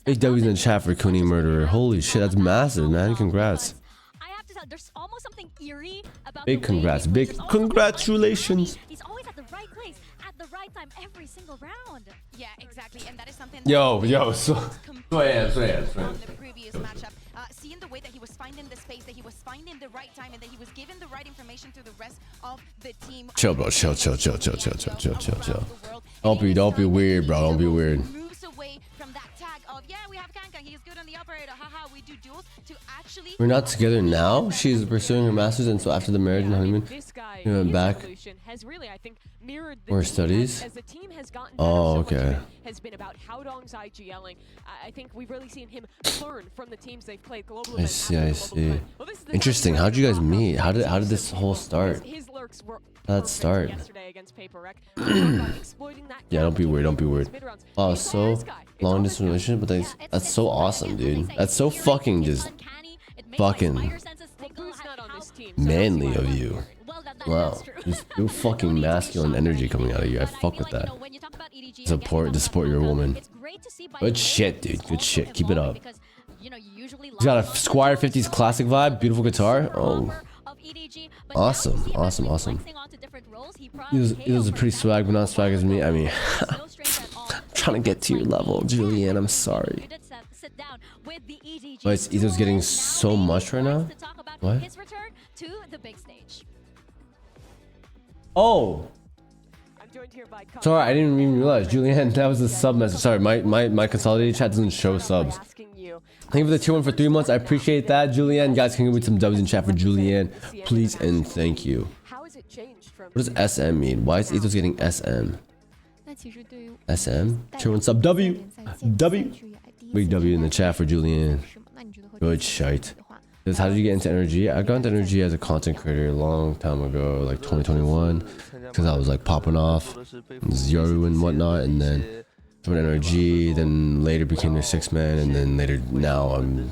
Big W's in the chat for Cooney Murderer. Holy shit, that's massive, man. Congrats. There's almost something eerie about big congrats. Big congratulations. He's always at the right place at the right time every single round. Yeah, exactly. And that is something Yo, so the previous matchup. Seeing the way that he was finding the space, that he was finding the right time, and that he was given the right information to the rest of the team. Chill, bro. Chill. Don't be weird, bro. Don't be weird. Moves away from that tag of, yeah, we have Kanka, he is good on the operator, haha, we do duels, to actually... We're not together now. She's pursuing her masters, and so after the marriage and honeymoon, guy, He went his back. evolution has really, I think, mirrored the More team studies? as the team has gotten Oh, better. So much of okay. it has been about Howdong's IGLing. I think we've really seen him learn from the teams they've played globally. I see, I see. Interesting. How'd you guys meet? How did this whole start? How'd that start? Yeah, don't be weird. Don't be weird. Oh, so long distance relationship, but that's so awesome, dude. That's so fucking just fucking manly of you. Wow, just no fucking masculine energy coming out of you. I fuck with that. Support your woman. Good shit, dude. Good shit. Keep it up. He's got a Squire 50s classic vibe. Beautiful guitar. Oh, awesome, awesome, awesome. He was a pretty swag, but not swag as me. I mean, I'm trying to get to your level, Julianne. I'm sorry. But Ethos getting so much right now. What? Oh. Sorry, I didn't even realize. Julianne, that was a sub message. Sorry, my consolidated chat doesn't show subs. Thank you for the tier 1 for 3 months. I appreciate that, Julianne. Guys, can you give me some W's in chat for Julianne, please and thank you. What does SM mean? Why is Ethos getting SM? SM? Tier 1 sub W. W. Big W in the chat for Julianne. Good shite. Says, how did you get into energy? I got into energy as a content creator a long time ago, like 2021, because I was like popping off, Zero and whatnot, and then joined NRG, then later became their 6-man, and then later now I'm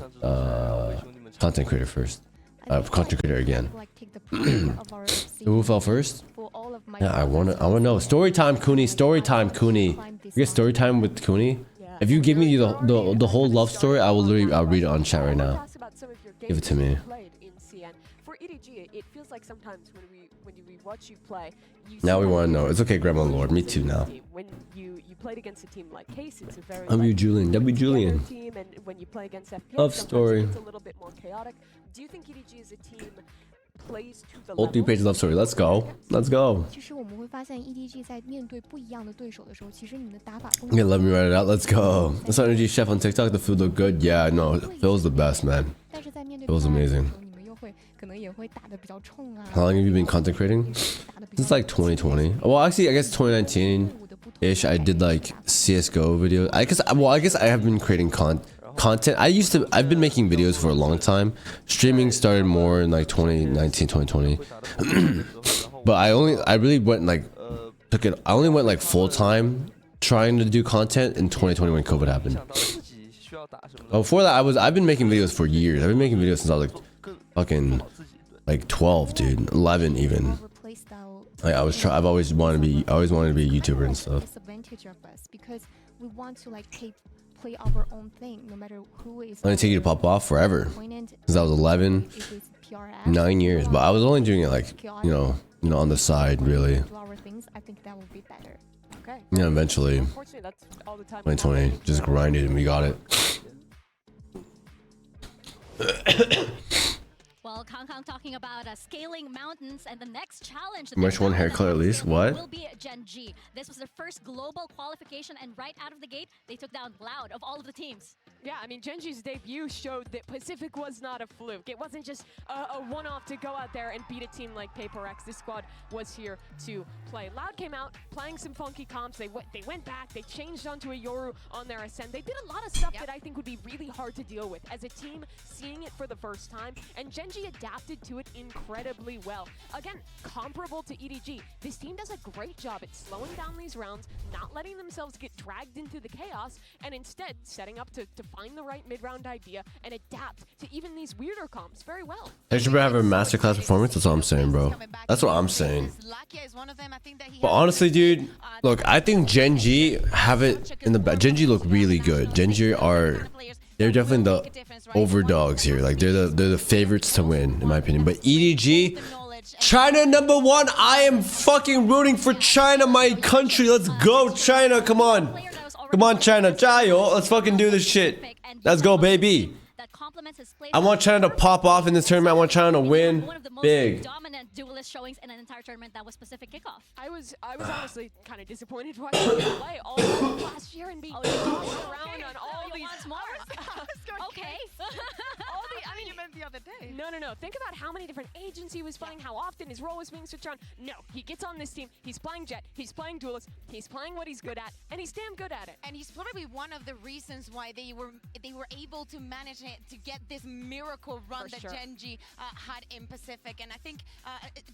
content creator first. Content creator again. Who fell first? Yeah, I wanna know. Story time, Cooney. Story time, Cooney. You get story time with Cooney. If you give me the whole love story, I'll read it on chat right now. Give it to me. For EDG, it feels like sometimes when we watch you play, Now we want to know. It's okay, Grandma Lord. Me too now. When you played against a team like Case, it's a very W Julian. W Julian. team, and when you play against FPS, Love story. it's a little bit more chaotic. Do you think EDG as a team plays to the All 3 pages love story. Let's go. Let's go. Yeah, let me write it out. Let's go. I saw Energy Chef on TikTok. The food looked good. Yeah, no, Phil's the best, man. Phil's amazing. How long have you been content creating? Since like 2020. Well, actually, I guess 2019-ish. I did like CS:GO videos. I guess I have been creating content. I've been making videos for a long time. Streaming started more in like 2019, 2020. But I really went like I only went like full time trying to do content in 2020 when COVID happened. Before that, I've been making videos for years. I've been making videos since I was like fucking like 12, dude, 11 even. Like I've always wanted to be a YouTuber and stuff. We want to like play our own thing, no matter who is. I'm gonna take you to pop off forever. Since I was 11, 9 years, but I was only doing it like you know on the side really. I think that would be better. Okay. Yeah, eventually. 2020, just grinded and we got it. Well, Kang Kang talking about scaling mountains, and the next challenge. Much one hair color at least. What? Will be Gen G. This was their first global qualification, and right out of the gate, they took down Loud of all of the teams. Yeah, I mean, Genji's debut showed that Pacific was not a fluke. It wasn't just a one-off to go out there and beat a team like Paper X. This squad was here to play. Loud came out playing some funky comps. They went back. They changed onto a Yoru on their Ascend. They did a lot of stuff that I think would be really hard to deal with as a team seeing it for the first time. And Genji adapted to it incredibly well. Again, comparable to EDG, this team does a great job at slowing down these rounds, not letting themselves get dragged into the chaos, and instead setting up to find the right mid-round idea and adapt to even these weirder comps very well. They should have a masterclass performance. That's what I'm saying, bro. That's what I'm saying. But honestly, dude, look, I think Gen G have it in the back. Gen G look really good. Gen G they're definitely the overdogs here. Like they're the favorites to win, in my opinion. But EDG, China #1. I am fucking rooting for China, my country. Let's go, China. Come on. Come on, China. Jiayo. Let's fucking do this shit. Let's go, baby. I want China to pop off in this tournament. I want China to win big. dominant duelist showings in an entire tournament that was Pacific Kickoff. I was honestly kind of disappointed watching him play all last year and being tossed around on all these. Okay. I mean, you meant the other day. No. Think about how many different agents he was fighting, how often his role was being switched on. No, he gets on this team. He's playing Jet. He's playing duelist. He's playing what he's good at, and he's damn good at it. And he's probably one of the reasons why they were able to manage it, to get this miracle run that Genji had in Pacific. And I think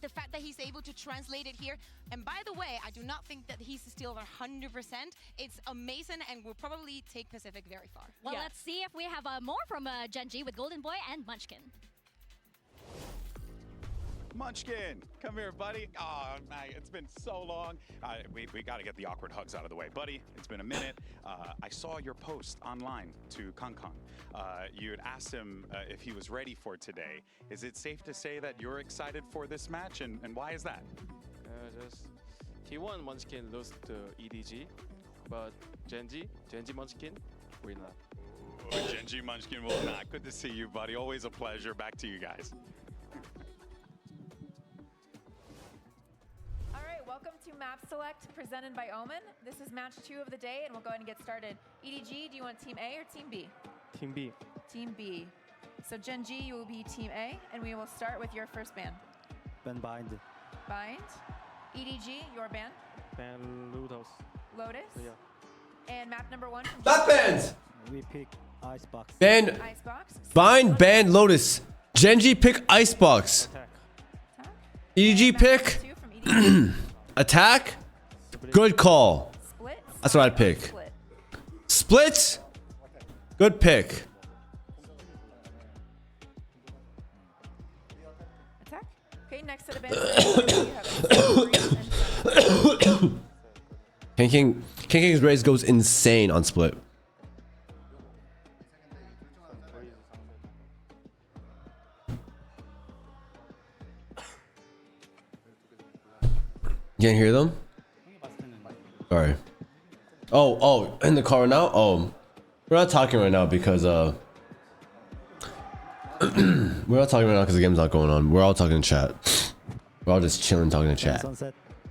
the fact that he's able to translate it here. And by the way, I do not think that he's still 100%. It's amazing, and will probably take Pacific very far. Well, let's see if we have more from Genji with Golden Boy and Munchkin. Munchkin, come here, buddy. Oh, man, it's been so long. We got to get the awkward hugs out of the way. Buddy, it's been a minute. I saw your post online to Kong. You had asked him if he was ready for today. Is it safe to say that you're excited for this match, and why is that? He won, Munchkin lost to EDG, but Genji Munchkin will not. Oh, Genji Munchkin will not. Good to see you, buddy. Always a pleasure. Back to you guys. All right, welcome to Map Select presented by Omen. This is match 2 of the day, and we'll go ahead and get started. EDG, do you want Team A or Team B? Team B. Team B. So Genji, you will be Team A, and we will start with your first band. Ben Bind. Bind. EDG, your band. Ban Lotus. Lotus. Yeah. And map number 1 from That band! We pick Icebox. Ban. Icebox. Bind, ban, Lotus. Genji pick Icebox. EDG pick Attack. Good call. That's what I'd pick. Split. Good pick. Attack. Okay, next set of bands. King's raise goes insane on split. You can't hear them? Sorry. Oh, in the car right now? Oh, we're not talking right now because we're not talking right now because the game's not going on. We're all talking in chat. We're all just chilling, talking in chat.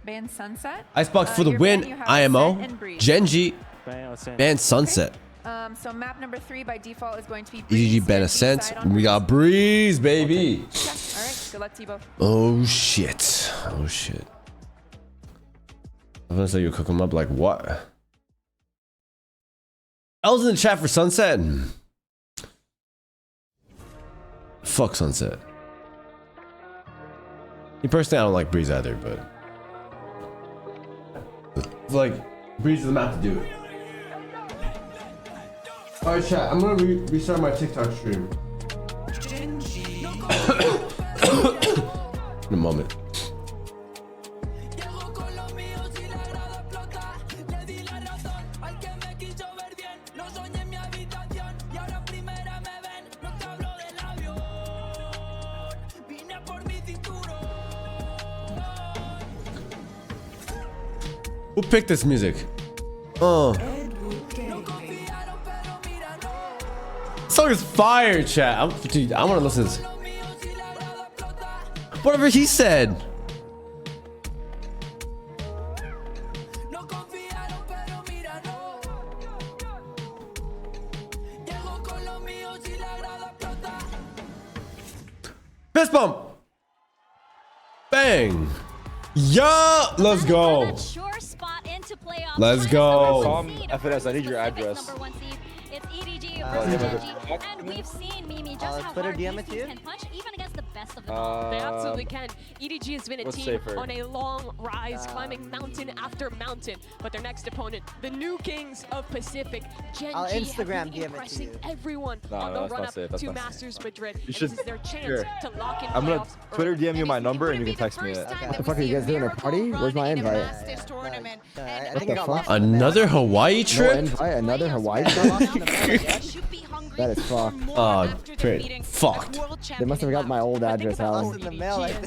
Ban Sunset. Icebox for the win. IMO. Genji. Ban Sunset. So map number 3 by default is going to be EDG ban Ascent. We got Breeze, baby. All right, good luck to you both. Oh shit. Oh shit. I was gonna say you cook them up like what? I was in the chat for Sunset. Fuck Sunset. Me personally, I don't like Breeze either, but it's like Breeze is the map to do it. Alright chat, I'm gonna restart my TikTok stream. In a moment. Who picked this music? Oh. This song is fire, chat. Dude, I want to listen to this. Whatever he said. Fist bump. Bang. Yeah, let's go. Let's go. FNS, I need your address. It's EDG versus Genji, and we've seen Mimi just how hard these teams can punch, even against the best of them all. They absolutely can. EDG has been a team on a long rise, climbing mountain after mountain. But their next opponent, the new kings of Pacific, Genji, I'll Instagram have been impressing everyone on the run-up to Masters Madrid. You and should, this is their chance to lock in I'm gonna playoffs Twitter DM you my number and you can text me it. What the fuck are you guys doing? A party? Where's my invite? What the fuck? Another Hawaii trip? No invite? Another Hawaii trip? That is fucked. Oh, great. Fucked. They must have got my old address, Alan.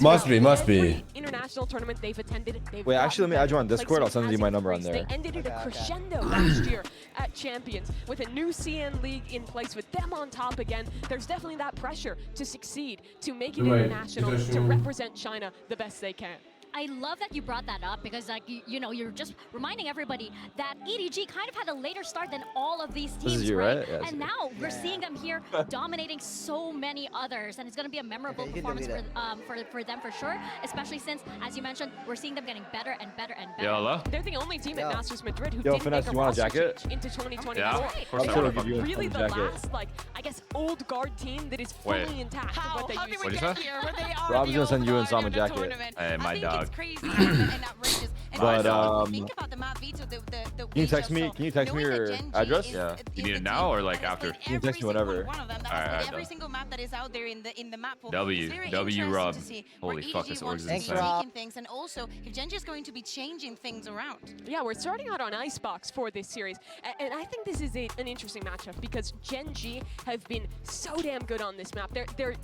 Must be. International tournament they've attended. Wait, actually, let me add you on Discord. I'll send you my number on there. They ended at a crescendo last year at Champions with a new CN league in place with them on top again. There's definitely that pressure to succeed, to make it international, to represent China the best they can. I love that you brought that up because, like, you know, you're just reminding everybody that EDG kind of had a later start than all of these teams, This is you, right? Yeah, and now we're seeing them here dominating so many others, and it's going to be a memorable performance for them for sure, especially since, as you mentioned, we're seeing them getting better and better and better. Yo, They're the only team at Masters Madrid who Yo, didn't Finesse, make a you want a roster jacket? change into 2024. Yeah, of course I would. Really the last, like, I guess, old guard team that is fully intact of what they used to What'd be. you say? Rob's gonna send you and Sam a jacket. Hey, my dog. But can you text me? Can you text me your address? Yeah. You need it now or like after? You can text me whenever. Alright, every single map that is out there in the map pool. W Rob. Holy fuck, this org is insane. Things, and also if Genji is going to be changing things around. Yeah, we're starting out on Icebox for this series, and I think this is an interesting matchup because Genji have been so damn good on this map. They're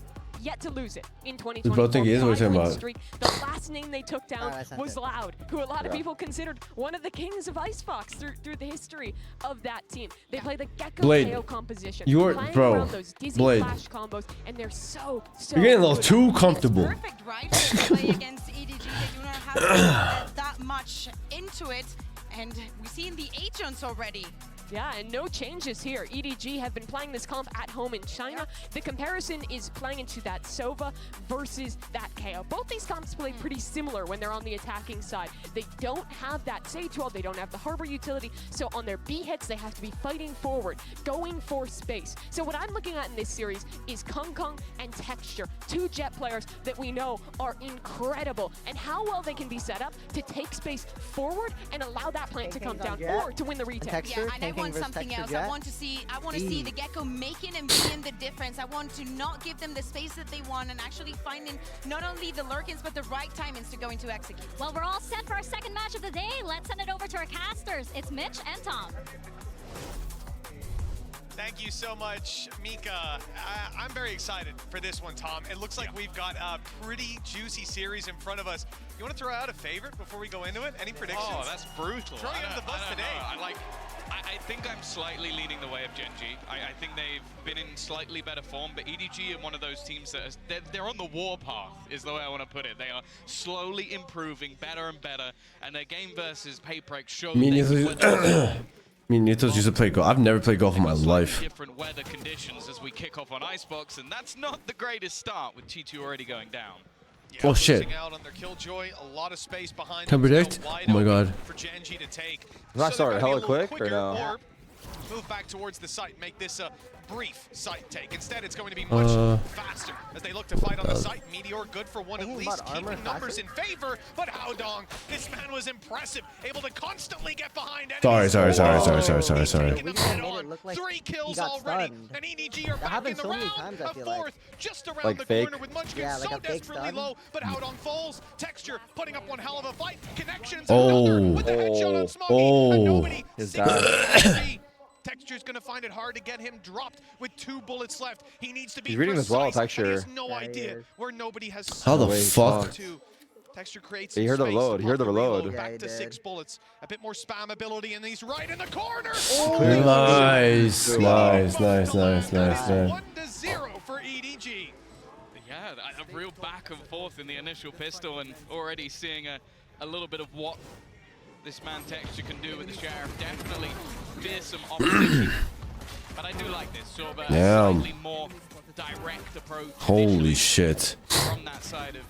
yet to lose it in 2024. Bro, think he is what you're talking about. The last name they took down was Loud, who a lot of people considered one of the kings of Icebox through the history of that team. They play the Gecko KO composition. You're, bro, Blade. Flash combos, and they're so You're getting a little too comfortable. Perfect, right? To play against EDG, they do not have that much into it, and we see in the H-Jones already. Yeah, and no changes here. EDG have been playing this comp at home in China. The comparison is playing into that Sova versus that KO. Both these comps play pretty similar when they're on the attacking side. They don't have that Sage Wall, they don't have the Harbor utility, so on their B hits, they have to be fighting forward, going for space. So what I'm looking at in this series is Kung Kung and Texture, two Jet players that we know are incredible, and how well they can be set up to take space forward and allow that plant to come down, or to win the retake. Yeah, and I want something else. I want to see the Gecko making and being the difference. I want to not give them the space that they want and actually finding not only the lurkins but the right timings to go into execute. Well, we're all set for our second match of the day. Let's send it over to our casters. It's Mitch and Tom. Thank you so much, Mika. I'm very excited for this one, Tom. It looks like we've got a pretty juicy series in front of us. You want to throw out a favorite before we go into it? Any predictions? Oh, that's brutal. Throwing under the bus today. I think I'm slightly leaning the way of Genji. I think they've been in slightly better form, but EDG are one of those teams that they're on the war path, is the way I want to put it. They are slowly improving better and better, and their game versus Payprex shows Me and Ethos used to play golf. I've never played golf in my life. different weather conditions as we kick off on Icebox, and that's not the greatest start with T2 already going down. Yeah, oh shit. Out on their Killjoy, a lot of space behind Can I predict? wide Oh my god. for Genji to take. Can I start hella quick or no? Or move back towards the site, make this a brief site take. Instead, it's going to be much faster as they look to fight on the site. Meteor good for one at least, keeping numbers in favor. But Haodong, this man was impressive, able to constantly get behind enemies. Sorry. Like 3 kills already, and EDG are back in the round. A fourth just around like the fake. corner with Munchkin so desperately low, but Haodong falls. Texture putting up one hell of a fight. Connections with the headshot on Smoggy, and nobody sees Texture's gonna find it hard to get him dropped with 2 bullets left. He needs to be He's reading this well, Texture. He has no idea where nobody has. How the fuck? Texture creates. He heard the reload. He heard the reload. Back to 6 bullets. A bit more spam ability, and he's right in the corner. Nice. 1-0 for EDG. Yeah, a real back and forth in the initial pistol, and already seeing a little bit of what this man Texture can do with the Sheriff. Definitely fearsome opposition. But I do like this sort of a slightly more direct approach. Holy shit. From that side of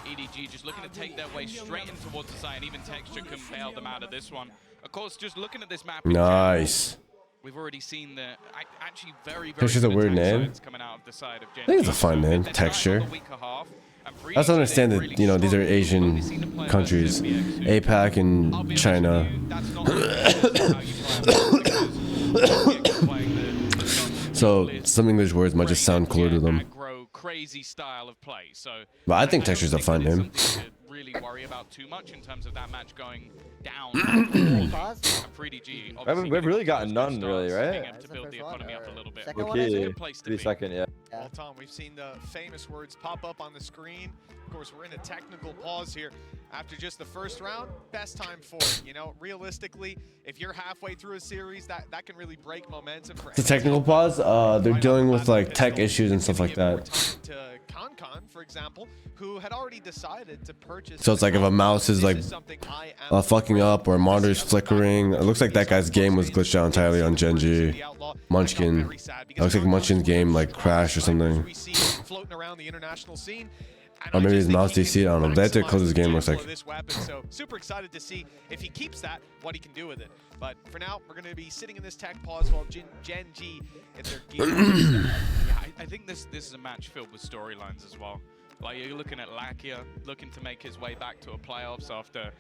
EDG, just looking to take their way straight in towards the side, and even Texture can bail them out of this one. Of course, just looking at this map. Nice. We've already seen the actually very Texture's a weird name. coming out of the side of I think it's a fun name, Texture. I also understand that, you know, these are Asian countries, APAC and China. So some English words might just sound cooler to them. Crazy style of play. So but I think Texture's a fun name. Really worry about too much in terms of that match going down and for EDG. We've really gotten none, really, right? Being able to build the economy up a little bit. Okay, Place to maybe be. second, yeah. Well, Tom, we've seen the famous words pop up on the screen. Of course, we're in a technical pause here after just the first round. Best time for it. You know, realistically, if you're halfway through a series, that can really break momentum. For It's a technical pause. They're dealing with like tech issues and stuff like that. to ConCon, for example, who had already decided to purchase. So it's like if a mouse is like fucking up or a monitor's flickering. It looks like that guy's game was glitched out entirely on Genji. Munchkin. It looks like Munchkin's game like crashed or something. Floating around the international scene. Or maybe his mouse DC, I don't know. They had to close his game, looks like. This weapon, so super excited to see if he keeps that, what he can do with it. But for now, we're going to be sitting in this tech pause while Gen G gets their gear. Yeah, I think this is a match filled with storylines as well. Like, you're looking at Lakia looking to make his way back to a playoffs after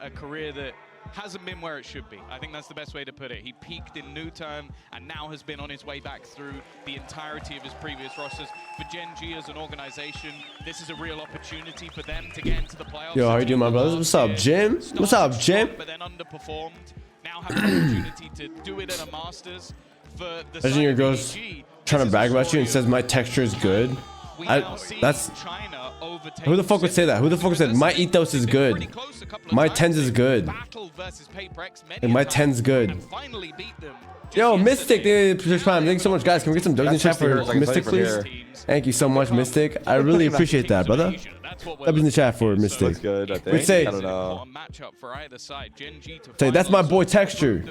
a career that hasn't been where it should be. I think that's the best way to put it. He peaked in Newton and now has been on his way back through the entirety of his previous rosters. For Gen G as an organization, this is a real opportunity for them to get into the playoffs. Yo, how you doing, my brothers? What's up, Jim? What's up, Jim? But then underperformed. Now have an opportunity to do it at a Masters. For the Imagine your girl's trying to brag about you and says my texture is good. That's who the fuck would say that? Who the fuck would say my ethos is good? My tens is good. And my ten's good. Yo, Mystic, Prime. Thanks so much, guys. Can we get some donations in chat for Mystic, please? Thank you so much, Mystic. I really appreciate that, brother. That was in the chat for Mystic. That's good, I think. We'd say, I don't know. say that's my boy texture.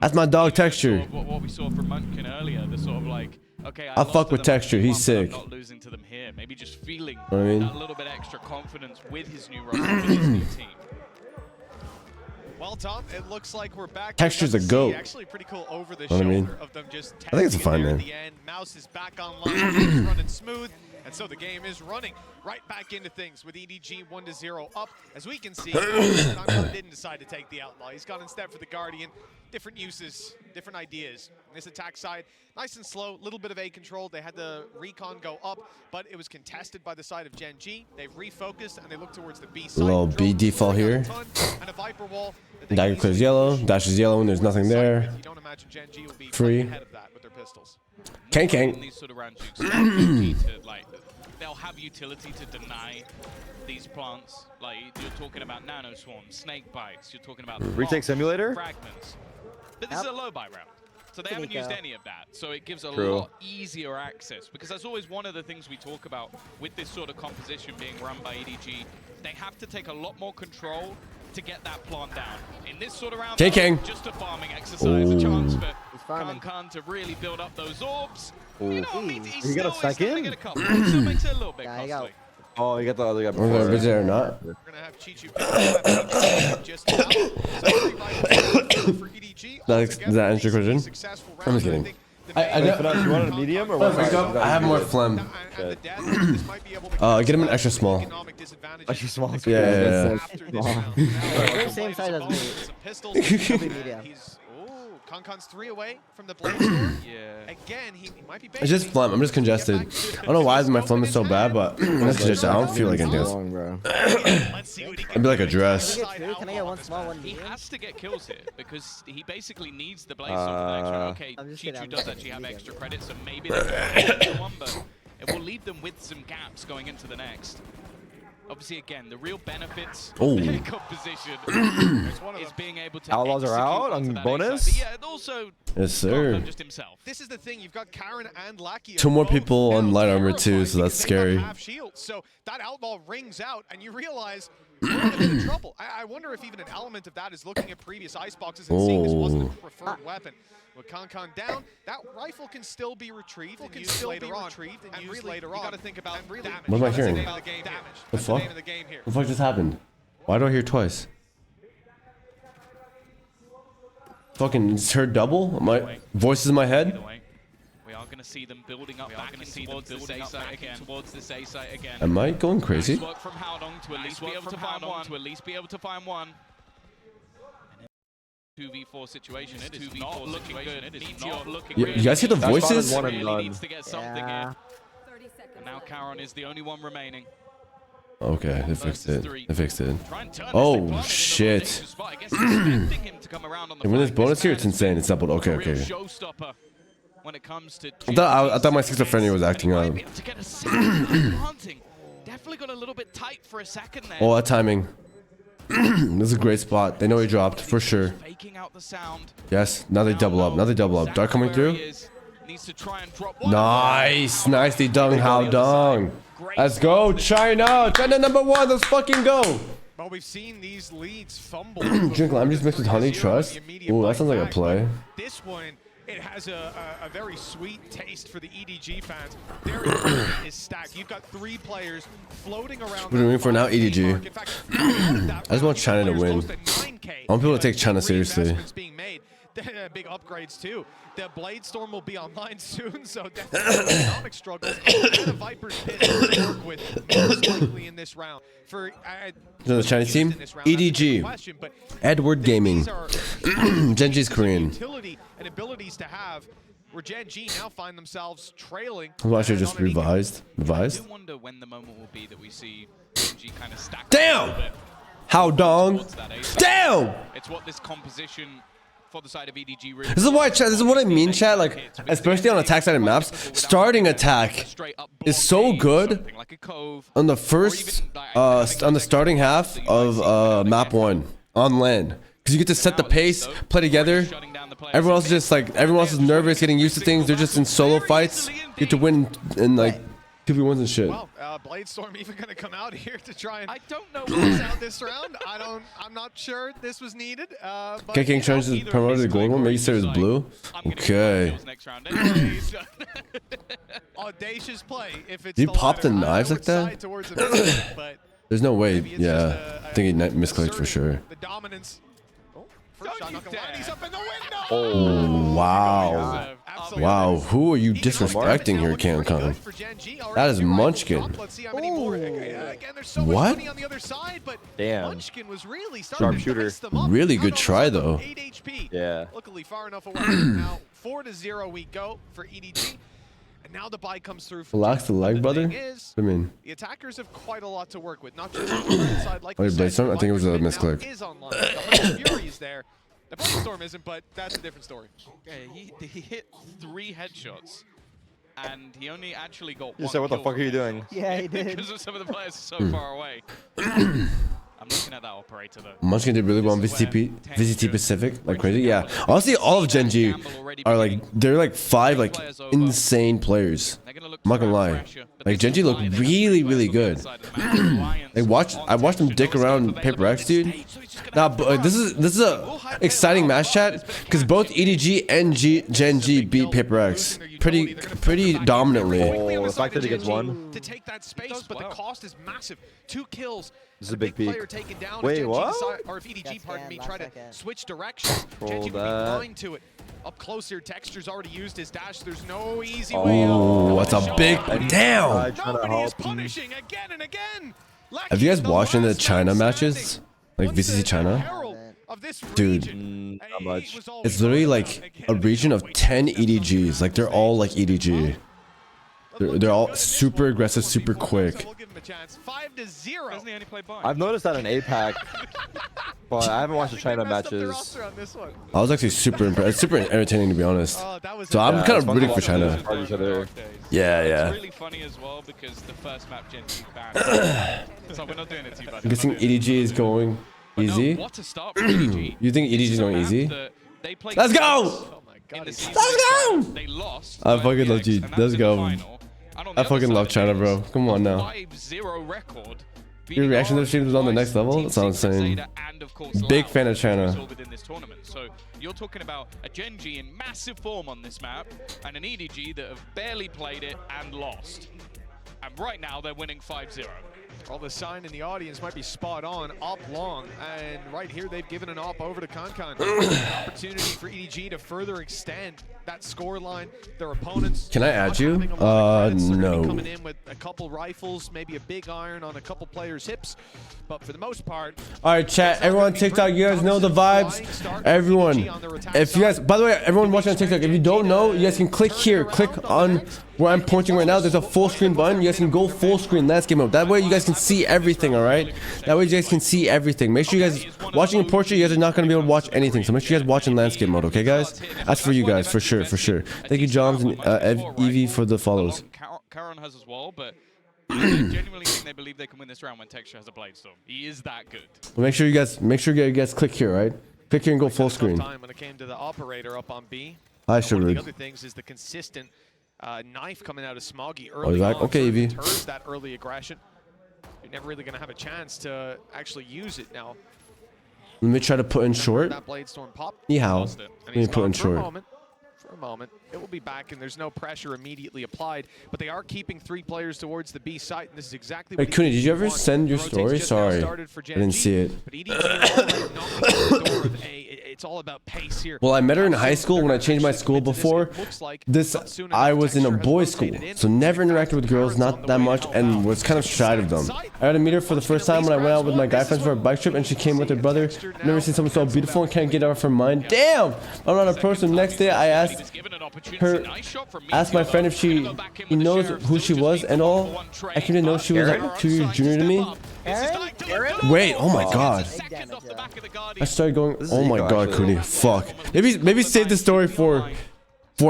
That's my dog texture. What we saw from Munchkin earlier, the sort of like, okay, I fuck with texture. He's sick. not losing to them here. Maybe just feeling I mean? that little bit extra confidence with his new roster, with his new team. Well, Tom, it looks like we're back. Texture's a goat. Actually, pretty cool over the Know what I mean? shoulder of them just I think it's a testing fine it there name. at the end. Mouse is back online, things running smooth, and so the game is running right back into things with EDG 1-0 up. As we can see, ConCon didn't decide to take the outlaw. He's gone instead for the Guardian. Different uses, different ideas. This attack side, nice and slow, little bit of A control. They had the recon go up, but it was contested by the side of Gen G. They've refocused and they look towards the B side. Little B default here. And a Viper wall. Dagger clears yellow. Dashes yellow when there's nothing there. You don't imagine Gen G will be Free. ahead of that with their pistols. Kank In kank. these sort of rounds, you expect EDG to, like, they'll have utility to deny these plants. Like, you're talking about nano swarms, snake bites. You're talking about Retake simulator? fragments. But this is a low buy round. So they haven't used any of that. So it gives a True. lot easier access. Because that's always one of the things we talk about with this sort of composition being run by EDG. They have to take a lot more control to get that plant down. In this sort of round, King. just a farming exercise, a chance for ConCon to really build up those orbs. You know, He got a second? Get a couple. It still makes it a little bit Yeah, costly. Oh, you got the other guy Whether before. it's there or not. We're going to have Chichu just now. So for EDG. Does that answer your question? I'm just kidding. I You wanted a medium or what? I have more phlegm. Get him an extra small. Extra small. Yeah. They're the same size as me. He'll be medium. ConCon's 3 away from the blade store. Yeah. Again, he might be It's just phlegm. I'm just congested. I don't know why my phlegm is so bad, but I'm just congested. I don't feel like anything else. Long, bro. It'd be like a dress. Can I get one small, one He medium? has to get kills here because he basically needs the blaze sword for extra. Okay, I'm just kidding, Chichu I'm does just actually have medium. extra credits, so maybe they can one, but it will leave them with some gaps going into the next. Obviously, again, the real benefits of their composition is being able to Outlaws are out on bonus? But yeah, and also Yes, sir. just himself. This is the thing. You've got Karen and Lakia. Two more both people on now light armor terrified too, so that's because they have scary. half shields. So that outlaw rings out, and you realize we're in a bit of trouble. I wonder if even an element of that is looking at previous iceboxes and seeing this wasn't a preferred weapon. With ConCon down, that rifle can still be retrieved and used later on. And really, you got to think about damage. What am I That's the hearing? name of the game here. The That's fuck? name of the game here. What the fuck just happened? Why do I hear twice? Fucking just heard double? My voice is in my head? We are going to see them building up back towards this A site again. Towards this A site again. Am I going crazy? Nice work from Howdong to at least be able to find one. To at least be able to find one. 2v4 situation. It is not looking good. It is not looking You guys hear the voices? Really needs to get something Yeah. in. And now Caron is the only one remaining. Okay, they fixed it. They fixed it. Oh shit! And when this bonus here, it's insane. It's doubled. Okay, okay. I thought my schizophrenia was acting up. Definitely got a little bit tight for a second there. Oh, that timing. This is a great spot. They know he dropped for sure. Yes. Now they double up. Now they double up. Dark coming through. Nice. Nicely done, Hao Dong. Let's go, China. China #1. Let's fucking go. Well, we've seen these leads fumble. Drink lime juice mixed with honey. Trust. Ooh, that sounds like a play. This one, it has a very sweet taste for the EDG fans. Their economy is stacked. You've got 3 players floating around. What are we doing for now, EDG? I just want China to win. I want people to take China seriously. Big upgrades too. The Blade Storm will be online soon, so definitely economic struggles. And the Viper's Pit to work with most likely in this round. For the Chinese team, EDG, Edward Gaming, Genji's Korean. Utility and abilities to have. Where Gen G now find themselves trailing. I should just revised. I do wonder when the moment will be that we see Gen G kind of stack. Damn! How dong? Damn! It's what this composition for the side of EDG really. This is why, chat. This is what I mean, chat. Like, especially on attack side of maps, starting attack is so good on the first, on the starting half of map 1 on land, because you get to set the pace, play together. Everyone else is just like, everyone else is nervous, getting used to things. They're just in solo fights. You get to win in like 2v1s and shit. Well, Blade Storm even going to come out here to try and. I don't know what's out this round. I'm not sure this was needed. King Challenge is promoted to the gold one. Maybe say it was blue. Okay. Audacious play. If it's Did he pop the knives like that? There's no way. Yeah, I think he misclicked for sure. The dominance. First shot, not gonna lie, he's up in the window. Oh wow. Wow, who are you disrespecting here, CanCon? That is Munchkin. What? Damn. Sharpshooter. Really good try though. Yeah. Luckily far enough away. Now 4-0 we go for EDG. And now the buy comes through. Relax the leg, brother. I mean, the attackers have quite a lot to work with, not just on the side like Blade Storm. I think it was a misclick. Is online. The Fury is there. The Blade Storm isn't, but that's a different story. Okay, he hit 3 headshots, and he only actually got 1. You said, what the fuck are you doing? Yeah, he did. Because of some of the players are so far away. I'm looking at that operator though. Munchkin did really well on VCT Pacific, like crazy. Yeah, honestly, all of Gen G are like, they're like 5 like insane players. I'm not gonna lie, like Gen G look really, really good. I watched them dick around Paper X, dude. Now, this is a exciting match, chat, because both EDG and Gen G beat Paper X pretty dominantly. Oh, the fact that he gets 1. To take that space, but the cost is massive. 2 kills. This is a big peak. Down. Wait, what? Or if EDG, pardon me, try to switch directions. Gen G would be blind to it. Up closer, Texture's already used his dash. There's no easy way out. Oh, that's a big down. Nobody is punishing again and again. Have you guys watched any of the China matches? Like VCT China? Dude, not much. It's literally like a region of 10 EDGs. Like they're all like EDG. They're all super aggressive, super quick. I've noticed that in APAC, but I haven't watched the China matches. I was actually super impressed. It's super entertaining, to be honest. So I'm kind of rooting for China. Yeah, yeah. It's really funny as well because the first map Gen G banned. So we're not doing it too bad. I'm guessing EDG is going easy. You think EDG is going easy? Let's go! Let's go! They lost. I fucking love G. Let's go. I fucking love China, bro. Come on now. 5-0 record. Your reaction to the stream was on the next level? That sounds insane. Big fan of China. So you're talking about a Gen G in massive form on this map and an EDG that have barely played it and lost. And right now they're winning 5-0. Well, the sign in the audience might be spot on, up long, and right here they've given an op over to CanCon. Opportunity for EDG to further extend that score line. Their opponents. Can I add you? No. Coming in with a couple rifles, maybe a big iron on a couple players' hips, but for the most part. All right, chat. Everyone on TikTok, you guys know the vibes. Everyone, if you guys, by the way, everyone watching on TikTok, if you don't know, you guys can click here, click on where I'm pointing right now, there's a full screen button. You guys can go full screen landscape mode. That way you guys can see everything, all right? That way you guys can see everything. Make sure you guys, watching in portrait, you guys are not going to be able to watch anything. So make sure you guys watch in landscape mode, okay, guys? That's for you guys, for sure, for sure. Thank you, Johns and Evie, for the follows. Karon has as well, but I genuinely think they believe they can win this round when Texture has a Blade Storm. He is that good. Make sure you guys click here, right? Click here and go full screen. When it came to the operator up on B. Hi, One of the Sherwood. other things is the consistent knife coming out of Smoggy Oh, early you're back? on. Okay, sort of Evie. deters that early aggression. You're never really going to have a chance to actually use it now. Let me try to put in short. That Blade Storm pop. Ni hao. And Let he's me put in gone for short. a moment. For a moment. It will be back, and there's no pressure immediately applied. But they are keeping 3 players towards the B site, and this is exactly Hey, what Cooney, did you ever send your story? Sorry, I didn't see it. But EDG are already knocking on the door of A. It's all about pace here. Well, I met her in high school when I changed my school before. I was in a boys' school, so never interacted with girls, not that much, and was kind of shy of them. I got to meet her for the first time when I went out with my guy friends for a bike trip, and she came with her brother. Never seen someone so beautiful and can't get out of her mind. Damn! I'm not approached her. The next day, I asked my friend if he knows who she was and all. I came to know she was like 2 years junior to me. Wait, oh my god. I started going, oh my god, Cooney, fuck. Maybe save the story for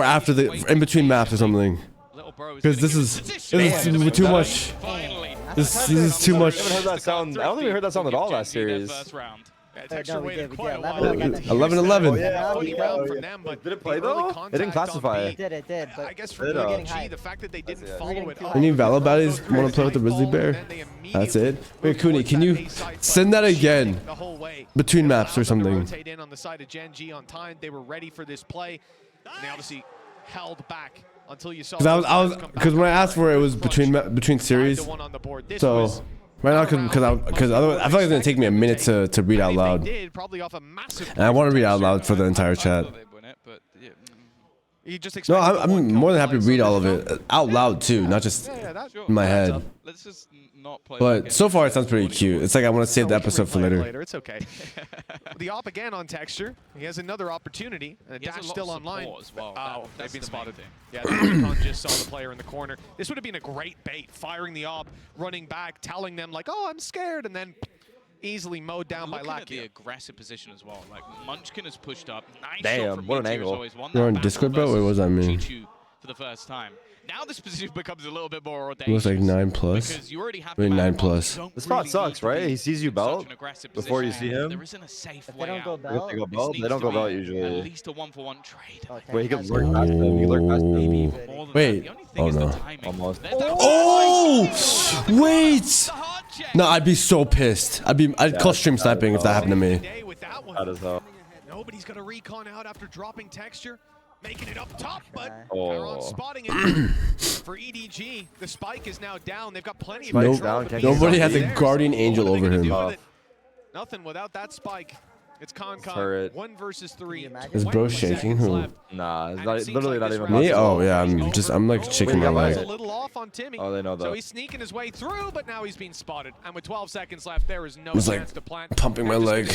after the, in between maps or something. Because this is too much. This is too much. I haven't heard that sound. I don't think we heard that sound at all last series. No, we did. 11-11. Did it play though? It didn't classify. It did. But I guess for EDG, the fact that they didn't follow it up. Any Valo baddies want to play with the Grizzly Bear? That's it. Wait, Cooney, can you send that again? Between maps or something. Rotate in on the side of Gen G on time. They were ready for this play. And they obviously held back until you saw. Because when I asked for it, it was between series. So right now, because otherwise, I feel like it's gonna take me a minute to read out loud. And I want to read out loud for the entire chat. No, I'm more than happy to read all of it out loud too, not just in my head. Let's just not play. But so far, it sounds pretty cute. It's like I want to save the episode for later. It's okay. The op again on Texture. He has another opportunity. And a dash still online. As well. Oh, they've been spotted. Thing. Yeah, the recon just saw the player in the corner. This would have been a great bait. Firing the op, running back, telling them like, oh, I'm scared, and then easily mowed down by Lakia. The aggressive position as well. Like Munchkin has pushed up. Nice Damn, shot from what an Meteor angle. always won You're that on Discord, bro? battle Wait, what does that mean? versus Chichu for the first time. Now this position becomes a little bit more It was like 9+. Wait, 9+. The spot sucks, right? He sees you belt before you see him. There isn't a safe If way they don't go out. belt, They go belt. They don't go belt usually. At least a 1-for-1 trade. Wait, he could lurk past him. He could lurk past him. Wait. Oh no. Almost. Oh! Wait! No, I'd be so pissed. I'd call stream sniping if that happened to me. That is how. Nobody's gonna recon out after dropping Texture. Making it up top, but Oh. Karon spotting it for EDG. The spike is now down. They've got plenty of Spike's control. down, The Nobody has a there. guardian angel What are they over gonna him. do with it? Nothing without that spike. It's Turret. 1 versus 3. Is bro shaking? Who? Nah, it's not, literally not even Me? possible. Oh yeah, I'm like shaking my A leg. little off on Timmy. Oh, they know So that. he's sneaking his way through, but now he's being spotted. And with 12 seconds left, there is no It's chance like to plant. pumping my leg.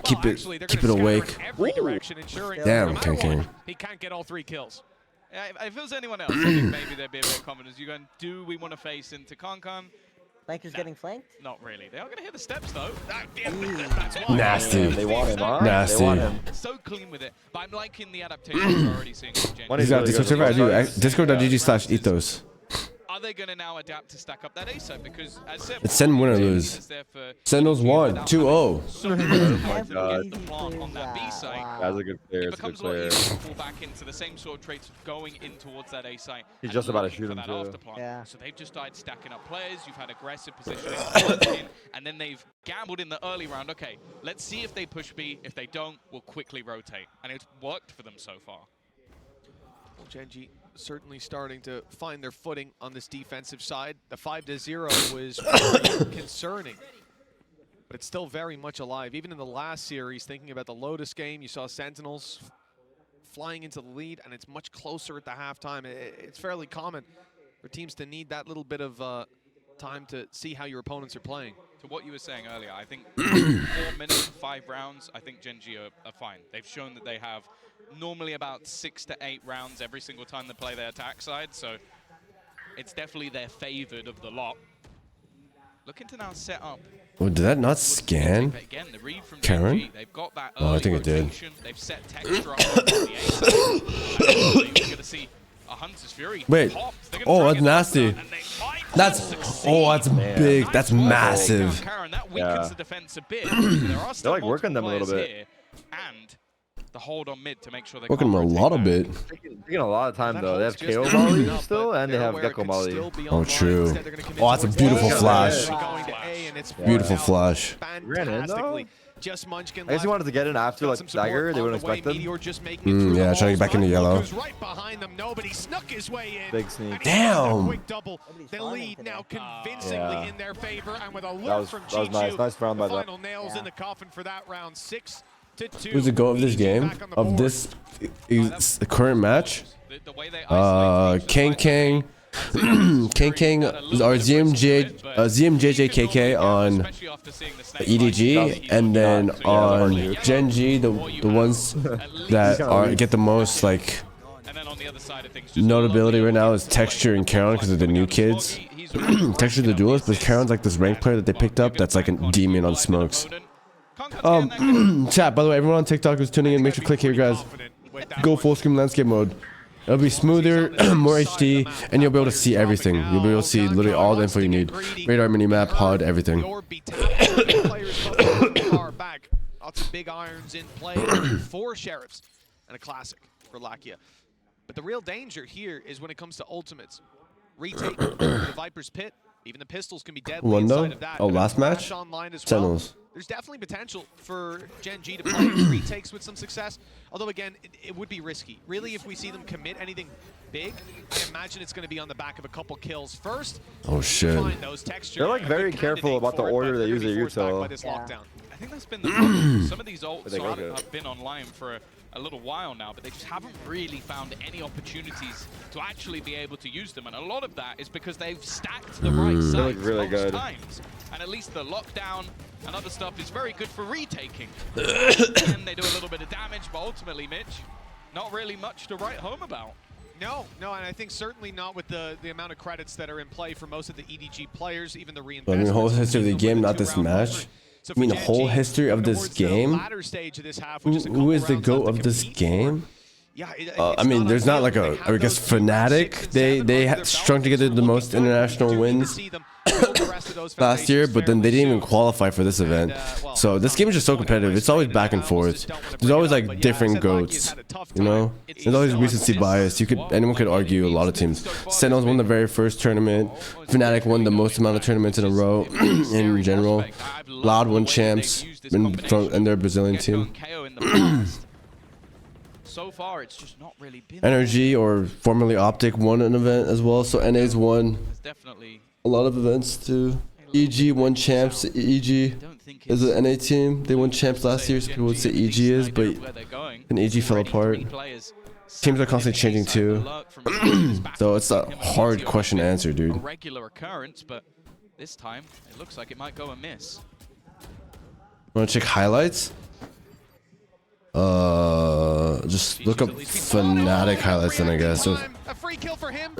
Keep it awake. Every direction, ensuring Damn, no matter King. what, he can't get all 3 kills. If it was anyone else, I think maybe there'd be a bit of confidence. You going, do we want to face into Concon? Flanker's getting flanked? Not really. They are going to hit the steps though. Nasty. They want him, huh? Nasty. They want him. So clean with it. But I'm liking the adaptations we're already seeing. He's got Discord server. I do. Discord.gg/ethos. Are they going to now adapt to stack up that A side? Because as said, It's send win or lose. Sentinels 1-2-0. On that B side, That's a good player. it It's a good becomes a lot player. easier to fall back into the same sort of traits going in towards that A site. He's and just about to looking shoot for him that too. after plant. Yeah. So they've just started stacking up players. You've had aggressive positioning, and then they've gambled in the early round. Okay, let's see if they push B. If they don't, we'll quickly rotate, and it's worked for them so far. Well, Genji certainly starting to find their footing on this defensive side. The 5-0 was really concerning, but it's still very much alive. Even in the last series, thinking about the Lotus game, you saw Sentinels flying into the lead, and it's much closer at the halftime. It's fairly common for teams to need that little bit of time to see how your opponents are playing. To what you were saying earlier, I think 4 minutes, 5 rounds, I think Gen G are fine. They've shown that they have normally about 6 to 8 rounds every single time they play their attack side, so it's definitely their favored of the lot. Looking to now set up. Oh, did that not scan? Again, the read from Karen? Gen G, they've got that Oh, I think it did. They've set texture up on the A side. We're going to see a Hunter's Fury. Wait. Oh, that's nasty. That's big. That's massive. Karen, that weakens the defense a bit. They're like working them a little bit. Here, and the hold on mid to make sure they Working them a lot of bit. Taking a lot of time though. They have KO Molly still, and they have Gecko Molly. Oh, true. Oh, that's a beautiful flash. Beautiful flash. Ran in though. Just Munchkin I guess he wanted to get in after like Dagger. They wouldn't expect them. Yeah, trying to get back into yellow. Right behind them, nobody snuck his way in. Big sneak. Damn. Quick double. The lead now convincingly in their favor, and with a look That was from nice. Nice round by them. final nails in the coffin for that round. 6-2. Who's the goat of this game? Of this current match? Kang Kang. Kang Kang or ZMJJKK on EDG, and then on Gen G, the ones that get the most like notability right now is Texture and Karen because of the new kids. Texture the duelist, but Karen's like this rank player that they picked up that's like a demon on smokes. Chat, by the way, everyone on TikTok who's tuning in, make sure to click here, guys. Go full screen landscape mode. It'll be smoother, more HD, and you'll be able to see everything. You'll be able to see literally all the info you need. Radar, minimap, HUD, everything. Lots of big irons in play. 4 sheriffs and a classic for Lakia. But the real danger here is when it comes to ultimates. Retake the Viper's Pit. Even the pistols can be deadly inside of that. Oh, last match? Sentinels. There's definitely potential for Gen G to play retakes with some success. Although, again, it would be risky. Really, if we see them commit anything big, I imagine it's going to be on the back of a couple kills first. Oh, shit. They're like very careful about the order they use their util. I think that's been the problem. Some of these ults have been online for a little while now, but they just haven't really found any opportunities to actually be able to use them. And a lot of that is because they've stacked the right sides really good. times. And at least the lockdown and other stuff is very good for retaking. And they do a little bit of damage, but ultimately, Mitch, not really much to write home about. No, and I think certainly not with the amount of credits that are in play for most of the EDG players, even the reinvestments. I mean, the whole history of the game, not this match. I mean, the whole history of this game? Who is the GOAT of this game? I mean, there's not like a, I guess, Fnatic. They strung together the most international wins last year, but then they didn't even qualify for this event. So this game is just so competitive. It's always back and forth. There's always like different GOATs, you know? There's always recency bias. Anyone could argue a lot of teams. Sentinels won the very first tournament. Fnatic won the most amount of tournaments in a row in general. Loud won champs in their Brazilian team. So far, it's just not really been Energy, or formerly Optic, won an event as well. So NA's won a lot of events too. EG won champs. EG is an NA team. They won champs last year, so people would say EG is, but then EG fell apart. Teams are constantly changing too. So it's a hard question to answer, dude. A regular occurrence, but this time it looks like it might go amiss. Wanna check highlights? Just look up Fnatic highlights then, I guess. So, a free kill for him.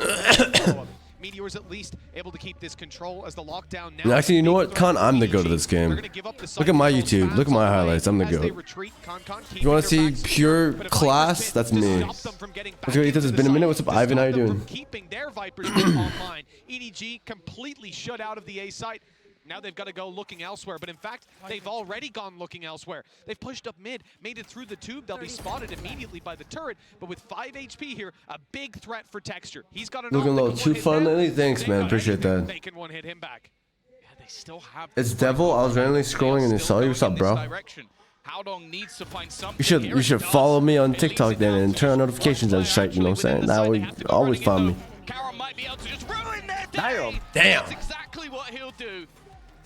Meteor's at least able to keep this control as the lockdown now. actually, you know what, Con? I'm the GOAT of this game. Look at my YouTube. Look at my highlights. I'm the GOAT. If you want to see pure class, that's me. Let's go, Ethos. It's been a minute. What's up, Ivan? How you doing? Keeping their Vipers online. EDG completely shut out of the A site. Now they've got to go looking elsewhere, but in fact, they've already gone looking elsewhere. They've pushed up mid, made it through the tube. They'll be spotted immediately by the turret, but with 5 HP here, a big threat for Texture. He's got an Looking a little too fun. Thanks, man. Appreciate that. They can one-hit him back. Yeah, they still have It's Devil. I was randomly scrolling and I saw you. What's up, bro? Needs to find You should follow me on TikTok then and turn on notifications and shit. You know what I'm saying? That way, always find me. Might be able to just ruin their day. Damn. That's exactly what he'll do.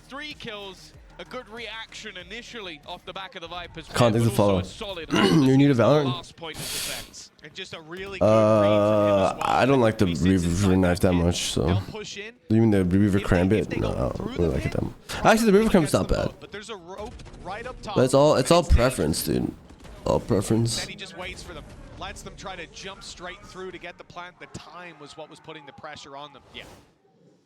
3 kills, a good reaction initially off the back of the Vipers. Context to follow. You're new to Valorant? And just a really good well. I don't like the Reaver knife that much, so even the Reaver Crambit, no, I don't really like it that much. Actually, the Reaver Crambit's not bad. But there's a rope right up top. But it's all preference, dude. All preference. Then he just waits for them, lets them try to jump straight through to get the plant. The time was what was putting the pressure on them. Yeah.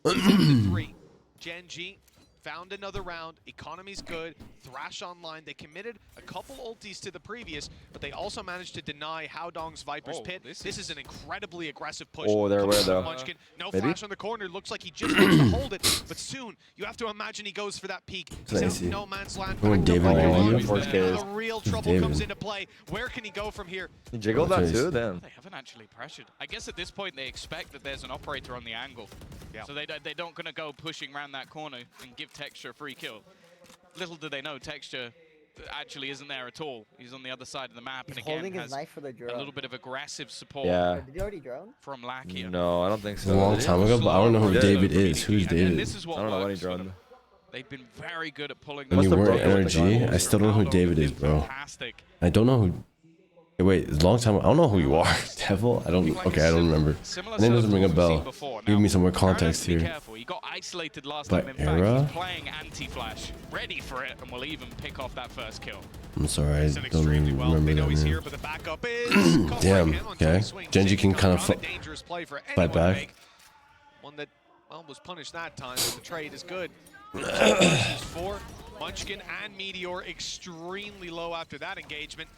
7-3. Gen G found another round. Economy's good. Thrash online. They committed a couple ultis to the previous, but they also managed to deny Howdong's Viper's Pit. This is an incredibly aggressive push. Oh, they're aware though. Munchkin. No flash on the corner. Looks like he just wants to hold it, but soon you have to imagine he goes for that peak. He's out in no man's land. The real trouble comes into play. Where can he go from here? He jiggled that too, then. They haven't actually pressured. I guess at this point they expect that there's an operator on the angle. Yeah. So they don't gonna go pushing around that corner and give Texture a free kill. Little do they know, Texture actually isn't there at all. He's on the other side of the map, and again has a little bit of aggressive support. Yeah. Did he already drone? From Lakia. No, I don't think so. A long time ago, but I don't know who David is. Who's David? This is what I don't know when he droned. They've been very good at pulling. When you were at NRG, I still don't know who David is, bro. I don't know who. Hey, wait, it's a long time. I don't know who you are. Devil? I don't. Okay, I don't remember. My name doesn't ring a bell. Give me some more context here. He got isolated last By time. In fact, Era? he's playing anti-flash, ready for it, and will even pick off that first kill. I'm sorry, I don't really remember that name. Damn. Okay. Genji can kind of fight back. One that was punished that time. But the trade is good. 4. Munchkin and Meteor extremely low after that engagement.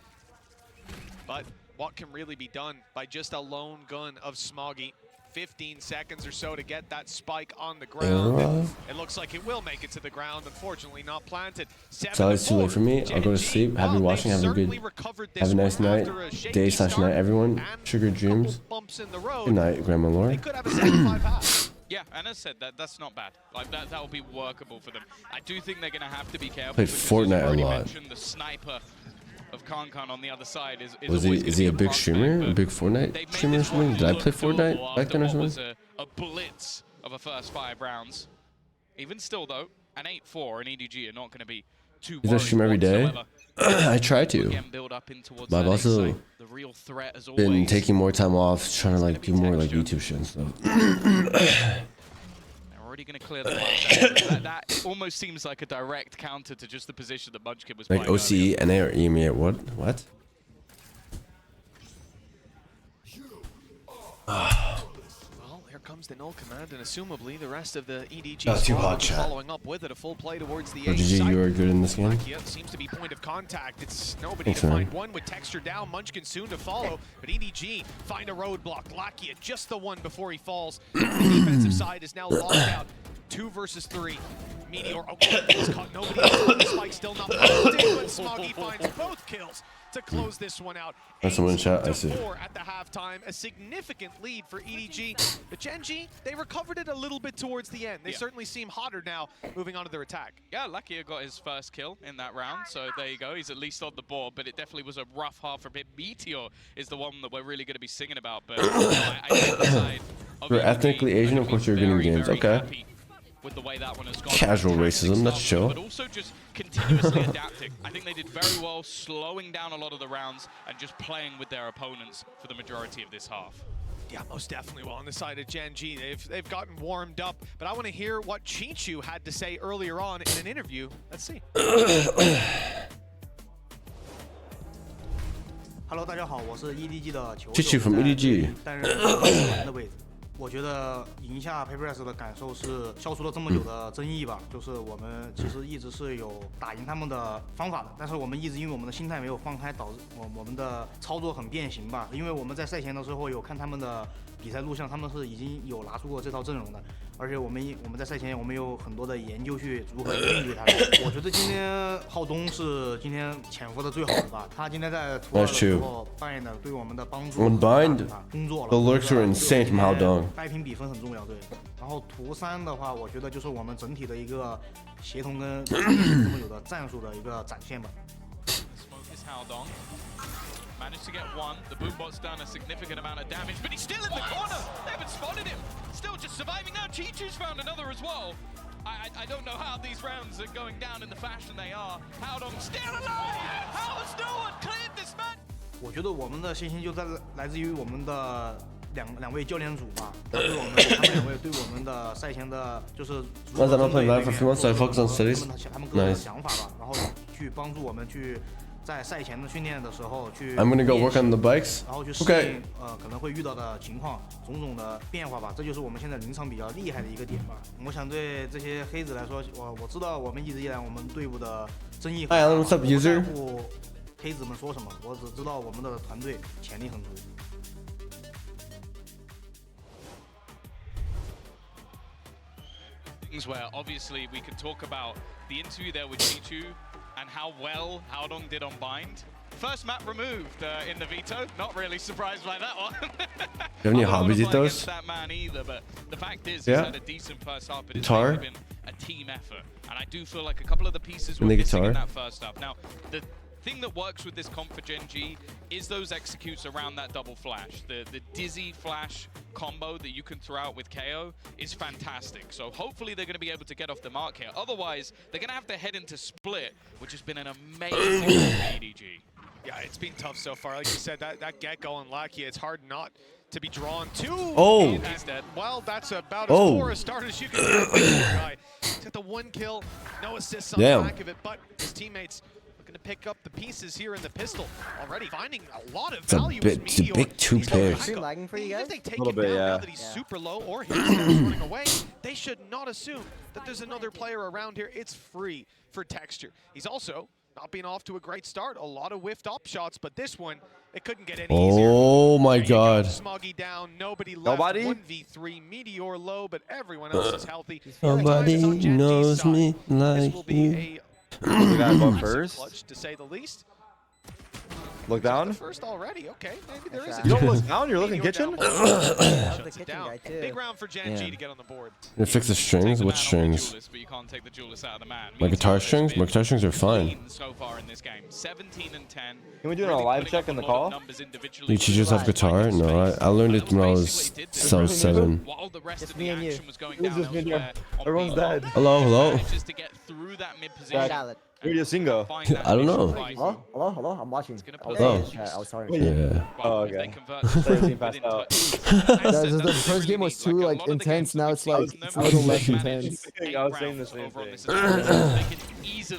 But what can really be done by just a lone gun of Smoggy? 15 seconds or so to get that spike on the ground. It looks like it will make it to the ground. Unfortunately, not planted. So it's too late for me. I'll go to sleep. Happy watching. Have a nice night, day/night, everyone. Sugar dreams. Good night, Grandma Laura. Yeah, and as I said, that's not bad. Like that will be workable for them. I do think they're gonna have to be careful. Played Fortnite a lot. The sniper of Kankan on the other side is is he a big streamer? A big Fortnite streamer or something? Did I play Fortnite back then or something? Was a blitz of a first 5 rounds. Even still though, an 8-4 and EDG are not going to be too Does I stream every day? I try to. But I've also been taking more time off, trying to like do more like YouTube shit and stuff. Going to clear the that, that almost seems like a direct counter to just the position that Munchkin was like OCE, NA, or EMEA. What? Well, here comes the null command, and assumably the rest of the EDG too hot, chat. following up with it. A full play towards the GG, you are good in this game. Lakia seems to be point of contact. It's nobody to find one with Texture down. Munchkin soon to follow, but EDG find a roadblock. Lakia just the one before he falls. The defensive side is now locked out. 2 versus 3. Meteor, he's caught nobody else. Spike still not planted, but Smoggy finds both kills to close this one out. That's someone in chat, I see. 4 at the halftime, a significant lead for EDG. But Gen G, they recovered it a little bit towards the end. They certainly seem hotter now, moving on to their attack. Yeah, Lakia got his first kill in that round, so there you go. He's at least on the board, but it definitely was a rough half for him. Meteor is the one that we're really going to be singing about. But I think the side of You're ethnically Asian, of course you're getting games. Okay. With the way that one has gone. Casual racism, that's chill. But also just continuously adapting. I think they did very well slowing down a lot of the rounds and just playing with their opponents for the majority of this half. Yeah, most definitely well on the side of Gen G. They've gotten warmed up, but I want to hear what Chichu had to say earlier on in an interview. Let's see. Hello， 大家好，我是 EDG 的球手， Chichu from EDG 担任球员的位置。我觉得赢下 Paperless 的感受是消除了这么久的争议吧，就是我们其实一直是有打赢他们的方法的，但是我们一直因为我们的心态没有放开，导致我们的操作很变形吧。因为我们在赛前的时候有看他们的比赛录像，他们是已经有拿出过这套阵容的，而且我们在赛前我们有很多的研究去如何应对他们。我觉得今天浩东是今天潜伏的最好的吧，他今天在图2的时候扮演的对我们的帮助很大，工作了。The lurks are insane from Howdong. 掰平比分很重要，对。然后图3的话，我觉得就是我们整体的一个协同跟这么有的战术的一个展现吧。Managed to get one. The Boombot's done a significant amount of damage, but he's still in the corner. They haven't spotted him. Still just surviving now. Chichu's found another as well. I don't know how these rounds are going down in the fashion they are. Howdong still alive. How has no one cleared this man? 我觉得我们的信心就来自于我们的两位教练组吧，他们两位对我们的赛前的就是他们各个的想法吧，然后去帮助我们去在赛前的训练的时候去 I'm gonna go work on the bikes. 然后去适应可能会遇到的情况，种种的变化吧，这就是我们现在临场比较厉害的一个点吧。我想对这些黑子来说，我知道我们一直以来我们队伍的争议很大，我不在乎黑子们说什么，我只知道我们的团队潜力很足。Where obviously we can talk about the interview there with Chichu and how well Haodong did on bind. First map removed in the veto. Not really surprised by that one. Do you have any hobbies, Ethos? That man either, but the fact is, he's had a decent first half. But it's Guitar? been a team effort, and I do feel like a couple of the pieces were And the missing in guitar? that first half. Now, the thing that works with this comp for Gen G is those executes around that double flash. The dizzy flash combo that you can throw out with KO is fantastic. So hopefully they're going to be able to get off the mark here. Otherwise, they're going to have to head into split, which has been an amazing game for EDG. Yeah, it's been tough so far. Like you said, that get-go on Lackey, it's hard not to be drawn to. Oh! He's dead. Well, that's about as poor a start as you can get. He's got the 1 kill, no assists on the back of it, but his teammates looking to pick up the pieces here in the pistol. Already finding a lot of value. It's a bit too big. Stream lagging for you guys? If they take him down now that he's super low or he's running away, they should not assume that there's another player around here. It's free for Texture. He's also not being off to a great start. A lot of whiffed up shots, but this one, it couldn't get any easier. Oh my god. Smoggy down, nobody left. 1v3, Meteor low, but everyone else is healthy. Somebody knows me like you. We got one first. To say the least. Look down. First already, okay. Maybe there is a You don't look down, you're looking kitchen? Big round for Gen G to get on the board. You fix the strings? What strings? My guitar strings? My guitar strings are fine. So far in this game, 17 and 10. Can we do a live check in the call? You teachers have guitar? No, I learned it when I was 7. While the rest Just of me the and you. action was going down elsewhere on Everyone's dead. Hello, hello. just to get through that mid position. Where do you singo? I don't know. Hello? Hello? Hello? I'm watching. I was Oh. in the chat. I was sorry. Yeah. Oh, okay. The first game was too like intense. Now it's like it's a little less intense. I was saying the same thing.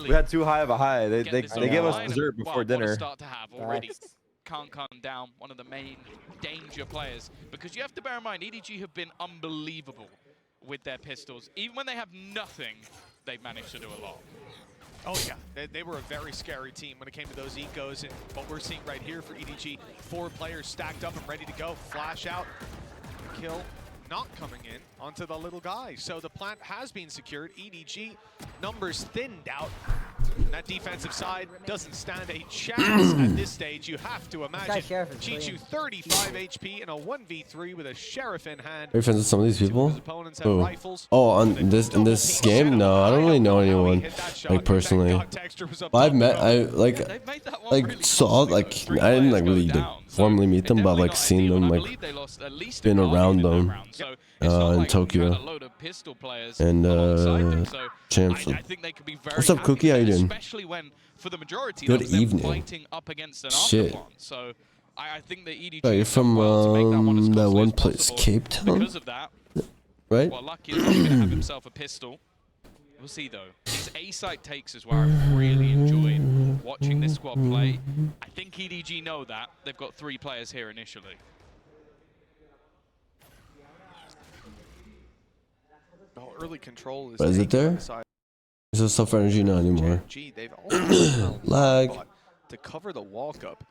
We had too high of a high. They gave us dessert before dinner. Can't calm down one of the main danger players, because you have to bear in mind EDG have been unbelievable with their pistols. Even when they have nothing, they've managed to do a lot. Oh yeah, they were a very scary team when it came to those ecos, and what we're seeing right here for EDG, 4 players stacked up and ready to go. Flash out, kill, not coming in onto the little guy. So the plant has been secured. EDG numbers thinned out. And that defensive side doesn't stand a chance at this stage. You have to imagine Chichu 35 HP in a 1v3 with a Sheriff in hand. Are you friends with some of these people? Oh, on this game? No, I don't really know anyone, like personally. But I've met, I saw, like, I didn't like really formally meet them, but I've like seen them, like been around them in Tokyo. And champs. What's up, Cookie? How you doing? Especially when, for the majority, Good of them evening. fighting up against an Shit. afterplan. So I think that EDG Oh, you're from that one place, Cape Town? because of that. Right? Well, Lucky is going to have himself a pistol. We'll see though. These A-side takes is where I've really enjoyed watching this squad play. I think EDG know that. They've got 3 players here initially. Oh, early control But is it there? There's no stuff for energy not anymore. They've also Lag. to cover the walk up.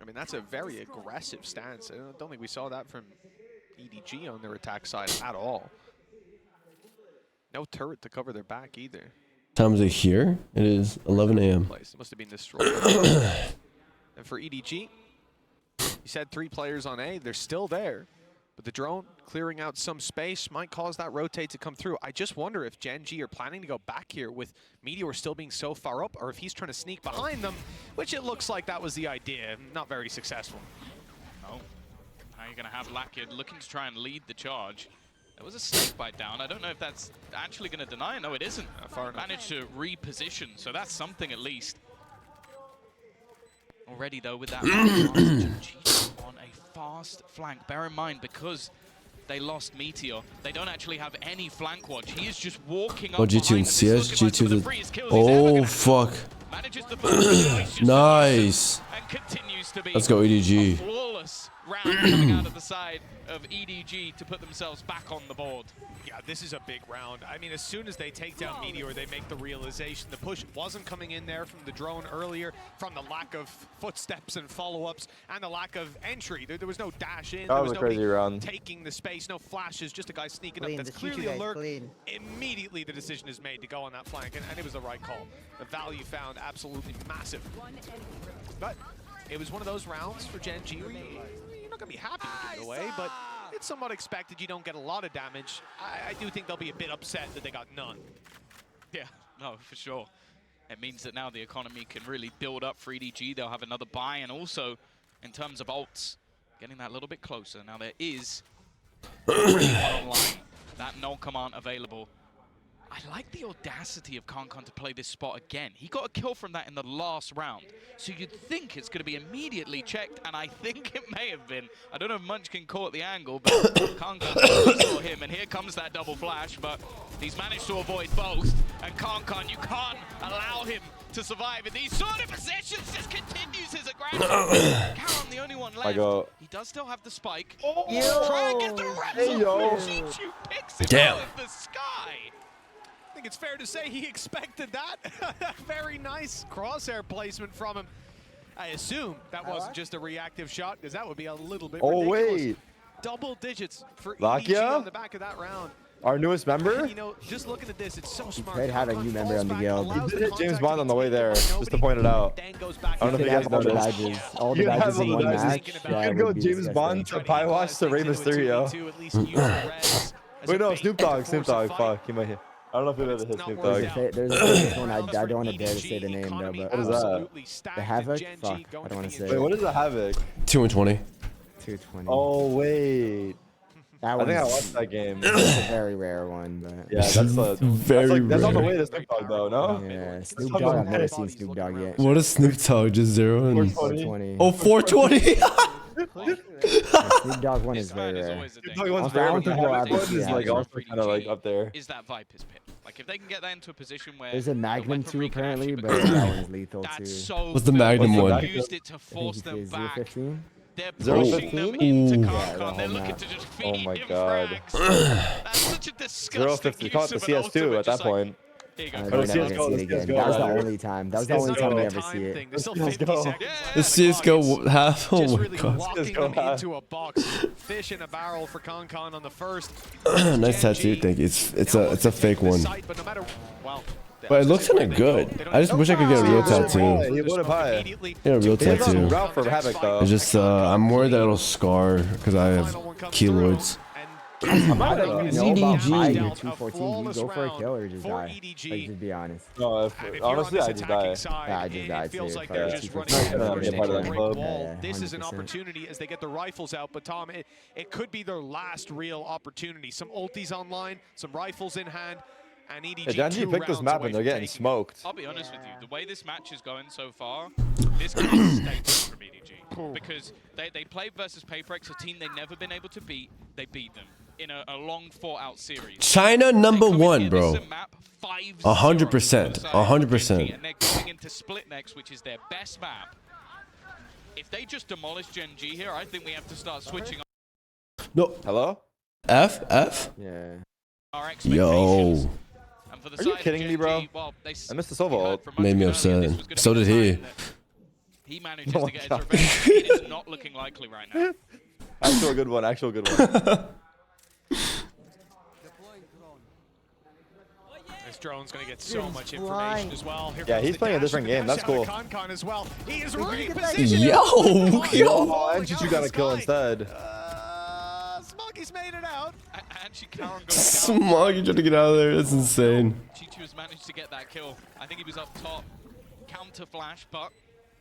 I mean, that's a very aggressive stance. I don't think we saw that from EDG on their attack side at all. No turret to cover their back either. Time is it here? It is 11 a.m. It must have been destroyed. And for EDG, you said 3 players on A. They're still there. But the drone clearing out some space might cause that rotate to come through. I just wonder if Gen G are planning to go back here with Meteor still being so far up, or if he's trying to sneak behind them, which it looks like that was the idea. Not very successful. No. Now you're going to have Lackid looking to try and lead the charge. There was a snake bite down. I don't know if that's actually going to deny it. No, it isn't. Managed to reposition, so that's something at least. already though with that on a fast flank. Bear in mind, because they lost Meteor, they don't actually have any flank watch. He is just walking up G2 and behind CS, G2 the... Oh, fuck. Nice. And continues to be Let's go, EDG. a flawless round coming out of the side of EDG to put themselves back on the board. Yeah, this is a big round. I mean, as soon as they take down Meteor, they make the realization the push wasn't coming in there from the drone earlier, from the lack of footsteps and follow-ups, and the lack of entry. There was no dash in. That was a crazy round. Taking the space, no flashes, just a guy sneaking up that's clearly alert. Immediately the decision is made to go on that flank, and it was the right call. The value found absolutely massive. But it was one of those rounds for Gen G where you're not going to be happy to give it away, but it's somewhat expected. You don't get a lot of damage. I do think they'll be a bit upset that they got none. Yeah, no, for sure. It means that now the economy can really build up for EDG. They'll have another buy, and also, in terms of ults, getting that a little bit closer. Now there is online, that null command available. I like the audacity of Kankan to play this spot again. He got a kill from that in the last round. So you'd think it's going to be immediately checked, and I think it may have been. I don't know if Munchkin caught the angle, but Kankan saw him, and here comes that double flash, but he's managed to avoid both. And Kankan, you can't allow him to survive in these sort of positions, just continues his aggression. Karon, the only one left. He does still have the spike. Try and get the rental. G2 picks it out of the sky. I think it's fair to say he expected that. Very nice crosshair placement from him. I assume that wasn't just a reactive shot, because that would be a little bit ridiculous. Wait. Double digits for Lakia? EDG on the back of that round. Our newest member? You know, just looking at this, it's so smart. Played had a new member on the guild. He did hit James Bond on the way there, just to point it out. I don't know if you guys all the noticed. badges. All the badges in one match. You can go James Bond to Pie Watch to Rey Mysterio. Wait, no, Snoop Dogg. Fuck, he might hit. I don't know if you've ever hit Snoop Dogg. There's a one I don't want to dare to say the name though, but what is that? The Havoc? Fuck, I don't want to say. Wait, what is the Havoc? 2 and 20. 220. Oh wait. That I think I watched that game. It's a very rare one, but yeah, that's that's on the way to Snoop Dogg though, no? Yeah, Snoop Dogg. I've never seen Snoop Dogg yet. What is Snoop Dogg? Just 0 and 420. Oh, 420. Snoop Dogg one is very rare. Snoop Dogg one's very rare. Havoc one is like also kind of like up there. Is that Viper's pit? Like if they can get that into a position where there's a Magnum too apparently, but that one's lethal too. So what's the Magnum one? Used it to force them back. 015? They're pushing them into Kankan. They're looking to just feed oh my him god. frags. That's such a disgusting 050. Call it the CS2 at that point. That was the only time. That was the only time we ever see it. Let's go. The CSGO half. Oh my god. Locking them into a box. Fish in a barrel for Kankan on the first. Nice tattoo. Thank you. It's a fake one. But it looks kind of good. I just wish I could get a real tattoo. He would have high. Get a real tattoo. Route for Havoc though. It's just I'm worried that it'll scar because I have keloids. CDG. 214. You go for a kill or just die. Like, just be honest. No, honestly, I just die. Yeah, I just died too. Feels like they're just running a great wall. This is an opportunity as they get their rifles out, but Tom, it could be their last real opportunity. Some ultis online, some rifles in hand, and EDG. Gen G picked this map and they're getting smoked. I'll be honest with you, the way this match is going so far, this could be a statement from EDG. Because they played versus Paperex, a team they've never been able to beat. They beat them in a long fought-out series. China #1, bro. 100%. 100%. And they're going into Split next, which is their best map. If they just demolish Gen G here, I think we have to start switching. No. Hello? F? Yeah. Our expectations. Yo. Are you kidding me, bro? I missed the Sova ult. Made me upset. So did he. He manages to get his revenge. It is not looking likely right now. Actual good one. This drone's going to get so much information as well. Yeah, he's playing a different game. That's cool. Kankan as well. He is Yo. And you got a kill instead. Smoggy's made it out. Smoggy trying to get out of there. That's insane. G2 has managed to get that kill. I think he was up top. Counter flash, but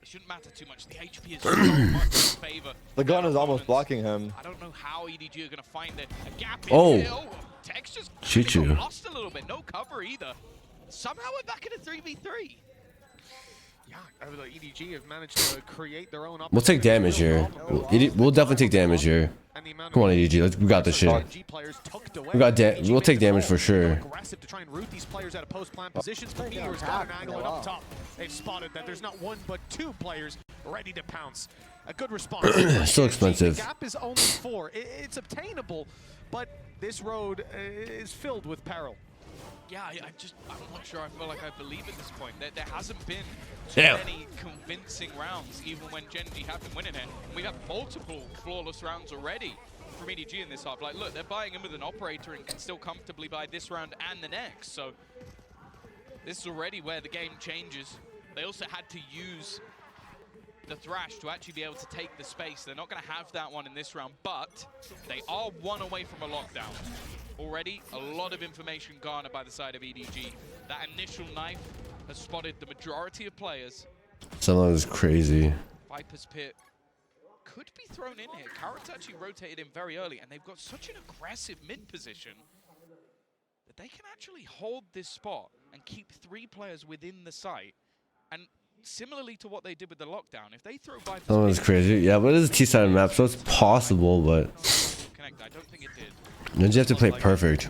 it shouldn't matter too much. The HP is so much in favor. The gun is almost blocking him. I don't know how EDG are going to find a gap in Oh. Tex just G2. lost a little bit. No cover either. Somehow we're back in a 3v3. Yeah, EDG have managed to create their own. We'll take damage here. We'll definitely take damage here. Come on, EDG. We got this shit. We'll take damage for sure. Aggressive to try and root these players out of post-plant positions, but Meteor's got an angle and up top. They've spotted that there's not one but two players ready to pounce. A good response. Still expensive. The gap is only 4. It's obtainable, but this road is filled with peril. Yeah, I'm not sure. I feel like I believe at this point that there hasn't been too many convincing rounds, even when Gen.G have been winning it. We've had multiple flawless rounds already from EDG in this half. Like, look, they're buying in with an operator and can still comfortably buy this round and the next. So this is already where the game changes. They also had to use the Thrash to actually be able to take the space. They're not going to have that one in this round, but they are 1 away from a lockdown. Already, a lot of information garnered by the side of EDG. That initial knife has spotted the majority of players. Some of is crazy. Viper's Pit could be thrown in here. Carrot's actually rotated in very early, and they've got such an aggressive mid position that they can actually hold this spot and keep 3 players within the site. And similarly to what they did with the lockdown, if they throw Viper's Some of is crazy. Yeah, but it is a T-sided map, so it's possible, but Connect, I don't think it did. then you have to play it perfect.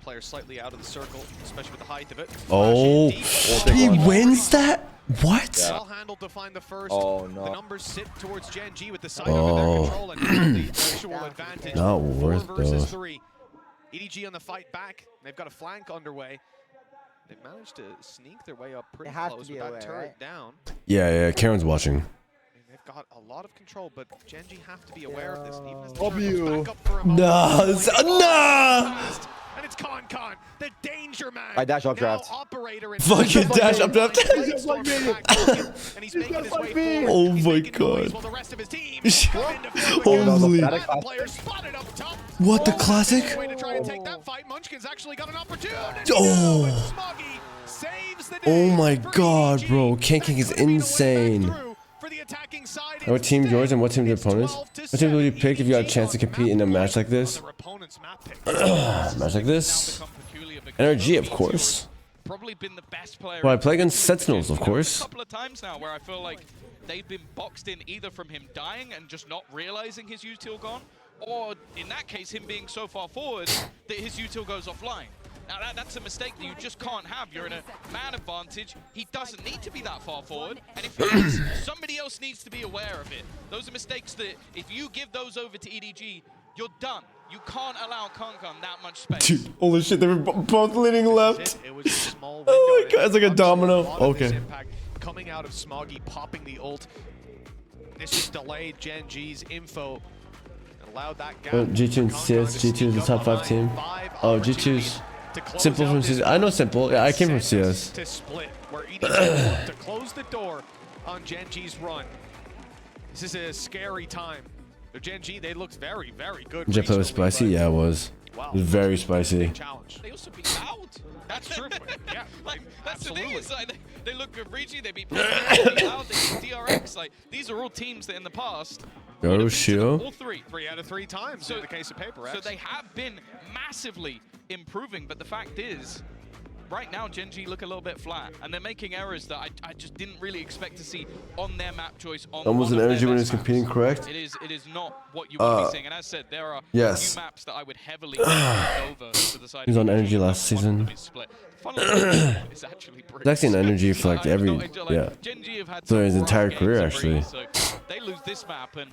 Player slightly out of the circle, especially with the height of it. Oh, he wins that? What? Well handled to find the first. Oh no. The numbers sit towards Gen.G with the side under their control and now the actual advantage. Not worth 4 versus though. 3. EDG on the fight back. They've got a flank underway. They've managed to sneak their way up pretty close with that turret down. Yeah, Karen's watching. They've got a lot of control, but Gen.G have to be aware of this. Even as the W. turret goes back up for a moment. Nah. And it's Con, the danger man. I dash up draft. Fucking dash up draft. And he's making his way forward. Oh my god. While the rest of his team Holy. player spotted up top. What, the classic? Way to try and take that fight. Munchkin's actually got an opportunity. Oh. Smoggy saves the Oh my god, bro. King is insane. And what team yours and what team your opponents? What team will you pick if you got a chance to compete in a match like this? Match like this? NRG, of course. Probably been the best player. Well, I play against Sentinels, of course. A couple of times now where I feel like they've been boxed in either from him dying and just not realizing his util gone, or in that case, him being so far forward that his util goes offline. Now that's a mistake that you just can't have. You're in a man advantage. He doesn't need to be that far forward, and if he is, somebody else needs to be aware of it. Those are mistakes that if you give those over to EDG, you're done. You can't allow Kankan that much space. Dude, holy shit, they were both leaning left. Oh my god, it's like a domino. Okay. Coming out of Smoggy, popping the ult. This just delayed Gen.G's info. Allowed that gap. G2 and CS, G2 is the top 5 team. Oh, G2's Simple from CS. I know Simple. Yeah, I came from CS. To split, where EDG to close the door on Gen.G's run. This is a scary time. Gen.G, they looked very, very good. Did you play with spicy? Yeah, it was. It was very spicy. They also beat loud. That's true. Yeah, like that's the thing. Is like they look good regionally. They beat loud. They beat DRX. Like these are all teams that in the past. Go show. All 3 out of 3 times in the case of Paper X. So they have been massively improving, but the fact is, right now Gen.G look a little bit flat, and they're making errors that I just didn't really expect to see on their map choice. On Almost an energy when he's competing, correct? It is not what you want to be seeing, and as I said, there are few maps that I would heavily over to the side. He was on energy last season. It's actually He's actually an energy for like every, yeah. Gen.G have had so his entire career actually. So they lose this map, and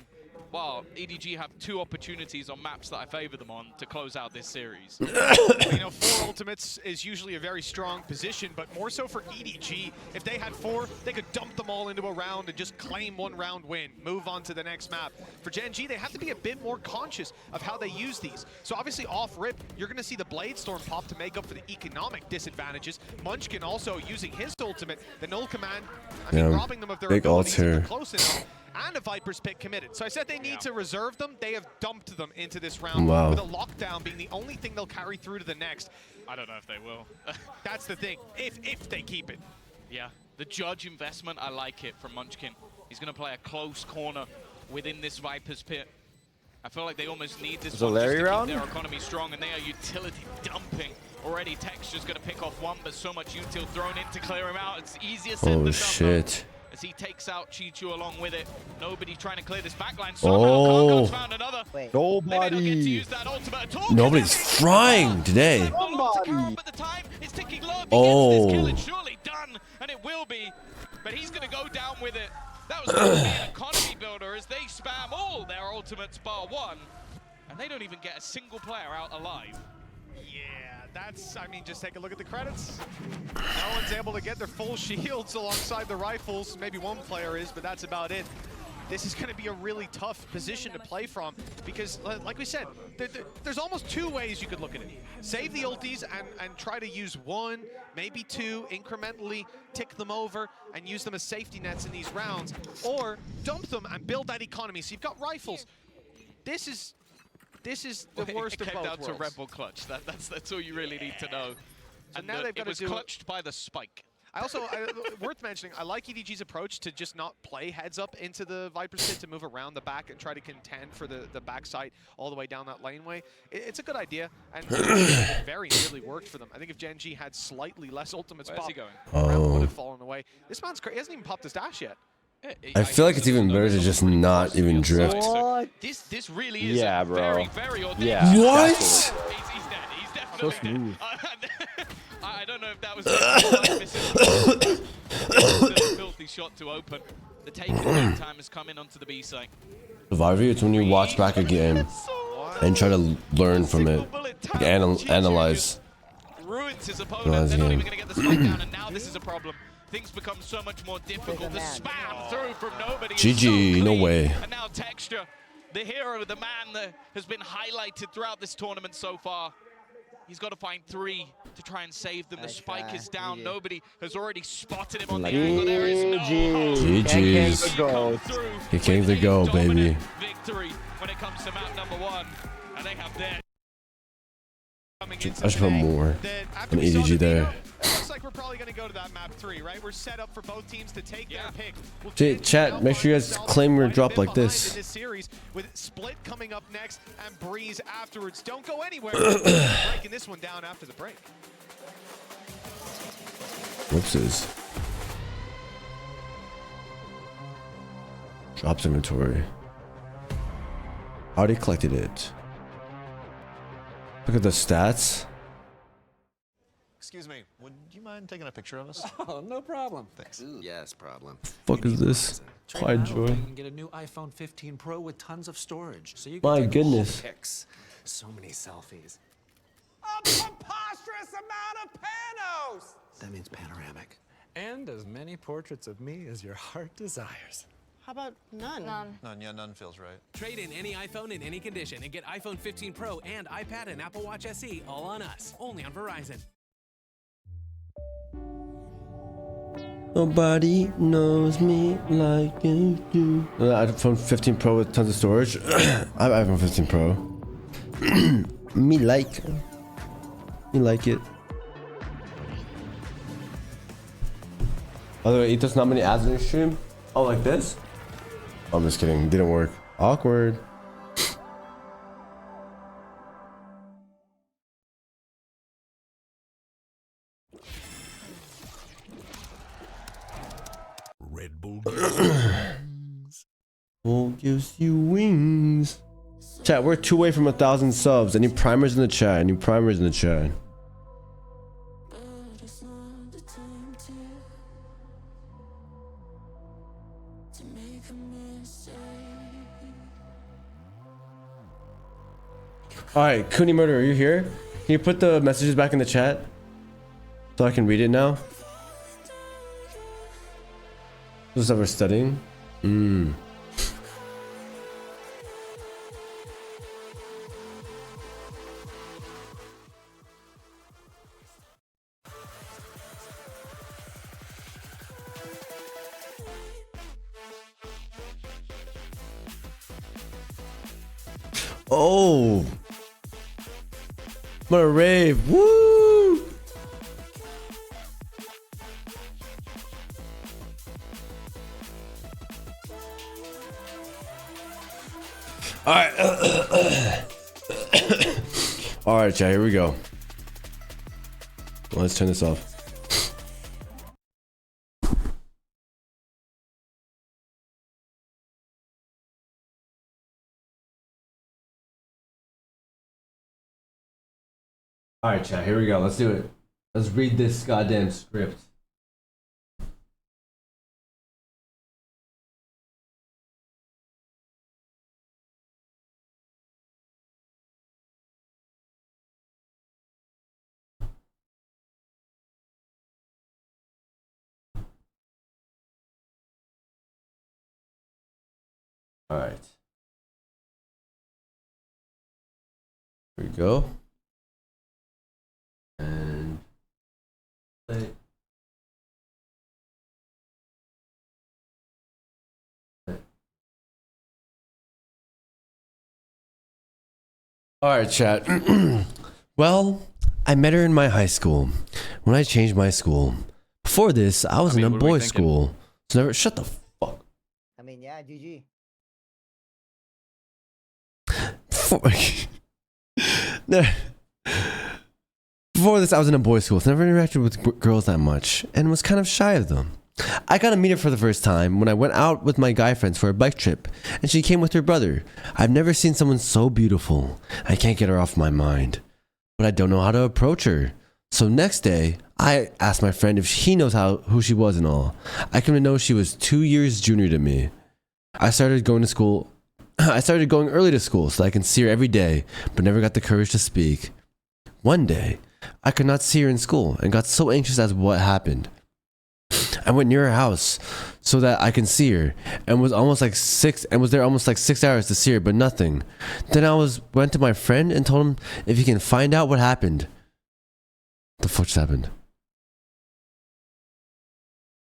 well, EDG have 2 opportunities on maps that I favor them on to close out this series. You know, 4 ultimates is usually a very strong position, but more so for EDG. If they had 4, they could dump them all into a round and just claim 1 round win, move on to the next map. For Gen.G, they have to be a bit more conscious of how they use these. So obviously off rip, you're going to see the Blade Storm pop to make up for the economic disadvantages. Munchkin also using his ultimate, the Null Command, robbing them of their abilities if they're close enough. And a Viper's Pit committed. So I said they need to reserve them. They have dumped them into this round, with a lockdown being the only thing they'll carry through to the next. I don't know if they will. That's the thing, if they keep it. Yeah, the Judge investment, I like it from Munchkin. He's going to play a close corner within this Viper's Pit. I feel like they almost need this Is it one just Larry to round? keep their economy strong, and they are utility dumping. Already Texture's going to pick off one, but so much util thrown in to clear him out. It's easier said than done. Shit. As he takes out Chi-Chu along with it. Nobody trying to clear this backline. Oh. Somehow Cargo's found another. Nobody. Nobody's frying today. Oh. It's surely done, and it will be. But he's going to go down with it. That was going to be an economy builder as they spam all their ultimates bar one. And they don't even get a single player out alive. That's, I mean, just take a look at the credits. No one's able to get their full shields alongside the rifles. Maybe one player is, but that's about it. This is going to be a really tough position to play from because, like we said, there's almost two ways you could look at it. Save the ultis and try to use one, maybe two, incrementally tick them over and use them as safety nets in these rounds, or dump them and build that economy. So you've got rifles. This is the worst of both down worlds. to Red Bull clutch. That's all you really need to know. So And now they've got it was to do clutched by the spike. I also, worth mentioning, I like EDG's approach to just not play heads up into the Viper's pit, to move around the back and try to contend for the backside all the way down that laneway. It's a good idea, and it very nearly worked for them. I think if Gen G had slightly less ultimates Where's pop, he going? round would have fallen away. This man's crazy. He hasn't even popped his dash yet. I feel like it's even better to just not even drift. This really is Yeah, bro. very, very audacious. Yeah. What? He's dead. He's definitely So smooth. dead. I don't know if that was a filthy shot to open. The take in the meantime is coming onto the B site. Survivor, it's when you watch back a game and try to learn from it. Like analyze. Ruins his Analyze opponent. They're not the even game. going to get the spike down, and now this is a problem. Things become so much more difficult. The spam through from nobody. is so GG, no clean. way. And now Texture, the hero, the man that has been highlighted throughout this tournament so far. He's got to find three to try and save them. The spike is down. GG. Nobody has already spotted him on the Like angle. There is no hope. GG's. He came to go, baby. Victory when it comes to map number one. And they have their I should put more an EDG there. It looks like we're probably going to go to that map 3, right? We're set up for both teams to take their pick. We'll Chat, make sure you guys claim your drop like in this. this series with Split coming up next and Breeze afterwards. Don't go anywhere. Breaking this one down after the break. Whoopsies. Drops inventory. Already collected it. Look at the stats. Excuse me, would you mind taking a picture of us? Oh, no problem. Thanks. Yes, problem. Fuck is this? Quiet Joy. You can get a new iPhone 15 Pro with tons of storage. So you can My take goodness. all pics. So many selfies. A preposterous amount of panos! That means panoramic. And as many portraits of me as your heart desires. How about none? None. None, yeah, none feels right. Trade in any iPhone in any condition and get iPhone 15 Pro and iPad and Apple Watch SE all on us. Only on Verizon. Nobody knows me like you do. iPhone 15 Pro with tons of storage. I have iPhone 15 Pro. Me like it. By the way, Ethos, not many ads in your stream. Oh, like this? Oh, I'm just kidding. Didn't work. Awkward. Red Bull gives you wings. Chat, we're 2 away from 1,000 subs. Any primers in the chat? Any primers in the chat? Alright, Cooney Murder, are you here? Can you put the messages back in the chat? So I can read it now? This is how we're studying? Oh! I'm gonna rave. Woo! All right. All right, chat. Here we go. Let's turn this off. All right, chat. Here we go. Let's do it. Let's read this goddamn script. All right. Here we go. And play. All right, chat. Well, I met her in my high school when I changed my school. Before this, I was in a boys' school. So never shut the fuck. I mean, yeah, GG. Before this, I was in a boys' school, so never interacted with girls that much, and was kind of shy of them. I got to meet her for the first time when I went out with my guy friends for a bike trip, and she came with her brother. I've never seen someone so beautiful. I can't get her off my mind, but I don't know how to approach her. So next day, I asked my friend if he knows who she was and all. I came to know she was 2 years junior to me. I started going early to school so I can see her every day, but never got the courage to speak. One day, I could not see her in school and got so anxious as what happened. I went near her house so that I can see her and was there almost like 6 hours to see her, but nothing. Then I went to my friend and told him if he can find out what happened. The fuck just happened?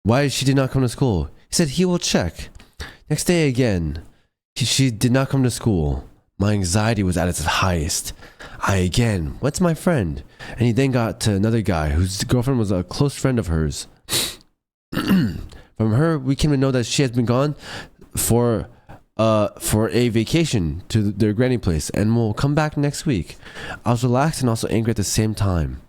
Why she did not come to school? He said he will check. Next day again, she did not come to school. My anxiety was at its highest. I again went to my friend, and he then got to another guy whose girlfriend was a close friend of hers. From her, we came to know that she has been gone for a vacation to their granny place and will come back next week. I was relaxed and also angry at the same time.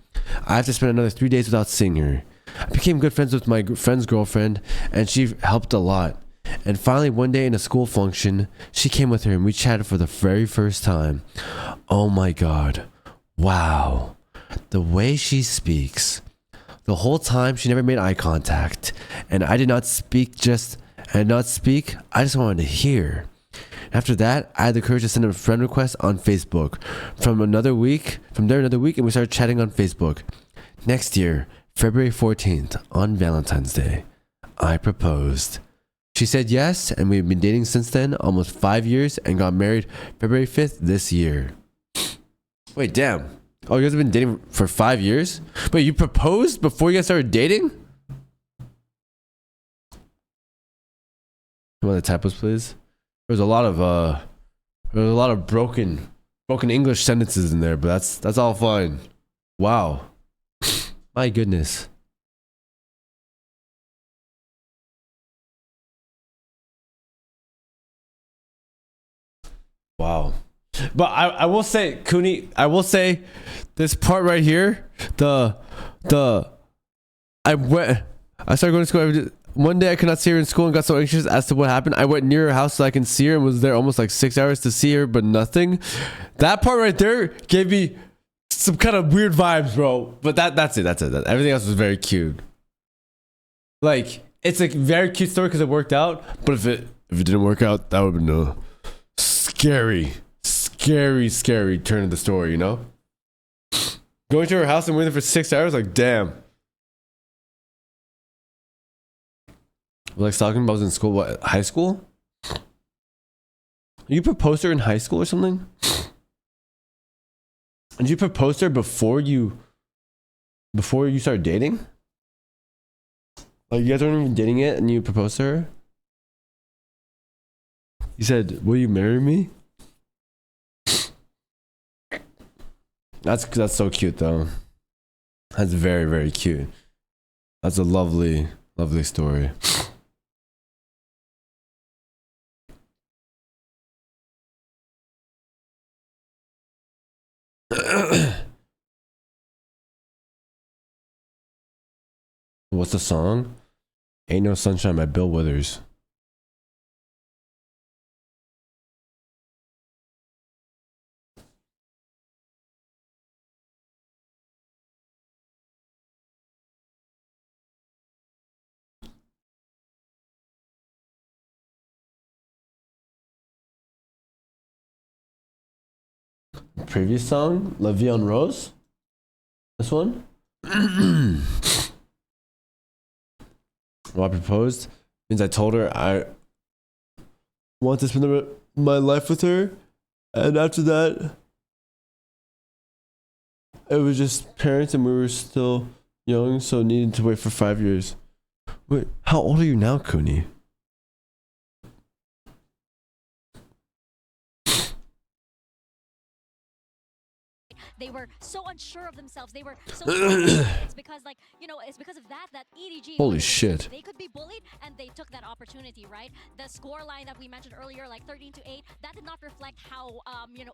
I have to spend another 3 days without seeing her. I became good friends with my friend's girlfriend, and she helped a lot. And finally, one day in a school function, she came with her and we chatted for the very first time. Oh my god. Wow. The way she speaks. The whole time she never made eye contact. And I did not speak I just wanted to hear. After that, I had the courage to send a friend request on Facebook. From there another week, and we started chatting on Facebook. Next year, February 14th, on Valentine's Day, I proposed. She said yes, and we've been dating since then, almost 5 years, and got married February 5th this year. Wait, damn. Oh, you guys have been dating for 5 years? Wait, you proposed before you guys started dating? Come on, the typos, please. There's a lot of broken English sentences in there, but that's all fine. Wow. My goodness. Wow. But I will say, Cooney, this part right here, I started going to school every day. One day I could not see her in school and got so anxious as to what happened. I went near her house so I can see her and was there almost like 6 hours to see her, but nothing. That part right there gave me some kind of weird vibes, bro. But that's it. Everything else was very cute. Like, it's a very cute story because it worked out. But if it didn't work out, that would have been a scary turn of the story, you know? Going to her house and waiting for 6 hours, like, damn. Like talking about I was in school, what, high school? You proposed to her in high school or something? Did you propose to her before you started dating? Like, you guys weren't even dating yet and you proposed to her? You said, will you marry me? That's so cute though. That's very, very cute. That's a lovely story. What's the song? Ain't No Sunshine by Bill Withers. Previous song, La Vie en Rose. This one. Well, I proposed means I told her I want to spend my life with her, and after that, it was just parents, and we were still young, so needed to wait for 5 years. Wait, how old are you now, Cooney? They were so unsure of themselves. They were so it's because, like, you know, it's because of that EDG. Holy shit. They could be bullied, and they took that opportunity, right? The score line that we mentioned earlier, like 13-8, that did not reflect how, you know,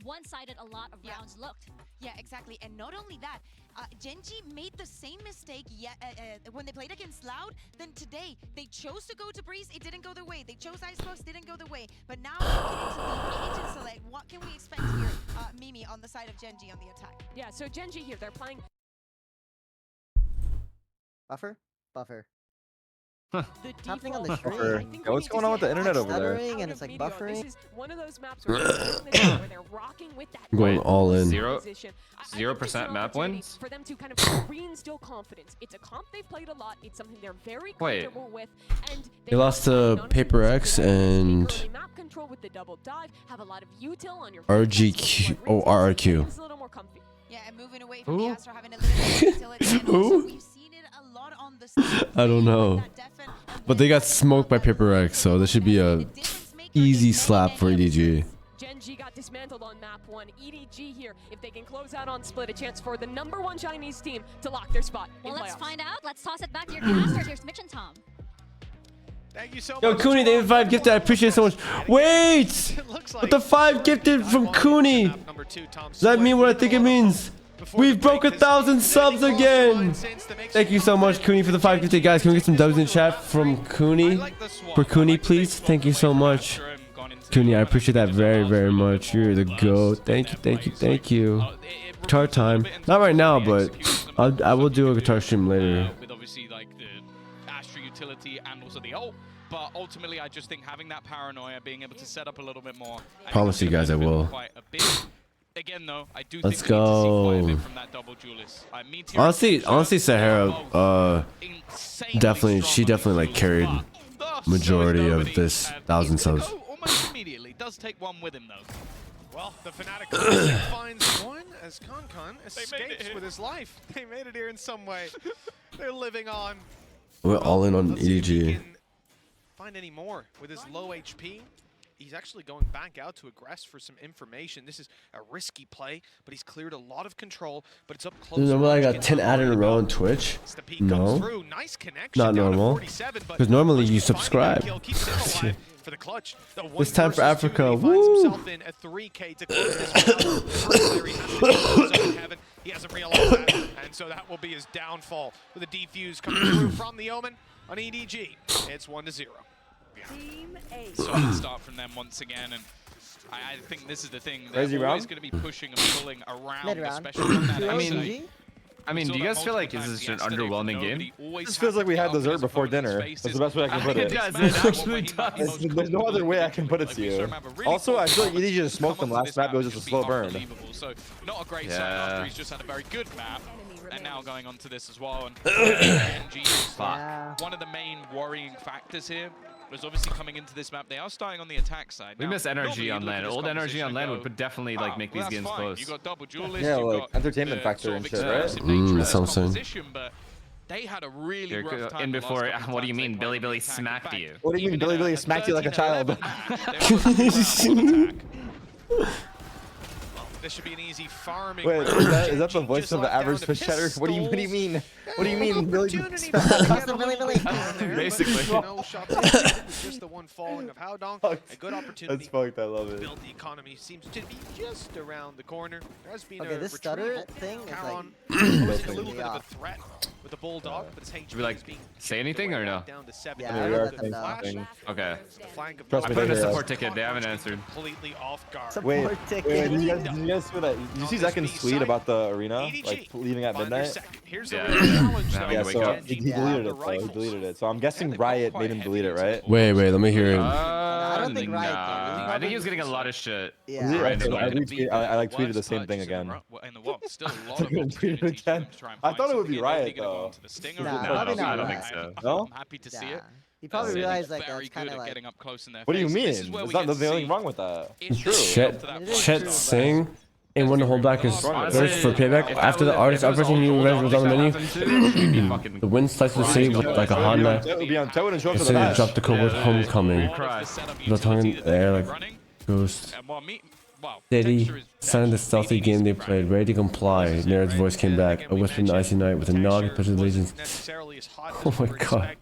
one-sided a lot of rounds looked. Yeah, exactly. And not only that, Genji made the same mistake when they played against Loud. Then today, they chose to go to Breeze. It didn't go their way. They chose Icebox. Didn't go their way. But now, looking into the agent select, what can we expect here, Mimi, on the side of Genji on the attack? Yeah, so Genji here, they're playing... Buffer? Buffer. Happening on the stream. Yeah, what's going on with the internet over there? And it's like buffering. This is one of those maps where they're rocking with that. I'm going all in. 0% map wins? For them to kind of reinstill confidence. It's a comp they've played a lot. It's something they're very comfortable with. And They lost to Paper X and map control with the double dive, have a lot of util on your RGQ. Oh, RRQ. It's a little more comfy. Yeah, and moving away from the Astro, having a little bit of utility. And also, we've seen it a lot on the side. I don't know. But they got smoked by Paper X, so this should be a easy slap for EDG. Genji got dismantled on map 1. EDG here, if they can close out on split, a chance for the #1 Chinese team to lock their spot in Well, let's playoffs. find out. Let's toss it back to your casters. Here's Mitch and Tom. Thank you so Yo, much. Cooney, the 5 gifted. I appreciate it so much. Wait! But the 5 gifted from Cooney. Does that mean what I think it means? We've broke 1,000 subs again. Thank you so much, Cooney, for the 5 gifted. Guys, can we get some dubs in chat from Cooney? For Cooney, please. Thank you so much. Cooney, I appreciate that very, very much. You're the GOAT. Thank you, thank you, thank you. Guitar time. Not right now, but I will do a guitar stream later. With obviously like the Astra utility and also the ult. But ultimately, I just think having that paranoia, being able to set up a little bit more. Promise you guys I will. Quite a bit. Again, though, I do Let's think we need to see quite a go. bit from that double duelist. Honestly, Sahara, definitely, she definitely like carried majority of this 1,000 subs. Almost immediately. Does take one with him, though. Well, the Fnatic finds one as Concon escapes with his life. They made it here in some way. They're living on. We're all in on Let's see if he EDG. can find any more with his low HP. He's actually going back out to aggress for some information. This is a risky play, but he's cleared a lot of control, but it's up close. Remember I got 10 added in a row on Twitch? No. Not normal. Because normally you subscribe. For the clutch. It's time for Africa. Woo! He hasn't realized that, and so that will be his downfall with a defuse coming through from the Omen on EDG. It's 1-0. Team A. Solid start from them once again, and I think this is the thing. They're Crazy always round? going to be pushing and pulling around, Mid-round. especially on that I mean, do you guys feel like this is an underwhelming game? This feels like we had dessert before dinner. That's the best way I can put it. It does. It actually does. There's no other way I can put it to you. Also, I feel like EDG just smoked them last map. It was just a slow burn. So not a great start after he's just had a very good map, and now going on to this as well. And one of the main worrying factors here was obviously coming into this map. They are starting on the attack side. We miss energy on land. Old energy on land would definitely like make these games close. You got double duelist, Yeah, you like got entertainment factor and shit, right? That sounds fun. But they had a really rough time In the last before, couple of what do you times they mean played Billy on the attack. smacked In fact, you? What do you mean Billy smacked you like a child? This should be an easy farming. Wait, round. is that the voice Just of the left down average to fish cheddar? What do you mean? What do you mean, Billy? Basically. No shots taken, just the one falling of Howdong. A good opportunity. That's fucked. I love it. Build the economy seems to be just around the corner. There has been Okay, a this retrieval. stutter thing is Caron like posing a little bit of a threat with the bulldog, but his HP Should we like is being say anything or no? down to 7. Yeah, I let them know. Okay. The flank of Trust I me, put in a they- support ticket. They haven't answered. completely off guard. Wait, Support ticket. did you guys see that? Did you see Zekin's tweet about the arena, like leaving at midnight? Here's Yeah, the real challenge, having Yeah, to wake so up. he deleted it. Though. He deleted it. So I'm guessing Riot made him delete it, right? Wait, let me hear it. I don't think Riot did. Nah, I think he was getting a lot of shit. Yeah. Yeah, randomly. I like tweeted the same thing again. In the world, still a lot I'm of gonna tweet it again. I thought it would be Riot though. Nah, No, probably I not don't Riot. think so. No? I'm happy to see Nah. it. He probably Zen is realized like very that's kind good of at like. getting up close in their What do you face. mean? This is where There's we get nothing to see wrong with that. it's True. Chet Singh and when to hold back his burst for payback after the artist uprising new revenge was on the menu. The wind sliced the city with like a hot knife. That would be on. That wouldn't show up The to the city match. dropped the code with homecoming. Cry. The tongue in the air like ghost. Steady, sounded the stealthy game they played, ready to comply. Naird's voice came back, a whisper in the icy night with a nod to push his allegiance. Oh my god.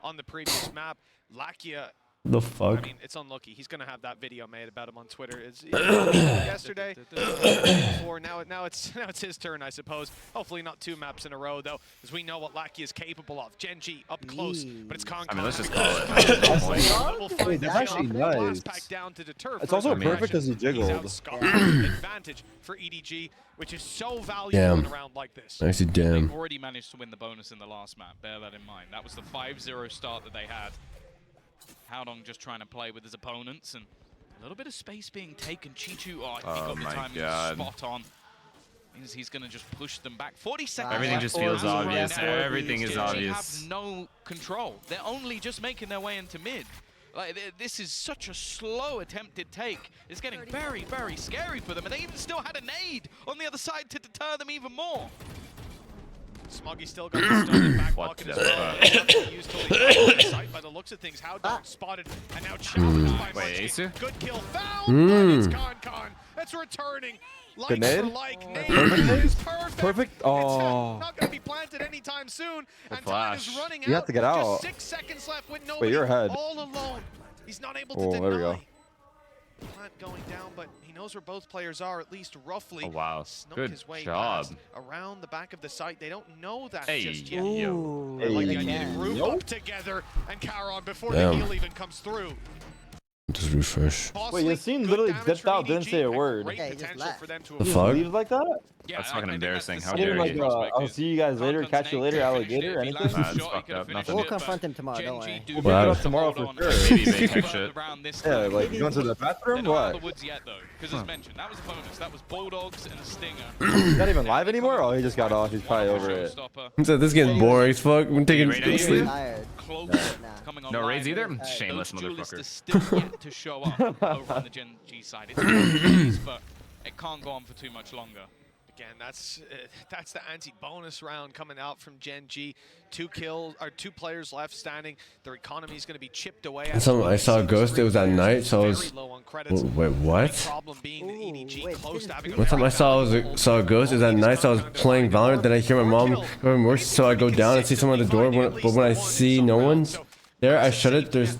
On the previous map, Lakia, The fuck? I mean, it's unlucky. He's gonna have that video made about him on Twitter. It's yesterday, before now it's his turn, I suppose. Hopefully not 2 maps in a row though, because we know what Lakia is capable of. Genji up close, but it's Con. I mean, let's just call it. Wait, that's actually nice. It's also perfect as he jiggled. Advantage for EDG, which is so valuable in a round like this. I see, damn. They've already managed to win the bonus in the last map. Bear that in mind. That was the 5-0 start that they had. Howdong just trying to play with his opponents and a little bit of space being taken. Chichu, I think got the timing spot on. Means he's going to just push them back. 40 seconds. Everything just feels obvious. Everything is obvious. Have no control. They're only just making their way into mid. Like this is such a slow attempted take. It's getting very, very scary for them, and they even still had a nade on the other side to deter them even more. Smoggy still got the stun back pocket as well. Used till he sight by the looks of things. Howdong spotted and now challenged by Munchkin. Good kill found, but it's Con. That's returning. Like for like. Perfect. Oh. Not going to be planted anytime soon. And time is running out. You have to get out. Just 6 seconds left with nobody. Wait, you're ahead. All alone. He's not able to Oh, deny. there we go. Plant going down, but he knows where both players are, at least roughly. Oh, wow. Snuck Good his way job. around the back of the site. They don't know that Hey, just yet. Ooh, They like the hey. idea to group up together, and Karon before the Damn. heal even comes through. Just refresh. Wait, Yassine literally dipped out, didn't say a word. Yeah, he just left. The fuck? Leaves like that? That's fucking embarrassing. How He didn't dare like, you? I'll see you guys later, catch you later, alligator, anything? That's fucked up. Nothing. We'll confront him tomorrow. Don't worry. We'll pick it up tomorrow for sure. Maybe they catch it. Yeah, like you going to the bathroom? What? Woods yet though, because as mentioned, that was a bonus. That was Bulldogs and a Stinger. He's not even live anymore? Oh, he just got off. He's probably over it. He said this is getting boring as fuck. I'm taking Raid sleep. Tired. No raids either? Those Shameless duelists are motherfucker. still yet to show up over on the Gen G side. It's easy, but it can't go on for too much longer. Again, that's the anti-bonus round coming out from Gen G. 2 players left standing. Their economy is going to be chipped away. I saw a ghost. It was at night, so I was. Wait, what? One time I saw a ghost. It was at night, so I was playing Valorant. Then I hear my mom going worse, so I go down and see someone at the door. But when I see no one's there, I shut it. There's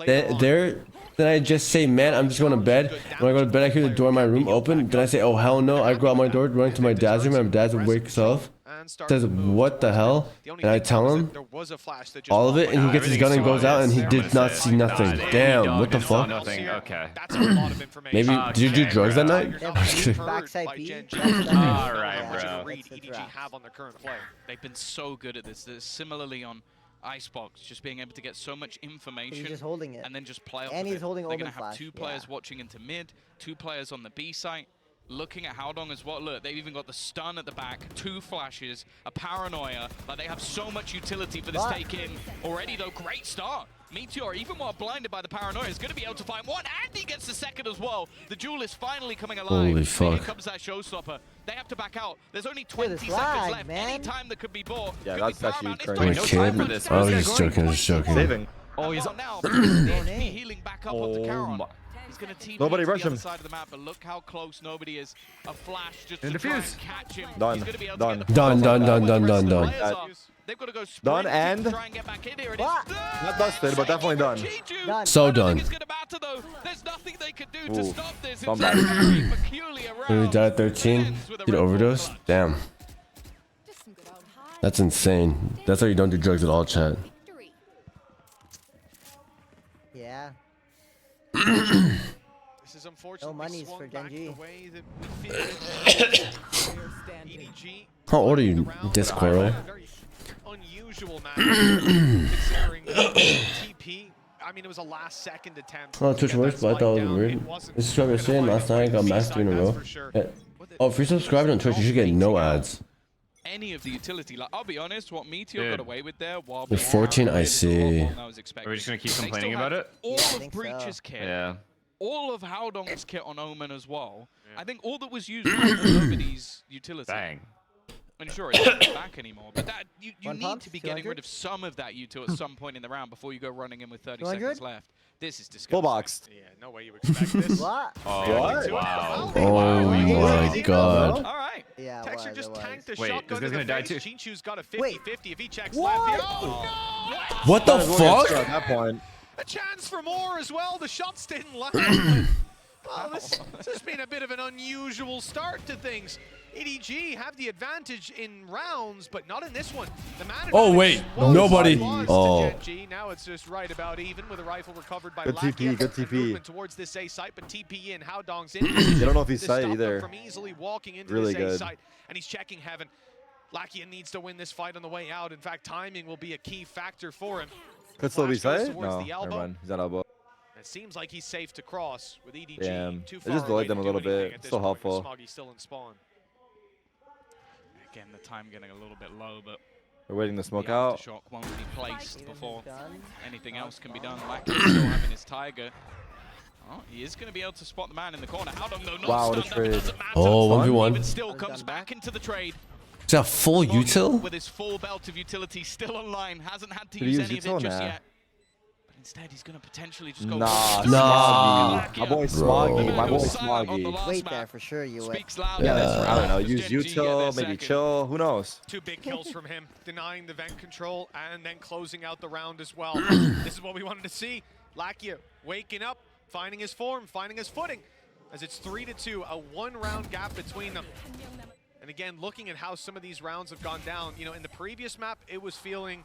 there. Then I just say, man, I'm just going to bed. When I go to bed, I hear the door of my room open. Then I say, oh, hell no. I go out my door, run to my dad's room. My dad wakes up, says, what the hell? And I tell him all of it, and he gets his gun and goes out, and he did not see nothing. Damn, what the fuck? Okay. Maybe, did you do drugs that night? Backside B. Alright, bro. They've been so good at this. Similarly on Icebox, just being able to get so much information He's just holding it. and then just play off And of he's it. holding They're open going to have flash. 2 players Yeah. watching into mid, 2 players on the B site, looking at Howdong as well. Look, they've even got the stun at the back, 2 flashes, a paranoia. Like, they have so much utility for this take-in already, though. Great start. Meteor, even while blinded by the paranoia, is going to be able to find one, and he gets the second as well. The Jewel is finally coming alive. Holy fuck. Here comes that showstopper. They have to back out. There's only 20 seconds lag, left. man. Any time that could be bought. Yeah, could that's be actually paramount. It's crazy. not My no kid? time for this. I was just joking. I was just joking. Saving. Oh, he's up now. The HP healing back up onto Karon. He's going to TP Nobody to rush the other him. side of the map, but look how close nobody is. A flash just And to try defuse. and catch him. Done. He's going to be able Done. to get the Done, first done, one. done, Where the done, rest of the done, players done. are, they've got to go Done sprint and- to try and get back in here. It is Not dusted, but definitely done. Done. So done. It's going to matter though. There's nothing they can do to Ooh, stop this. It's somebody. a very peculiar round. When we died at 13, Ends with a did Red Bull overdose? clutch. Damn. That's insane. That's why you don't do drugs at all, chat. Yeah. This is unfortunately no monies swung for back Genji. the way that we feared. EDG How old are you, Discoro? very unusual match considering TP. I mean, it was a last-second attempt. Oh, Twitch works, but I thought it was weird. This is what I was saying last night. I got max 3 in a row. Yeah. Oh, if you're subscribed on Twitch, you should get no ads. Any of the utility, like I'll be honest, what Meteor got away with there, while With 14, I see. I was expecting. Are we just gonna keep complaining about it? All of Breach's kit, Yeah. all of Howdong's kit on Omen as well. I think all that was used was nobody's utility. Bang. And sure, it doesn't back anymore, but that you One need pump, to be 200? getting rid of some of that util at some point in the round before you go running in with 30 200? seconds left. This is disgusting. Full boxed. Yeah, no way you expect this. What? Oh, What? wow. Oh my god. All right. Yeah, Texture it just was. tanked the Wait, shotgun this to guy's the gonna die face. too. Chinchu's got a 50-50 if he checks What? left. Oh, no! What the Might as well get fuck? at that point. A chance for more as well. The shots didn't land. Well, this has been a bit of an unusual start to things. EDG have the advantage in rounds, but not in this one. The man Oh wait, nobody. Oh. Now it's just right about even with a rifle recovered by Good TP, good TP. movement towards this A site, but TP in. Howdong's in. They don't know if he's to sight stop them either. from easily walking into Really this A good. site, and he's checking heaven. Lakia needs to win this fight on the way out. In fact, timing will be a key factor for him. Could still be Flash goes sight? towards No, the elbow. never mind. He's on elbow. It seems like he's safe to cross with EDG Damn. too They far just delayed away them to a do little anything bit. at this Still point, with helpful. Smoggy still in spawn. Again, the time getting a little bit low, but They're waiting to the smoke out. aftershock won't be placed before done. anything else can be done. Lakia still having his Tiger. Oh, he is going to be able to spot the man in the corner. Howdong, though, not Wow, what a stunned up, it trade. doesn't matter. Oh, 1v1. Even still comes back into the trade. Is that full util? With his full belt of utility still online, hasn't had to Did he use use any of util? it just Nah. yet. But instead, he's going to potentially just go. Nah, Nah. Smoggy. My boy Bro. Smoggy. My boy Silent on the Smoggy. last Wait map. there for sure. You wait. Speaks loud. Yeah, I don't know. Does Use Genji get util, their maybe second? chill. Who knows? 2 big kills from him, denying the vent control and then closing out the round as well. This is what we wanted to see. Lakia waking up, finding his form, finding his footing, as it's 3-2, a 1-round gap between them. And again, looking at how some of these rounds have gone down, you know, in the previous map, it was feeling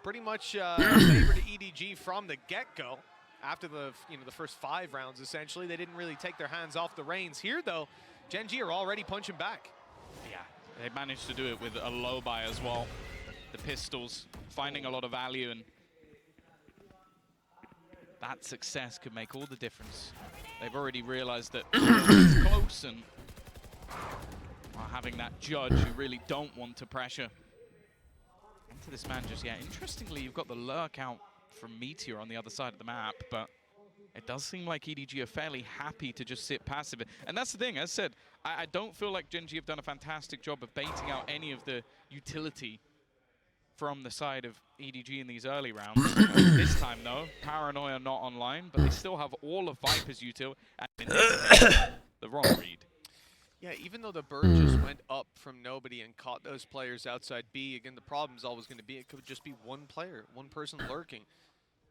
pretty much a favor to EDG from the get-go. After the first 5 rounds, essentially, they didn't really take their hands off the reins. Here, though, Genji are already punching back. Yeah, they managed to do it with a low buy as well. The pistols finding a lot of value, and that success could make all the difference. They've already realized that it's close, and having that judge you really don't want to pressure into this man just yet. Interestingly, you've got the lurk out from Meteor on the other side of the map, but it does seem like EDG are fairly happy to just sit passive. And that's the thing, as I said, I don't feel like Genji have done a fantastic job of baiting out any of the utility from the side of EDG in these early rounds. This time, though, Paranoia not online, but they still have all of Viper's util, and in this case, the wrong read. Yeah, even though the bird just went up from nobody and caught those players outside B, again, the problem's always going to be it could just be one player, one person lurking,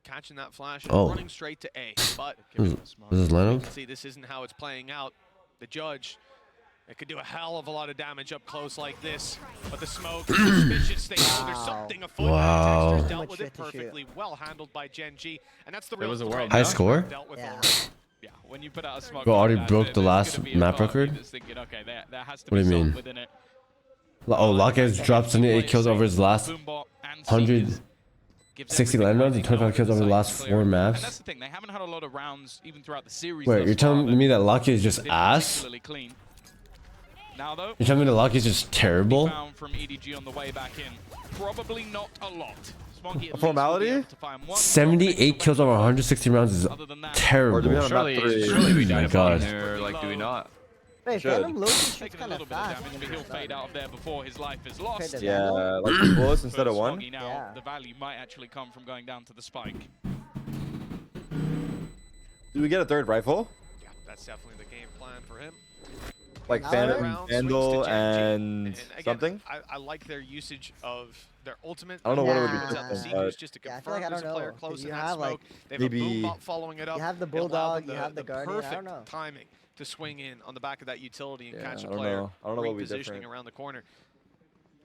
catching that flash and running straight to A. But This is lineup? see, this isn't how it's playing out. The judge, it could do a hell of a lot of damage up close like this, but the smoke, suspicious, they know there's something afoot. Wow. Textures dealt with it perfectly, well handled by Genji, and that's the real was a world High score? dealt with Yeah. already. Yeah, when you put out a smoke, Bro, already like that, broke the there's last gonna be a map part of you record? that's thinking, okay, there has to What be do you something mean? within it. Oh, Lakia has dropped 78 kills over his last Boombot and 160 Gives land rounds and everything 25 kills over the side last clear. 4 And maps. that's the thing, they haven't had a lot of rounds even throughout the series. Wait, thus you're telling far me that Lakia is just been ass? particularly clean. Now though, You're telling me that Lakia is just terrible? found from EDG on the way back in. Probably not a lot. Smoggy at least will Formality? be able to find one 78 kills over 160 rounds is other than that. Or do we terrible. have map 3? Surely we Oh my dive God. on here, like, do we not? Wait, Should. Phantom Loki shoots Taking a kind little of bit of fast. damage, but he'll fade out of there before his life is lost. to Yeah, Vandal? like 2 bullets instead For of 1. Smoggy now, Yeah. the value might actually come from going down to the spike. Do we get a 3rd rifle? Yeah, that's definitely the game plan for him. Like Now Phantom, Round swings to Vandal, Genji. and again, something? I like their usage of their ultimate. I don't know what it would be It's out the different, Seekers but- just to Yeah, I feel confirm like I there's a don't player know, close 'cause in you that have, smoke. like, They have maybe- a boom bot following it up. You have the It allowed them Bulldog, you the- have the Guardian, I don't perfect know. timing to swing in on the back of that utility and Yeah, catch a I don't player know. I don't know what would be repositioning different. around the corner.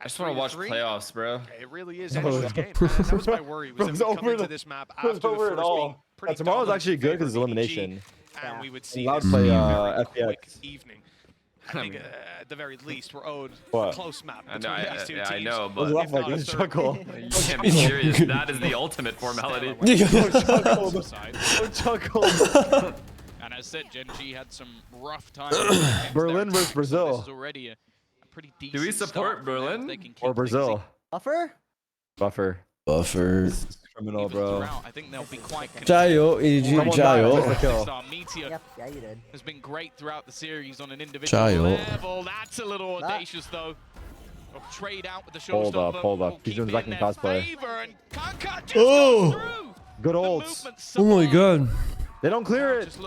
I just want to watch playoffs, bro. It really is anyone's game. And that was my worry. Was that we come into this map after the first being pretty tomorrow's dominant actually good because it's favor of elimination. EDG, and we would see Allowed this to play very quick FPX. evening. I think at the very least we're owed What? a close map between these two teams. I know, What's but left like a chuckle. you can't be serious. That is the ultimate formality. Chuckle. And as said, Gen G had some rough times. Berlin versus Brazil. This is already a pretty decent Do we support Berlin or Brazil? Buffer? Buffer. Criminal, bro. I think they'll be quite Jayo, EDG, Jayo. Meteor Yeah, you did. has been great throughout the series on an individual level. That's a little audacious, though. Trade out with the showstopper. Hold up. He's doing second cosplay. Oh! Good ults. Oh my god. They don't clear it.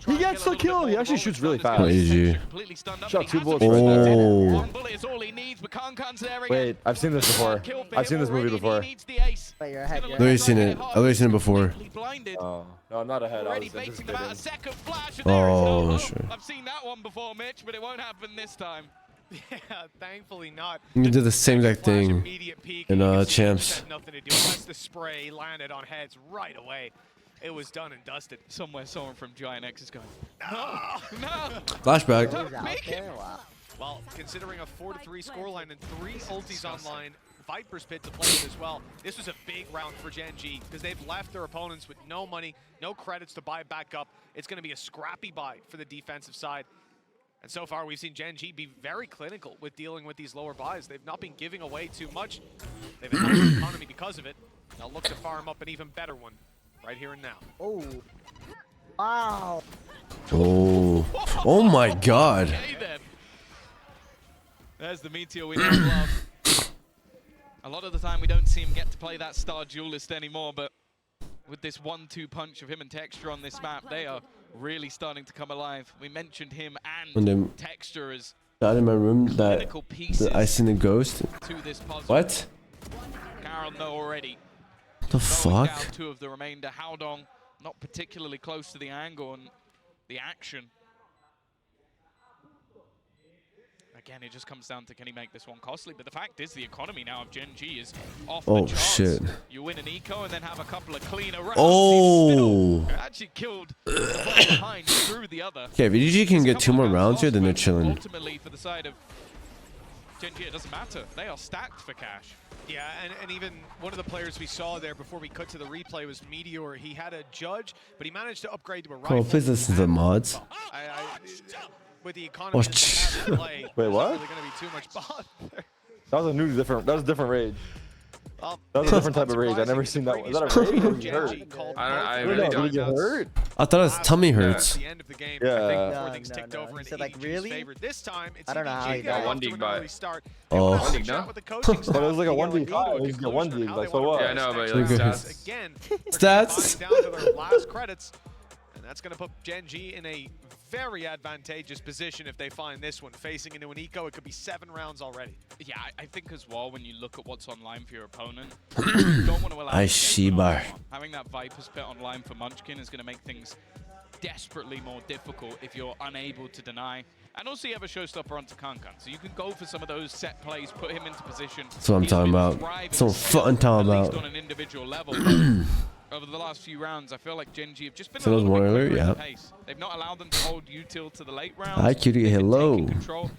He gets the kill. He actually shoots really fast. EDG. Shot 2 bullets right there. Oh. Wait, I've seen this before. I've seen this movie before. Wait, you're ahead. I've already seen it. I've already seen it before. Oh, no, I'm not ahead. I was anticipating. Oh, sure. I've seen that one before, Mitch, but it won't happen this time. Yeah, thankfully not. You did the same exact thing in Champs. Nothing to do unless the spray landed on heads right away. It was done and dusted. Somewhere someone from Giant X is going, no, no. Flashback. Well, considering a 4-3 scoreline and 3 ultis online, Viper's Pit to play with as well. This was a big round for Gen G because they've left their opponents with no money, no credits to buy back up. It's going to be a scrappy buy for the defensive side. And so far, we've seen Gen G be very clinical with dealing with these lower buys. They've not been giving away too much. They've enhanced the economy because of it. They'll look to farm up an even better one right here and now. Oh. Wow. Oh. Oh my god. Okay, then. There's the Meteor we don't love. A lot of the time we don't see him get to play that star duelist anymore, but with this 1-2 punch of him and Texture on this map, they are really starting to come alive. We mentioned him and Texture as Got in my room that I seen a ghost. to this puzzle. What? Carol know already. The fuck? Down 2 of the remainder. Howdong not particularly close to the angle and the action. Again, it just comes down to can he make this one costly. But the fact is the economy now of Gen G is off the charts. Shit. You win an eco and then have a couple of cleaner rounds. Oh. Actually killed one behind through the other. Okay, if EDG can get 2 more rounds here, then they're chilling. Ultimately, for the side of Gen G, it doesn't matter. They are stacked for cash. Yeah, and even one of the players we saw there before we cut to the replay was Meteor. He had a judge, but he managed to upgrade to a rifle. Oh, please listen to the mods. With the economy that's in play, Wait, what? There's really going to be too much bot there. That was a different. That was a different rage. That was a different type of rage. I've never seen that one. Is that a rage? Or did you hurt? I really don't. Did you get hurt? I thought his tummy hurts. The end of the game, Yeah. I think before things ticked over and said, like, EDG's really? favored. This time, it's I don't know how he EDG got off to dig an by. early start. Oh. One dig, no? With the coaching But it was like a staff, 1v5. It was a 1 how like they so wanna what? Yeah, I know, but play like this stats. again. Stats. Down to their last credits, and that's going to put Gen G in a very advantageous position if they find this one. Facing into an eco, it could be 7 rounds already. Yeah, I think as well, when you look at what's online for your opponent, you don't want to allow I them to get Shibar. one-on-one. Having that Viper's Pit online for Munchkin is going to make things desperately more difficult if you're unable to deny. And also you have a showstopper onto Kankan, so you can go for some of those set plays, put him into position. That's what I'm He's talking been about. thriving That's what I'm still, fucking talking at least about. on an individual level. Over the last few rounds, I feel like Gen G have just been So a those little bit Warrior, quicker in the yeah. pace. They've not allowed them to hold util to the late rounds. Hi, cutie. Hello.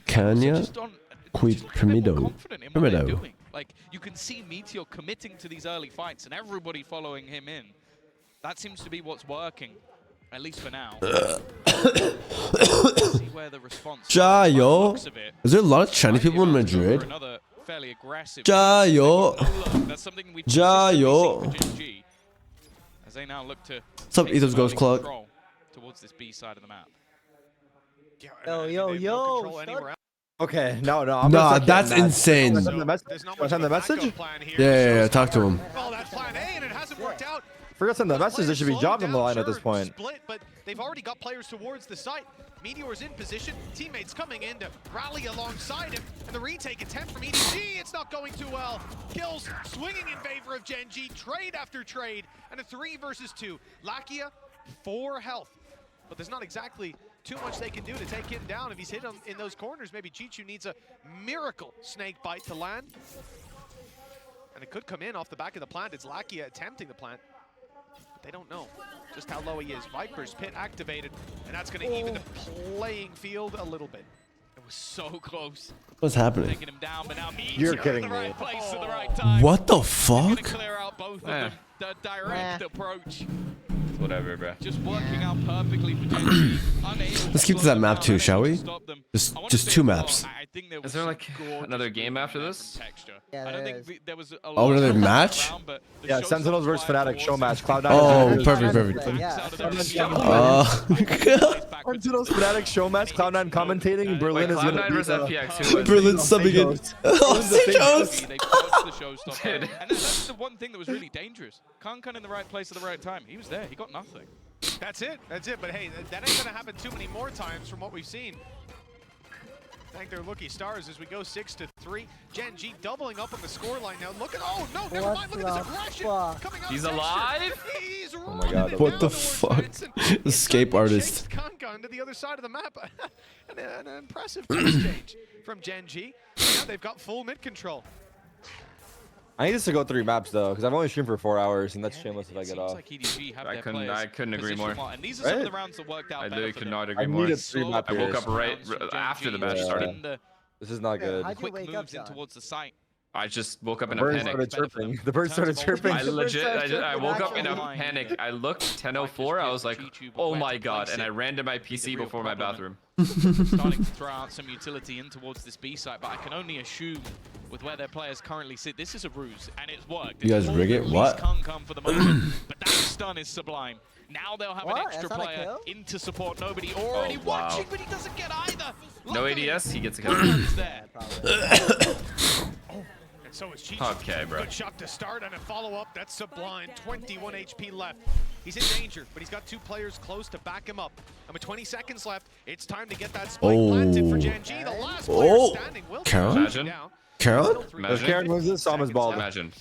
Kanya. Just a Quid bit more Primido. confident in what they're Primido. doing. Like, you can see Meteor committing to these early fights and everybody following him in. That seems to be what's working, at least for now. See where the response Jayo. of it. Is there a lot of Chinese people in Madrid? Another fairly aggressive. Jayo. That's something we've Jayo. consistently seen for Gen G, as they now look to What's up, take Ethos some Ghost early Clock? control towards this B side of the map. Yo. Okay, no. Nah, that's insane. Send the message. Send the message. Yeah. Talk to him. Well, that's plan A, and it hasn't worked out. Forget to send the message. There should be jobs on the line at this point. Split, but they've already got players towards the site. Meteor's in position, teammates coming in to rally alongside him, and the retake attempt from EDG, it's not going too well. Kills swinging in favor of Gen G, trade after trade, and a 3 versus 2. Lakia, 4 health, but there's not exactly too much they can do to take him down. If he's hit him in those corners, maybe Chichu needs a miracle snake bite to land. And it could come in off the back of the plant. It's Lakia attempting the plant. But they don't know just how low he is. Viper's Pit activated, and that's going to even the playing field a little bit. It was so close. What's happening? Taking him down, but now You're kidding me. right place at the right time. What the fuck? Clear out both of them. The direct approach. Whatever, bro. Just working out perfectly for Genji. Let's keep to that map too, shall we? Just 2 maps. Is there like another game after this? I don't think there was a Oh, another match? Yeah, Sentinels versus Fnatic show match. Cloud9. Oh, perfect. Sentinels Fnatic show match. Cloud9 commentating. Berlin is Cloud9 versus FPX. Berlin's subbing it. Oh, And that's the one thing that was really dangerous. Kankan in the right place at the right time. He was there. He got nothing. That's it. But hey, that ain't going to happen too many more times from what we've seen. Thank their lucky stars as we go 6-3. Genji doubling up on the scoreline now. Look at no, never mind. Look at this aggression coming out. He's alive. He's oh my god! What the fuck? Escape artist. Kankan to the other side of the map. an impressive exchange from Genji. Now they've got full mid control. I need this to go 3 maps though, because I've only streamed for 4 hours, and that's shameless if I get off. Like EDG have I couldn't agree more. And these are some of the rounds that worked out. I literally could not I agree more. needed 3 map I woke up right after the match started. This is not good. Quick moves in towards the site. I just woke up in The a birds panic. started chirping. The birds started chirping. I legit, I woke up in a panic. I looked 10:04. I was like, oh my god, and I ran to my PC before my bathroom. Starting to throw out some utility in towards this B site, but I can only assume with where their players currently sit, this is a ruse, and it's worked. You guys rig it? What? Come for the moment, but that stun is sublime. Now they'll have an extra That's not a player kill? in to support. Nobody already watching, but he doesn't get either. No ADS, he gets a kill. And so is Chichu. Okay, bro. Good shot to start and a follow-up. That's sublime. 21 HP left. He's in danger, but he's got 2 players close to back him up. And with 20 seconds left, it's time to get that spike planted for Genji. The last player standing will Karen? down. Karen? If Karen wins this, Sam is bald. Imagine.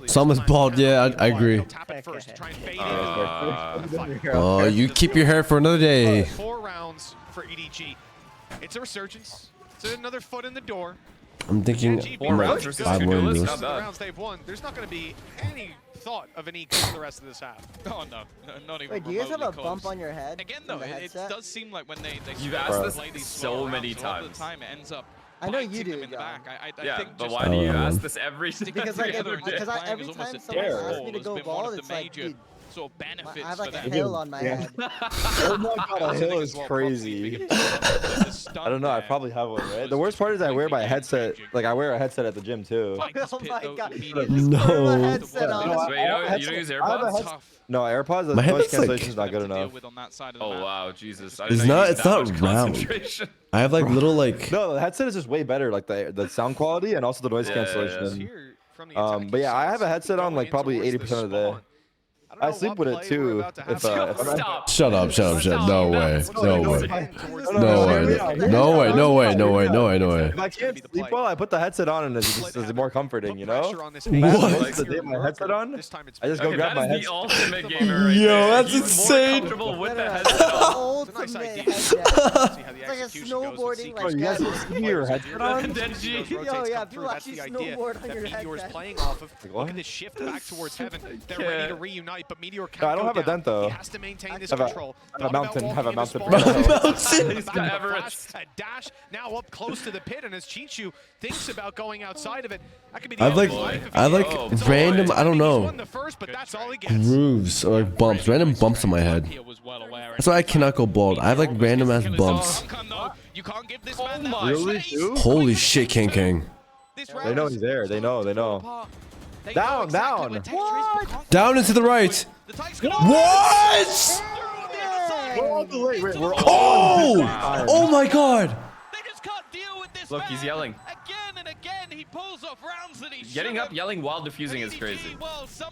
Someone's bald, yeah, I agree. Tap it first to try and fade Oh, you keep your hair for another day. 4 rounds for EDG. It's a resurgence. It's another foot in the door. I'm thinking 4 rounds versus 2 duelists. Not The bad. rounds they've won, there's not going to be any thought of an eco for the rest of this half. Oh no, not even. Wait, do you guys have a remotely bump close. on your head? Again, though, in the it headset? does seem like when they You've start asked to this play these so slower many rounds, a lot of times. the time it ends up I know you biting do, them in the John. back. I Yeah, think but just why do you Oh. ask this every Because like together and because playing every is time almost a someone dare. asks me to Has go been one bald, of the it's like, major dude, sort of benefits I have like for a them. hill on my head. Oh my god, a hill is crazy. I don't know. I probably have one, right? The worst part is I wear my headset. Like I wear a headset at the gym too. Oh my god. No. Headset on. Wait, you don't use AirPods? No, AirPods. The My noise headset's like- cancellation is not good enough. Oh wow, Jesus. I It's didn't know not. you It's used that not much round. concentration. I have like little like. No, the headset is just way better. Like the sound quality and also the noise cancellation. But yeah, I have a headset on like probably 80% of the day. I sleep with it too. If Stop. Shut up! No way! No way! If I can't sleep well, I put the headset on and it's more comforting, you know? What? The day my headset on, I just go Okay, grab that my is the headset. ultimate gamer right Yo, there. that's He's insane. More comfortable with the headset on. Ultimate headset. It's like a snowboarding Oh, you guys like see your headset on? Yo, yeah, people actually snowboard on your Meteor's headset. playing off of. What? Look at this shift back towards heaven. They're ready to reunite, but Meteor can't No, I don't go have a down. dent though. He has to maintain this Have a- control. have a mountain. Have a mountain. He's got Everest. A dash now up close to the pit, and as Chichu thinks about going outside of it, that could be the I have like end of life if I have he like goes. random. I don't He's know. won the first, but that's all he gets. Grooves or like bumps, random bumps on my head. That's why I cannot go bald. I have like random ass bumps. You can't give this man that Really? Holy shit, King King. They know he's there. They know. Down. Down and to the right. What? We're Oh! Oh my god! Look, he's yelling. Again and again, he pulls off rounds that he Getting up, yelling while defusing is crazy.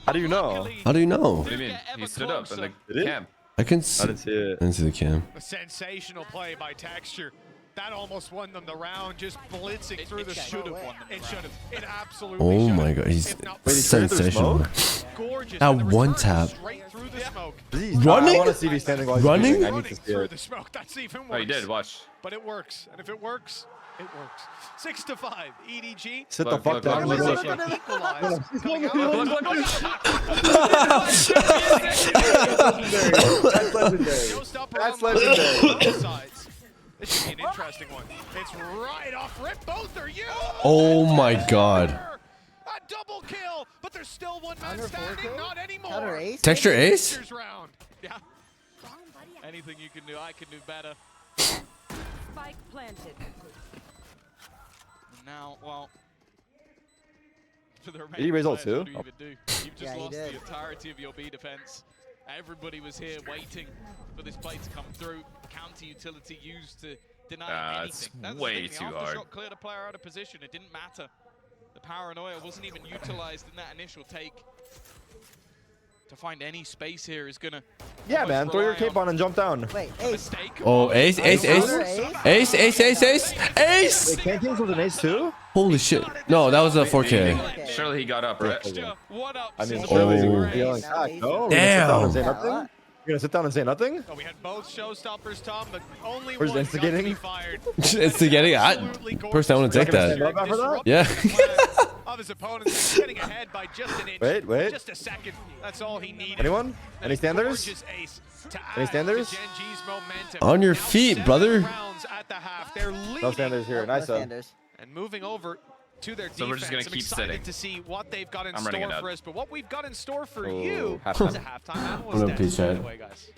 How do you know? How do you know? What do you mean? He stood up in the camp. I can see. I didn't see it. I didn't see the cam. A sensational play by Texture. That almost won them the round, just blitzing through the should have won them. It should have. It absolutely Oh should my have. god, he's If not- sensational. Gorgeous. That and the one return tap. straight through the smoke. Running? I want to see if he's standing while he's Running? moving. I need to see Through it. the smoke. That's even worse. Oh, he did. Watch. But it works. And if it works, it works. 6-5. EDG. Sit the fuck down. Look, Look, look, look. equalize. Coming out. That's legendary. That's legendary. Both sides. This should be an interesting one. It's right off rip. Both are you. Oh my god. A double kill, but there's still one man standing. Not anymore. Texture ace? Textures round. Yeah. Anything you can do, I can do better. Spike planted. Now, well, for the Did he raise all players, two? what do you even do? You've just lost the entirety of your B defense. Everybody was here waiting for this play to come through. Counter utility used to deny It's anything. That's way the thing. too The hard. aftershock cleared a player out of position. It didn't matter. The paranoia wasn't even utilized in that initial take. To find any space here is gonna. Yeah, man. Throw your cape on and jump down. Wait, ace. Oh, ace, ace, ace. Ace, ace, ace, ace. Ace! Wait, King Kings was an ace too? Holy shit. No, that was a 4K. Surely he got up, right? I mean, Oh. surely he was yelling back. No, Damn. You're gonna sit down and say nothing? Oh, we had both showstoppers, Tom, but only Where's one instigating? fired. Instigating. Personally, I want to take that. Yeah. Of his opponents, getting ahead by just an inch. Wait. Just a second. That's all he needed. Anyone? Any standers? Gorgeous ace to Any add standers? to Genji's momentum. On your Now feet, 7 brother. rounds at the half. They're leading. No standers here. Nice up. And moving over to their defense. So we're just gonna I'm keep excited sitting. to see what they've got in I'm running store it for out. us. But what we've got in store for Oh, you halftime. is a halftime I'm analyst gonna desk. peace By out. the way, guys.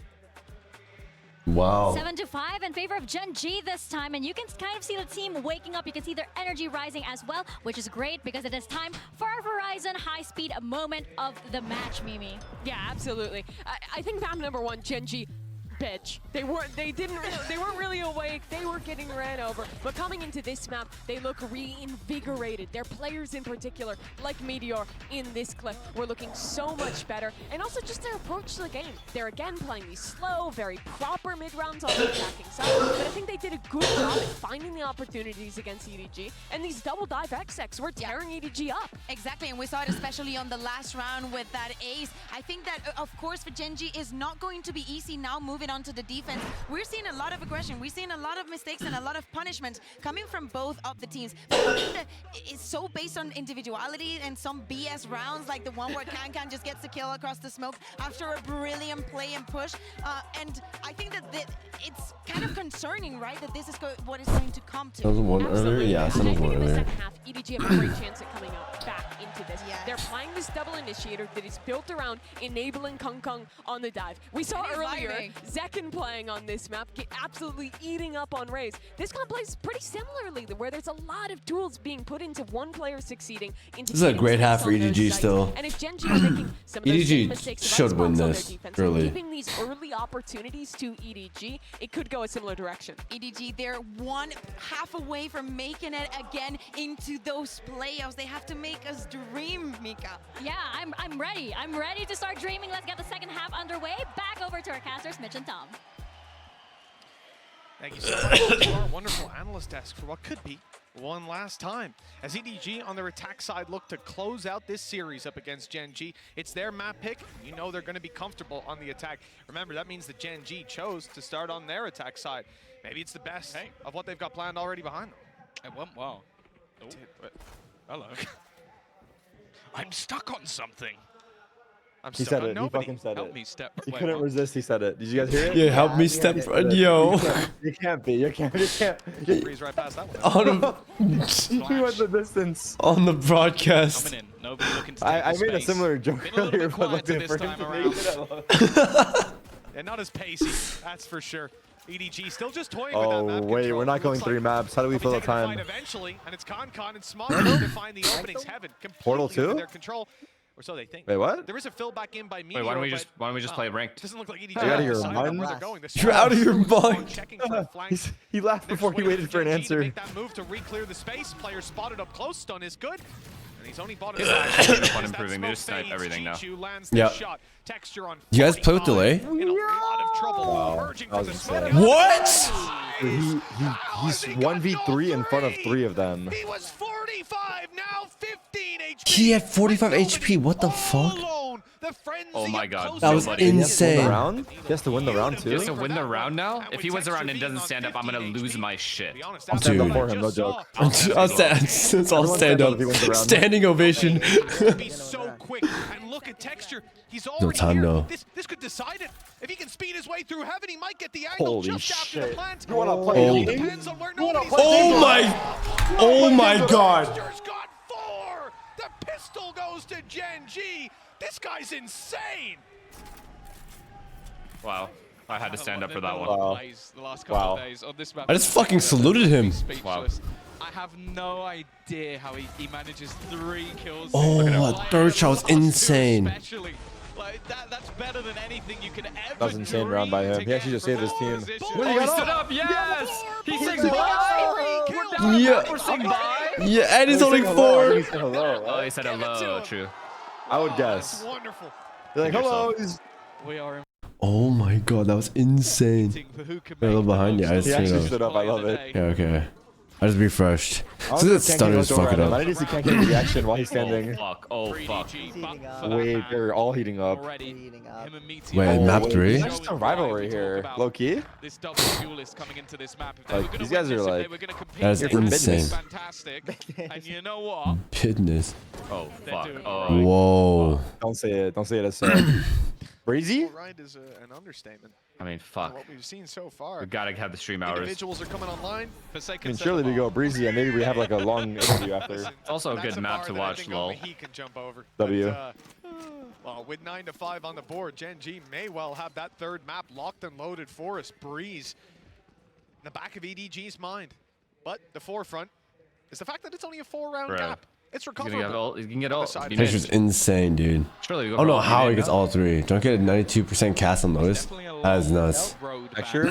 Wow. 7-5 in favor of Gen G this time, and you can kind of see the team waking up. You can see their energy rising as well, which is great because it is time for our Verizon high-speed moment of the match, Mimi. Yeah, absolutely. I think map number 1, Genji, bitch. They weren't really awake. They were getting ran over. But coming into this map, they look reinvigorated. Their players in particular, like Meteor in this clip, were looking so much better. And also just their approach to the game. They're again playing these slow, very proper mid-rounds on the attacking side. But I think they did a good job at finding the opportunities against EDG. And these double dive XX were tearing EDG up. Exactly, and we saw it especially on the last round with that ace. I think that, of course, for Genji is not going to be easy now moving on to the defense. We're seeing a lot of aggression. We're seeing a lot of mistakes and a lot of punishment coming from both of the teams. But I think that it's so based on individuality and some BS rounds, like the one where Kankan just gets the kill across the smoke after a brilliant play and push. And I think that it's kind of concerning, right, that this is what is going to come to. That was one earlier? Yeah, that was one In the earlier. second half, EDG have a great chance at coming up back into this. They're playing this double initiator that is built around enabling Kung Kung on the dive. We saw And he's earlier vibing. Zekin playing on this map, absolutely eating up on Raze. This one plays pretty similarly, where there's a lot of tools being put into one player succeeding. Into This is a getting great space half for on their EDG sites. still. And if Genji are making some of those EDG same mistakes of should win Xbox on their this defense, early. giving these early opportunities to EDG, it could go a similar direction. EDG, they're one half away from making it again into those playoffs. They have to make us dream, Mika. Yeah, I'm ready. I'm ready to start dreaming. Let's get the second half underway. Back over to our casters, Mitch and Tom. Thank you so much to our wonderful analyst desk for what could be one last time. As EDG on their attack side look to close out this series up against Gen G, it's their map pick. You know they're going to be comfortable on the attack. Remember, that means that Gen G chose to start on their attack side. Maybe it's the best of what they've got planned already behind them. It went well. Oh, hello. I'm stuck on something. He said it. He fucking said Help it. me step. He wait, couldn't what? resist. He said it. Did you guys hear it? Yeah, help me step front, yo. You can't be. You can't. Breeze right past that one. He went the distance. On the broadcast. Coming in. Nobody looking to I take made the a space. similar joke Been a little earlier, bit but quieter looking this for him time to around. And not as pacey, that's for sure. EDG still just toying with that Oh map wait, control. we're not going Looks 3 like maps. How do we they'll fill be the taking the time? fight eventually, and it's Concon and Smog to find the openings heaven completely Portal under 2? their control, or so they think. Wait, what? There is a fill back in by Meteor. Wait, why don't we but, just play ranked? Doesn't look like EDG. You're out of your decided on mind? where they're going. The You're out of your Smog mind. checking for the flank. He laughed before he waited for an Gen G to answer. make that move to re-clear the space. Player spotted up close. Stun is good. And he's only bought it. One improving. They just snipe everything now. Yeah. Texture on You guys play with delay? in a lot of trouble. Wow, Emerging that from was the smoke. insane. What? He's 1v3 in front of 3 of them. He was 45, now 15 HP. He had 45 HP. What the fuck? Oh my god. That was insane. Round? He has to win the round too. He has to win the round now? If he wins the round and doesn't stand up, I'm gonna lose my shit. I'll stand up for him, no joke. I'll stand up. Standing ovation. Be so quick and look at texture. He's No already time, here. no. This could decide it. If he can speed his way through heaven, he might get the angle Holy just after the shit. plant. You wanna play the game? Depends on where nobody's Oh my god. Texture's got 4. The pistol goes to Gen G. This guy's insane. Wow. I had to stand up for that one. Wow. The last couple of days on this map. I just fucking saluted him. Wow. I have no idea how he manages 3 kills. Oh, that third shot was insane. Especially, like, that's better than anything you could ever. That was an insane round by him. He actually just saved his team. Oh, he stood up, yes! He said bye! Yeah. We're saying bye! Yeah, and he's only 4. He said hello. Oh, he said hello, true. I would guess. Wonderful. You're like, hello. We are in Oh my god, that was insane. for who can They're a little behind. Yeah, I He see actually it. stood up. I love it. Okay, okay. I just refreshed. I So wonder that if Ken stutter can is look over fucking at him. I up. need to see Ken get a reaction while he's standing. Oh fuck. Wait, they're all heating up. Heating up. Wait, map 3? There's just a rivalry here. Low key. This double duelist coming into this map. If they Like, were gonna these guys win are this, if like- they were gonna compete, That is it would've been insane. Fantastic. And you know what? Goodness. Oh fuck. doing Oh. Whoa. Don't say it. Don't say it as such. Breezy? Right is an understatement. I mean, From fuck. what we've seen so far. We gotta have the stream hours. Individuals are coming online. I mean, surely we go Breezy and maybe we have like a long interview after. It's also a That's good map bar to that I watch, think lol. only he can jump over. W. Well, with 9 to 5 on the board, Gen G may well have that third map locked and loaded for us. Breeze in the back of EDG's mind. But the forefront is the fact that it's only a 4-round Bruh. gap. It's He recoverable. can get all. This was insane, dude. Surely we go I don't know for how all he gets all 3. Don't get a 92% cast on Lotus. That is nuts. Texture?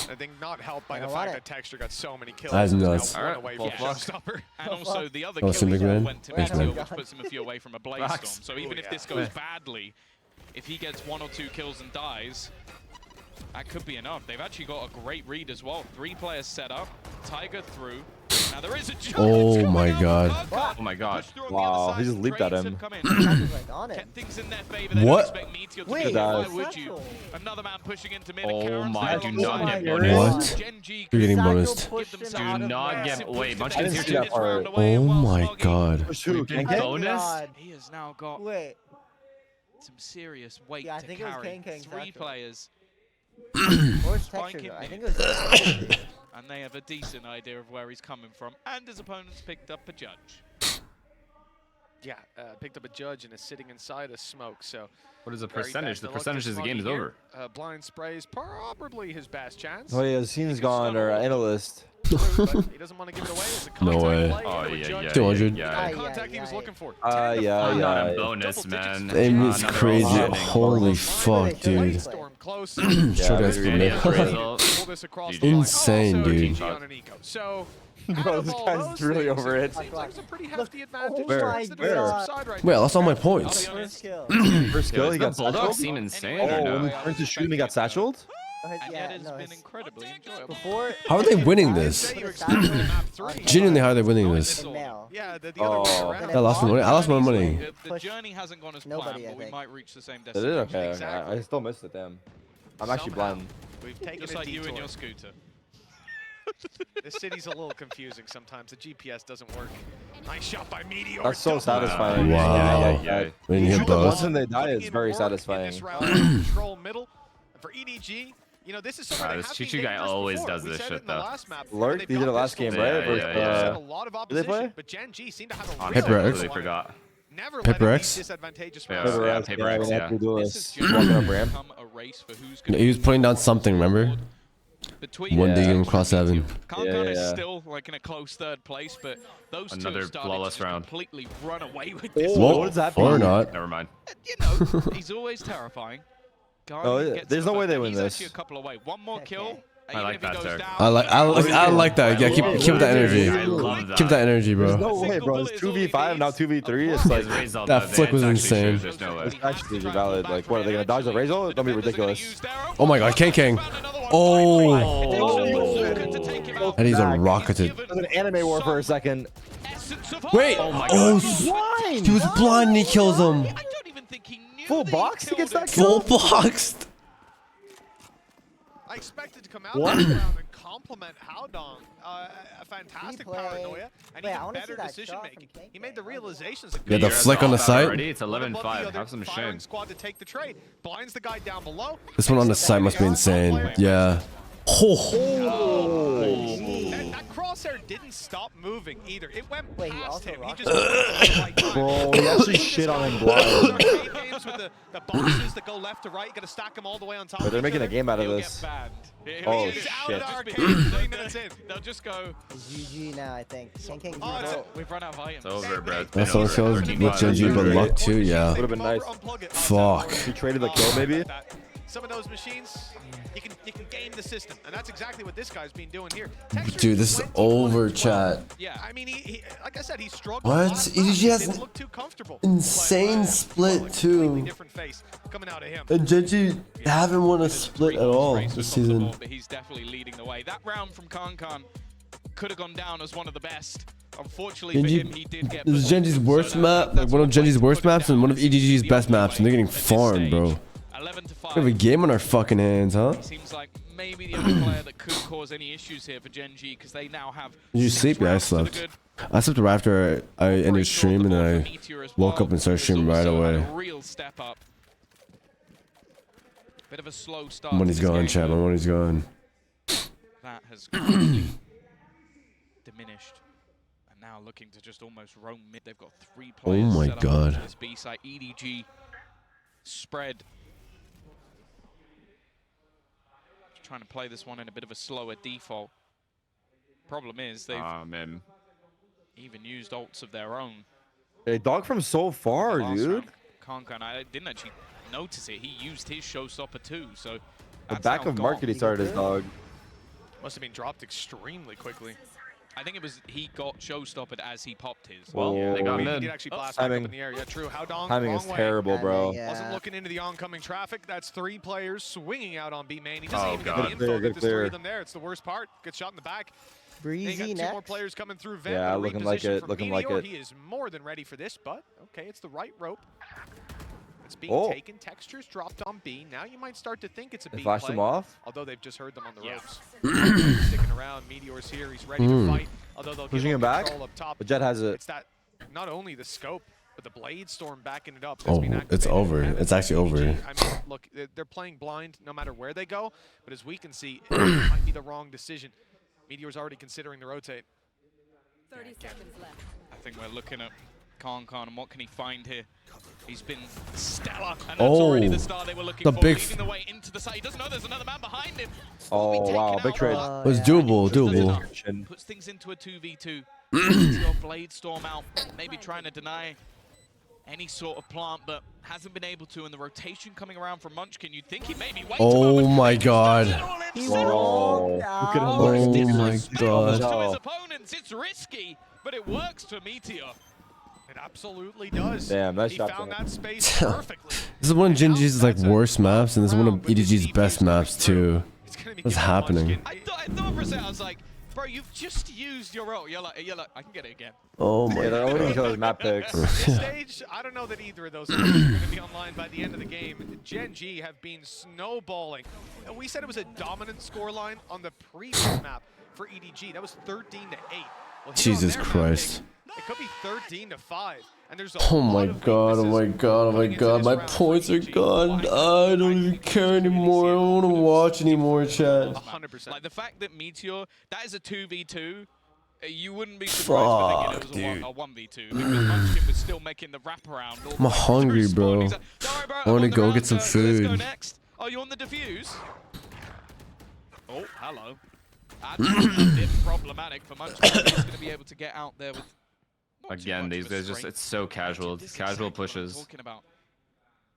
I think not helped by the fact that Texture got so many kills. That's He's now nuts. 1 Alright, away well, from fuck. Showstopper. And also the other Oh, kill some big he man? went to Thanks, Meteor, man. which puts him a few away from a Blaze Facts. Storm. So even if this goes badly, if he gets 1 or 2 kills and dies, that could be enough. They've actually got a great read as well. 3 players set up, Tiger through. Now there is a judge Oh coming my out. god. Oh my god. Pushed through on the Wow, other he side. just leaped at Trades him. have come in. He's like on it. Kept things in their favor. They What? don't expect Meteor to Wait, be here. Why dive. would you? Another man pushing into mid. Oh Karen's my, there do alongside not him. get bonus. What? Gen G You're getting Sacco bonused. pushed Give him them out Do of not map. get. Wait, I Munchkin's didn't here see too. that part. Oh my god. Push who? Big Ken? bonus? God. He has now got Wait. some serious weight Yeah, I to think it was carry. King 3 Sacco. players, Where's Spike Texture him though? I in. think it was. and they have a decent idea of where he's coming from. And his opponents picked up a judge. Yeah, picked up a judge and is sitting inside a smoke. So What is the very percentage? bad The to look percentage at is the game is Smuggy over. here. Blind spray is probably his best chance. Oh yeah, Scene's gone, or analyst. But he doesn't want to give it away. It's a No contact way. play Oh into a yeah, judge. yeah. 200. Yeah. The contact he was looking for. Yeah, Not yeah. a bonus, man. Aim is Another crazy. all-standing. Holy fuck, dude. Storm close. Short ass maybe good Yeah, man. result. Pull this across GG. the line. Insane, Also, dude. GG on an eco. So, Bro, out of this all guy's those really things, over it. Seems like it's a pretty hefty Oh advantage Where? towards the Where? defensive side right Wait, I now. lost all my I'll points. be honest. First kill. First kill, he got Does the Bulldog satcheled? seem insane Oh, or when he no? turned to shoot, he got satcheled? And Yeah, yet it's no, been it's incredibly enjoyable. before. How are they winning this? Put a satchel on Genuinely, how are they winning in this? male. Yeah, the other way Oh. around. I lost my money. I lost my money. The Push journey hasn't gone as nobody, planned, I but we think. might reach the same Did it? destination. Okay. Exactly. I still missed it, damn. I'm actually Somehow, blind. We've taken Just a like you detour. and your scooter. The city's a little confusing sometimes. The GPS doesn't work. Nice shot by Meteor. That's so Double satisfying. Wow. Yeah. When you Shoot hit them once both. and they die, Putting it's in very work in satisfying. this round. Control middle. And for EDG, you know, this is something that This has been Choo-Choo guy dangerous always before. does We this said shit, it in the though. last map. Lurk, They've he did got it last pistols. game, right? Yeah, Versus, yeah, yeah. There's a lot of Did they opposition, play? but Gen G seem to have a Honestly, Paper I X? completely forgot. never Paper let X? these disadvantageous Yeah, rounds. Paper yeah, X, Paper yeah, X, we have yeah. to do This this. has Walking up generally ramp. become a race for who's No, gonna he was be putting down on something, remember? board. Between One Gen digging G across and Meteor. heaven. Kankan Yeah, is yeah. still like in a close third place, but those two Another have started flawless to just round. completely run away with this. Whoa, one. what does that Or mean? not. Never mind. You know, he's always terrifying. Oh, yeah. There's no way they win he's this. actually a couple away. One more kill. I like that, sir. I like that. Yeah, keep that energy. I love that. Keep that energy, There's bro. no way, bro. It's 2v5, now 2v3. It's like, That flick was insane. There's no way. it's actually valid. Like, what, are they going to dodge the Razor? Don't be ridiculous. Oh my god, King King. Oh. And he's a rocketed. It was an anime war for a second. Wait. Oh my Oh, God. he was blind and he kills him. Full box against that Full kill? boxed. I expected to come out What? of the round and compliment Howdong. A fantastic paranoia and Wait, I even wanna better see that decision shot making. He made the realizations. Yeah, the flick on the site. Already, it's 11-5. Have some shame. Squad to take the trade. Blinds the guy down below. This one on the site must be insane. Yeah. Oh. That crosshair didn't stop moving either. It went past him. He just Bro, he actually shit on him blind. games with the boxes that go left to right. You got to stack them all the way on top. But they're making a game out of this. Oh shit. They'll just go. It's GG now, I think. We've run out of items. It's over, bro. That's all it goes with Genji, but luck too, yeah. Would have been nice. Fuck. He traded the kill, maybe. Some of those machines, you can game the system, and that's exactly what this guy's been doing here. Dude, this is over, chat. Yeah, I mean, he like I said, he struggled. What? EDG has Didn't look too comfortable. insane split too. Different face coming out of him. And Genji haven't won a split at all this season. But he's definitely leading the way. That round from Kankan could have gone down as one of the best. Unfortunately for him, he did get. This is Genji's worst map, like one of Genji's worst maps, and one of EDG's best maps, and they're getting farmed, bro. 11-5. We have a game on our fucking hands, huh? He seems like maybe the only player that could cause any issues here for Genji because they now have. Did you sleep? Yeah, I slept. I slept right after I ended stream, and then I woke up and started streaming right away. Real step up. Bit of a slow start. Money's gone, chat. My money's gone. That has completely diminished. And now looking to just almost roam mid. They've got 3 players. Oh my set up God. on this B side. EDG spread. Trying to play this one in a bit of a slower default. Problem is they've even used ults of their own. They dog from so far, dude. Kankan, I didn't actually notice it. He used his showstopper too, so The back of market he started his dog. Must have been dropped extremely quickly. I think it was he got showstoppered as he popped his. Well, they got He mid. did actually blast back up in the air. Yeah, true. Howdong, Timing wrong is way. terrible, bro. Wasn't looking into the oncoming traffic. That's 3 players swinging out on B main. He doesn't Oh, even God. get the info Good that there's 3 clear. of them there. It's the worst part. Gets shot in the back. Breezy They got 2 next. more players coming through vent. Yeah, A looking like reposition it, from looking like Meteor. it. He is more than ready for this, but okay, it's the right rope. It's being Oh. taken. Textures dropped on B. Now you might start to think it's a They B flashed play, him off? although they've just heard them on the ropes. Sticking around. Meteor's here. He's ready to fight. Although they'll Pushing give him back? control up top. But Jet has it. It's that not only the scope, but the blade storm backing it up. Oh, it's over. It's actually over. I mean, look, they're playing blind no matter where they go. But as we can see, it might be the wrong decision. Meteor's already considering the rotate. 30 seconds left. I think we're looking at Kankan and what can he find here? He's been stellar, and that's Oh, already the star they were looking the for, big leading the way into the side. He doesn't know there's another man behind him. Oh, wow. Big trade. It was doable. Puts things into a 2v2. Your blade storm out, maybe trying to deny any sort of plant, but hasn't been able to. And the rotation coming around from Munchkin, you'd think he maybe wait. Oh my God. Whoa. Look at him. Oh my God. To his opponents, it's risky, but it works for Meteor. It absolutely does. Damn, nice he shot. found that space perfectly. This is one of Genji's like worst maps, and this is one of EDG's best maps too. What's happening? I thought for a second, I was like, bro, you've just used your ult. You're like, I can get it again. Oh my Yeah, they're owning each other's map picks. At this stage, I don't know that either of those are going to be online by the end of the game. Gen G have been snowballing. And we said it was a dominant scoreline on the previous map for EDG. That was 13-8. Well, Jesus Christ. It could be 13-5. And there's a Oh my God, oh my God, oh my God, my points are gone. I don't even care anymore. I don't want to watch anymore, chat. 100%. Like the fact that Meteor, that is a 2v2. You wouldn't be surprised if thinking it was a 1v2 because Munchkin was still making the wraparound. I'm hungry, bro. Like, I want to go get some let's go food. next. Oh, you on the defuse? Oh, hello. That's a bit problematic for Munchkin. He's going to be able to get out there with. Again, these guys just, it's so casual. Casual pushes.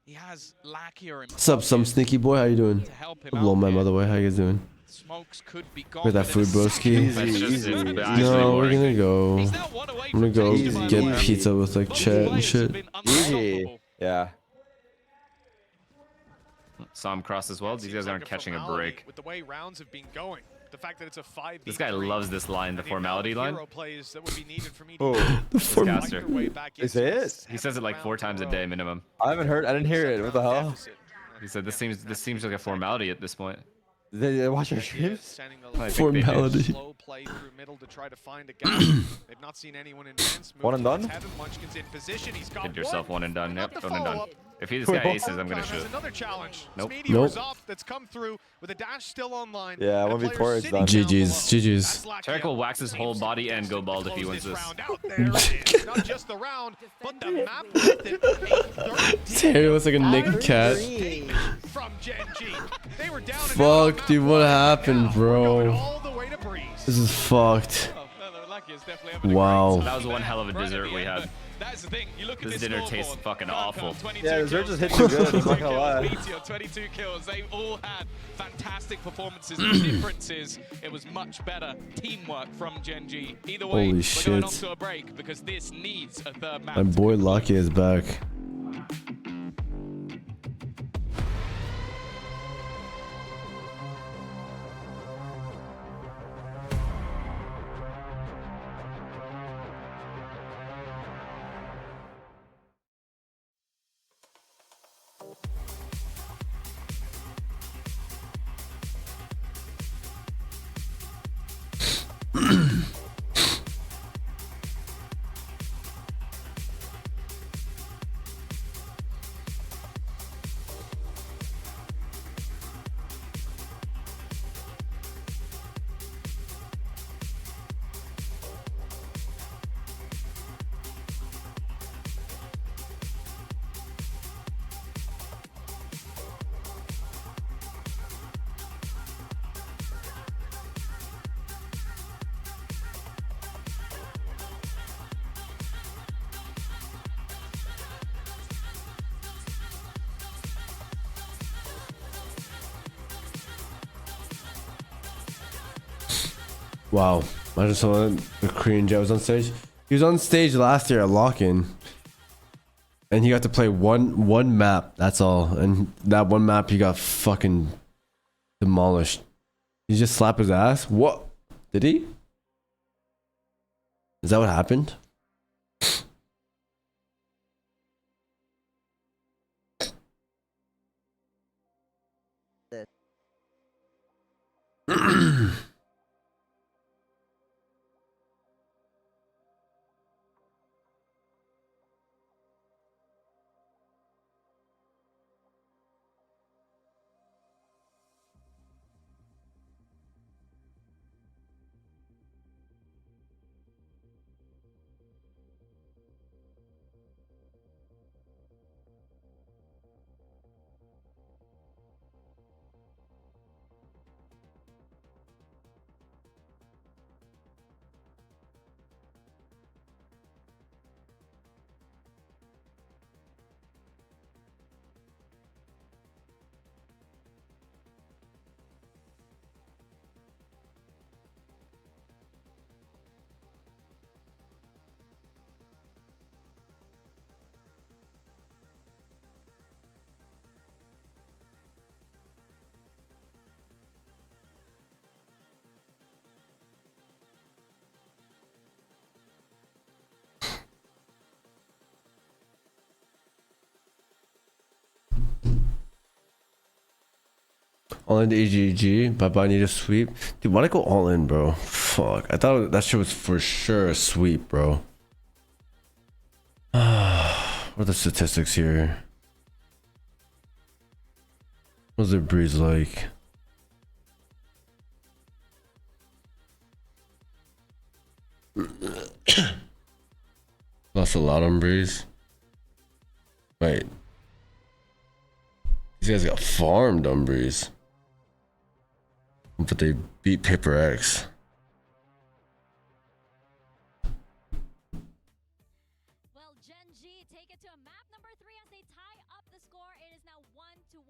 He has Lackier in What's up, some sneaky boy? How you doing? Hello, man, by the way. How you guys doing? Smokes could be gone. With that food, broski? No, we're gonna go. I'm gonna go get pizza with like chat and shit. Easy. Yeah. Saw him cross as well. These guys aren't catching a break. With the way rounds have been going. The fact that it's a 5v3. This guy loves this line, the formality line. Plays that would be needed for me Oh, this caster. They say it. He says it like 4 times a day minimum. I haven't heard. I didn't hear it. What the hell? He said this seems like a formality at this point. They watch our streams. Formality. Slow play through middle to try to find a gap. They've not seen anyone in fence. One and done. Munchkin's in position. He's got Get yourself one and done. Yep, one and done. If he's Wait, got aces, I'm gonna shoot. Another challenge. Nope. Meteor's off. That's come through with a dash still online. Yeah, 1v4 is done. GG's. Tarek will wax his whole body and go bald if he wins this. Not just the round, but the map with it. Terry looks like a naked cat. From Gen G. They were down. Fuck, dude, what happened, bro? This is fucked. Wow. That was one hell of a dessert we had. That's the thing. You look at This dinner tastes fucking awful. Yeah, dessert just hit too good. I'm not gonna lie. Meteor, 22 kills. They all had fantastic performances. The difference is it was much better teamwork from Gen G. Either way, Holy we're going off shit. to a break because this needs a third map. My boy Lucky is back. Wow, I just saw the Korean Jet was on stage. He was on stage last year at Lock-In, and he got to play one map. That's all, and that one map he got fucking demolished. He just slapped his ass. What did he? Is that what happened? All in AGG, but I need a sweep. Dude, why'd I go all in, bro? Fuck. I thought that shit was for sure a sweep, bro. What are the statistics here? What's their breeze like? Lost a lot on breeze. Wait. These guys got farmed on breeze. But they beat Paper X. Well, Gen G take it to map number 3 as they tie up the score. It is now 1-1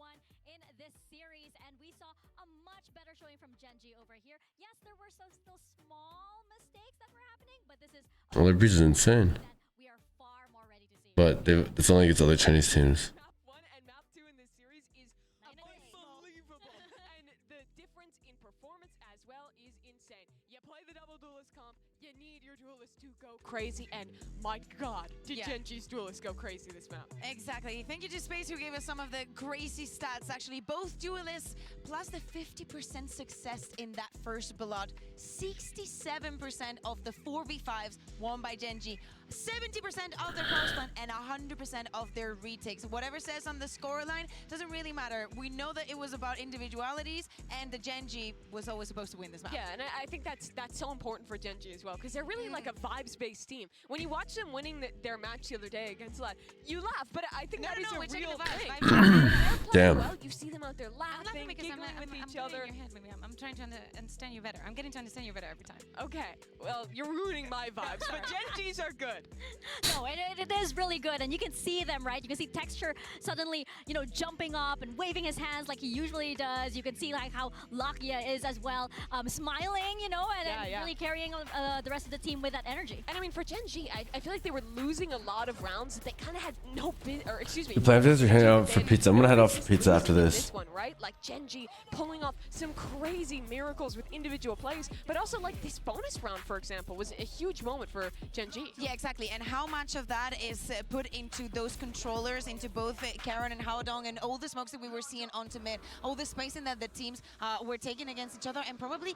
in this series, and we saw a much better showing from Gen G over here. Yes, there were some still small mistakes that were happening, but this is Well, their breeze is insane. we are far more ready to see. But it's only against other Chinese teams. Map 1 and map 2 in this series is unbelievable. And the difference in performance as well insane. You play the double duelist comp, you need your duelist to go crazy, and my god, did Genji's duelist go crazy this map. Exactly. Thank you to Space who gave us some of the crazy stats. Actually, both duelists plus the 50% success in that first blood. 67% of the 4v5s won by Genji. 70% of their cross plan and 100% of their retakes. Whatever says on the scoreline doesn't really matter. We know that it was about individualities, and the Genji was always supposed to win this match. Yeah, and I think that's so important for Genji as well, because they're really like a vibes-based team. When you watch them winning their match the other day against Lad, you laugh, but I think that is a real thing. Damn. Well, you see them out there laughing, giggling with each other. I'm trying to understand you better. I'm getting to understand you better every time. Okay, well, you're ruining my vibes, but Genji's are good. No, it is really good, and you can see them, right? You can see Texture suddenly, you know, jumping up and waving his hands like he usually does. You can see like how Lakia is as well, smiling, you know, and really carrying the rest of the team with that energy. And I mean, for Genji, I feel like they were losing a lot of rounds that they kind of had no or excuse me. The plan is we're heading out for pizza. I'm gonna head off for pizza after this. This one, right? Like Genji pulling off some crazy miracles with individual plays, but also like this bonus round, for example, was a huge moment for Genji. Yeah, exactly. And how much of that is put into those controllers, into both Karen and Haodong, and all the smokes that we were seeing onto mid, all the spacing that the teams were taking against each other, and probably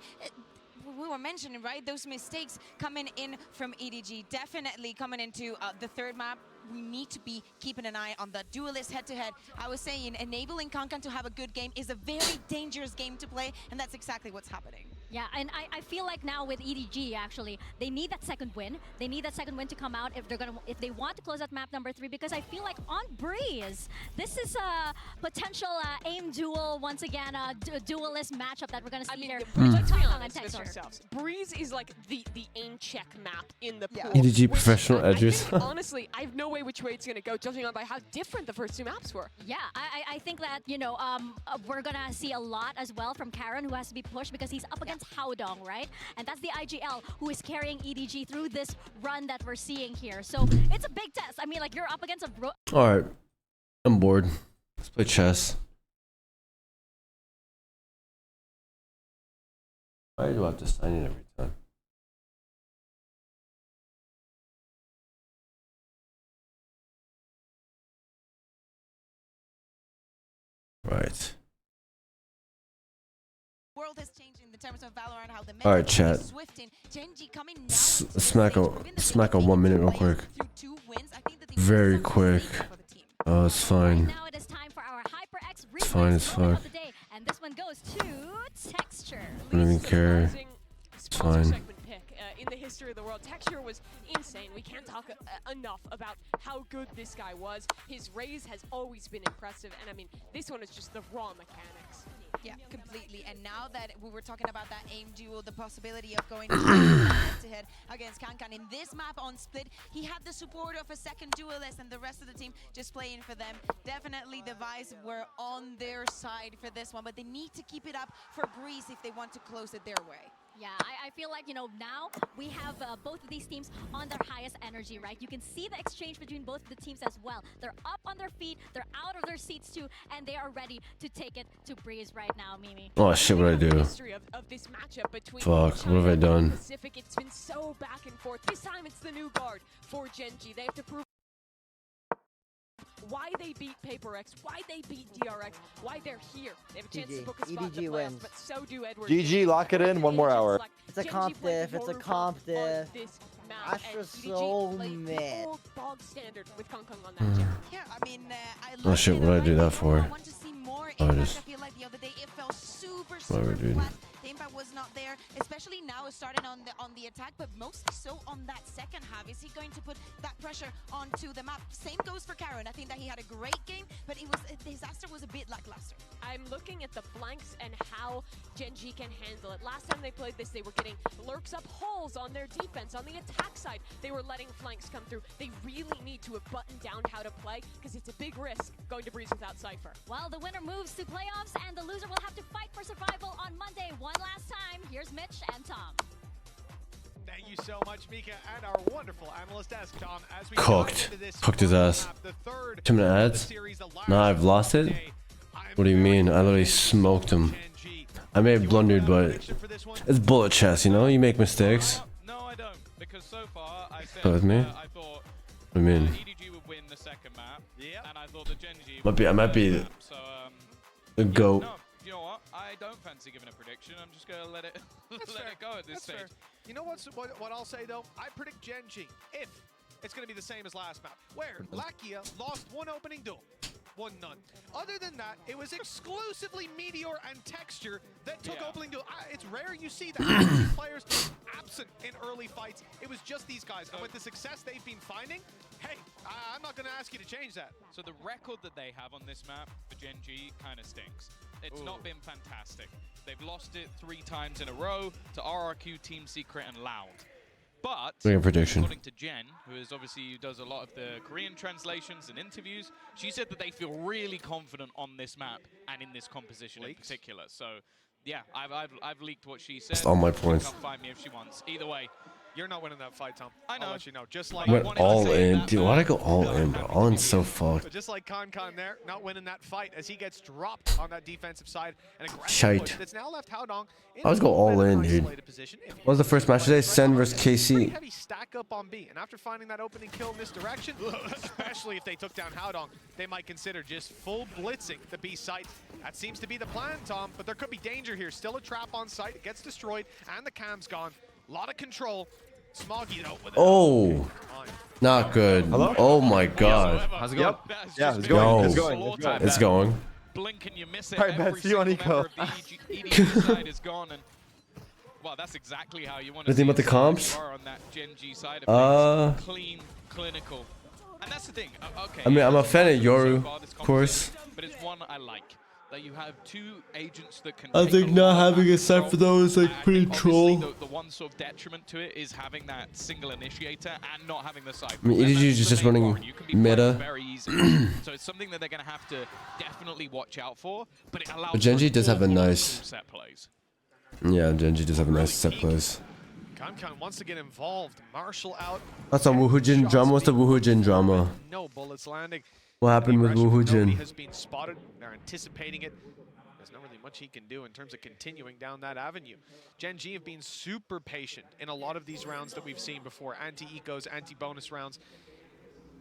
we were mentioning, right, those mistakes coming in from EDG, definitely coming into the third map. We need to be keeping an eye on the duelist head-to-head. I was saying, enabling Kankan to have a good game is a very dangerous game to play, and that's exactly what's happening. Yeah, and I feel like now with EDG, actually, they need that second win. They need that second win to come out if they want to close out map number 3, because I feel like on Breeze, this is a potential aim duel once again, a duelist matchup that we're gonna see here. Let's be honest with ourselves. Breeze is like the aim check map in the pool. EDG professional edges. Honestly, I have no way which way it's gonna go, judging on by how different the first two maps were. Yeah, I think that, you know, we're gonna see a lot as well from Karen, who has to be pushed because he's up against Haodong, right? And that's the IGL who is carrying EDG through this run that we're seeing here. So it's a big test. I mean, like, you're up against a... Alright. I'm bored. Let's play chess. Why do I have to sign in every time? Right. World has changed in the terms of Valorant, how the Alright, chat. Smack a 1 minute real quick. Very quick. Oh, it's fine. Now it is time for our HyperX It's fine as fuck. of the day, and this one goes to Texture. I don't even care. It's fine. In the history of the world, Texture was insane. We can't talk enough about how good this guy was. His raise has always been impressive, and I mean, this one is just the raw mechanics. Yeah, completely. And now that we were talking about that aim duel, the possibility of going head-to-head against Kankan in this map on Split, he had the support of a second duelist and the rest of the team just playing for them. Definitely the Vice were on their side for this one, but they need to keep it up for Breeze if they want to close it their way. Yeah, I feel like, you know, now we have both of these teams on their highest energy, right? You can see the exchange between both of the teams as well. They're up on their feet, they're out of their seats too, and they are ready to take it to Breeze right now, Mimi. Oh shit, what did I do? Of this matchup between Fuck, what have I done? Pacific, it's been so back and forth. This time it's the new guard for Genji. They have to prove why they beat PaperX, why they beat DRX, why they're here. They have a chance to book a spot in the playoffs, but so do Edward. GG, lock it in. 1 more hour. It's a comp diff. It's a comp diff. Astra so mid. Bog standard with Kong Kong on that chair. Yeah, I mean, Oh shit, what did I do that for? I want to see more. Oh, I just... feel like the other day it felt super Whatever, dude. flat. The impact was not there, especially now starting on the attack, but mostly so on that second half. Is he going to put that pressure onto the map? Same goes for Karen. I think that he had a great game, but it was the disaster was a bit lackluster. I'm looking at the flanks and how Genji can handle it. Last time they played this, they were getting lurks up holes on their defense. On the attack side, they were letting flanks come through. They really need to have buttoned down how to play, because it's a big risk going to Breeze without Cypher. Well, the winner moves to playoffs, and the loser will have to fight for survival on Monday. One last time, here's Mitch and Tom. Thank you so much, Mika, and our wonderful analyst desk, Tom. As we Cooked. Cooked his ass. 2 minute ads? Nah, I've lost it? What do you mean? I literally smoked him. I may have blundered, but it's bullet chess, you know? You make mistakes. No, I don't, because so far I said With me? I thought I mean, EDG would win the second map, and I thought the Genji I might be so, the GOAT. no, you know what? I don't fancy giving a prediction. I'm just gonna let it let it go at this stage. Fair. You know what I'll say though? I predict Genji if it's going to be the same as last map, where Lakia lost one opening duel, won none. Other than that, it was exclusively Meteor and Texture that took opening duel. It's rare you see that. Players absent in early fights. It was just these guys. And with the success they've been finding, hey, I'm not going to ask you to change that. So the record that they have on this map for Gen G kind of stinks. It's not been fantastic. They've lost it 3 times in a row to RRQ, Team Secret, and Loud. But Make a prediction. according to Jen, who is obviously does a lot of the Korean translations and interviews, she said that they feel really confident on this map and in this composition in particular. So yeah, I've leaked what she said. That's all my points. Come find me if she wants. Either way, you're not winning that fight, Tom. I know. I'll let you know. Just like Went all in. Dude, why'd I go all in, bro? All in's so fucked. But just like Con there, not winning that fight as he gets dropped on that defensive side. An aggressive Shite. push that's now left Haodong in I was go all in, dude. What was the first match today? Sen versus KC. heavy stack up on B, and after finding that opening kill in this direction, especially if they took down Haodong, they might consider just full blitzing the B site. That seems to be the plan, Tom, but there could be danger here. Still a trap on site, it gets destroyed, and the cam's gone. A lot of control. Smoggy though. Oh, not good. Hello? Oh my god. How's it going? Yeah, it's going. It's Yo. going. It's going. It's going. blink and you miss it. All right, Every bet. See you on single Eco. member of the EDG side is gone, and well, that's exactly how you want to Anything see about the it. comps? You are on that Gen G side of things. Clean, clinical. And that's the thing. Okay. I mean, I'm a fan of so Yoru, far, this of course. but it's one I like. That you have 2 agents that can. I take think a not lot of having that a set for control. those like I pretty think troll. obviously the one sort of detriment to it is having that single initiator and not having the side. I mean, EDG is just running meta. Very easy. So it's something that they're going to have to definitely watch out for. But it allows. But Gen G does have a nice. Set plays. Yeah, Gen G does have a nice set plays. Kankan wants to get involved. Marshall out. That's on Woohoojin drama. What's the Woohoojin drama? No bullets landing. What happened with Nobody Woohoojin? has been spotted. They're anticipating it. There's not really much he can do in terms of continuing down that avenue. Gen G have been super patient in a lot of these rounds that we've seen before. Anti-ecos, anti-bonus rounds.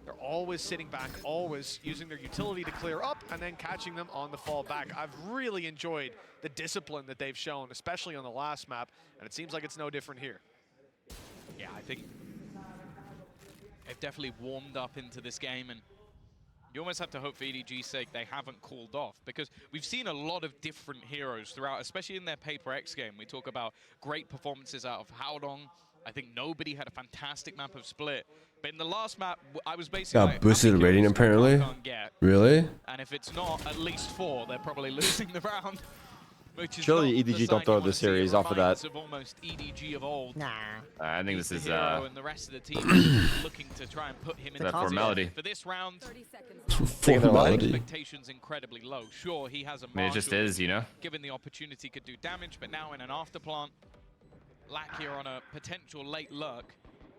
They're always sitting back, always using their utility to clear up and then catching them on the fall back. I've really enjoyed the discipline that they've shown, especially on the last map, and it seems like it's no different here. Yeah, I think they've definitely warmed up into this game, and you almost have to hope for EDG's sake they haven't cooled off, because we've seen a lot of different heroes throughout, especially in their Paper X game. We talk about great performances out of Haodong. I think nobody had a fantastic map of Split. But in the last map, I was basically Got like, boosted rating apparently. Really? and if it's not at least 4, they're probably losing the round. Which is Surely not the EDG sign don't you throw wanna the see. series It off of that. reminds of almost EDG of old. Nah. I think this is Hero and the rest of the team is looking to try and put him in that the formality. For this round, Formality. expectations incredibly low. Sure, he has a I mean, it just Marshall, is, you know? given the opportunity could do damage, but now in an afterplant, Lack here on a potential late lurk.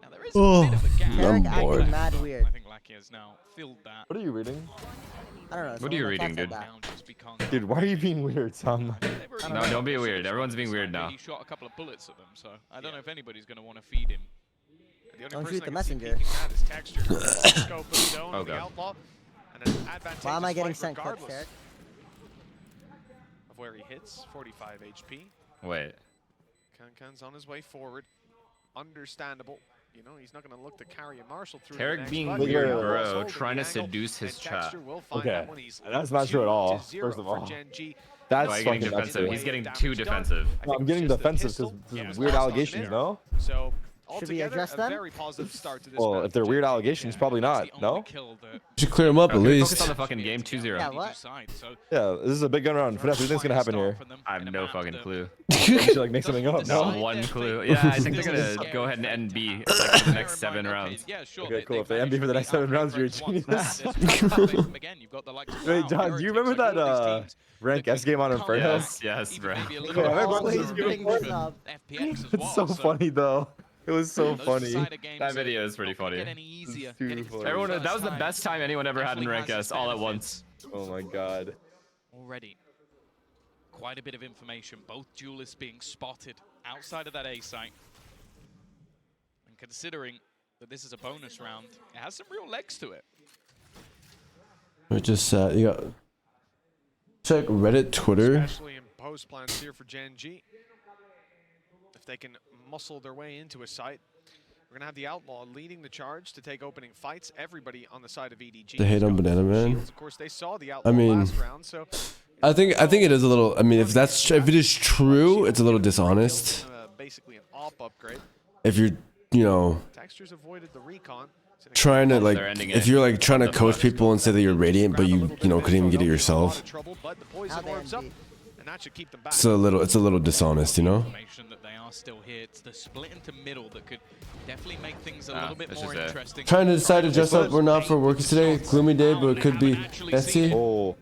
Now there is a bit of a gap. I'm acting bored. mad weird. I think Lack has now filled that. What are you reading? I don't know. What are you reading, dude? Now just become Dude, why are you being weird, Tom? No, don't be weird. Everyone's being weird now. He shot a couple of bullets at them, so I don't know if anybody's going to want to feed him. The only Don't person shoot the I can see messenger. peeking that is Texture. Scope of the zone Oh, of the God. outlaw. And an advantageous Why am I getting fight sent clips, regardless Derek? of where he hits. 45 HP. Wait. Kankan's on his way forward. Understandable. You know, he's not going to look to carry a Marshall through. Tarek being but weird, Hero's bro, holding trying the to angle, seduce his and chat. Texture will find Okay. that when he's That's not true at all, 2-0 first of for all. Gen G. That's Why are you fucking getting nuts, defensive? dude. He's getting Damage too done. defensive. I No, think I'm getting just the defensive pistol, because yeah, weird lost on allegations, mid. no? So Should we altogether, address a them? very positive start to this Well, match. if they're weird allegations, probably not, no? Should clear him up at Okay, least. focus on the fucking game 2-0. Yeah, what? Yeah, this is a big gun round. Finesse, what do you think's gonna happen here? I have no fucking clue. You should like make something up, Not no? one clue. Yeah, I think they're gonna go ahead and end B like, for the next 7 rounds. Yeah, sure. Okay, cool. If they MB for the next 7 rounds, you're a genius. Wait, John, do you remember that rank S game on Inferno? Yes, bro. Yeah, I remember this game before. It's so funny though. It was so funny. That video is pretty funny. It's too funny. Everyone, that was the best time anyone ever had in rank S all at once. Oh my god. Already. quite a bit of information. Both duelists being spotted outside of that A site. And considering that this is a bonus round, it has some real legs to it. We just you got check Reddit, Twitter. Especially in post plans here for Gen G. If they can muscle their way into a site, we're gonna have the Outlaw leading the charge to take opening fights. Everybody on the side of EDG. The hate on Banana Man. Of course, they saw the Outlaw I mean, last round, so I think it is a little. I mean, if it is true, it's a little dishonest. basically an op upgrade. If you're, you know, Textures avoided the recon. trying to like, if you're like trying to coach people and say that you're radiant, but you know couldn't even get it yourself. But the poison orbs up, and that should keep them back. It's a little dishonest, you know. That they are still here. It's the split into middle that could definitely make things a little bit more interesting. Trying to decide to dress up or not for work today. Gloomy day, but it could be messy. Oh,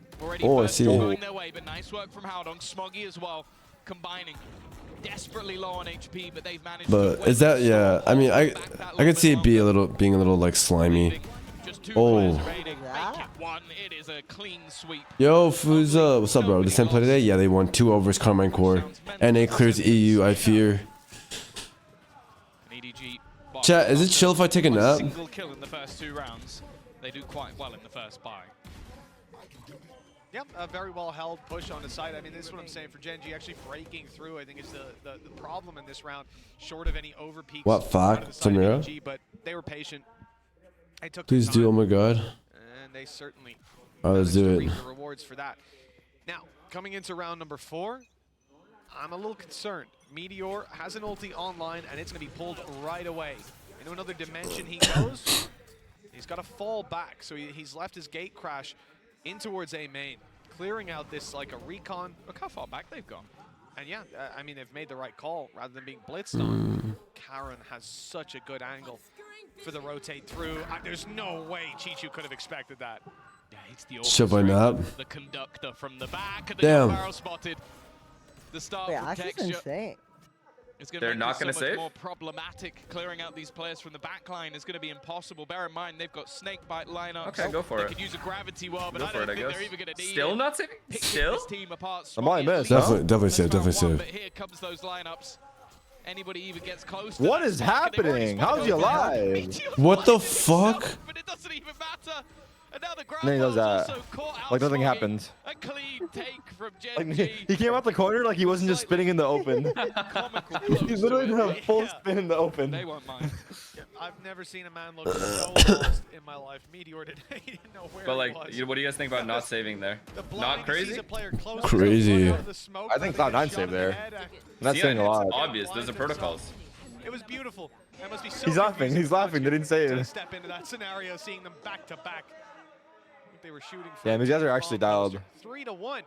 I see. Going their way, but nice work from Howdong. Smoggy as well, combining. Desperately low on HP, but they've managed. But is that, yeah? I mean, I could see it being a little like slimy. Oh. It is a clean sweep. Yo, Fuza, what's up, bro? The SEN play today? Yeah, they won 2 overs, Carmine Core. NA clears EU, I fear. Chat, is it chill if I take a nap? Single kill in the first 2 rounds. They do quite well in the first buy. Yep, a very well held push on the side. I mean, this is what I'm saying for Gen G actually breaking through. I think is the problem in this round, short of any overpeaks. What fuck, Samira? But they were patient. They took Please do. Oh my god. And they certainly. Let's do it. Reap the rewards for that. Now, coming into round number 4, I'm a little concerned. Meteor has an ulti online, and it's going to be pulled right away. Into another dimension he goes. He's got to fall back, so he's left his gate crash in towards A main, clearing out this like a recon. Look how far back they've gone. And yeah, I mean, they've made the right call rather than being blitzed on. Karen has such a good angle for the rotate through. There's no way Chichu could have expected that. Yeah, it's the Should I nap? The conductor from the back. And damn. The barrel spotted. The start from Texture. Insane. It's going to make it so much more problematic. Clearing out these players from the back line is going to be impossible. Bear in mind, they've got Snakebite lineups. Okay, go for it. They could use a gravity well, but I don't think they're even going to need Still it. not saving? Still? This team apart. I might miss. Definitely save. But here comes those lineups. Anybody even gets close to What is happening? How's he alive? What the fuck? But it doesn't even matter. And now the And then he does that. Like nothing happened. A clean take from Like, Gen G. he came out the corner like he wasn't just spinning in the open. He literally did a full spin in the open. They won't mind. I've never seen a man look so lost in my life. Meteor did. He didn't know where But like, he was. what do you guys think about not saving there? Not crazy? Crazy. I think Cloud9 saved there. I'm not saying a lot. It's obvious. Those are protocols. It was beautiful. That must be so He's laughing. He's laughing. They didn't say to it. step into that scenario, seeing them back to back. They were shooting for Yeah, these guys are actually dialed. 3-1.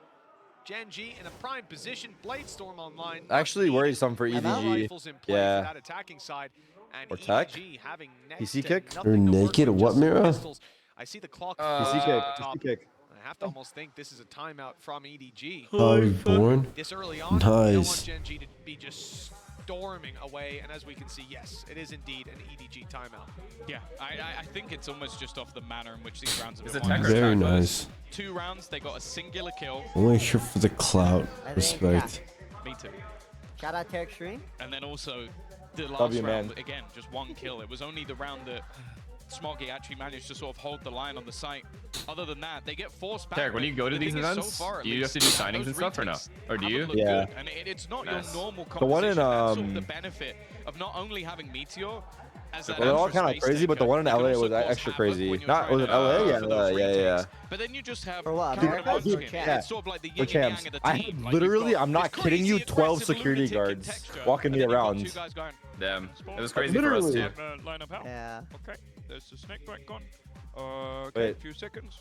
Gen G in a prime position. Bladestorm online. Actually worrisome for EDG. Yeah. That attacking side. And Or tech. EDG having PC kick. You're naked. What, Mira? I see the clock. PC kick. PC kick. I have to almost think this is a timeout from EDG. Oh, he's born. This early on, you don't want Nice. Gen G to be just storming away, and as we can see, yes, it is indeed an EDG timeout. Yeah, I think it's almost just off the manner in which these rounds have It's been won. Very nice. 2 rounds, they got a singular kill. Only here for the clout. Respect. Me too. Shout out to Extreme. And then also the last W, round, man. again, just 1 kill. It was only the round that Smoggy actually managed to sort of hold the line on the site. Other than that, they get forced back. Derek, when you go to The these thing is, events, so far, at do you have least, to do signings those and stuff or no? retakes Or do haven't you? looked Yeah. good. And it's not Nice. your normal The one in, composition. That's sort of the benefit of not only having Meteor as that Well, they're all extra kind of space crazy, but the taker, one in they can LA also was cause extra havoc crazy. when you're Not trying was it to LA? for Yeah, those yeah. retakes. But then you just have For what, kind of America? one For skin. champs. It's sort of like the For yin and yang champs. of the I team. had Like, literally, you've got I'm not this kidding you, crazy 12 aggressive security lunatic in guards Texture, walking and me then you've got around. 2 guys going, Damn. It was crazy for us Literally. too. line up out. Yeah. Okay, there's the snake back gone. Okay, Wait. a few seconds.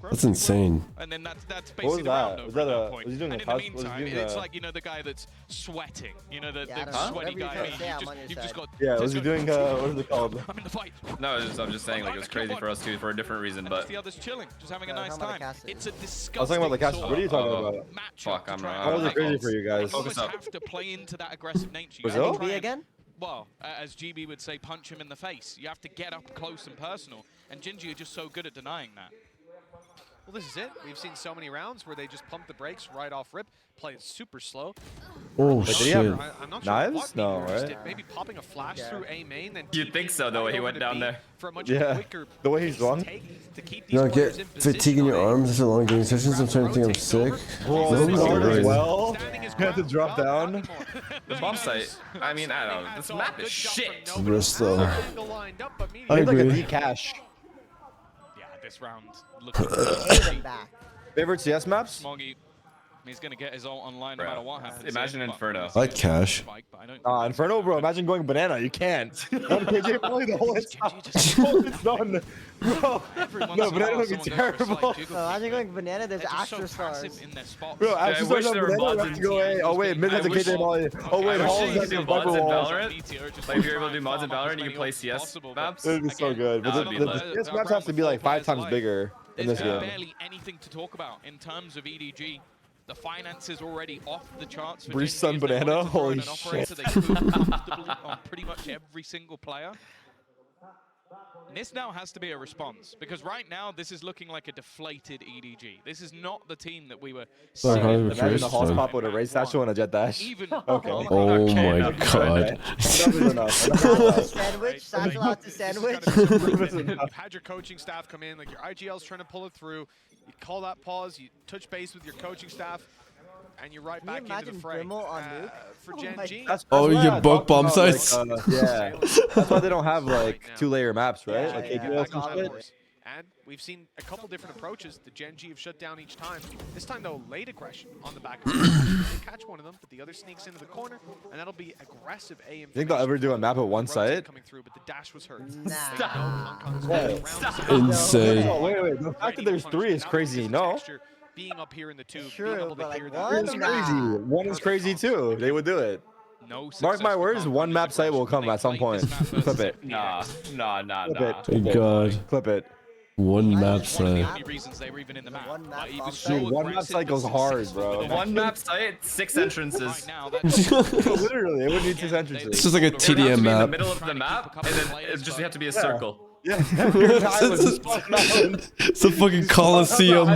That's insane. And then that's basically What was the round that? over Was that at that a? point. Was he doing And a in the house? Was he meantime, doing it's a? like, you know, the guy that's sweating. You know, the Yeah, I don't know. sweaty Whatever you guy. guys I mean, say, I'm on your you've just side. got. Yeah, was just he got- doing? What is it called? I'm in the fight. No, I'm just saying like it was crazy for us too for a different reason, And but just the others chilling, just having a No, nice how about the time. Cassidy? It's a I was disgusting. talking about the cast. sort What are you of talking about? matchup fuck, to I'm try and How was it break. crazy for you guys? You Focus almost up. have to play into that aggressive nature. You Brazil? have to try B and- again? Well, as GB would say, punch him in the face. You have to get up close and personal. And Gingy are just so good at denying that. Well, this is it. We've seen so many rounds where they just pump the brakes right off rip, play it super slow. Oh Wait, shit! I'm not sure Knives? what No, Meteor just right? did. Maybe popping a flash through A main, then You'd think so, the way he went down there. for a much Yeah, quicker the way he's swung. to keep You these don't get players in position fatigue in your on A. arms after long gaming sessions. I'm starting to think I'm sick. Whoa, No, this not hard as really. well. You have to drop down. The bomb site. I mean, I don't know. This map is shit. Wrist though. I I need like a agree. D-cash. Yeah, this round looking Favorite CS maps? Smoggy. He's gonna get his ult online no matter what happens. Imagine Inferno. I like cash. Inferno, bro. Imagine going banana. You can't. One KJ play the whole time. It's done. Bro. No, banana would be terrible. Imagine going banana, there's Astro Stars. Bro, I Astro wish Stars there were on banana, VODs we have to go A. Oh, wait, mid has a wish- KJ volley. Oh, wait, I wish Hall's you has could a do bubble mods in wall. Valorant. Like if you're able to do mods in Valorant, you can play CS maps. It would be so good. But That'd be the lit. CS maps have to be like 5 times bigger in this There's game. barely anything to talk about in terms of EDG. The finances already off the charts for Breeze Gen Sun G as they Banana? wanted to throw in Holy an operator. shit. They could move comfortably on pretty much every single player. And this now has to be a response, because right now this is looking like a deflated EDG. This is not the team that we were Sorry, seeing. how Imagine the first Hall's time. pop with a race satchel and a jet dash. Even Okay. Oh my enough. god. Enough is enough. Sandwich, satchel out to sandwich. You've had your coaching staff come in, like your IGL's trying to pull it through. You call that pause, you touch base with your coaching staff, and you're right back into the fray. For Gen G. Oh, you why get I book talked bomb about, sites? Yeah. That's why they don't have like 2-layer maps, right? Yeah, Like yeah. KPLs and shit. And we've seen a couple different approaches. The Gen G have shut down each time. This time, though, late aggression on the back of the They catch one of them, but the other sneaks into the corner, and that'll be aggressive A. You think they'll ever do a map at one site? Coming through, but the dash was hurt. Insane. Oh, wait. The fact that there's 3 is crazy. No. Being up here in the tube, Sure, being able to but, hear like, that. It's crazy. 1 is crazy too. They would do it. No Mark my words, 1 map site will come at some point. Clip it. Nah. Clip it. Thank God. Clip it. One map One of the site. only reasons they were even in the map. One map He bomb was site. Dude, 1 map aggressive, site goes but hard, 6 bro. One map site, 6 entrances. Right now, that's Literally, it would need 6 It's entrances. just like a It would have to TDM be in the map. middle of the map, and then it just have to be a circle. Yeah. It's a fucking coliseum.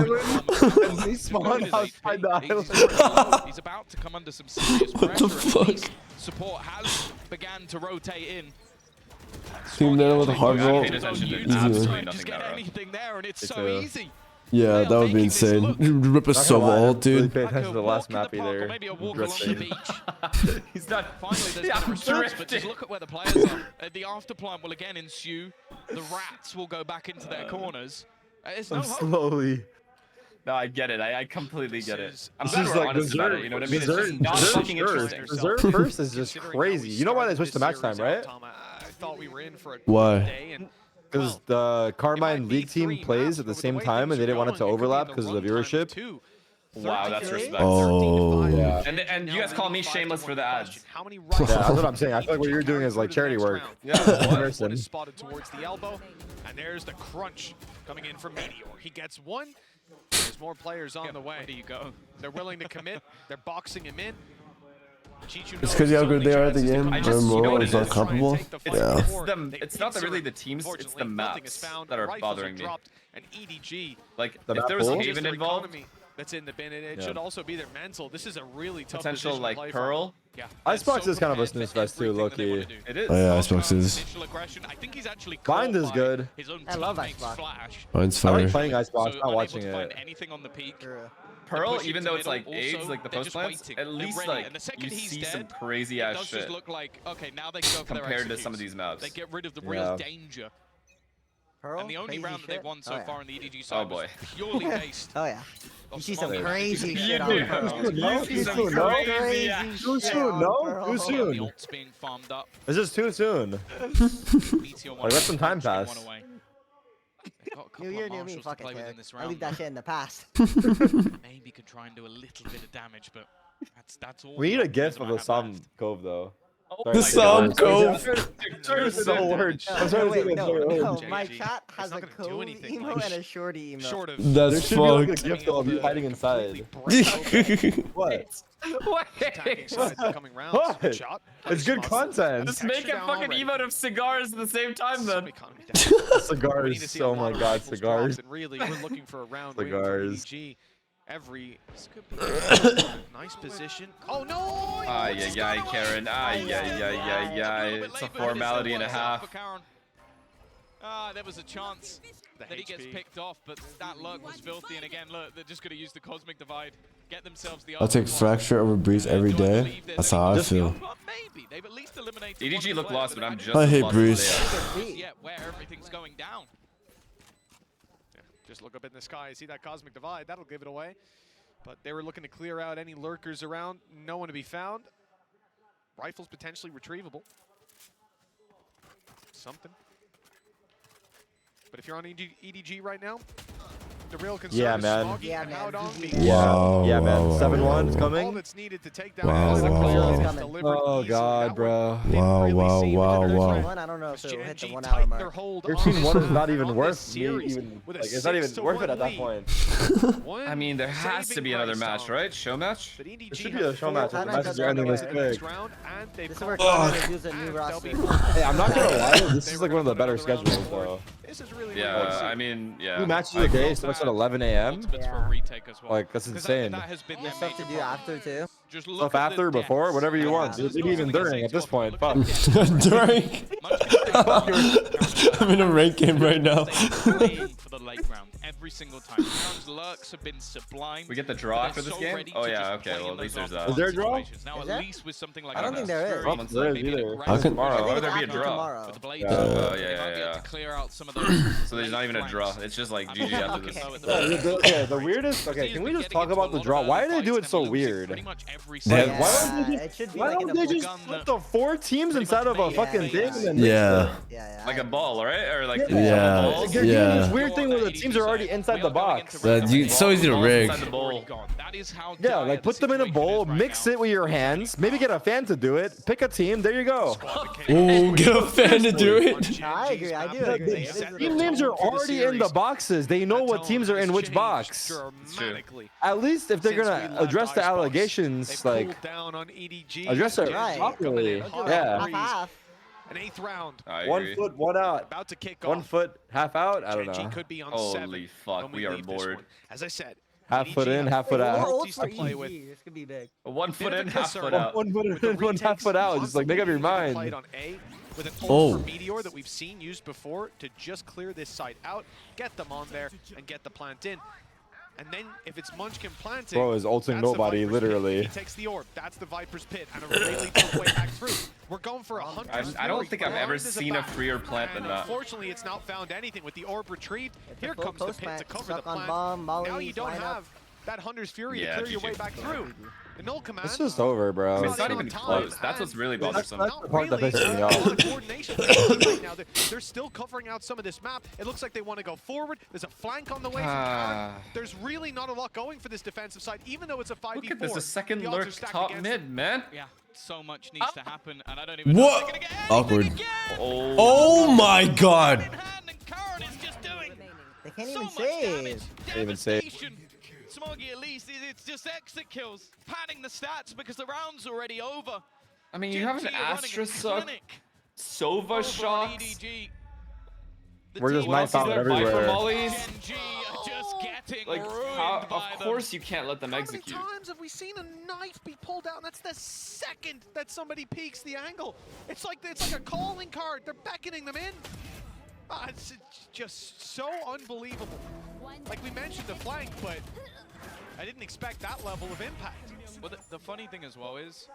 They spawn outside the island. He's about to come under some serious What the pressure. and fuck? Support has began to rotate in. Team Nano with a hard roll. paid attention to Easy absolutely win. nothing Just get that round. anything there, and it's It's so a- easy. Yeah, that would be insane. Rip a Sova ult, Really dude. pay Like attention a to the last walk in map the park, or either. maybe a walk along the Drifting. beach. He's not. Finally, there's Yeah, been a I'm response, but just drifting. look at where the players are. The afterplan will again ensue. The rats will go back into their corners. There's no I'm hope. slowly. No, I get it. I completely get it. I'm This glad is we're like honest about it. You know what I mean? It's just not fucking interesting. Reserve first is just crazy. You know why they switched to match time, right? I thought we were in for a Why? day, and Because the Carmine League team plays at the same time, and they didn't want it to overlap because of the viewership. Wow, that's respect. Oh. Yeah. And you guys call me shameless for the ads. How many Yeah, that's what I'm saying. I feel like what you're doing is like charity work. One Person. is spotted towards the elbow, and there's the crunch coming in from Meteor. He gets one. There's more players on the way. Where do you go? They're willing to commit. They're boxing him in. It's because how good they are at the game. I just- you know what It's it not is? comparable. Yeah. It's not really the teams, it's the maps that are bothering me. And EDG, Like, The if map there was pool? Haven involved, that's in the bin, and it Yeah. should also be their mental. This is a really tough potential position to like play Pearl. from. Yeah. Icebox So is kind of a prepared snooze for fest too, everything low that they wanna key. do. It is. Oh yeah, Icebox is. Initial aggression. I think he's actually Bind caught is by good. his own I love teammate's Icebox. flash. Mine's I like fire. playing Icebox, So not unable watching to find it. anything on the peak. Pearl, pushing even to though it's middle, like AIDS, also, like the they're post just plants, waiting. at They're least ready, like and the second you he's see some dead, crazy it ass does shit just look like, okay, now they go for their compared to some of executes. these maps. They get rid of the real Yeah. danger. Pearl, And the only crazy round that they've shit. won so Oh, yeah. far in the EDG side Oh boy. was purely based. Oh yeah. You see some Smoggy. crazy Yeah, shit on dude. Pearl. Too soon, no? see Too some soon, no? crazy Too shit soon, on no? Pearl. Too The soon. ult's being farmed up. It's just too soon. Meteor Like, let some time pass. one away. They've got a couple New of year, new me. marshals to Fuck play it, with in Derek. this I leave round. that shit in the past. Maybe could try and do a little bit of damage, but that's all. We need the a gift optimism of I the have Sovereign left. Cove though. The Psalm Cove. The whole word. No, my chat has a Cove emo and a shorty emo. Short of That's There should be like a fucked. gift of you hiding inside. What? attacking side coming round. What? Good shot. It's good content. Just make a fucking emote of cigars at the same time then. Cigars. Oh my god, cigars. And really, we're looking for a round Cigars. EDG. This could be a nice position. Oh no! Ay, ay, ay, Karen. Ay, ay, ay, ay, ay. It's a formality and a half. There was a chance that he gets picked off, but that luck was filthy. And again, look, they're just going to use the Cosmic Divide, get themselves the. I'll take Fracture over Breeze every day. That's how I feel. EDG look lost, but I'm just. I hate lost Breeze. as they are. Yeah, where everything's going down. Just look up in the sky, see that Cosmic Divide, that'll give it away. But they were looking to clear out any lurkers around, no one to be found. Rifles potentially retrievable. Something. But if you're on EDG right now, the real concern is Smoggy and Howdong being Wow. Yeah, man. Wow, 7-1 is all coming. that's needed to take down Wow, the wow. Oh god, bro. Wow, wow, wow, wow. I don't know if it'll hit the 1 hour tighten mark. their hold 13-1 on is not even on worth this me series even. with a Like, it's not even 6-1 worth it at that lead. point. I mean, there has to be another match, right? Show match? But EDG There should be a show match. I The don't matches know are ending this if quick. This is where Conrad use a new roster. Hey, I'm not gonna lie. This is like one of the better schedules, though. This is really Yeah, I mean, yeah. 2 matches a day, starts at 11 a.m. Like, that's insane. There's stuff to do after too. Stuff after, before, whatever you want. Maybe even during at this point. Fuck. During. I'm in a rank game right now. For the late round every single time. Round's lurks have been sublime. We get the draw after this game? Oh yeah, okay. Well, at least there's that. Is there a draw? Now Is at least with something like I don't think there is. Oh, there is either. How can- Tomorrow. Why would I think there be a after draw? tomorrow. With the blade. Oh, yeah. To clear out some of those. So there's not even a draw. It's just like GG after this. Okay, the weirdest. Okay, can we just talk about the draw? Why do they do it so weird? Pretty much every Yeah. single Why don't they It just, should be why like in don't a they book. just put the 4 teams inside of a fucking thing? And then Yeah. Like a ball, right? Or like Yeah. balls? You're doing Yeah. this weird thing where the teams are already inside the box. It's so easy to rig. Inside the bowl. Yeah, like put them in a bowl, mix it with your hands, maybe get a fan to do it, pick a team, there you go. Ooh, get a fan to do it. I agree. I do agree. It is a Team little- names are already in the boxes. They know what teams are in which box. At least if they're gonna address the allegations, like address it Right. properly. Yeah. Half. An 8th round. I 1 agree. foot, 1 out. About to kick 1 off. foot, half out. I don't Genji know. could be on Holy 7 fuck, when we are leave this bored. one. As I said, Half foot in, half foot More out. ults for to play with. EG. This could be big. 1 foot in, Bit of a half concern. foot out. 1 foot With the in, 1 half retakes foot out. Just like make up your constantly mind. played on A with an ult Oh. for Meteor that we've seen used before to just clear this site out, get them on there, and get the plant in. And then if it's Munchkin planting, Bro is ulting that's nobody, the Viper's literally. Pit. He takes the orb. That's the Viper's Pit, and a really tough way back through. We're going for a Hunter's I don't Fury. think I've ever Blind as a seen a bat. freer plant than And that. unfortunately, it's not found anything with the orb retrieved. It's a Here full comes the post pit to match. cover Stuck the on plant. bomb, Now you mollies, don't line up. have that Hunter's Fury Yeah, to clear your GG. way back through. The null command. It's just over, bro. I mean, it's not on even time, close. That's what's and really there's bothersome. That's not the part that really pisses me a off. lot of coordination for the team right now. They're still covering out some of this map. It looks like they want to go forward. There's a flank on the way from Karen. There's really not a lot going for this defensive side, even though it's a 5v4. Look at this, a second The odds are lurk stacked top against mid, them. man. Yeah, so much needs to happen, and I don't even know if they're What? gonna get Awkward. anything again. Oh my god. Hand and Karen is just doing They can't so even much save. damage. Can't even save. Devastation. Smoggy at least, it's just exit kills, padding the stats because the round's already over. I mean, you have an Genji are running a Astra suck, clinic Sova over shocks. on EDG. The We're just team knife out is there. everywhere. Viper mollies. Genji are just getting Like, ruined how, by of them. course you can't let them execute. How many times have we seen a knife be pulled out? And that's the second that somebody peeks the angle. It's like a calling card. They're beckoning them in. It's just so unbelievable. Like we mentioned the flank, but I didn't expect that level of impact. Well, the funny thing as well is,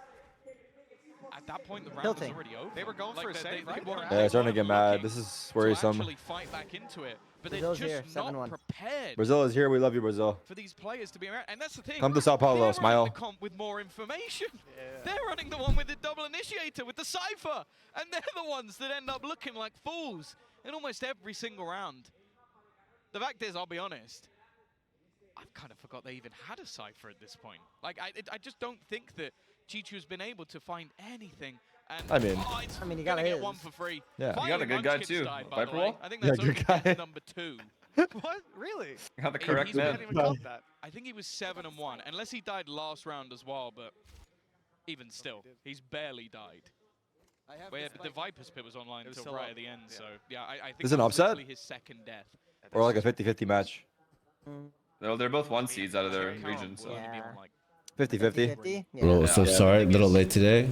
at that point, the round Tilting. was already over. They were going for a save, right? weren't- Yeah, it's starting to weren't get mad. looking This is to worrisome. actually fight back into it, but Brazil's they're here, just not 7-1. prepared Brazil is here. We love you, Brazil. for these players to be around. And that's the thing. Come to Sao Paulo, They're running smile. the comp with more information. They're running the one with the double initiator, with the cipher, and they're the ones that end up looking like fools in almost every single round. The fact is, I'll be honest, I've kind of forgot they even had a cipher at this point. Like, I just don't think that Chichu's been able to find anything And, I mean, you got get one for free. Yeah. You got a good guy too. Viper Wall? I think Yeah, that's good only guy. number 2. What? Really? You got the correct He's man. not even got that. I think he was 7-1, unless he died last round as well. But even still, he's barely died. But yeah, the Viper's pit was online until right at the end. So yeah, I think Is it an that was upset? literally his second death. Or like a 50-50 match. They're both 1 seeds out of their region. So. 50-50. Oh, so sorry, a little late today.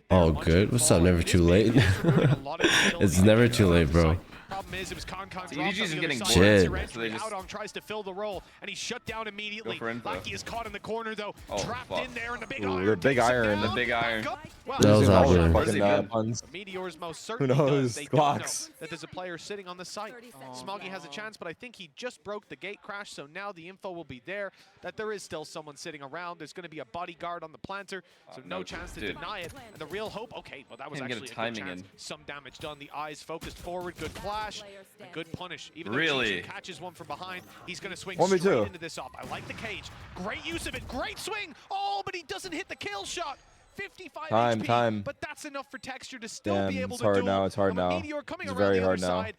Oh, good. What's up? Never too late. It's never too late, bro. Problem is, it was Con EDG isn't getting shit. So they just Outdong tries to fill the role, and he's shut down immediately. Go for info. Lackey is caught in the corner though, trapped in there, and the big Ooh, iron. the big iron. The big iron. Well, That was happening. Fucking puns. Meteors most Who certainly knows? does. They don't know Glocks. that there's a player sitting on the site. Smoggy has a chance, but I think he just broke the gate crash, so now the info will be there that there is still someone sitting around. There's going to be a bodyguard on the planter, so no chance to deny it. And the real hope, okay, well that was Can't get actually a a good timing chance. in. Some damage done. The eyes focused forward, good flash, and good punish. Even Really? though Chichu catches one from behind, he's going to swing 1v2. straight into this op. I like the cage. Great use of it. Great swing. Oh, but he doesn't hit the kill shot. 55 HP, Time. but that's enough for Texture to still Damn, be able it's to hard do now. it. It's hard But now. Meteor coming It's around very the hard other now. side.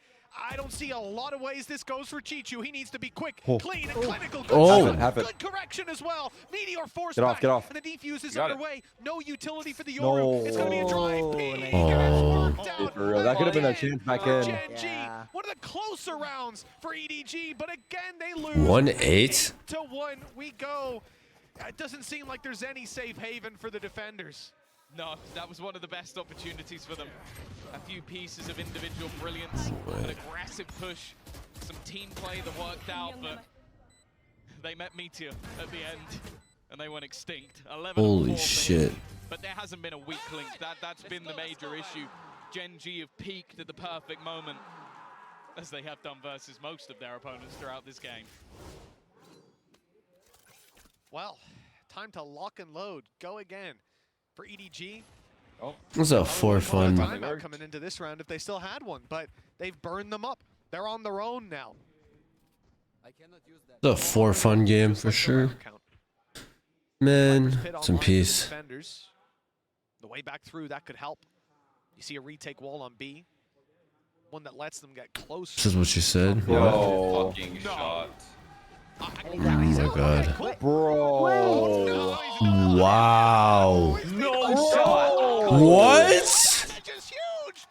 I don't see a lot of ways this goes for Chichu. He needs to be quick, Oh. clean, and clinical. Good, Oh. Have it. good correction as well. Meteor forced Get off, back, get off. and the defuse is Got it. underway. No utility for the No. Yoru. It's going to be a drive. Oh. For real, that could have been a chance back in. Gen G, one of the closer rounds for EDG, but again they lose. 1-8. 8-1 we go. It doesn't seem like there's any safe haven for the defenders. No, that was one of the best opportunities for them. A few pieces of individual brilliance, an aggressive push, some team play that worked out, but they met Meteor at the end, and they went extinct. 11 Holy shit. But there hasn't been a weak link. That's been the major issue. Gen G have peaked at the perfect moment, as they have done versus most of their opponents throughout this game. Well, time to lock and load. Go again. For EDG, What's up, for fun? timeout coming into this round if they still had one, but they've burned them up. They're on their own now. It's a for fun game for sure. Man, some peace. Defenders. The way back through, that could help. You see a retake wall on B. One that lets them get close. This is what you said. Bro. Fucking shot. Oh my god. Bro. Wow. No shot. What? That's just huge.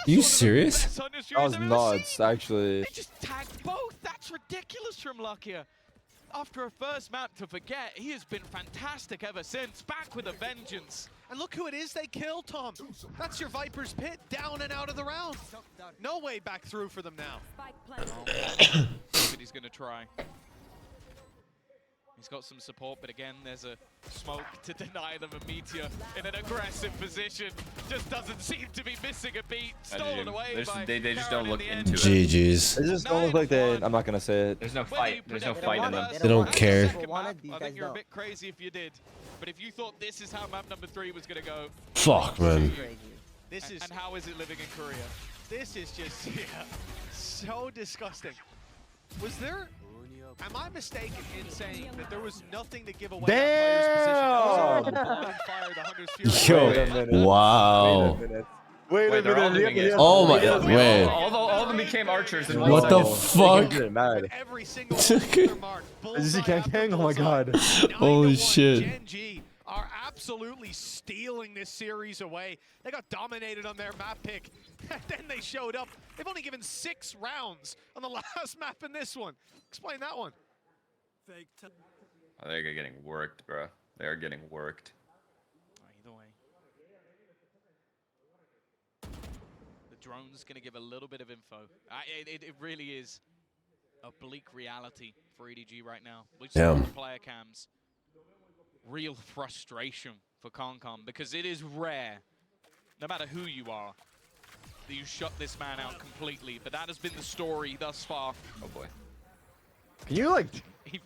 You serious? That That was nuts, actually. They just tagged both. That's ridiculous from Luckier. After a first map to forget, he has been fantastic ever since. Back with a vengeance. And look who it is they killed, Tom. That's your Viper's pit, down and out of the round. No way back through for them now. But he's going to try. He's got some support, but again, there's a smoke to deny them a Meteor in an aggressive position. Just doesn't seem to be missing a beat. Stolen away by They just Karen don't look in the end. into it. GG's. It just don't look like they. I'm not gonna say it. There's no fight. There's no fight in them. They don't care. Second map, I think you're a bit crazy if you did. But if you thought this is how map number 3 was going to go, Fuck, man. This is and how is it living in Korea? this is just so disgusting. Was there? Am I mistaken in saying that there was nothing to give away? Damn! That player's position? Fire the Hunter's Fury. Yo, Wait a minute. wow. Wait a they're all minute. doing it. Oh my god, wait. All of them became archers in 1 What the second. fuck? Mad. Every single one mark. Is this Kang Kang? Oh my god. Holy shit. Gen G are absolutely stealing this series away. They got dominated on their map pick, and then they showed up. They've only given 6 rounds on the last map in this one. Explain that one. Oh, they're getting worked, bro. They're getting worked. Either way. The drone's going to give a little bit of info. It really is a bleak reality for EDG right now. We just Damn. the player cams. Real frustration for Concom because it is rare, no matter who you are, that you shut this man out completely. But that has been the story thus far. Oh boy. Can you like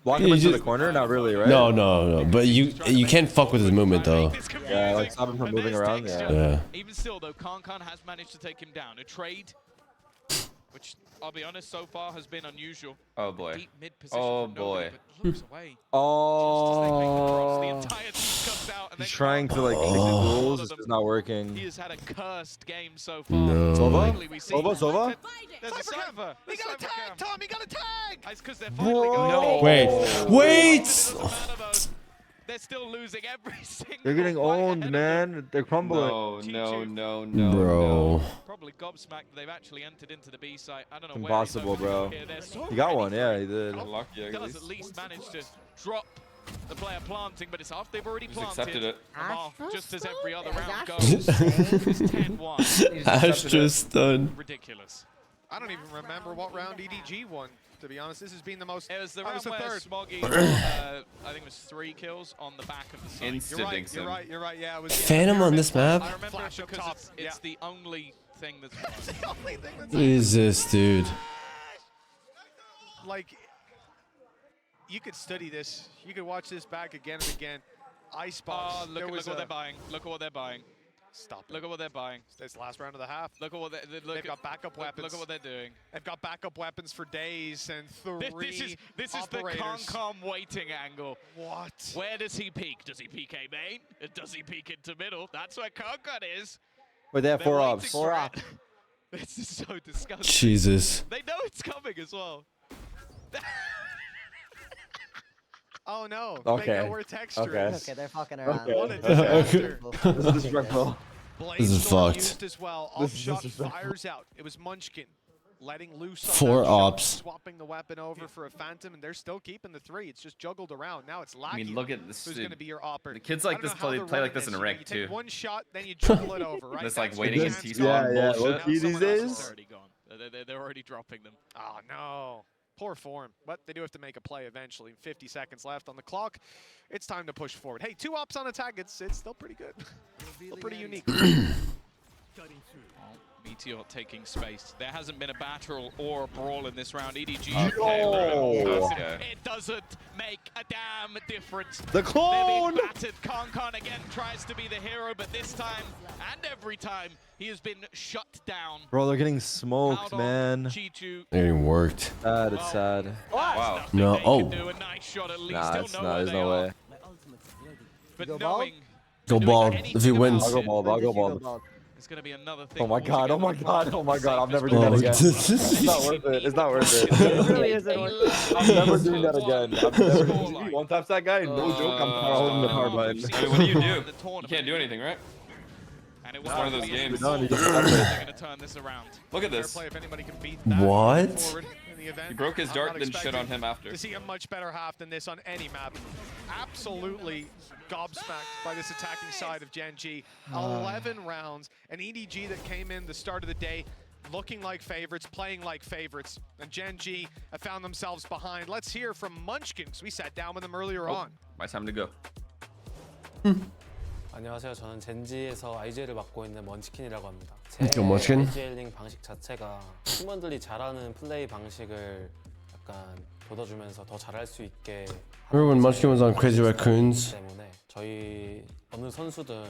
block Yeah, him you into the just- corner? Not really, right? No. But you can't fuck with his movement though. Yeah, like stop him from moving around. Yeah. Yeah. Even still, though, Concon has managed to take him down. A trade which I'll be honest, so far has been unusual. Oh boy. Deep mid position Oh from nobody, boy. but looks away. Oh. The entire team comes out and He's then trying to like make the duels. It's not working. he has had a cursed game so far. No. Sova? There's a cypher. He got a tag, Tom. He got a tag. It's because they're finally going. No. Wait. They're still losing every single. They're getting owned, man. They're crumbling. No. Bro. Probably gobsmacked. They've actually entered into the B site. I don't know Impossible, bro. He got one. Yeah, he did. Lucky, I Does guess. at least manage to drop the player planting, but it's after they've already He's planted. accepted it. Just as every other round goes. It's 10-1. Astra stun. Ridiculous. I don't even remember what round EDG won. To be honest, this has been the most. It was the oh, round the where third. Smoggy, I think it was 3 kills on the back of the site. Instant You're right. Yeah, it was Phantom on this map? I remember Flash it up because top. it's the only thing that's the only thing that's Jesus, dude. like. You could study this. You could watch this back again and again. Icebox. Oh, look what they're buying. Look at what they're buying. Stop it. Look at what they're buying. It's last round of the half. Look at what They've got backup weapons. Look at what they're doing. They've got backup weapons for days and three This is the Concom waiting angle. What? Where does he peek? Does he peek A main? Does he peek into middle? That's where Concom is. But they have 4 ops. 4 ops. This is so disgusting. Jesus. They know it's coming as well. Oh no. Okay. They know where texture Okay. is. Okay, they're fucking around. What a disaster. This is disrespectful. This is Blazestorm fucked. used as well. This is Upshot disrespectful. fires out. It was Munchkin letting loose on 4 that shot, ops. swapping the weapon over for a Phantom, and they're still keeping the 3. It's just juggled around. Now it's I Lackey. mean, look at this. Who's dude. going to be your opper? The kids I like don't this know how they're play like running this in a You know, rank you take too. one shot, then you juggle it over, right? Just like That's waiting where in the T chance spawn goes. Yeah, bullshit. low-key these Someone else is days. already gone. They're already dropping them. Oh no. Poor form, but they do have to make a play eventually. 50 seconds left on the clock. It's time to push forward. Hey, 2 ops on attack. It's still pretty good. Still pretty unique. Meteor taking space. There hasn't been a battle or a brawl in this round. EDG. It doesn't make a damn difference. The clone! They're being battered. Concon again tries to be the hero, but this time and every time he has been shut down. Bro, they're getting smoked, man. Chichu. It worked. Sad, it's sad. Wow. No. They Oh. can do a nice shot at least. Nah, Still it's know not. where There's they no are. way. But Go knowing Go doing bald anything if he about wins. I'll go it, bald. I'll go bald. it's going to be another thing. Oh my god, oh my god, oh my god. I'm never Oh, doing that again. It's not worth it. It's not worth it. It really isn't worth I'm never doing that again. I'm never one taps that guy. No joke. I'm holding the power button. I mean, what do you do? You can't do anything, right? And it It's one of those games. Done. They're going to turn this around. Look at Fair this. play if anybody can beat that What? forward in the event. He broke his I'm dart, not then shit on expecting him after. To see a much better half than this on any map. Absolutely gobsmacked by this attacking side of Gen G. 11 rounds, an EDG that came in the start of the day looking like favorites, playing like favorites, and Gen G have found themselves behind. Let's hear from Munchkin, because we sat down with them earlier on. My time to go. 안녕하세요. 저는 젠지에서 IGL을 맡고 있는 먼치킨이라고 합니다. Okay, Munchkin. IGL링 방식 자체가 팀원들이 잘하는 플레이 방식을 약간 돋아주면서 더 잘할 수 있게 Remember when Munchkin was on Crazy Raccoons? 때문에 저희 어느 선수든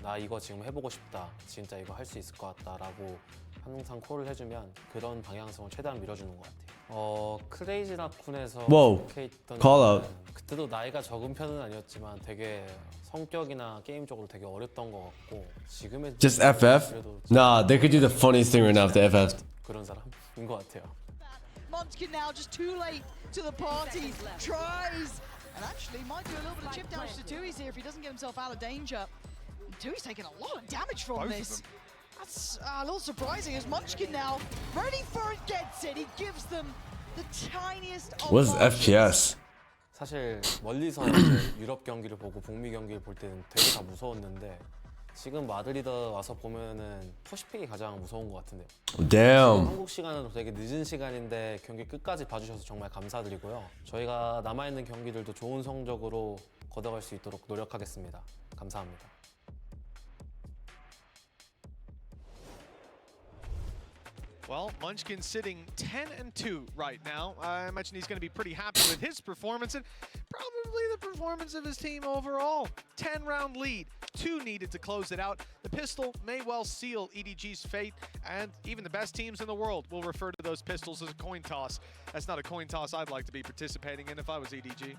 나 이거 지금 해보고 싶다, 진짜 이거 할 수 있을 것 같다라고 항상 콜을 해주면 그런 방향성을 최대한 밀어주는 것 같아요. 크레이지 라쿤에서 Whoa. 있던 Call out. 그때도 나이가 적은 편은 아니었지만 되게 성격이나 게임적으로 되게 어렸던 것 같고 지금의 Just FF? Nah, they could do the funniest thing right now if they FF. 그런 사람인 것 같아요. Munchkin now just too late to the party. Tries and actually might do a little bit of chip damage to Tui's here if he doesn't get himself out of danger. Tui's taking a lot of damage from this. That's a little surprising as Munchkin now ready for it, gets it. He gives them the tiniest of What is margins. FPS? 사실 멀리서 이제 유럽 경기를 보고 북미 경기를 볼 때는 되게 다 무서웠는데 지금 마드리드 와서 보면은 퍼시픽이 가장 무서운 것 같은데요. Damn. 한국 시간은 되게 늦은 시간인데 경기 끝까지 봐주셔서 정말 감사드리고요. 저희가 남아있는 경기들도 좋은 성적으로 걷어갈 수 있도록 노력하겠습니다. 감사합니다. Well, Munchkin sitting 10-2 right now. I imagine he's going to be pretty happy with his performance and probably the performance of his team overall. 10-round lead, 2 needed to close it out. The pistol may well seal EDG's fate, and even the best teams in the world will refer to those pistols as a coin toss. That's not a coin toss I'd like to be participating in if I was EDG.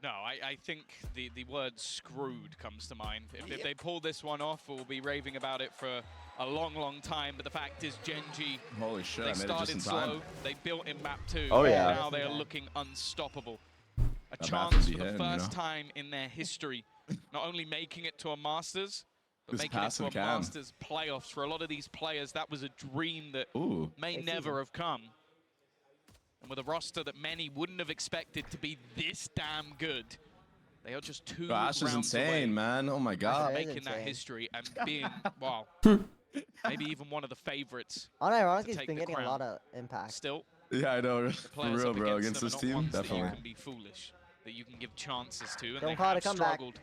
No, I think the word screwed comes to mind. If they pull this one off, we'll be raving about it for a long time. But the fact is, Gen.G, Holy shit, they I made it started just in time. slow, they built in map 2, Oh, and yeah. now they are looking unstoppable. A That chance map for would be the hidden, first you know? time in their history, not only making it to a Masters, but Who's making it to passing a Cam? Masters playoffs. For a lot of these players, that was a dream that Ooh. may never have come. And with a roster that many wouldn't have expected to be this damn good, they are just 2 Ash is rounds away insane, man. Oh my from god. making that history and being, wow, maybe even one of the favorites. Unironically, to he's take been the getting a crown. lot of impact. Still, Yeah, I know. the For players real, up bro. against Against them this are not team, ones that you definitely. can be foolish, that you can give chances to, and Don't they call it a have comeback. struggled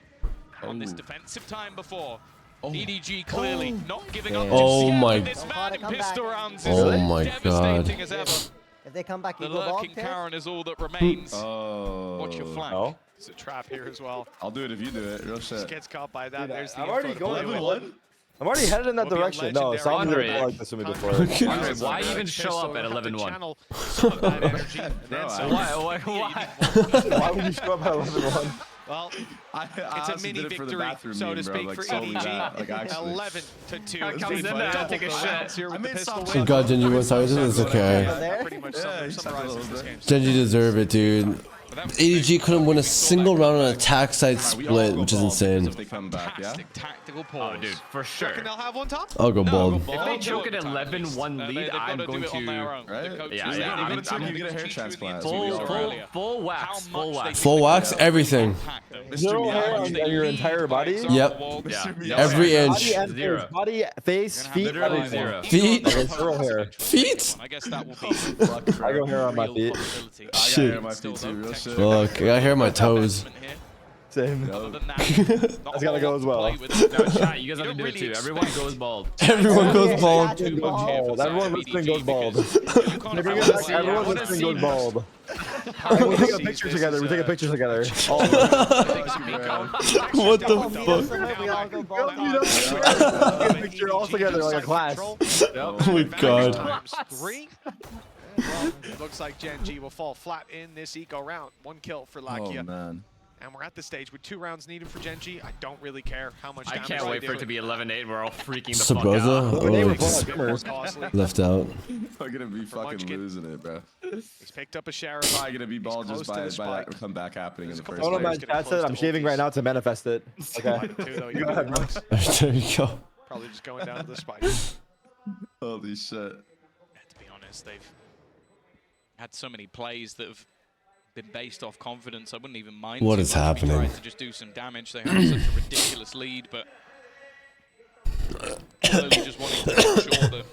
on this Oh. defensive time before. EDG clearly not giving Damn. up just Oh yet, my- but this man in pistol rounds is Oh my devastating God. as ever. If they come back, The you go bald, lurking Piss? Karen is all that remains. Oh. Watch your flank. No. It's a trap here as well. I'll do it if you do it. Real Just shit. gets caught by that. Dude, There's the I'm info already to going play to with. one. I'm already headed in that Will be a direction. No, legendary Simon didn't Andre. like this to me before. Andre, why even show up at 11-1? Why would you show up at 11-1? Well, it's a honestly mini did it for the victory, bathroom so meme, to bro. speak, Like, for solely EDG. that, like, actually. 11-2. Comes They in there, doubled take a the shit. rounds here with the pistol Oh win. god, Genji went sorry. This is okay. That pretty much Yeah, summarizes this game. Genji deserve it, dude. EDG couldn't win a single round on an attack side split, which is insane. If they come back, yeah? Tactical pause. Oh, dude, for sure. Reckon they'll have one top? I'll go bald. If they choke an 11-1 lead, I'm going to... Right? Yeah, I'm gonna get a hair transplant. Full wax. Full wax, everything. Zero hair on your entire body? Yep. Yeah. Every inch. Body and face. Body, face, feet, Literally everything. zero. Feet? Okay, zero hair. Feet? I guess that will be I go hair on my real feet. possibility. I got Shit. hair on my feet too, real shit. Look, I got hair on my toes. Same. Other than that, not That's gotta go as well. a whole lot to play with. No, chat, you guys have to don't do it really too. Everyone goes bald. Everyone goes bald. Everyone goes bald. Everyone listening goes bald. Everyone Everyone listening goes bald. We take a picture together. We take a picture together. All of us. What the fuck? We all go bald. Take a picture all together like a class. Oh my god. Times 3. Well, it looks like Gen.G will fall flat in this eco round. 1 kill for Oh, Lakia. man. And we're at the stage with 2 rounds needed for Gen.G. I don't really care how much I damage can't they wait do. for it to be 11-8. We're all freaking the fuck Sabrosa? out. They were Oh, both Bit more swimmers. costly. left out. We're gonna be fucking Munchkin. losing it, bro. He's picked up a sheriff. Probably gonna be bald close just to by the that spike. comeback happening in the first One of my place. chat said I'm shaving right now to manifest it. Okay. You go ahead, bro. There you go. Probably just going down to the spike. Holy shit. To be honest, they've had so many plays that have been based off confidence. I wouldn't even mind. What too is much if he happening? tried to just do some damage. They have such a ridiculous lead, but clearly just wanting to make sure that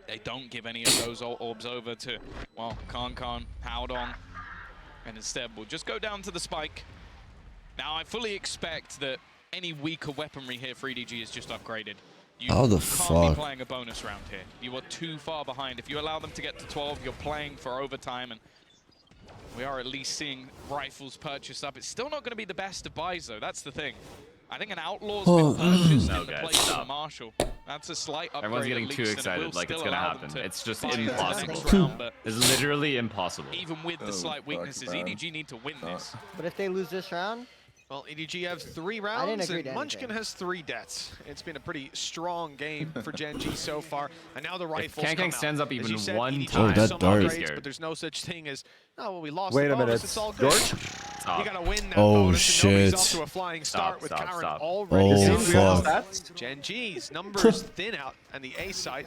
they don't give any of those orbs over to, well, Khan, Howdong, and instead we'll just go down to the spike. Now, I fully expect that any weaker weaponry here for EDG is just upgraded. You How the can't fuck? be playing a bonus round here. You are too far behind. If you allow them to get to 12, you're playing for overtime, and we are at least seeing rifles purchased up. It's still not going to be the best of buys, though. That's the thing. I think an Outlaw's been purchased in the place of a Marshal. That's a slight upgrade. Everyone's getting at too least, and it excited will like it's still gonna allow them happen. to It's just buy into the impossible. next round, but It's literally impossible. even with the slight weaknesses, man. EDG need to win this. But if they lose this round, Well, EDG have 3 didn't rounds, agree and to Munchkin anything. has 3 deaths. It's been a pretty strong game for Gen.G so far, and now the rifles Kang come out. stands up As even you said, one EDG time, has that some dart. upgrades, but there's no such thing as, oh, well, we lost Wait the a bonus, minute. it's all good. George? You gotta win that Oh, bonus, and nobody's shit. off to a flying start with Karen Stop. already Oh, down. fuck. Gen.G's numbers thin out, and the A site.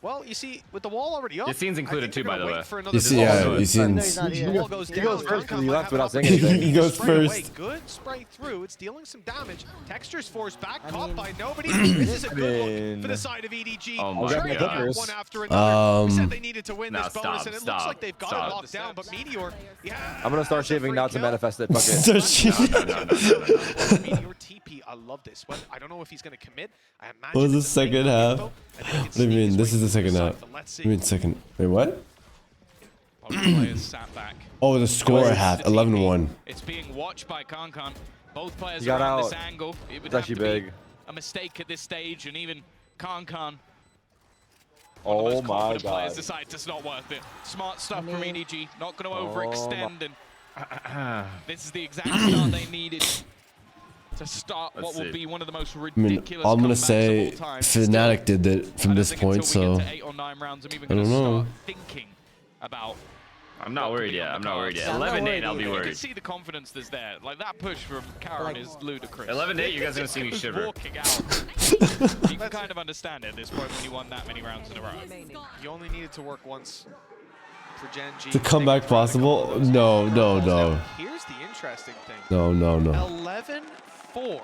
Well, you see, with the wall already up, This scene's included I think too, they're by gonna the wait way. for another You see, ball. yeah, you seen. No, he's not The here. wall goes He down. goes first 'cause he Khan left might have without an saying opportunity anything. He to goes spray away. first. Good spray through. It's dealing some damage. Textures forced back, I caught mean- by nobody. This is a good mean- look for the side of EDG. Oh my Trying to God. get one after another. They said they needed to win No, this bonus, and it looks like they've got it stop. locked down. But Meteor, yeah. I'm gonna start shaving now to manifest it. Fuck it. Start shaving. Meteor TP, I love this. But I don't know if he's going to commit. I imagine What was the it's a big second half? info. I think What it's do you sneak mean? his This way is the through second side, half. but let's see. You mean second? Wait, what? A lot of players sat back. Oh, the score at half, 11-1. It's being watched by Khan. Both players He got are on out. this angle. It would It's have actually to big. be a mistake at this stage, and even Khan. Oh my Players god. decide it's not worth it. Smart stuff I from mean- EDG. Not going to Oh overextend, and this is the exact start they needed to start Let's what will see. be one of the most I mean, ridiculous all I'm gonna comebacks say, of all time. Fnatic did it from this point, Until we so get to 8 or 9 rounds, I'm even I don't going to know. start thinking about. I'm not worried yet. I'm not worried yet. 11-8, I'll be You can worried. see the confidence that's there. Like that push from Karen is ludicrous. 11-8, you guys are gonna see me Just shiver. Walking out. You can kind of understand it at this point when you won that many rounds in a row. You only needed to work once for Gen G. to come back possible? No. Here's the interesting thing. No. 11-4.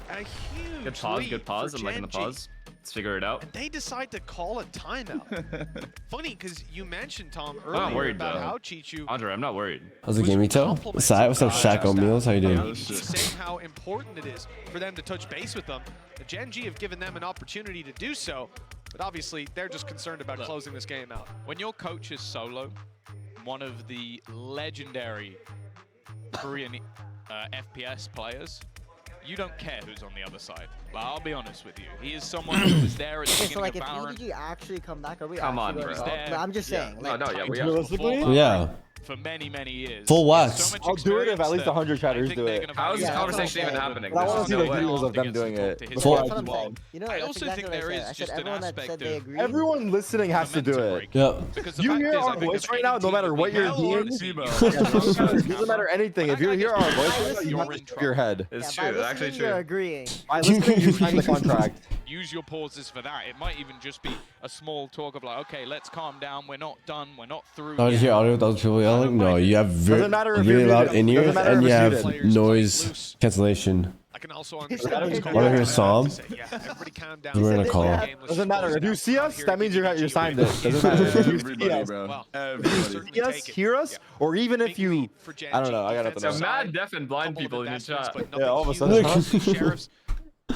A huge Good pause, lead good pause. for I'm liking the Gen G. pause. Let's figure it out. And they decide to call a timeout. Funny, because you mentioned, Tom, I'm not earlier worried about though. how Chichu Andre, I'm not worried. How's it game, Ito? Sai, what's up, Shaq O'Meals? How you doing? He's saying how important it is for them to touch base with them. The Gen G have given them an opportunity to do so, but obviously they're just concerned about closing this game out. When your coach is Solo, one of the legendary Korean FPS players, you don't care who's on the other side. Like, I'll be honest with you. He is someone who was there at the Okay, beginning so like if of Valorant. EDG actually come back, are we Come on, actually bro. going to stop? But I'm just saying. No, Like, no, yeah, we are. Realistically? Yeah. For many, many years. Full He has wax. so much I'll do it if at least experience 100 that chatters I think do they're it. gonna How is this Yeah, conversation that's even what I'm happening? But I There's want to see no the way. videos of them doing it. that's Full- what I'm saying. You know, I that's also exactly think what I there said. is I said just an everyone that aspect said they of agreed. Everyone listening has to do momentum it. break. Yep. Because the You fact hear is, I our think voice there's right now, no 18 matter what you're people hearing. on the team. It doesn't matter anything. If you hear our voice right now, you You're have to in shake trouble. your head. It's Yeah, by true, actually listening, you're true. agreeing. By listening, you signed the contract. Use your pauses for that. It might even just be a small talk of like, okay, let's calm down. We're not done. We're not through. Oh, did you yet. hear audio with those people yelling? No, you have Doesn't matter if really you're loud muted. in ears Doesn't matter and if you it's have muted. noise cancellation. I can also Wanna hear a song? Yeah, everybody calm down. We're in a call. Doesn't matter. If you see us, that means you signed it. Doesn't matter. If you see us, Well, see us, hear us, or even if you, I don't know. I got nothing So else. mad deaf and blind Couple of people in your investments, chat. but Yeah, all of a nothing sudden, huge. Sheriffs,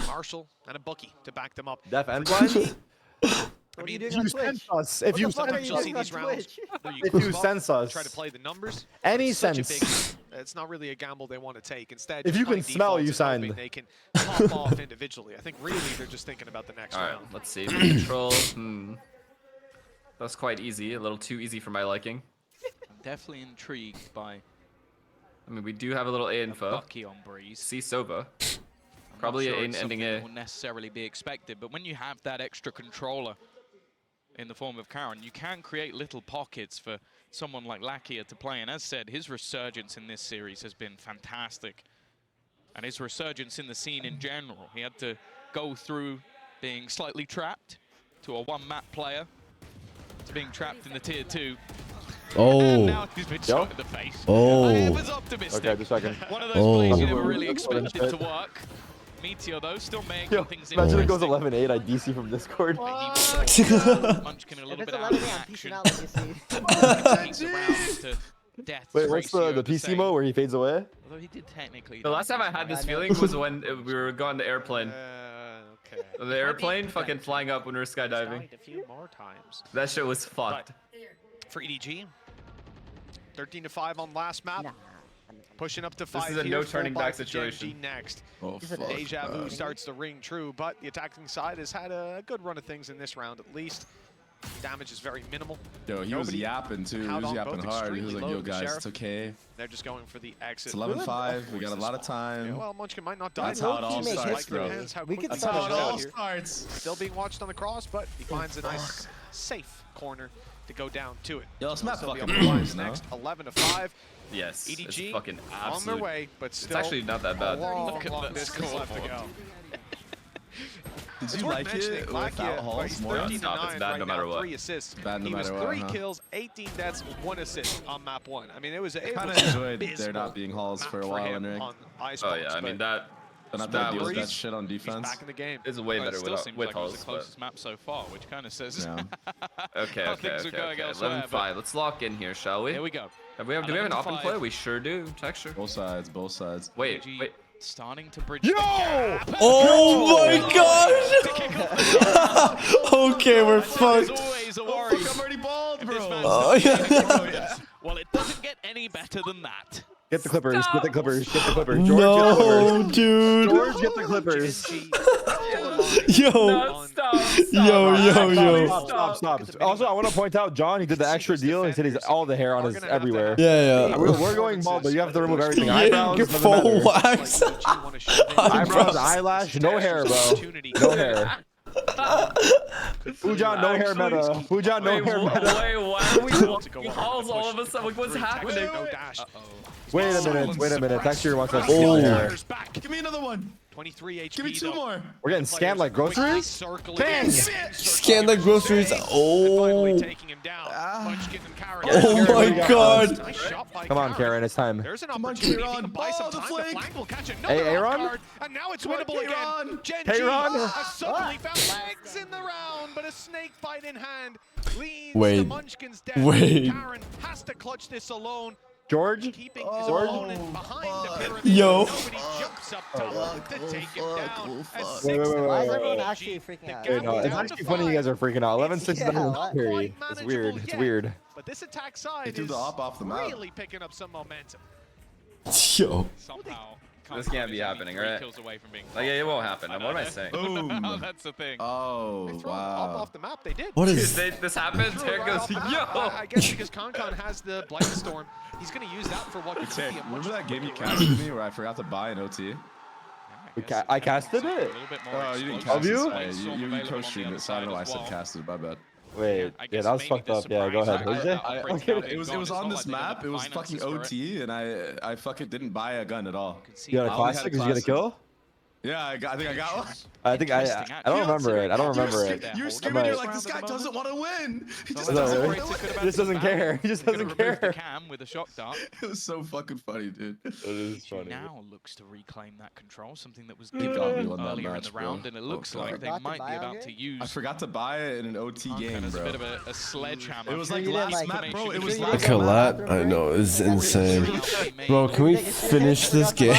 Marshall, and a bookie to back them up. Deaf and blind. I mean, If you sense us, if you sense you'll us, see these rounds. where if go you up, sense us, try to play the numbers. any It's such a sense. it's not really a gamble they want to take. Instead, If just you can playing smell, defaults you and hoping signed. They can pop off individually. I think really they're just thinking about the next All right, round. let's see. Control. That's quite easy. A little too easy for my liking. I'm definitely intrigued by I mean, we do have a little A info. Bucky on Breeze. See Sova. I'm Probably not sure an it's ending something A. that will necessarily be expected, but when you have that extra controller in the form of Karen, you can create little pockets for someone like Lakia to play. And as said, his resurgence in this series has been fantastic. And his resurgence in the scene in general. He had to go through being slightly trapped to a one-map player to being trapped in the tier 2. Oh. And now he's been shot in the face. Oh. I was optimistic. Okay, just a second. One of those Oh. plays you never really expected to work. Meteor, though, still making Yo, things imagine it goes interesting. 11-8. I DC from Discord. Munchkin a If little it's bit out 11, of I'm peacing action. out like you see. Takes around to death. Wait, what's the PC mode where he fades away? Although he did technically. The last time I had this feeling was when we were going the airplane. Okay. The airplane fucking flying up when we were skydiving. A few more times. That shit was fucked. For EDG, 13-5 on last map. Pushing up to 5 This is a here, no full turning buy back for Gen G situation. next. Oh, fuck. Deja Vu starts to ring true, but the attacking side has had a good run of things in this round at least. Damage is very minimal. Yo, he was yapping too. He How'd was on yapping both hard. He was extremely like, low, yo the guys, Sheriff. it's okay. They're just going for the exit. It's 11-5. We got a lot of time. Yeah, well, Munchkin might not die. That's how it all Just starts, like bro. depends how We could quickly That's how he it goes all out here. starts. Still being watched on the cross, but he finds a nice, safe corner to go down to it. Yo, it's not Still be fucking on the lines boys, no? next. 11-5. Yes, it's EDG fucking on absolute. their way, but still It's actually not that bad. long, Look at long that distance score left to go. Did It's you worth like mentioning, it Lakia, without well, Halls he's more? 13 Stop, to it's 9 bad right no matter now, what. 3 assists. Bad no He was matter what, 3 huh? kills, 18 deaths, 1 assist on map 1. I mean, it was I kind of enjoyed there not being Halls for a while, Henrik. Oh yeah, I mean that. And I that thought he was was that shit on defense. back in the game. is way Well, it better still without seems with like it was Halls. the But closest map so far, which kind of says Yeah. okay, how okay, things are okay, going okay. elsewhere, 11-5. Let's lock in here, shall we? Here we go. Do we have an open 11-5. play? We sure do. Texture. Both sides, both sides. Wait, EDG wait. starting to bridge. Yo! Oh my gosh! Okay, we're There's fucked. always a worry. I'm already bald, bro. Oh, yeah. Well, it doesn't get any better than that. Get the Clippers. Get the Clippers. Get the Clippers. George, No, get the Clippers. dude. George, get the Clippers. Yo. Yo. Stop. Also, I want to point out, John, he did the extra deal. He said he's all the hair on his everywhere. Yeah. We're going bald, but you have to remove everything. Yeah, Eyebrows, get doesn't full matter. wax. Eyebrows, eyelash, no hair, bro. No hair. Fujan, no hair meta. Fujan, no hair meta. Wait, why are we walking halls all of a sudden? Like, what's happening? Wait a minute. Texture wants us to Oh. get hair. Give me another one. 23 HP. Give me 2 more. We're getting scanned like groceries? Bang! Scan the groceries. Oh. Taking him down. Oh my god. Come on, Karen, it's time. There's an opportunity to buy some time. The flank will catch another Hey, Aaron? card, and now it's winnable again. Genji Hey, Ron. has suddenly found legs in the round, but a snake fight in hand leads Wait. to Munchkin's death. Wait. Karen has to clutch this alone. George? Keeping his opponent behind the pyramid. Yo. Nobody jumps up top to take him down. As Wait. Why is everyone actually freaking out? Wait, no, it's actually funny you guys are freaking out. 11-6 is not period. It's weird. It's weird. But this attack side They threw is the op off the map. really picking up some momentum. Yo. Somehow. This can't be happening, right? Like, yeah, it won't happen. What am I saying? No, that's the thing. Oh, They throw the op off the map. They did. What is This happened? Threw it There right goes, off the map. yo! I guess because Concon has the Blight Storm, he's going to use that for what could be a much Remember that game you casted me where I forgot to buy an OT? I casted it? Oh, you didn't Of cast you? it. You co-streamed it, so I don't know why I said casted. My bad. Wait, yeah, that was fucked up. Yeah, go ahead. Who's it? It was on this map. It was fucking OT, and I fucking didn't buy a gun at all. You got a classic? Did you get a kill? Yeah, I think I got one. I don't remember it. I don't remember it. You're scared. You're like, this guy doesn't want to win. He just He just doesn't care. He just doesn't care. Cam with a shock dart. It was so fucking funny, dude. It is funny. Now looks to reclaim that control, something that was He given got me on that earlier in match, the round, bro. and it looks like they might be about to use. I forgot to buy it in an OT game, As a bro. bit of a sledgehammer. It was like last map, bro. It was I last kill that. I know, it's insane. Bro, can we finish this game?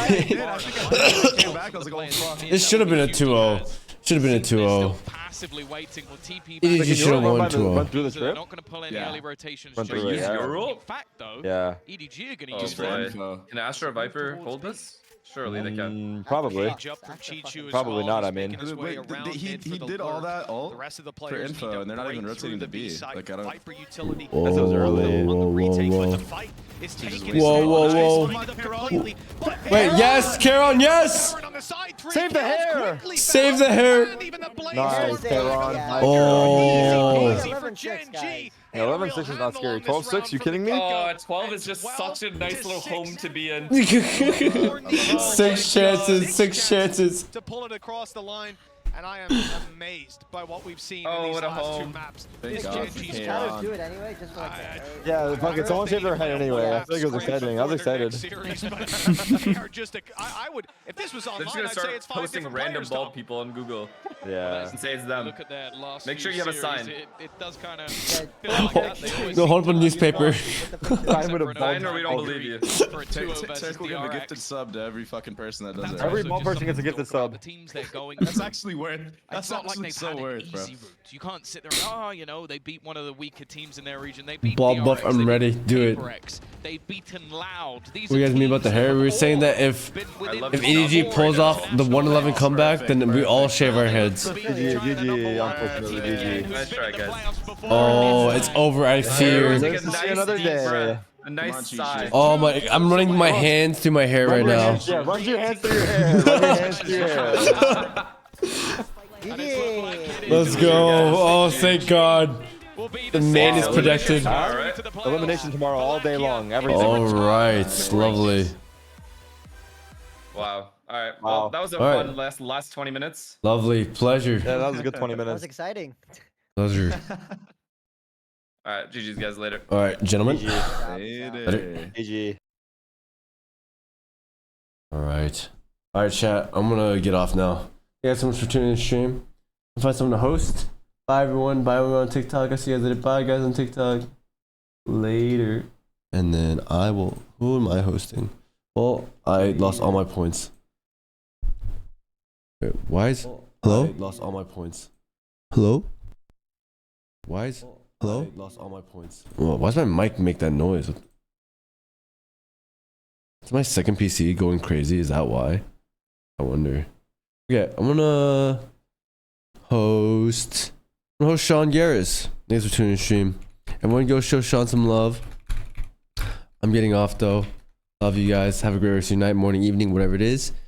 It should have been a 2-0. Should have been a 2-0. Passively waiting for TP. EDG should have won Run 2-0. through the They're script? not going to pull any Yeah. early rotations. Run just through it, yet. yeah. In fact, though, Yeah. EDG are going to Oh, use boy. that. Can Astro Viper hold this? Surely they can. Probably. Probably not, I mean. He did all that ult for info, and they're not even rotating to B. Like, I don't... Whoa. Wait, yes, Karen, yes! Save the hair! Save the hair! Nice, Karen. Oh. 11-6 is not scary. 12-6, you kidding me? Oh, 12 is just such a nice little home to be in. 6 chances. To pull it across the line. And I am amazed by what we've seen in Oh, these what a last 2 home. maps. Thank This God for Genji's Karen. Shadows do it anyway, just for like that. Yeah, fuck it. Someone saved their head anyway. I feel like it was exciting. I was excited. They are just I would, if this was They're online, just gonna I'd say start it's 5 posting different random players, bald Tom. people on Google Yeah. and say it's them. Look at their last Make sure few you have a series. sign. It does kind of feel like that. They always Go hold up a newspaper. Sign with a Sign or we don't bald. believe you. for a 2-0 versus Tech will give a gifted DRX. sub to every fucking person that does it. Every Also bald just person gets a something to gifted talk about. sub. The teams they're going That's through. actually worth. That's It's not like actually they've so had an worth, bro. easy route. You can't sit there and, oh, you know, they beat one of the weaker teams in their region. They beat Bald buff, DRX, I'm they ready. beat Do it. VaporX. They've beaten Loud. These What do you are guys mean about the teams hair? that We were have saying that all if been within EDG top pulls four off the 111 comeback, then we all shave our heads. GG, unfortunately, GG. Nice try, guys. Oh, it's over. I fear. Let's see another day. A nice sigh. Oh my! I'm running my hands through my hair right now. Yeah, run your hands through your hair. Run your hands through your hair. Let's go! Oh, thank God! The man is protected. All right. Elimination tomorrow all day long. Everything. All right, lovely. Wow. All right. Wow. Well, that was a All right. fun last 20 minutes. Lovely, pleasure, Yeah, that was a good 20 That was minutes. exciting. pleasure. All right. GG's guys later. All right, gentlemen. GG. All right, chat. I'm gonna get off now. Thank you guys so much for tuning in the stream. Find someone to host. Bye everyone. Bye everyone on TikTok. I see you guys later. Bye guys on TikTok. Later. And then I will. Who am I hosting? Well, I lost all my points. Wait, why is? Hello? I lost all my points. Hello? Why is? Hello? I lost all my points. Well, why does my mic make that noise? What's Is my second PC going crazy? Is that why? I wonder. Okay, I'm gonna host Sean Garris. Thanks for tuning in stream. Everyone go show Sean some love. I'm getting off though. Love you guys. Have a great rest of your night, morning, evening, whatever it is.